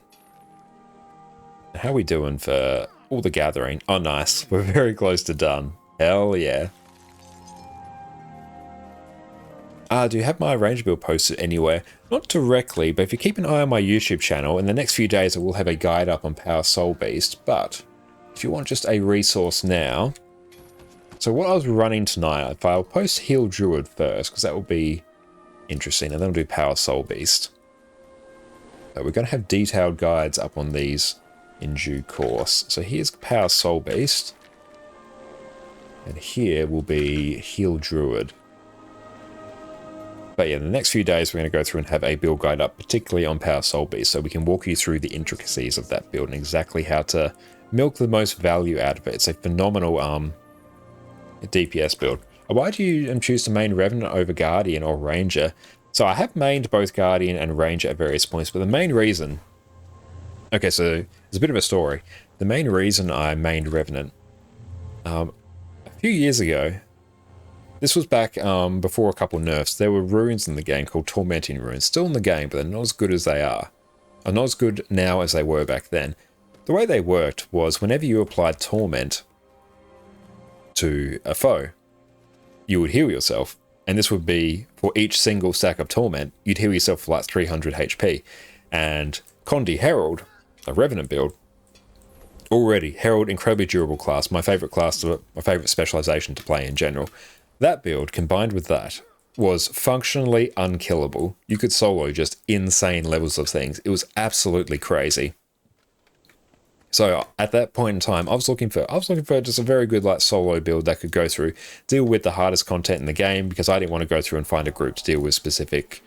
How are we doing for all the gathering? Oh, nice. We're very close to done. Hell yeah. Do you have my range build posted anywhere? Not directly, but if you keep an eye on my YouTube channel, in the next few days I will have a guide up on Power Soul Beast. But if you want just a resource now, so what I was running tonight, if I'll post Heal Druid first, because that will be interesting, and then I'll do Power Soul Beast. We're going to have detailed guides up on these in due course. So here's Power Soul Beast, and here will be Heal Druid. But yeah, in the next few days we're going to go through and have a build guide up, particularly on Power Soul Beast, so we can walk you through the intricacies of that build and exactly how to milk the most value out of it. It's a phenomenal DPS build. Why do you choose to main Revenant over Guardian or Ranger? So I have mained both Guardian and Ranger at various points, but the main reason... Okay, so there's a bit of a story. The main reason I mained Revenant, a few years ago, this was back before a couple nerfs, there were runes in the game called Tormenting Runes. Still in the game, but they're not as good as they are. Or not as good now as they were back then. The way they worked was whenever you applied Torment to a foe, you would heal yourself. And this would be, for each single stack of Torment, you'd heal yourself for like 300 HP. And Condi Herald, a Revenant build, already Herald, incredibly durable class, my favorite class, my favorite specialization to play in general. That build, combined with that, was functionally unkillable. You could solo just insane levels of things. It was absolutely crazy. So at that point in time, I was looking for just a very good like solo build that could go through, deal with the hardest content in the game, because I didn't want to go through and find a group to deal with specific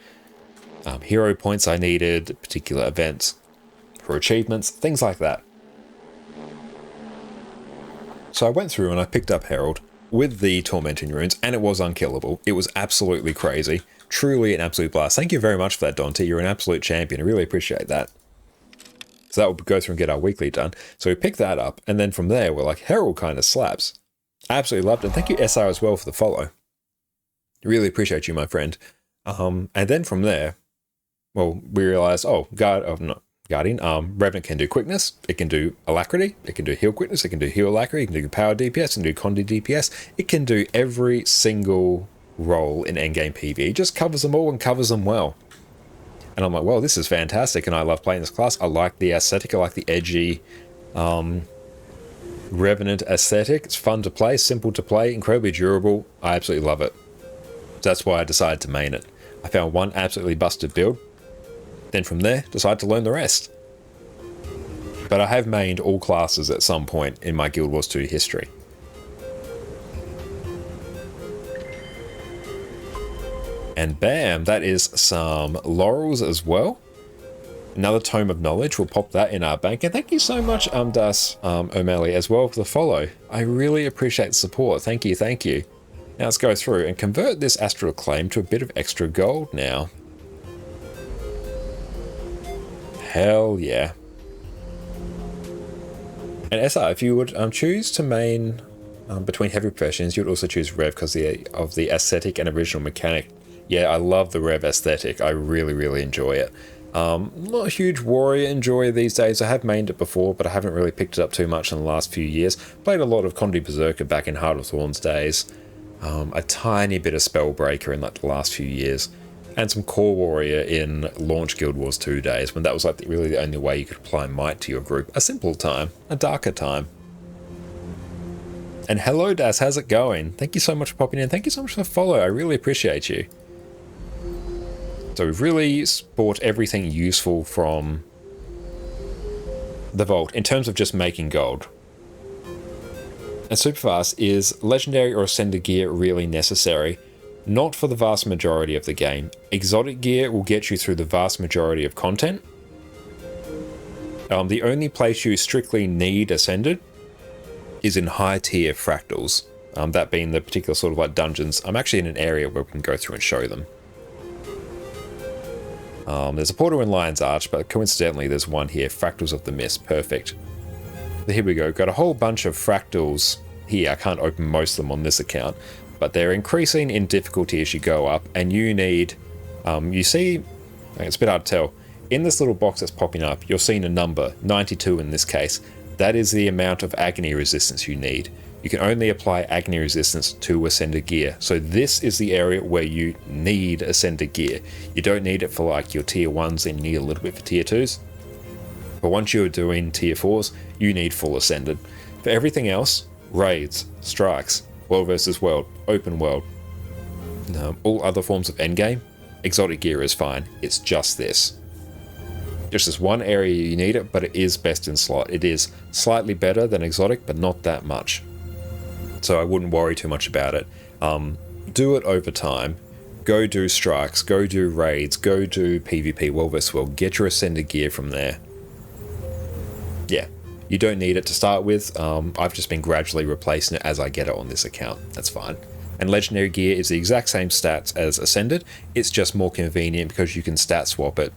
hero points I needed, particular events for achievements, things like that. So I went through and I picked up Herald with the Tormenting Runes, and it was unkillable. It was absolutely crazy. Truly an absolute blast. Thank you very much for that, Dante. You're an absolute champion. I really appreciate that. So that will go through and get our weekly done. So we picked that up, and then from there, we're like, Herald kind of slaps. Absolutely loved it. And thank you, SR, as well, for the follow. Really appreciate you, my friend. And then from there, well, we realized, Guardian, Revenant can do quickness, it can do alacrity, it can do heal quickness, it can do heal alacrity, it can do power DPS, it can do Condi DPS, it can do every single role in endgame PvE. It just covers them all and covers them well. And I'm like, well, this is fantastic, and I love playing this class. I like the aesthetic, I like the edgy Revenant aesthetic. It's fun to play, simple to play, incredibly durable. I absolutely love it. So that's why I decided to main it. I found one absolutely busted build. Then from there, decided to learn the rest. But I have mained all classes at some point in my Guild Wars 2 history. And bam, that is some laurels as well. Another Tome of Knowledge, we'll pop that in our bank. And thank you so much, Das O'Malley, as well for the follow. I really appreciate the support. Thank you, thank you. Now let's go through and convert this Astral Acclaim to a bit of extra gold now. Hell yeah. And SR, if you would choose to main between heavy professions, you would also choose Rev because of the aesthetic and original mechanic. Yeah, I love the Rev aesthetic. I really, really enjoy it. Not a huge Warrior enjoyer these days. I have mained it before, but I haven't really picked it up too much in the last few years. Played a lot of Condi Berserker back in Heart of Thorns days. A tiny bit of Spellbreaker in like the last few years. And some Core Warrior in Launch Guild Wars 2 days, when that was like really the only way you could apply might to your group. A simple time. A darker time. And hello Das, how's it going? Thank you so much for popping in. Thank you so much for the follow. I really appreciate you. So we've really bought everything useful from the Vault in terms of just making gold. And super fast, is legendary or ascended gear really necessary? Not for the vast majority of the game. Exotic gear will get you through the vast majority of content. The only place you strictly need ascended is in high tier fractals. That being the particular sort of like dungeons. I'm actually in an area where we can go through and show them. There's a portal in Lion's Arch, but coincidentally there's one here, Fractals of the Mist. Perfect. Here we go. Got a whole bunch of fractals here. I can't open most of them on this account, but they're increasing in difficulty as you go up, and you need, you see, it's a bit hard to tell, in this little box that's popping up, you're seeing a number, 92 in this case. That is the amount of agony resistance you need. You can only apply agony resistance to ascended gear. So this is the area where you need ascended gear. You don't need it for like your tier 1s and you need a little bit for tier 2s. But once you're doing tier 4s, you need full ascended. For everything else, raids, strikes, world versus world, open world, all other forms of endgame, exotic gear is fine. It's just this. Just this one area you need it, but it is best in slot. It is slightly better than exotic, but not that much. So I wouldn't worry too much about it. Do it over time. Go do strikes, go do raids, go do PvP, world vs world. Get your ascended gear from there. Yeah, you don't need it to start with. I've just been gradually replacing it as I get it on this account. That's fine. And legendary gear is the exact same stats as ascended. It's just more convenient because you can stat swap it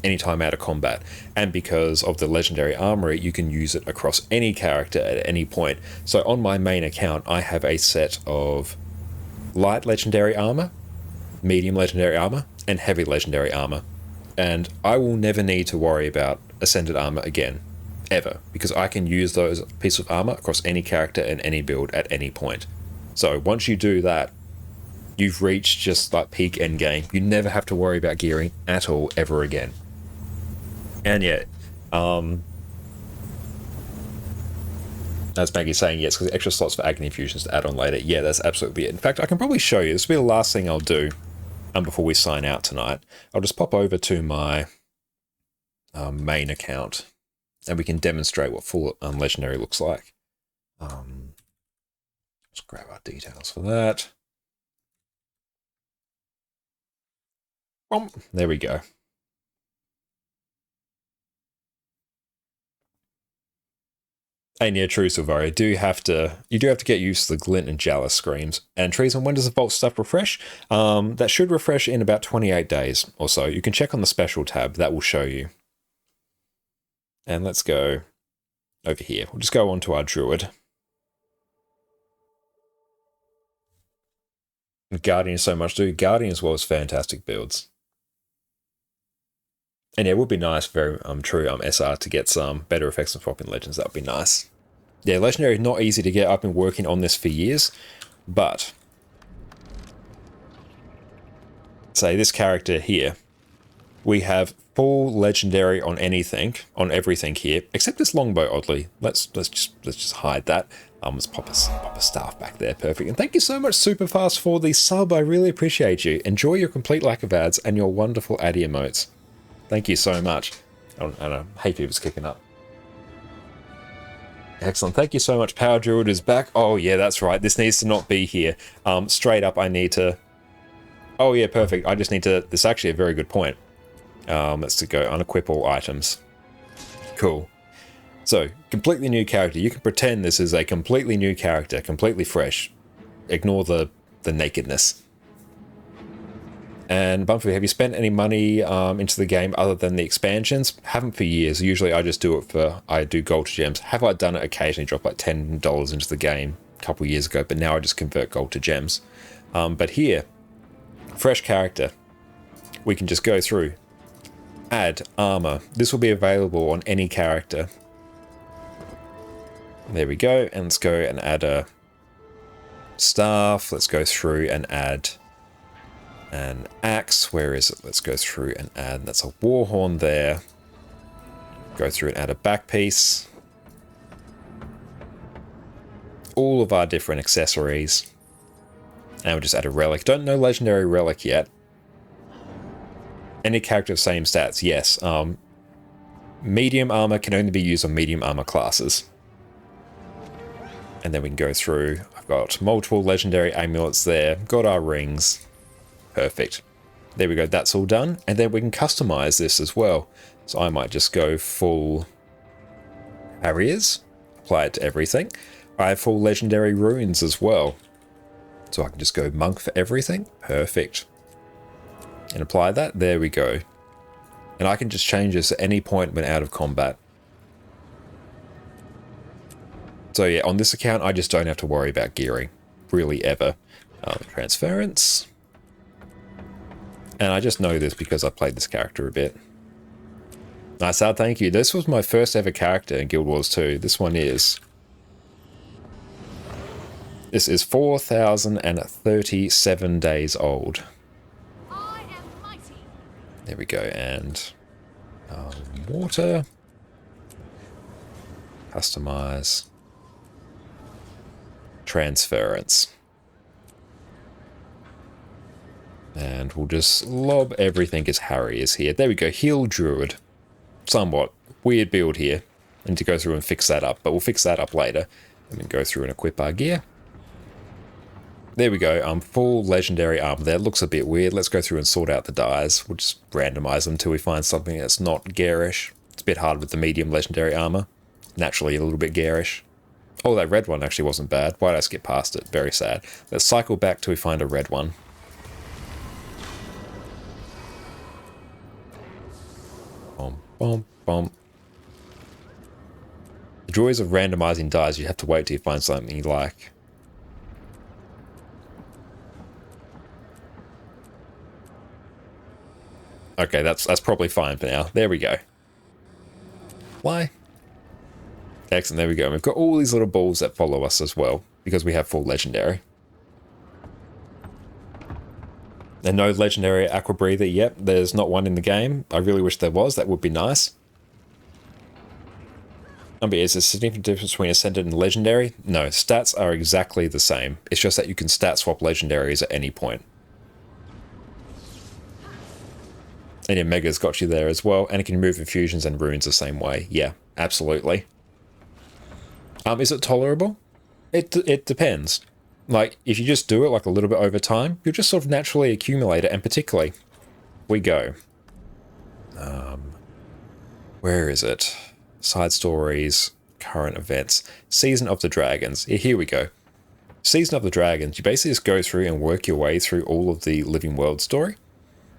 anytime out of combat, and because of the legendary armory you can use it across any character at any point. So on my main account I have a set of light legendary armor, medium legendary armor, and heavy legendary armor, and I will never need to worry about ascended armor again, ever, because I can use those pieces of armor across any character and any build at any point. So once you do that, you've reached just like peak endgame. You never have to worry about gearing at all ever again. And yeah, as Maggie's saying, yes, because extra slots for agony fusions to add on later. Yeah, that's absolutely it. In fact, I can probably show you. This will be the last thing I'll do before we sign out tonight. I'll just pop over to my main account, and we can demonstrate what full legendary looks like. Let's grab our details for that. There we go. And yeah, true, Silvario, you do have to get used to the glint and Jalis screams. And Treason, when does the Vault stuff refresh? That should refresh in about 28 days or so. You can check on the special tab, that will show you. And let's go over here. We'll just go on to our Druid. Guardian so much, dude. Guardian as well as fantastic builds. And yeah, it would be nice, very true, SR to get some better effects on swapping legends. That would be nice. Yeah, legendary is not easy to get. I've been working on this for years, but say this character here, we have full legendary on anything, on everything here, except this longbow. Oddly, let's just hide that. Let's pop a staff back there. Perfect. And thank you so much, Superfast, for the sub. I really appreciate you. Enjoy your complete lack of ads and your wonderful addy emotes. Thank you so much. I don't know, hay fever's kicking up. Excellent. Thank you so much. Power Druid is back. Oh yeah, that's right. This needs to not be here. Straight up, I need to... Oh yeah, perfect. I just need to... This is actually a very good point. Let's to go unequip all items. Cool. So, completely new character. You can pretend this is a completely new character, completely fresh. Ignore the nakedness. And Bumpy, have you spent any money into the game other than the expansions? Haven't for years. Usually I just do it for, I do gold to gems. Have I done it occasionally, drop like $10 into the game a couple of years ago, but now I just convert gold to gems. But here, fresh character. We can just go through, add armor. This will be available on any character. There we go, and let's go and add a staff. Let's go through and add an axe. Where is it? Let's go through and add, that's a war horn there. Go through and add a back piece. All of our different accessories. And we'll just add a relic. Don't know legendary relic yet. Any character of same stats, yes. Medium armor can only be used on medium armor classes. And then we can go through. I've got multiple legendary amulets there. Got our rings. Perfect. There we go, that's all done. And then we can customize this as well. So I might just go full barriers, apply it to everything. I have full legendary runes as well. So I can just go monk for everything. Perfect. And apply that. There we go. And I can just change this at any point when out of combat. So yeah, on this account, I just don't have to worry about gearing. Really, ever. Transference. And I just know this because I played this character a bit. Nice out, thank you. This was my first ever character in Guild Wars 2. This one is... This is 4,037 days old. I am mighty. There we go, and... water. Customize. Transference. And we'll just lob everything as Harry is here. There we go, Heal Druid. Somewhat weird build here. I need to go through and fix that up, but we'll fix that up later. And then go through and equip our gear. There we go, full legendary armor there. Looks a bit weird. Let's go through and sort out the dyes. We'll just randomize them until we find something that's not garish. It's a bit hard with the medium legendary armor. Naturally a little bit garish. Oh, that red one actually wasn't bad. Why did I skip past it? Very sad. Let's cycle back till we find a red one. Bom, bom, bom. The joys of randomizing dyes, you have to wait till you find something you like. Okay, that's probably fine for now. There we go. Why? Excellent, there we go. We've got all these little balls that follow us as well, because we have full legendary. And no legendary Aqua Breather. Yep, there's not one in the game. I really wish there was. That would be nice. But is there a significant difference between Ascended and Legendary? No, stats are exactly the same. It's just that you can stat swap legendaries at any point. And yeah, Mega's got you there as well, and it can remove infusions and runes the same way. Yeah, absolutely. Is it tolerable? It depends. Like, if you just do it like a little bit over time, you'll just sort of naturally accumulate it, and particularly, we go. Where is it? Side stories, current events, Season of the Dragons. Yeah, here we go. Season of the Dragons, you basically just go through and work your way through all of the Living World story.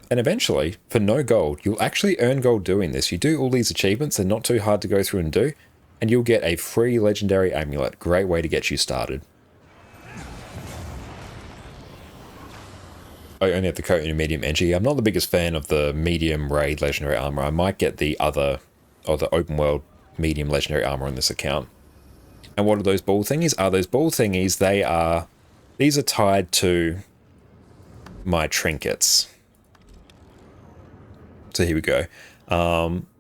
And eventually, for no gold, you'll actually earn gold doing this. You do all these achievements, they're not too hard to go through and do, and you'll get a free legendary amulet. Great way to get you started. I only have the coat in a medium energy. I'm not the biggest fan of the medium raid legendary armor. I might get the other, or the open world medium legendary armor on this account. And what are those ball thingies? Those ball thingies, these are tied to my trinkets. So here we go.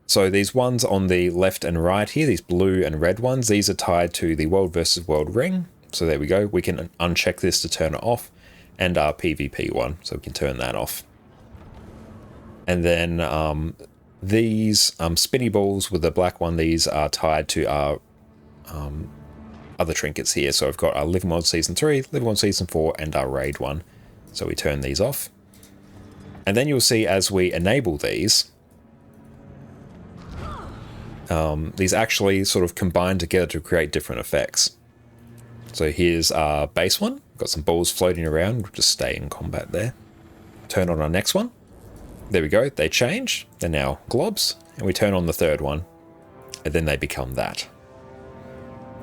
So these ones on the left and right here, these blue and red ones, these are tied to the World versus World ring. So there we go. We can uncheck this to turn it off. And our PvP one, so we can turn that off. And then these spinny balls with the black one, these are tied to our other trinkets here. So I've got our Living World Season 3, Living World Season 4, and our Raid one. So we turn these off. And then you'll see as we enable these actually sort of combine together to create different effects. So here's our base one. Got some balls floating around. We'll just stay in combat there. Turn on our next one. There we go. They change. They're now globs. And we turn on the third one. And then they become that.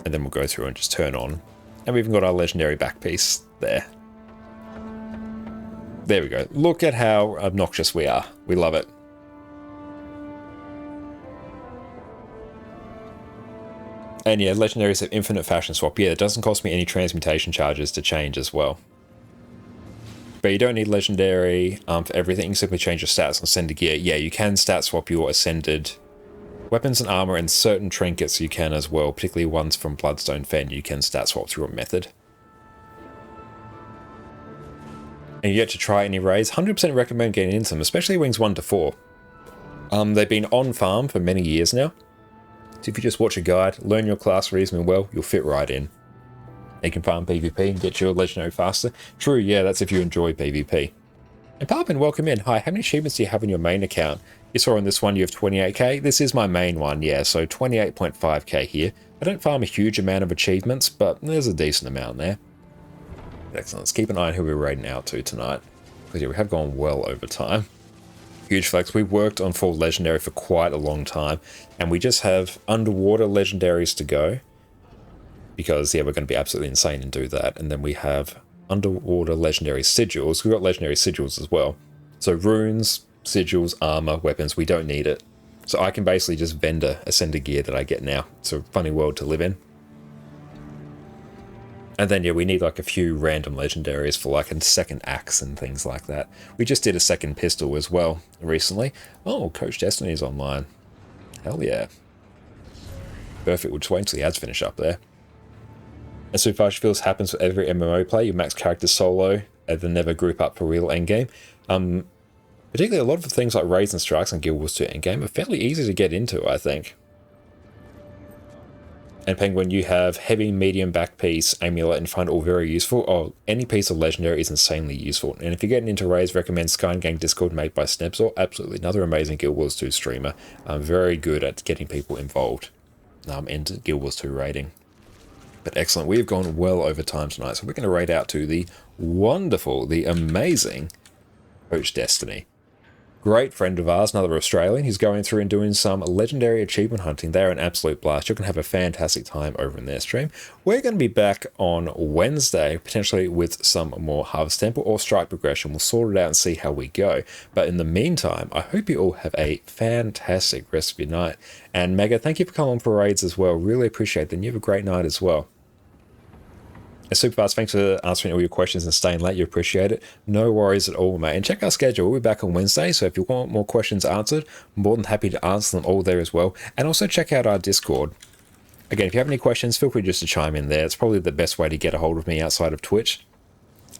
And then we'll go through and just turn on. And we've even got our legendary back piece there. There we go. Look at how obnoxious we are. We love it. And yeah, legendaries have infinite fashion swap. Yeah, it doesn't cost me any transmutation charges to change as well. But you don't need legendary for everything. You simply change your stats on ascended gear. Yeah, you can stat swap your ascended weapons and armor, and certain trinkets you can as well, particularly ones from Bloodstone Fen. You can stat swap through a method. And you get to try any raids. 100% recommend getting into them, especially wings 1 to 4. They've been on farm for many years now. So if you just watch a guide, learn your class reasonably well, you'll fit right in. You can farm PvP and get your legendary faster. True, yeah, that's if you enjoy PvP. And Parpin, welcome in. Hi, how many achievements do you have in your main account? You saw on this one you have 28k. This is my main one, yeah, so 28.5k here. I don't farm a huge amount of achievements, but there's a decent amount there. Excellent. Let's keep an eye on who we're raiding out to tonight, because yeah, we have gone well over time. Huge flex. We've worked on full legendary for quite a long time, and we just have underwater legendaries to go, because yeah, we're going to be absolutely insane and do that. And then we have underwater legendary sigils. We've got legendary sigils as well. So runes, sigils, armor, weapons, we don't need it. So I can basically just vendor ascended gear that I get now. It's a funny world to live in. And then, yeah, we need like a few random legendaries for like a second axe and things like that. We just did a second pistol as well recently. Oh, Coach Destiny is online. Hell yeah. Perfect. We'll just wait until the ads finish up there. And so far, she feels happens with every MMO play. You max characters solo and then never group up for real endgame. Particularly a lot of the things like raids and strikes and Guild Wars 2 endgame are fairly easy to get into, I think. And Penguin, you have heavy, medium, back piece, amulet, and find all very useful. Oh, any piece of legendary is insanely useful. And if you're getting into raids, recommend Sky and Gang Discord made by Snepzor. Absolutely, another amazing Guild Wars 2 streamer. Very good at getting people involved into Guild Wars 2 raiding. But excellent, we've gone well over time tonight, so we're going to raid out to the wonderful, the amazing Coach Destiny. Great friend of ours, another Australian. He's going through and doing some legendary achievement hunting. They're an absolute blast. You're going to have a fantastic time over in their stream. We're going to be back on Wednesday, potentially with some more Harvest Temple or Strike Progression. We'll sort it out and see how we go. But in the meantime, I hope you all have a fantastic rest of your night. And Mega, thank you for coming on for raids as well. Really appreciate them. You have a great night as well. And Superfast, thanks for answering all your questions and staying late. You appreciate it. No worries at all, mate. And check our schedule. We'll be back on Wednesday, so if you want more questions answered, I'm more than happy to answer them all there as well. And also check out our Discord. Again, if you have any questions, feel free just to chime in there. It's probably the best way to get a hold of me outside of Twitch.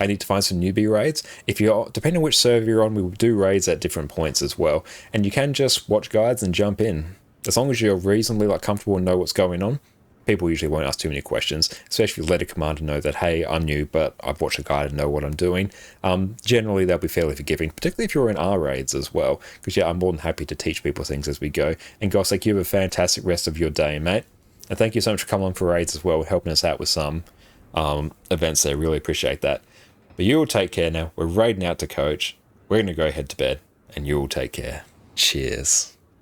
I need to find some newbie raids. If you're, depending on which server you're on, we will do raids at different points as well. And you can just watch guides and jump in. As long as you're reasonably comfortable and know what's going on, people usually won't ask too many questions, especially if you let a commander know that, hey, I'm new, but I've watched a guide and know what I'm doing. Generally, they'll be fairly forgiving, particularly if you're in our raids as well, because, yeah, I'm more than happy to teach people things as we go. And, Gossek, you have a fantastic rest of your day, mate. And thank you so much for coming on for raids as well, helping us out with some events there. Really appreciate that. But you all take care now. We're raiding out to Coach. We're going to go head to bed, and you all take care. Cheers.